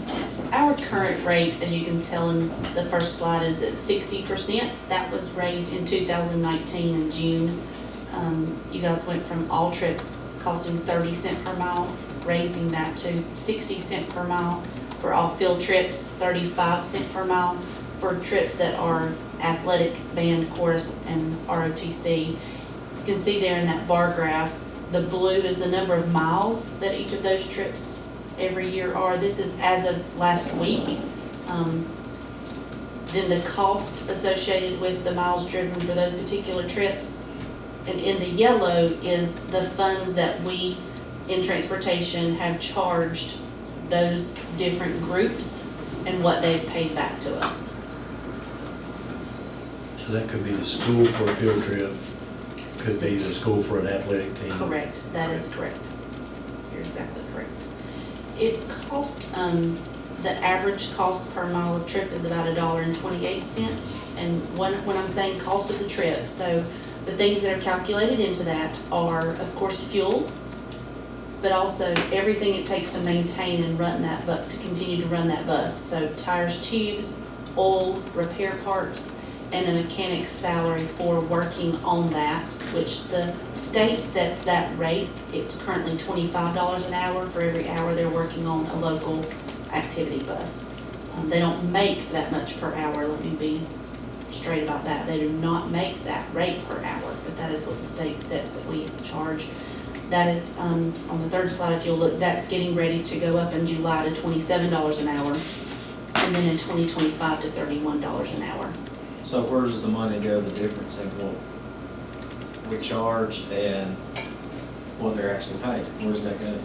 Our current rate, as you can tell in the first slide, is at 60%. That was raised in 2019 in June. You guys went from all trips costing 30 cents per mile, raising that to 60 cents per mile for all field trips, 35 cents per mile for trips that are athletic, band, chorus, and ROTC. You can see there in that bar graph, the blue is the number of miles that each of those trips every year are. This is as of last week. Then the cost associated with the miles driven for those particular trips. And in the yellow is the funds that we in transportation have charged those different groups and what they've paid back to us. So that could be the school for a field trip, could be the school for an athletic team. Correct, that is correct. You're exactly correct. It costs, the average cost per mile of trip is about $1.28. And when I'm saying cost of the trip, so the things that are calculated into that are, of course, fuel, but also everything it takes to maintain and run that, but to continue to run that bus. So tires, tubes, oil, repair parts, and a mechanic's salary for working on that, which the state sets that rate. It's currently $25 an hour for every hour they're working on a local activity bus. They don't make that much per hour, let me be straight about that. They do not make that rate per hour, but that is what the state sets that we charge. That is, on the third slide, if you'll look, that's getting ready to go up in July to $27 an hour, and then in 2025 to $31 an hour. So where does the money go, the difference in what we charge and what they're actually paid? Where does that go?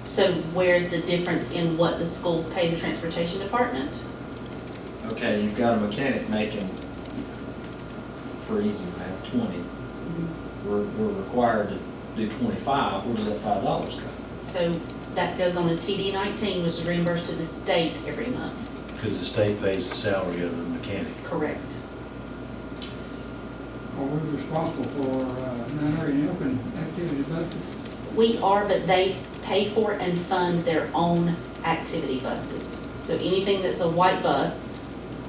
So where's the difference in what the schools pay the transportation department? Okay, you've got a mechanic making, for easy math, 20. We're required to do 25. Where does that $5 go? So that goes on a TD-19, which is reimbursed to the state every month. Because the state pays the salary of the mechanic. Correct. Are we responsible for managing open activity buses? We are, but they pay for and fund their own activity buses. So anything that's a white bus,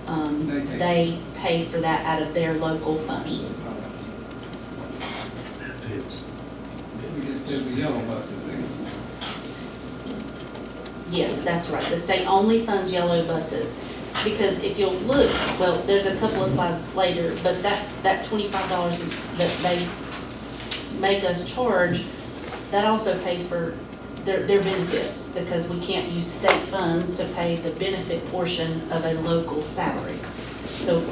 they pay for that out of their local funds. We just did the yellow buses then. Yes, that's right. The state only funds yellow buses. Because if you'll look, well, there's a couple of slides later, but that $25 that they make us charge, that also pays for their benefits, because we can't use state funds to pay the benefit portion of a local salary. So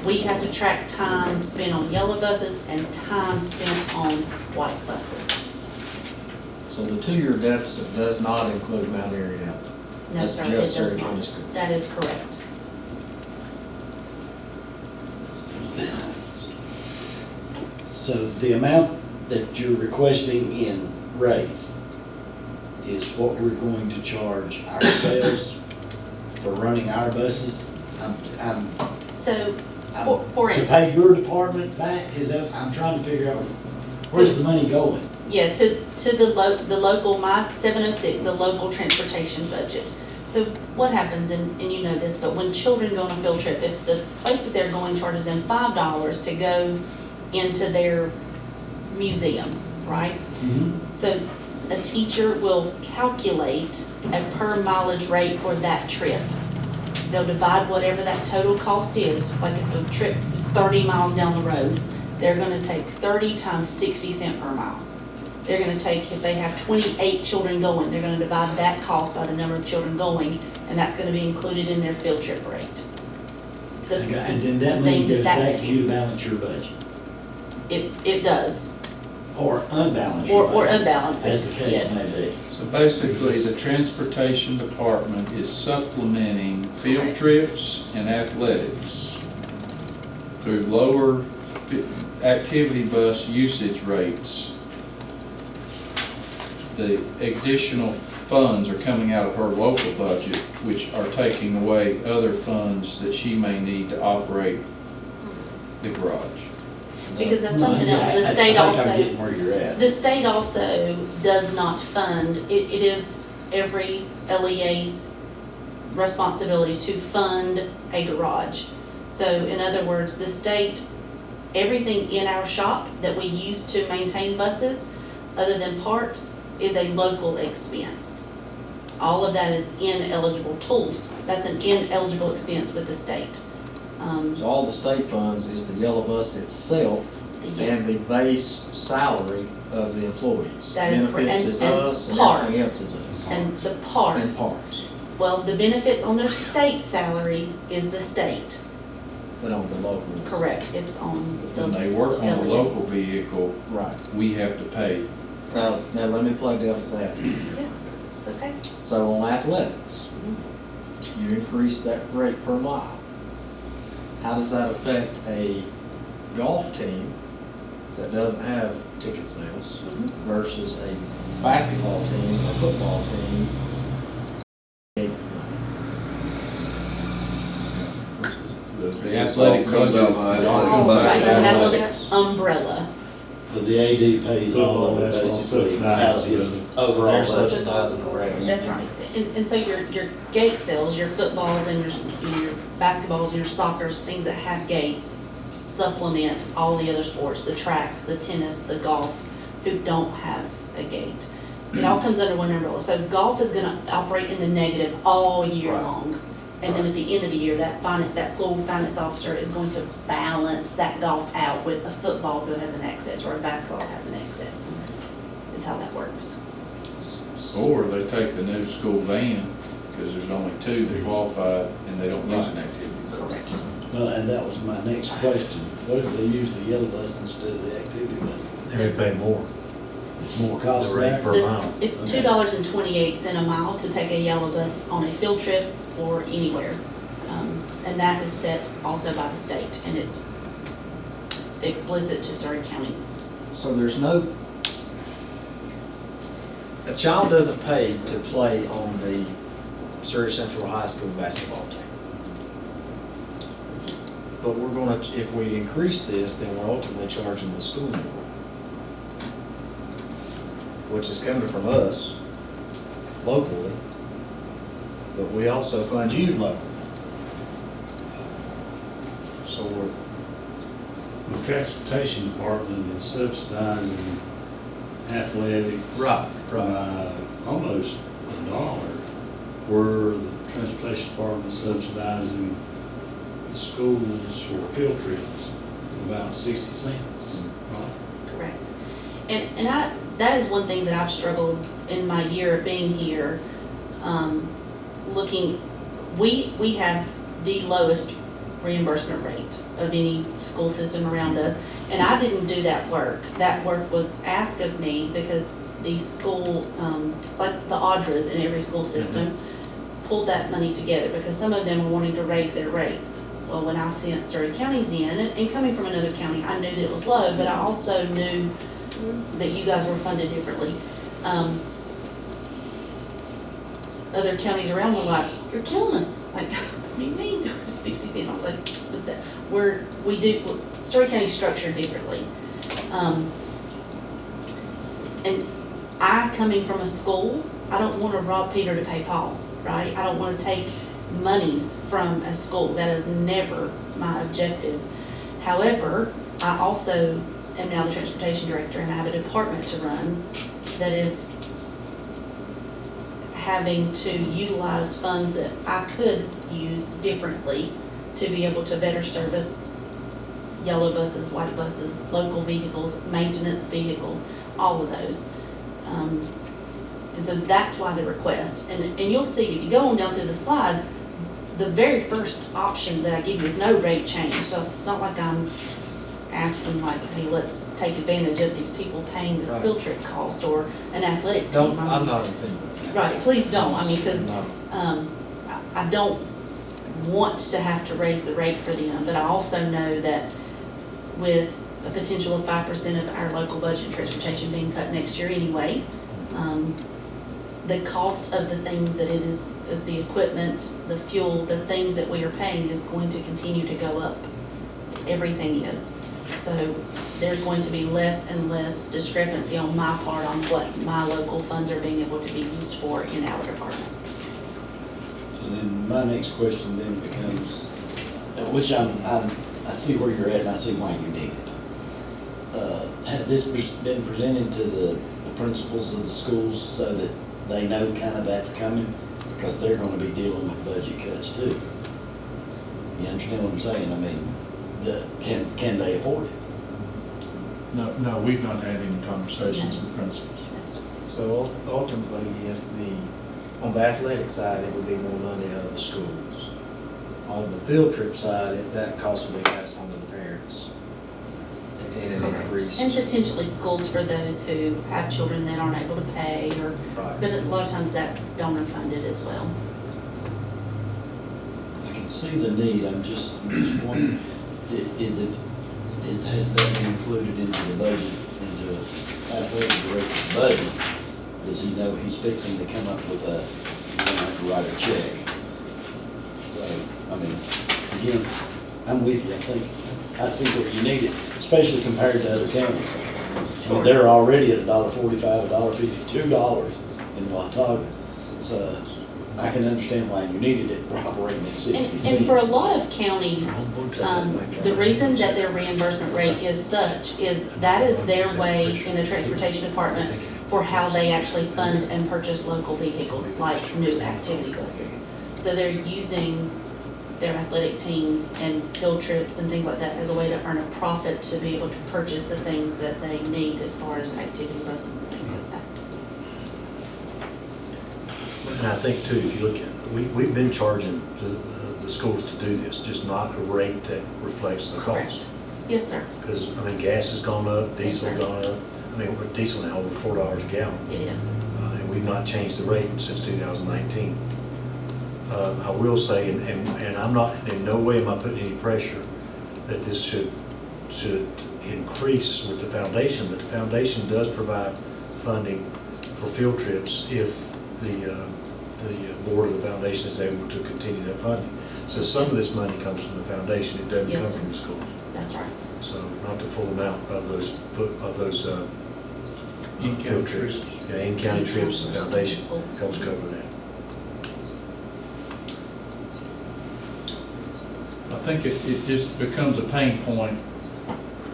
we have to track time spent on yellow buses and time spent on white buses. So the 2-year deficit does not include Mount Airy Delta? No, That's sir, it just does Surrey not. County Schools? That is correct. So the amount that you're requesting in raise is what we're going to charge ourselves for running our buses? So, for To instance. pay your department back, I'm trying to figure out, where's the money going? Yeah, to the local, my 706, the local transportation budget. So what happens, and you know this, but when children go on a field trip, if the place that they're going charges them $5 to go into their museum, right? So a teacher will calculate a per mileage rate for that trip. They'll divide whatever that total cost is, like if the trip is 30 miles down the road, they're gonna take 30 times 60 cents per mile. They're gonna take, if they have 28 children going, they're gonna divide that cost by the number of children going, and that's gonna be included in their field trip rate. And then that money goes back to you to balance your budget, It does, or unbalance your or budget. unbalance it, As the case yes. may be. So basically, the transportation department is supplementing field Correct. trips and athletics through lower activity bus usage rates. The additional funds are coming out of her local budget, which are taking away other funds that she may need to operate the garage. Because that's something else, the state I think also. I'm getting where you're at. The state also does not fund, it is every LEA's responsibility to fund a garage. So in other words, the state, everything in our shop that we use to maintain buses, other than parts, is a local expense. All of that is ineligible tools. That's an ineligible expense with the state. So all the state funds is the yellow bus itself and the base salary of the employees. That is correct. Benefits is And us and parts. everything else is us. And the parts. And parts, Well, the benefits on their state salary is the state. but on the local. Correct, it's on the. When they work on a LEA. local vehicle, Right. we have to pay. Now let me play devil's advocate. Yeah, it's okay. So on athletics, you increase that rate per mile. How does that affect a golf team that doesn't have ticket sales versus a basketball team or football team? The athletic comes budget. out of the athletic Right, budget. it's an athletic umbrella. So the AD pays all of it basically out of his overall They're budget. subsidizing the revenue. That's right. And so your gate sales, your footballs and your basketballs and your soccers, things that have gates, supplement all the other sports, the tracks, the tennis, the golf, who don't have a gate. It all comes under one umbrella. So golf is gonna operate in the negative all year long. And then at the end of the year, that school finance officer is going to balance that golf out with a football who has an excess or a basketball that has an excess, is how that works. Or they take the new school van, because there's only 2 that qualify, and they don't use an activity. Correct. Well, and that was my next question. What if they use the yellow bus instead of the activity bus? They pay more. It's more cost The rate there? per This- mile. It's Okay. $2.28 a mile to take a yellow bus on a field trip or anywhere. And that is set also by the state, and it's explicit to Surrey County. So there's no, a child doesn't pay to play on the Surrey Central High School basketball team. But we're gonna, if we increase this, then we're ultimately charging the school more, which is coming from us locally, but we also fund you locally. So we're, The transportation department is subsidizing athletics. Right. By almost $1, where the transportation department is subsidizing the schools for field trips, about 60 cents, right? Correct. And that is one thing that I've struggled in my year of being here, looking, we have the lowest reimbursement rate of any school system around us. And I didn't do that work. That work was asked of me because the school, like the Audras in every school system, pulled that money together because some of them were wanting to raise their rates. Well, when I sent Surrey counties in, and coming from another county, I knew that it was low, but I also knew that you guys were funded differently. Other counties around were like, "You're killing us." Like, what do you mean? 60 cents. I was like, but that, Surrey County's structured differently. And I, coming from a school, I don't want to rob Peter to pay Paul, right? I don't want to take monies from a school. That is never my objective. However, I also am now the transportation director, and I have a department to run that is having to utilize funds that I could use differently to be able to better service yellow buses, white buses, local vehicles, maintenance vehicles, all of those. And so that's why the request. And you'll see, if you go on down through the slides, the very first option that I give you is no rate change. So it's not like I'm asking like, hey, let's take advantage of these people paying this Right. field trip cost or an athletic Don't, team. I'm not insinuating. Right, please don't. I mean, because No. I don't want to have to raise the rate for them, but I also know that with a potential of 5% of our local budget in transportation being cut next year anyway, the cost of the things that it is, the equipment, the fuel, the things that we are paying is going to continue to go up. Everything is. So there's going to be less and less discrepancy on my part on what my local funds are being able to be used for in our department. So then my next question then becomes, which I see where you're at and I see why you need it. Has this been presented to the principals of the schools so that they know kind of that's coming? Because they're gonna be dealing with budget cuts too. You understand what I'm saying? I mean, can they afford it? No, we've not had any conversations with principals. So ultimately, on the athletic side, it would be more money out of the schools. On the field trip side, that cost will be passed on to the parents. And it increases. And potentially schools for those who have children that aren't able to pay, or, Right. but a lot of times that's donor funded as well. I can see the need, I'm just wondering, has that been included into the budget, into athletic director's budget? Does he know he's fixing to come up with he's gonna have to write a check? So, I mean, again, I'm with you, I see where you need it, especially compared to other counties. I mean, they're already at $1.45, $1.50, $2 in Watauga. So I can understand why you needed it, we're operating at 60 cents. And for a lot of counties, the reason that their reimbursement rate is such is that is their way in the transportation department for how they actually fund and purchase local vehicles, like new activity buses. So they're using their athletic teams and field trips and things like that as a way to earn a profit to be able to purchase the things that they need as far as activity buses and things like that. And I think too, if you look at, we've been charging the schools to do this, just not a rate that reflects the cost. Yes, sir. Because, I mean, gas has gone up, diesel has gone up. I mean, diesel now over $4 a gallon. It is. And we've not changed the rate since 2019. I will say, and I'm not, in no way am I putting any pressure that this should increase with the foundation, but the foundation does provide funding for field trips if the board of the foundation is able to continue that funding. So some of this money comes from the foundation, it doesn't Yes, come sir. from the schools. That's right. So not the full amount of those In-county field trips. Yeah, in-county trips, the foundation helps cover that. I think it just becomes a pain point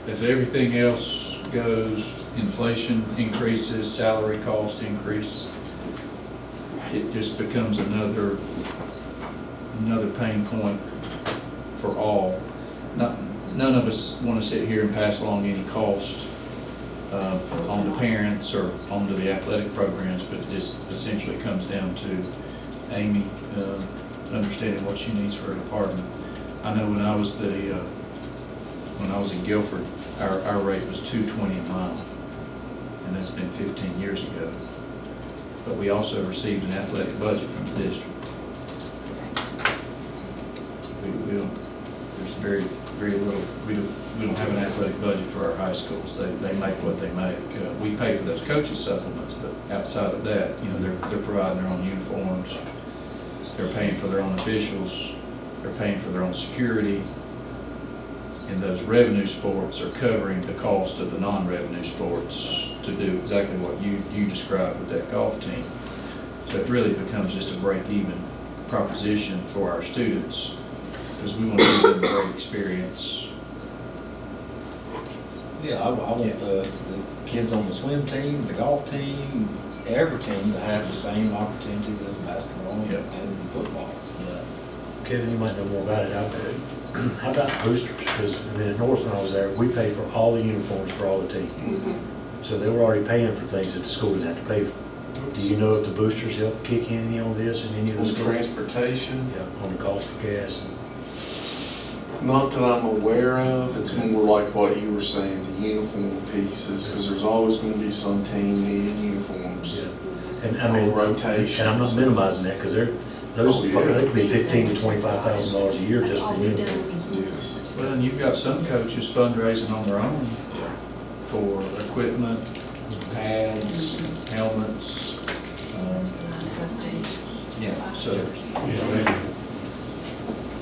as everything else goes, inflation increases, salary cost increase. It just becomes another pain point for all. None of us want to sit here and pass along any cost on the parents or onto the athletic programs, but it just essentially comes down to Amy understanding what she needs for her department. I know when I was in Guilford, our rate was $2.20 a mile, and that's been 15 years ago. But we also received an athletic budget from the district. We don't, there's very little, we don't have an athletic budget for our high schools. They make what they make. We pay for those coaches supplements, but outside of that, you know, they're providing their own uniforms, they're paying for their own officials, they're paying for their own security, and those revenue sports are covering the cost of the non-revenue sports to do exactly what you described with that golf team. but really becomes just a break-even proposition for our students, because we want to give them a great experience. Yeah, I want the kids on the swim team, the golf team, every team to have the same opportunities as basketball and football. Yeah. Kevin, you might know more about it. How about boosters? Because, I mean, at North when I was there, we paid for all the uniforms for all the teams. So they were already paying for things that the school didn't have to pay for. Do you know if the boosters help kick in any on this in any of the On schools? transportation, Yeah, on the cost for gas. not that I'm aware of, it's more like what you were saying, the uniform pieces, because there's always gonna be some team needing uniforms. Yeah. And I mean, rotation. and I'm not minimizing that, because those, Oh, yeah. they could be $15,000 to $25,000 a year That's just all for we've done uniforms. is once. Well, and you've got some coaches fundraising on their own for equipment, pads, helmets. Yeah, so,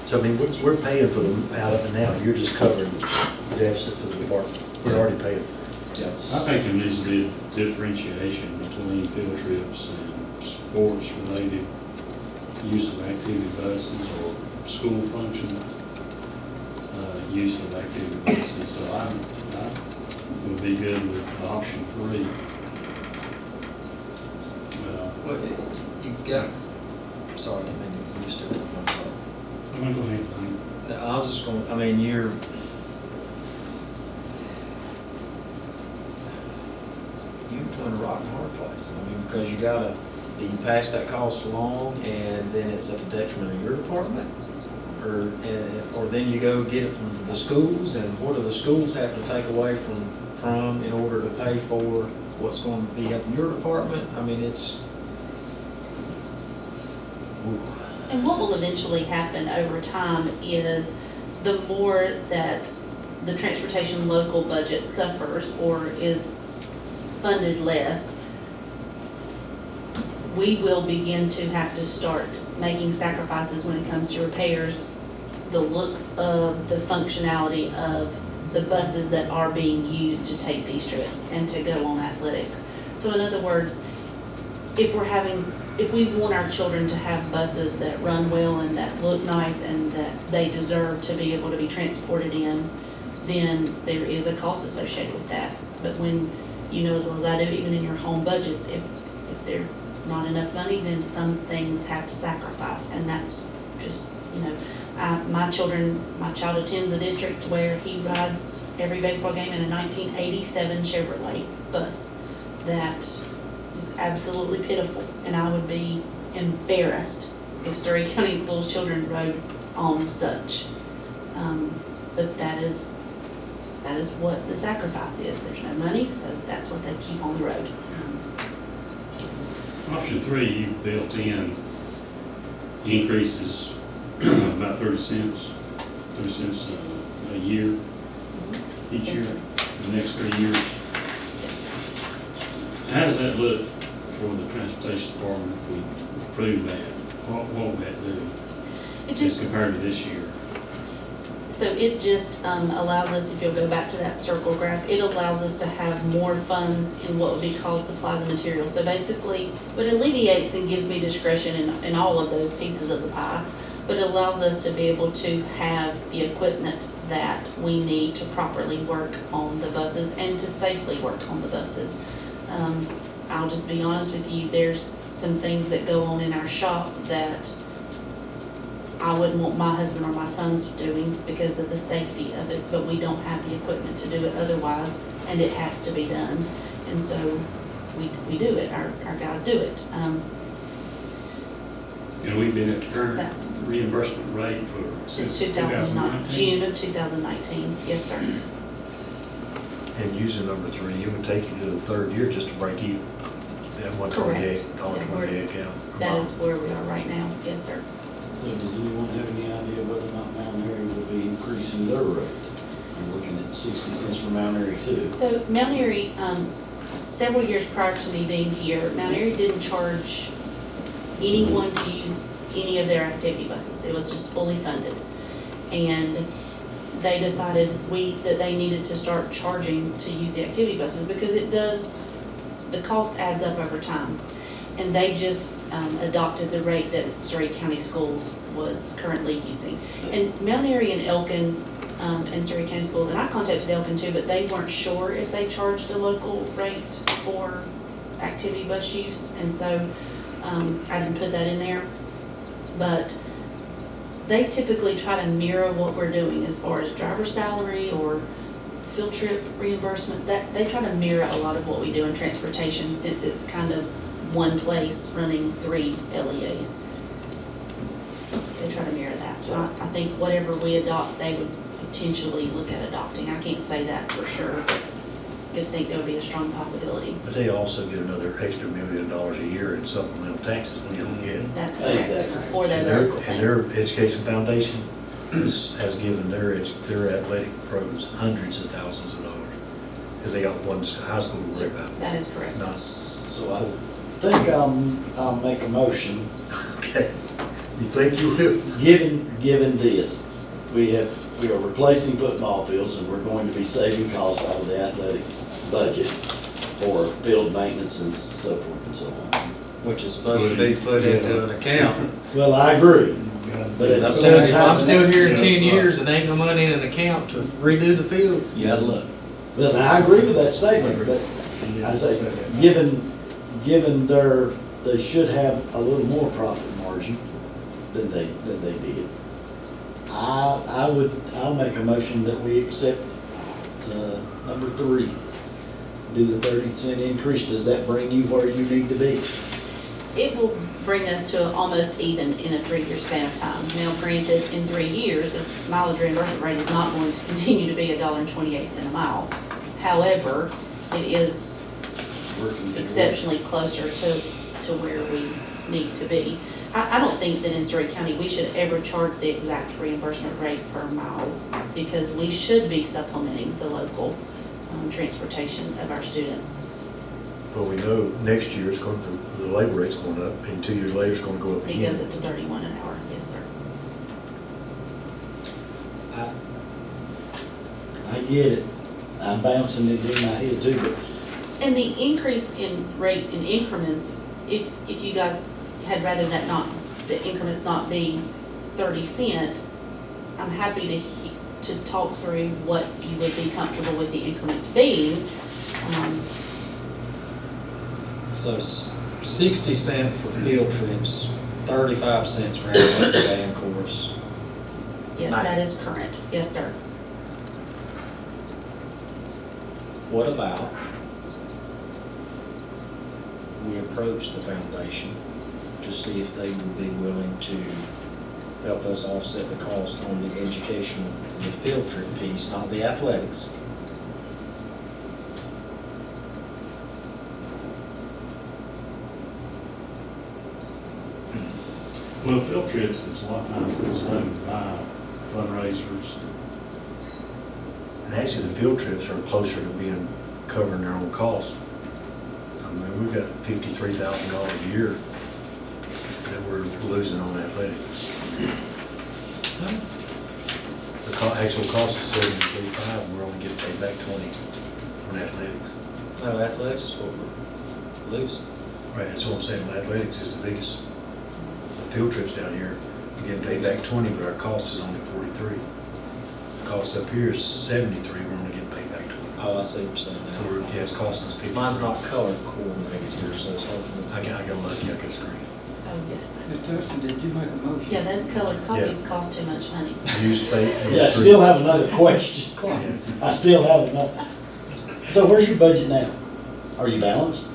So, I mean, we're paying for them out of it now. You're just covering the deficit for the department. We're already paying. I think there needs to be a differentiation between field trips and sports-related use of activity buses or school function use of activity buses. So I would be good with option 3. Well, you've got, sorry, I didn't mean to use it, I'm sorry. Go ahead. No, I was just going, I mean, you're between a rock and a hard place. I mean, because you gotta, do you pass that cost along and then it's at the detriment of your department? Or then you go get it from the schools, and what do the schools have to take away from in order to pay for what's going to be helping your department? I mean, it's, And what will eventually happen over time is the more that the transportation local budget suffers or is funded less, we will begin to have to start making sacrifices when it comes to repairs, the looks of, the functionality of the buses that are being used to take these trips and to go on athletics. So in other words, if we want our children to have buses that run well and that look nice and that they deserve to be able to be transported in, then there is a cost associated with that. But when, you know as well as I do, even in your home budgets, if there's not enough money, then some things have to sacrifice, and that's just, you know, my child attends a district where he rides every baseball game in a 1987 Chevrolet bus. That is absolutely pitiful, and I would be embarrassed if Surrey County Schools children rode on such. But that is what the sacrifice is. There's no money, so that's what they keep on the road. Option 3, you built in increases about 30 cents a year, each year, the next 3 years. How does that look for the transportation department if we approve that? What will that do as compared to this year? So it just allows us, if you'll go back to that circle graph, it allows us to have more funds in what would be called supplies and materials. So basically, what it alleviates and gives me discretion in all of those pieces of the pie, but it allows us to be able to have the equipment that we need to properly work on the buses and to safely work on the buses. I'll just be honest with you, there's some things that go on in our shop that I wouldn't want my husband or my sons doing because of the safety of it, but we don't have the equipment to do it otherwise, and it has to be done. And so we do it, our guys do it. And we've been at the current reimbursement rate Since 2009, June of 2019, yes, sir. And using number 3, you would take you to the 3rd year just to break even. That $128 account. That is where we are right now, yes, sir. So does anyone have any idea whether or not Mount Airy will be increasing their rate? I'm looking at 60 cents for Mount Airy too. So Mount Airy, several years prior to me being here, Mount Airy didn't charge anyone to use any of their activity buses. It was just fully funded. And they decided that they needed to start charging to use the activity buses because the cost adds up over time. and they just adopted the rate that Surrey County Schools was currently using. And Mount Airy and Elkin and Surrey County Schools, and I contacted Elkin too, but they weren't sure if they charged a local rate for activity bus use, and so I didn't put that in there. But they typically try to mirror what we're doing as far as driver salary or field trip reimbursement. That they try to mirror a lot of what we do in transportation, since it's kind of one place running 3 LEAs. They try to mirror that. So I think whatever we adopt, they would potentially look at adopting. I can't say that for sure, but I think there would be a strong possibility. But they also get another extra $1 million a year in supplemental taxes we don't get. That's correct. Exactly. For those local things. And their education foundation has given their athletic programs hundreds of thousands of dollars, because they got one high school to worry about. That is correct. Not, So I think I'll make a motion. okay. You think you will? Given this, we are replacing football fields, and we're going to be saving costs out of the athletic budget for field maintenance and so forth and so on. Which is supposed to be put into an account. Well, I agree. But at the I'm same still, time, I'm still here in 10 years and ain't no money in an account to redo the field. You gotta look. Well, I agree with that statement, but I say, given they should have a little more profit margin than they did. I'll make a motion that we accept number 3. Do the 30-cent increase. Does that bring you where you need to be? It will bring us to almost even in a 3-year span of time. Now, granted, in 3 years, the mileage reimbursement rate is not going to continue to be $1.28 a mile. However, it is exceptionally closer to where we need to be. I don't think that in Surrey County we should ever charge the exact reimbursement rate per mile, because we should be supplementing the local transportation of our students. Well, we know next year the labor rate's going up, and 2 years later it's going to go up It again. goes up to 31 an hour, yes, sir. I get it. I'm bouncing it in my head too, but And the increase in rate in increments, if you guys had rather that the increments not be 30 cent, I'm happy to talk through what you would be comfortable with the increments being. So 60 cents for field trips, 35 cents for athletic band course. Yes, that is current. Yes, sir. What about we approach the foundation to see if they would be willing to help us offset the cost on the educational, the field trip piece, not the athletics. Well, field trips is a lot of times it's funded by fundraisers. And actually, the field trips are closer to being covering their own costs. I mean, we've got $53,000 a year that we're losing on athletics. The actual cost is $73.5, and we're only getting paid back $20 on athletics. No, athletics is what we're losing. Right, that's what I'm saying. Athletics is the biggest. Field trips down here, we're getting paid back 20, but our cost is only 43. The cost up here is 73, we're only getting paid back 20. Oh, I see what you're saying now. So yeah, it's costing us 50. Mine's not color coordinated here, so it's hard to. I got lucky, I got a screen. Oh, yes. Ms. Thurston, did you make a motion? Yeah, those colored copies cost too much money. Use space. yeah, I still have another question. I still have another. So where's your budget now? Are you balanced?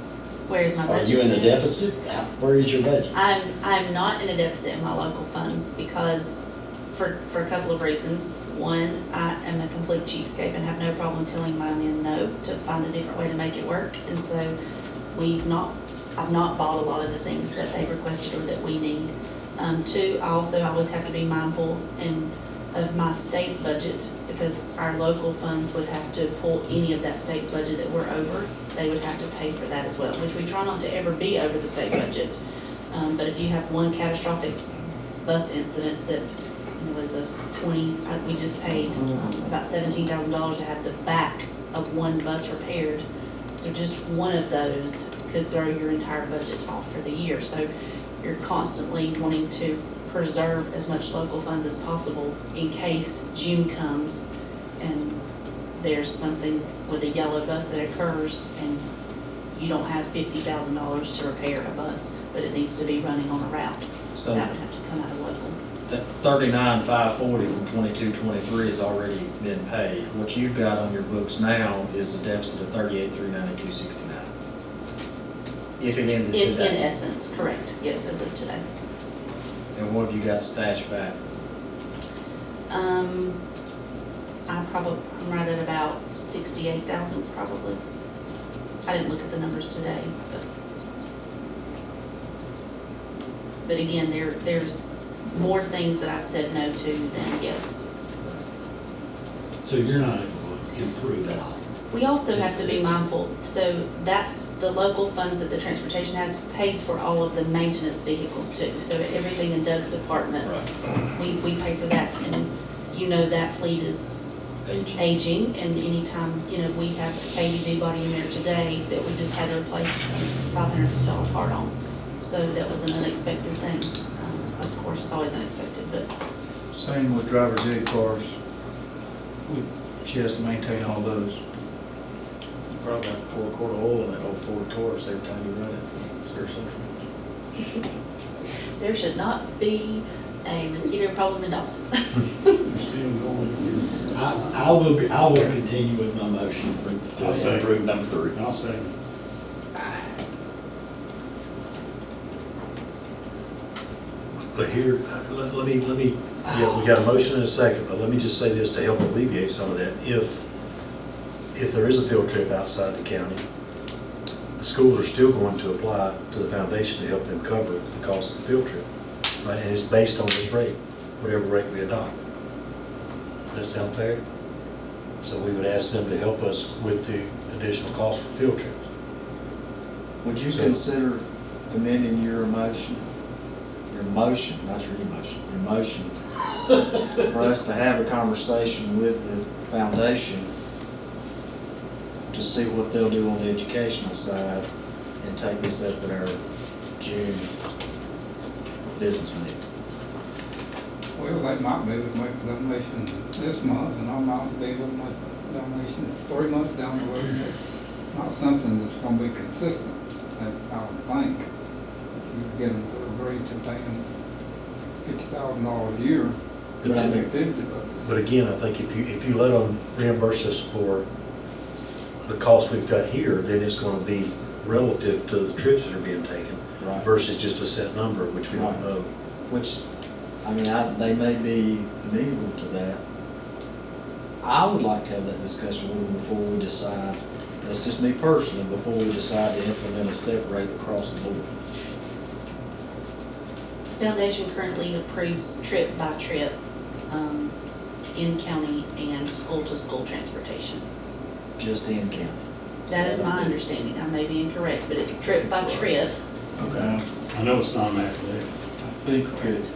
Where's my budget? Are you in a now? deficit? Where is your budget? I'm not in a deficit in my local funds because for a couple of reasons. One, I am a complete cheapskate and have no problem telling my men no to find a different way to make it work. And so I've not bought a lot of the things that they've requested or that we need. Two, I always have to be mindful of my state budget, because our local funds would have to pull any of that state budget that we're over. They would have to pay for that as well, which we try not to ever be over the state budget. But if you have one catastrophic bus incident that was we just paid about $17,000 to have the back of one bus repaired. So just one of those could throw your entire budget off for the year. So you're constantly wanting to preserve as much local funds as possible in case June comes and there's something with a yellow bus that occurs and you don't have $50,000 to repair a bus, but it needs to be running on a route. So That would have to come out of local. that 39,540 from 22-23 has already been paid. What you've got on your books now is a deficit of 38,392.69. If it ended In today. essence, correct, yes, as of today. And what have you got stashed back? I'm right at about 68,000 probably. I didn't look at the numbers today, but again, there's more things that I've said no to than yes. So you're not able to improve at all? We also have to be mindful, so that, the local funds that the transportation has pays for all of the maintenance vehicles too. So everything in Doug's department, we pay for that, and you know that fleet is aging, and anytime, we have a KBD body in there today that we just had to replace a $550 part on. So that was an unexpected thing. Of course, it's always unexpected, but Same with driver's ed cars. She has to maintain all those. You probably have to pour a quart of oil in that old Ford Taurus every time you run it. Seriously. there should not be a mosquito problem in Dawson. I will continue with my motion to approve number 3. I'll second. But here, let me, yeah, we got a motion and a second, but let me just say this to help alleviate some of that. If there is a field trip outside the county, the schools are still going to apply to the foundation to help them cover the cost of the field trip, right? And it's based on this rate, whatever rate we adopt. Does that sound fair? So we would ask them to help us with the additional cost for field trips. Would you consider amending your motion? Your motion, not your emotion, your motion, for us to have a conversation with the foundation to see what they'll do on the educational side and take this up at our June business meeting? Well, they might be able to make a donation this month, and I might be able to make a donation 3 months down the road. That's not something that's gonna be consistent, I would think. You get them to agree to taking $50,000 a year for But activity buses. But again, I think if you let them reimburse us for the cost we've got here, then it's gonna be relative to the trips that are being taken Right. versus just a set number, which we don't know. Which, I mean, they may be amenable to that. I would like to have that discussion with them before we decide, that's just me personally, before we decide to implement a step rate across the board. Foundation currently approves trip by trip, in county and school to school transportation. Just in county. That is my understanding. I may be incorrect, but it's trip by trip. Okay. I know it's not an accident. I think,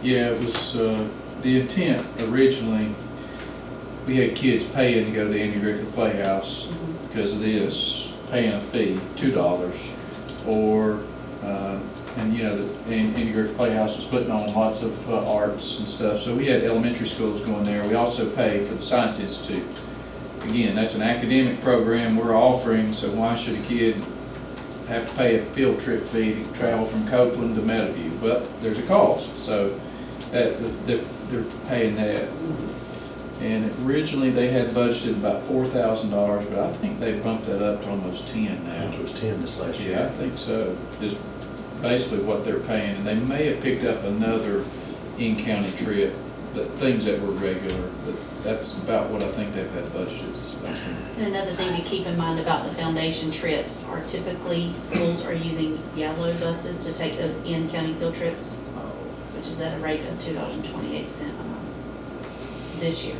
it was, the intent originally, we had kids paying to go to the Andy Griffith Playhouse because of this, paying a fee, $2, or, and the Andy Griffith Playhouse was putting on lots of arts and stuff, so we had elementary schools going there. We also pay for the Science Institute. Again, that's an academic program we're offering, so why should a kid have to pay a field trip fee to travel from Copeland to Meadowview? But there's a cost, so they're paying that. And originally they had budgeted about $4,000, but I think they bumped that up to almost 10 now. I think it was 10 this last year. Yeah, I think so. Just basically what they're paying, and they may have picked up another in-county trip, but things that were regular, but that's about what I think they've had budgeted. And another thing to keep in mind about the foundation trips are typically schools are using yellow buses to take those in-county field trips, which is at a rate of $2.28 a month this year.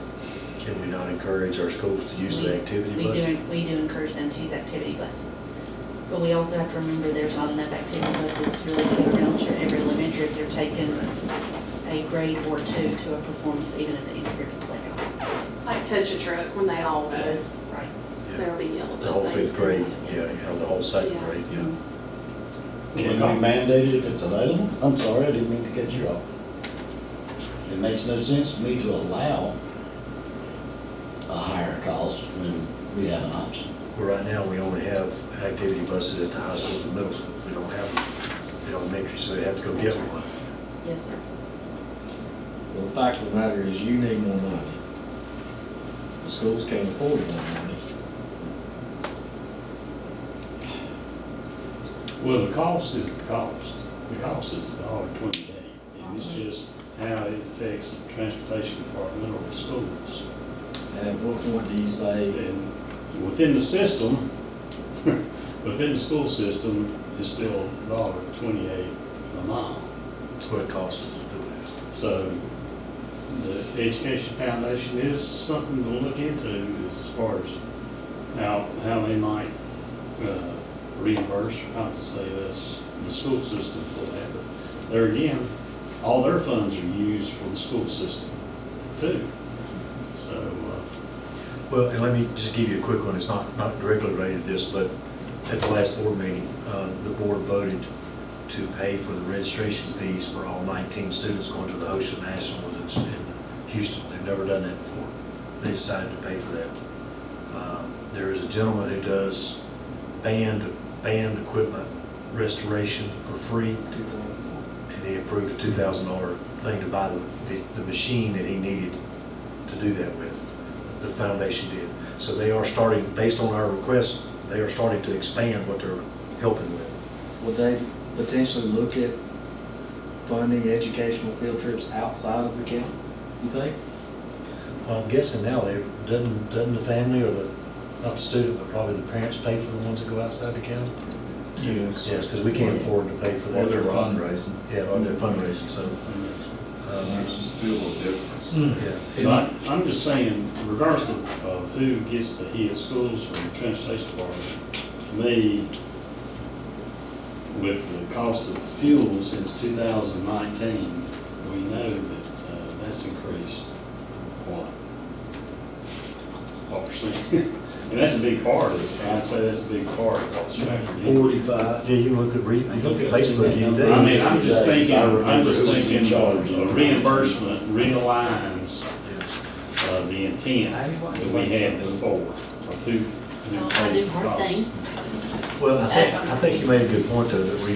Can we not encourage our schools to use the activity buses? We do encourage them to use activity buses. But we also have to remember there's not enough activity buses really going around to every elementary if they're taking a grade or two to a performance even at the Andy Griffith Playhouse. Like touch a truck when they all go. Yes, right. They're be able to. The whole fifth grade, Yeah. or the whole second Yeah. grade, yeah. Can we mandate it if it's available? I'm sorry, I didn't mean to cut you off. It makes no sense to me to allow a higher cost when we have an option. Well, right now, we only have activity buses at the high school and middle school. We don't have them in elementary, so they have to go get one. Yes, sir. Well, the fact of the matter is you need more money. The schools can't afford more money. Well, the cost is the cost. The cost is $1.28, and it's just how it affects the transportation department or the schools. And at what point do you say, And within the system, within the school system, it's still $1.28 a mile. That's what it costs us to do this. So the Education Foundation is something to look into as far as how they might reimburse, or not to say that's the school system for that, but there again, all their funds are used for the school system too. So, Well, and let me just give you a quick one. It's not directly related to this, but at the last board meeting, the board voted to pay for the registration fees for all 19 students going to the Hosha National in Houston. They've never done that before. They decided to pay for that. There is a gentleman who does band equipment restoration for free, and he approved a $2,000 thing to buy the machine that he needed to do that with. The foundation did. So they are starting, based on our request, they are starting to expand what they're helping with. would they potentially look at funding educational field trips outside of the county, you think? Well, I'm guessing now, doesn't the family or not the student, but probably the parents pay for the ones that go outside the county? Yes. Yes, because we can't afford to pay for that. Or their fundraising. Yeah, or their fundraising, so. There's still a difference. Yeah. but I'm just saying, regardless of who gets the hit, schools or the transportation department, to me, with the cost of fuel since 2019, we know that that's increased what percent? And that's a big part of it. I'd say that's a big part of what's factored in. 45. Yeah, you look at Facebook any day. I mean, I'm just thinking charge. a reimbursement realigns the intent that we had before of who I do pays the hard cost. things. Well, I think you made a good point though, that we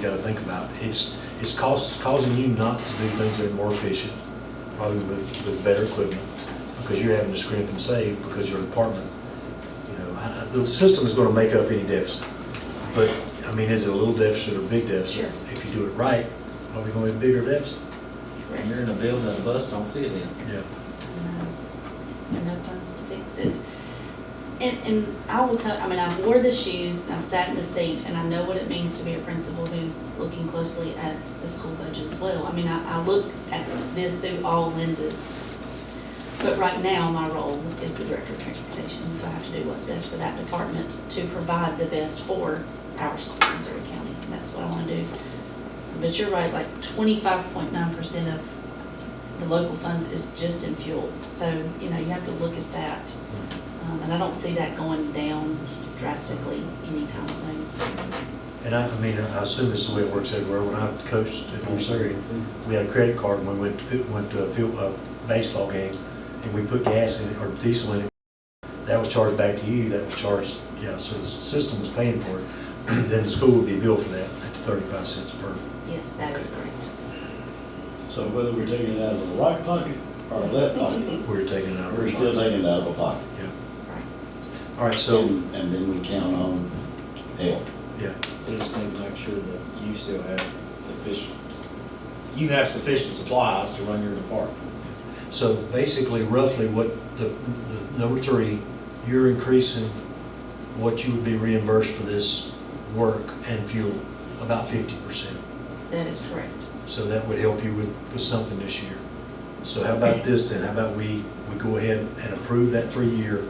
got to think about. It's causing you not to do things that are more efficient, probably with better equipment, because you're having to scrimp and save because your department, the system is going to make up any deficit. But, I mean, is it a little deficit or a big deficit? Sure. If you do it right, are we going to have a bigger deficit? And you're in a building that a bus don't fit in. Yeah. And no funds to fix it. And I will tell, I mean, I wore the shoes, and I've sat in the seat, and I know what it means to be a principal who's looking closely at the school budget as well. I mean, I look at this through all lenses. But right now, my role is the director of transportation, so I have to do what's best for that department to provide the best for our schools in Surrey County. And that's what I want to do. But you're right, like 25.9% of the local funds is just in fuel. So, you have to look at that. And I don't see that going down drastically anytime soon. And I assume this is the way it works everywhere. When I coached at North Surrey, we had a credit card when we went to a baseball game, and we put gas in it or diesel in it. That was charged back to you. That was charged, so the system was paying for it. Then the school would be billed for that at 35 cents per. Yes, that is correct. So whether we're taking it out of the right pocket or the left pocket, We're taking it out of our we're still pocket. taking it out of a pocket. Yeah. Right. All right, so, And then we count on help. yeah. They just need to make sure that you still have you have sufficient supplies to run your department. So basically, roughly what the number 3, you're increasing what you would be reimbursed for this work and fuel, about 50%. That is correct. So that would help you with something this year. So how about this then? How about we go ahead and approve that 3-year,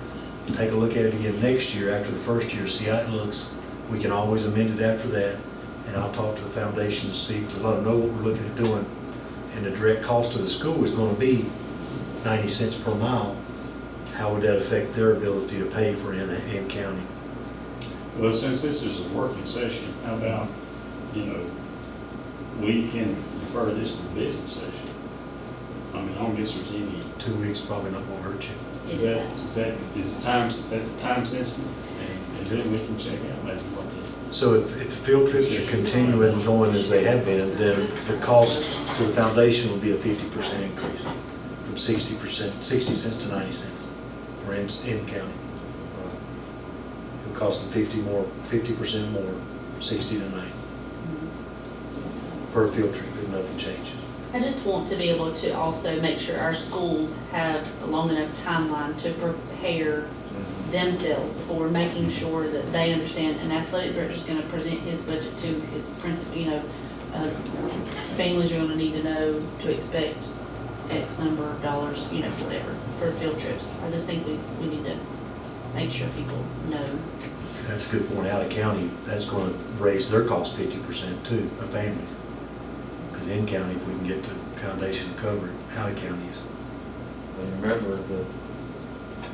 take a look at it again next year after the first year, see how it looks. We can always amend it after that, and I'll talk to the foundation to see, to let them know what we're looking at doing. And the direct cost of the school is going to be 90 cents per mile. how would that affect their ability to pay for in-county? Well, since this is a working session, how about, we can defer this to the business session? I mean, I don't guess there's any. 2 weeks probably not gonna hurt you. Is the time sensitive? And then we can check out maybe what the. So if the field trips are continuing going as they have been, then the cost to the foundation will be a 50% increase, from 60 cents to 90 cents, for in-county. It'll cost them 50% more, 60 to 90, per field trip if nothing changes. I just want to be able to also make sure our schools have a long enough timeline to prepare themselves for making sure that they understand an athletic director is going to present his budget to his principal, families are going to need to know to expect X number of dollars, whatever, for field trips. I just think we need to make sure people know. That's a good point. Out of county, that's going to raise their cost 50% too, of families. Because in county, if we can get the foundation to cover it, out of county is. And remember,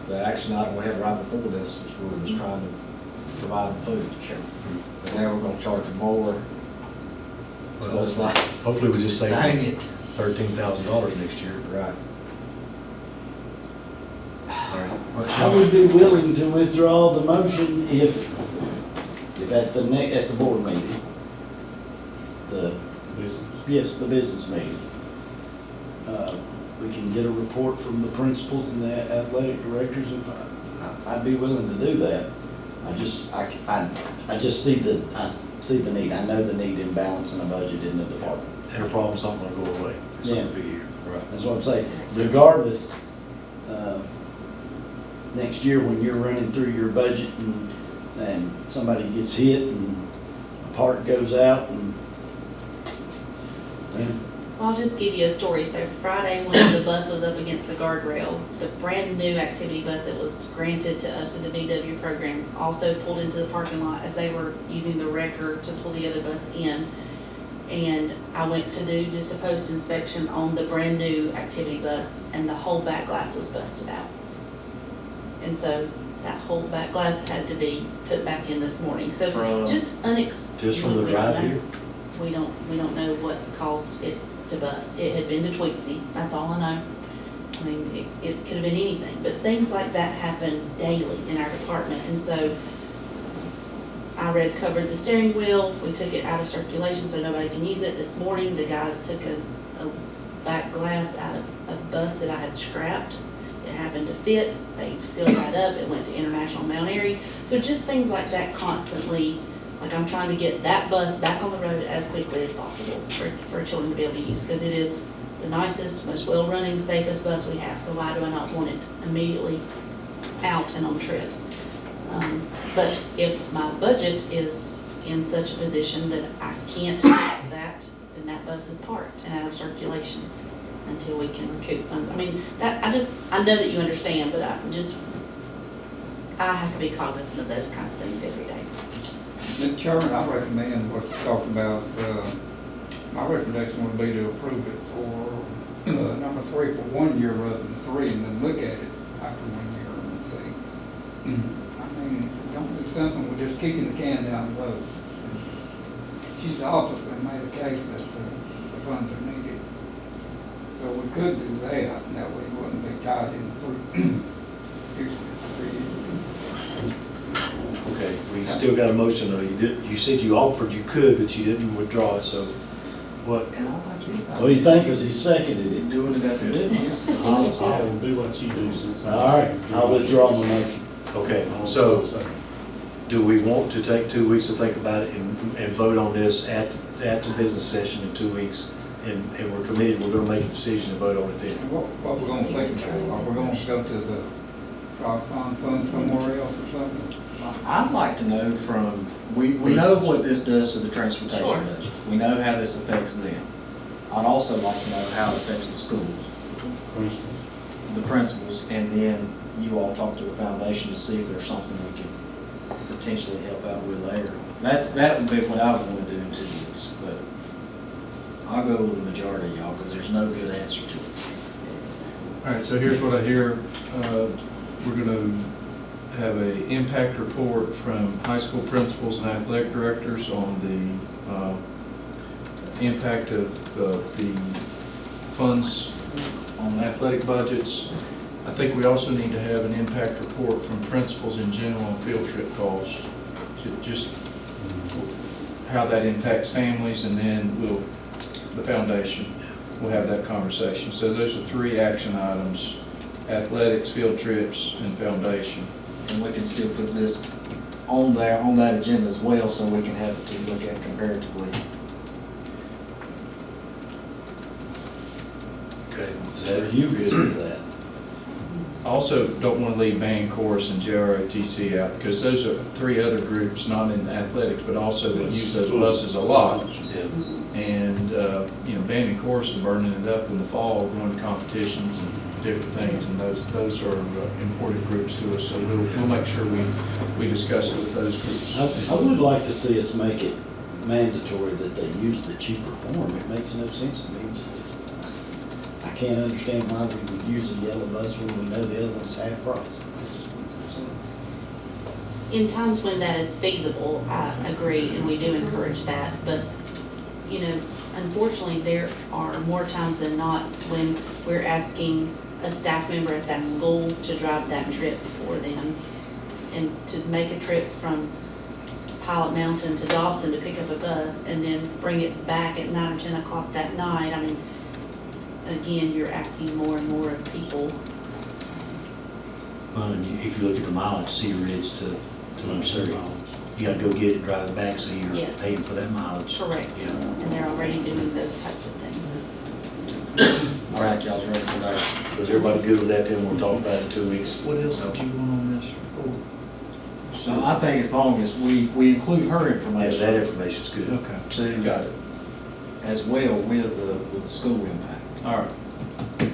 the action item we had right before this was we was trying to provide them food. Sure. But now we're gonna charge them more. So it's like, hopefully we just save dang it. $13,000 next year. Right. All right. I would be willing to withdraw the motion if at the board meeting, the business meeting, we can get a report from the principals and the athletic directors, and I'd be willing to do that. I just see the need. I know the need in balancing a budget in the department. And the problem's not gonna go away. It's gonna be here. Right. That's what I'm saying. Regardless, next year when you're running through your budget and somebody gets hit and a part goes out and I'll just give you a story. So Friday, when the bus was up against the guardrail, the brand new activity bus that was granted to us through the VW program also pulled into the parking lot as they were using the wrecker to pull the other bus in. And I went to do just a post inspection on the brand new activity bus, and the whole back glass was busted out. And so that whole back glass had to be put back in this morning. So just from the drive here? We don't know what caused it to bust. It had been to Tweetsy, that's all I know. I mean, it could have been anything, but things like that happen daily in our department. And so I covered the steering wheel, we took it out of circulation so nobody can use it. This morning, the guys took a back glass out of a bus that I had scrapped. It happened to fit, they sealed that up, it went to International Mount Airy. So just things like that constantly. Like, I'm trying to get that bus back on the road as quickly as possible for children to be able to use, because it is the nicest, most well-running, safest bus we have. So why do I not want it immediately out and on trips? But if my budget is in such a position that I can't fix that, then that bus is parked and out of circulation until we can recoup funds. I mean, I know that you understand, but I have to be cognizant of those kinds of things every day. Mr. Chairman, I recommend what you talked about. My recommendation would be to approve it for number 3 for 1 year rather than 3, and then look at it after 1 year and see. I mean, if we don't do something, we're just kicking the can down the road. She's obviously made a case that the funds are needed. So we could do that, and that way we wouldn't be tied in through. Okay, we still got a motion though. You said you offered you could, but you didn't withdraw it, so what? What do you think, because he seconded it? Doing it at the business. I'll do what you do since I. All right, I'll withdraw my motion. Okay, so do we want to take 2 weeks to think about it and vote on this at the business session in 2 weeks? And we're committed, we're gonna make a decision and vote on it then. What we're gonna think about, are we gonna go to the drop fund somewhere else or something? I'd like to know we know what this does to the transportation budget. We know how this affects them. I'd also like to know how it affects the schools, the principals, and then you all talk to the foundation to see if there's something we can potentially help out with later. That would be what I would want to do in 2 weeks, but I'll go with the majority of y'all because there's no good answer to it. All right, so here's what I hear. we're gonna have a impact report from high school principals and athletic directors on the impact of the funds on athletic budgets. I think we also need to have an impact report from principals in general on field trip costs. Just how that impacts families, and then the foundation will have that conversation. So those are 3 action items: athletics, field trips, and foundation. And we can still put this on there, on that agenda as well, so we can have it to look at comparatively. Okay, Are you good with that? I also don't want to leave band, chorus, and JROTC out, because those are 3 other groups, not in athletics, but also that use those buses a lot. Yeah. And, you know, band and chorus are burning it up in the fall, going to competitions and different things, and those are important groups to us, so we'll make sure we discuss it with those groups. I would like to see us make it mandatory that they use the cheaper form. It makes no sense to me. I can't understand why we would use a yellow bus when we know the other one's half price. In times when that is feasible, I agree, and we do encourage that, but, you know, unfortunately, there are more times than not when we're asking a staff member at that school to drive that trip for them, and to make a trip from Pilot Mountain to Dobson to pick up a bus, and then bring it back at 9 or 10 o'clock that night. I mean, again, you're asking more and more of people. Well, and if you look at the mileage, Cedar Ridge to Missouri, you gotta go get it, drive it back, so you're Yes. paying for that mileage. Correct. Yeah. And they're already doing those types of things. All right, y'all's ready for that. Was everybody good with that, then we'll talk about it in 2 weeks? What else did you want on this report? So I think as long as we include her Yeah, information. that information's good. Okay, got it. As well with the school impact. All right.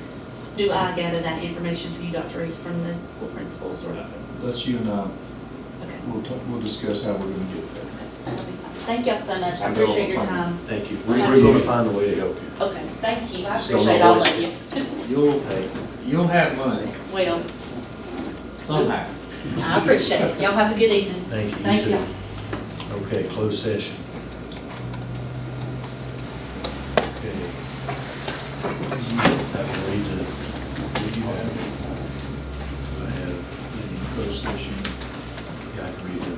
Do I gather that information for you, Dr. Reese, from those school principals, or? That's you and I. Okay. We'll discuss how we're gonna get there. That'll be fine. Thank y'all so much. I appreciate your time. Thank you. We're gonna find a way to help you. Okay, thank you. I Just don't appreciate know all what- of you. You'll have money Well, somehow. I appreciate it. Y'all have a good evening. Thank you. Thank too. you. Okay, closed session. Okay. I can read the, Did you have I have, any closed session? yeah, I can read the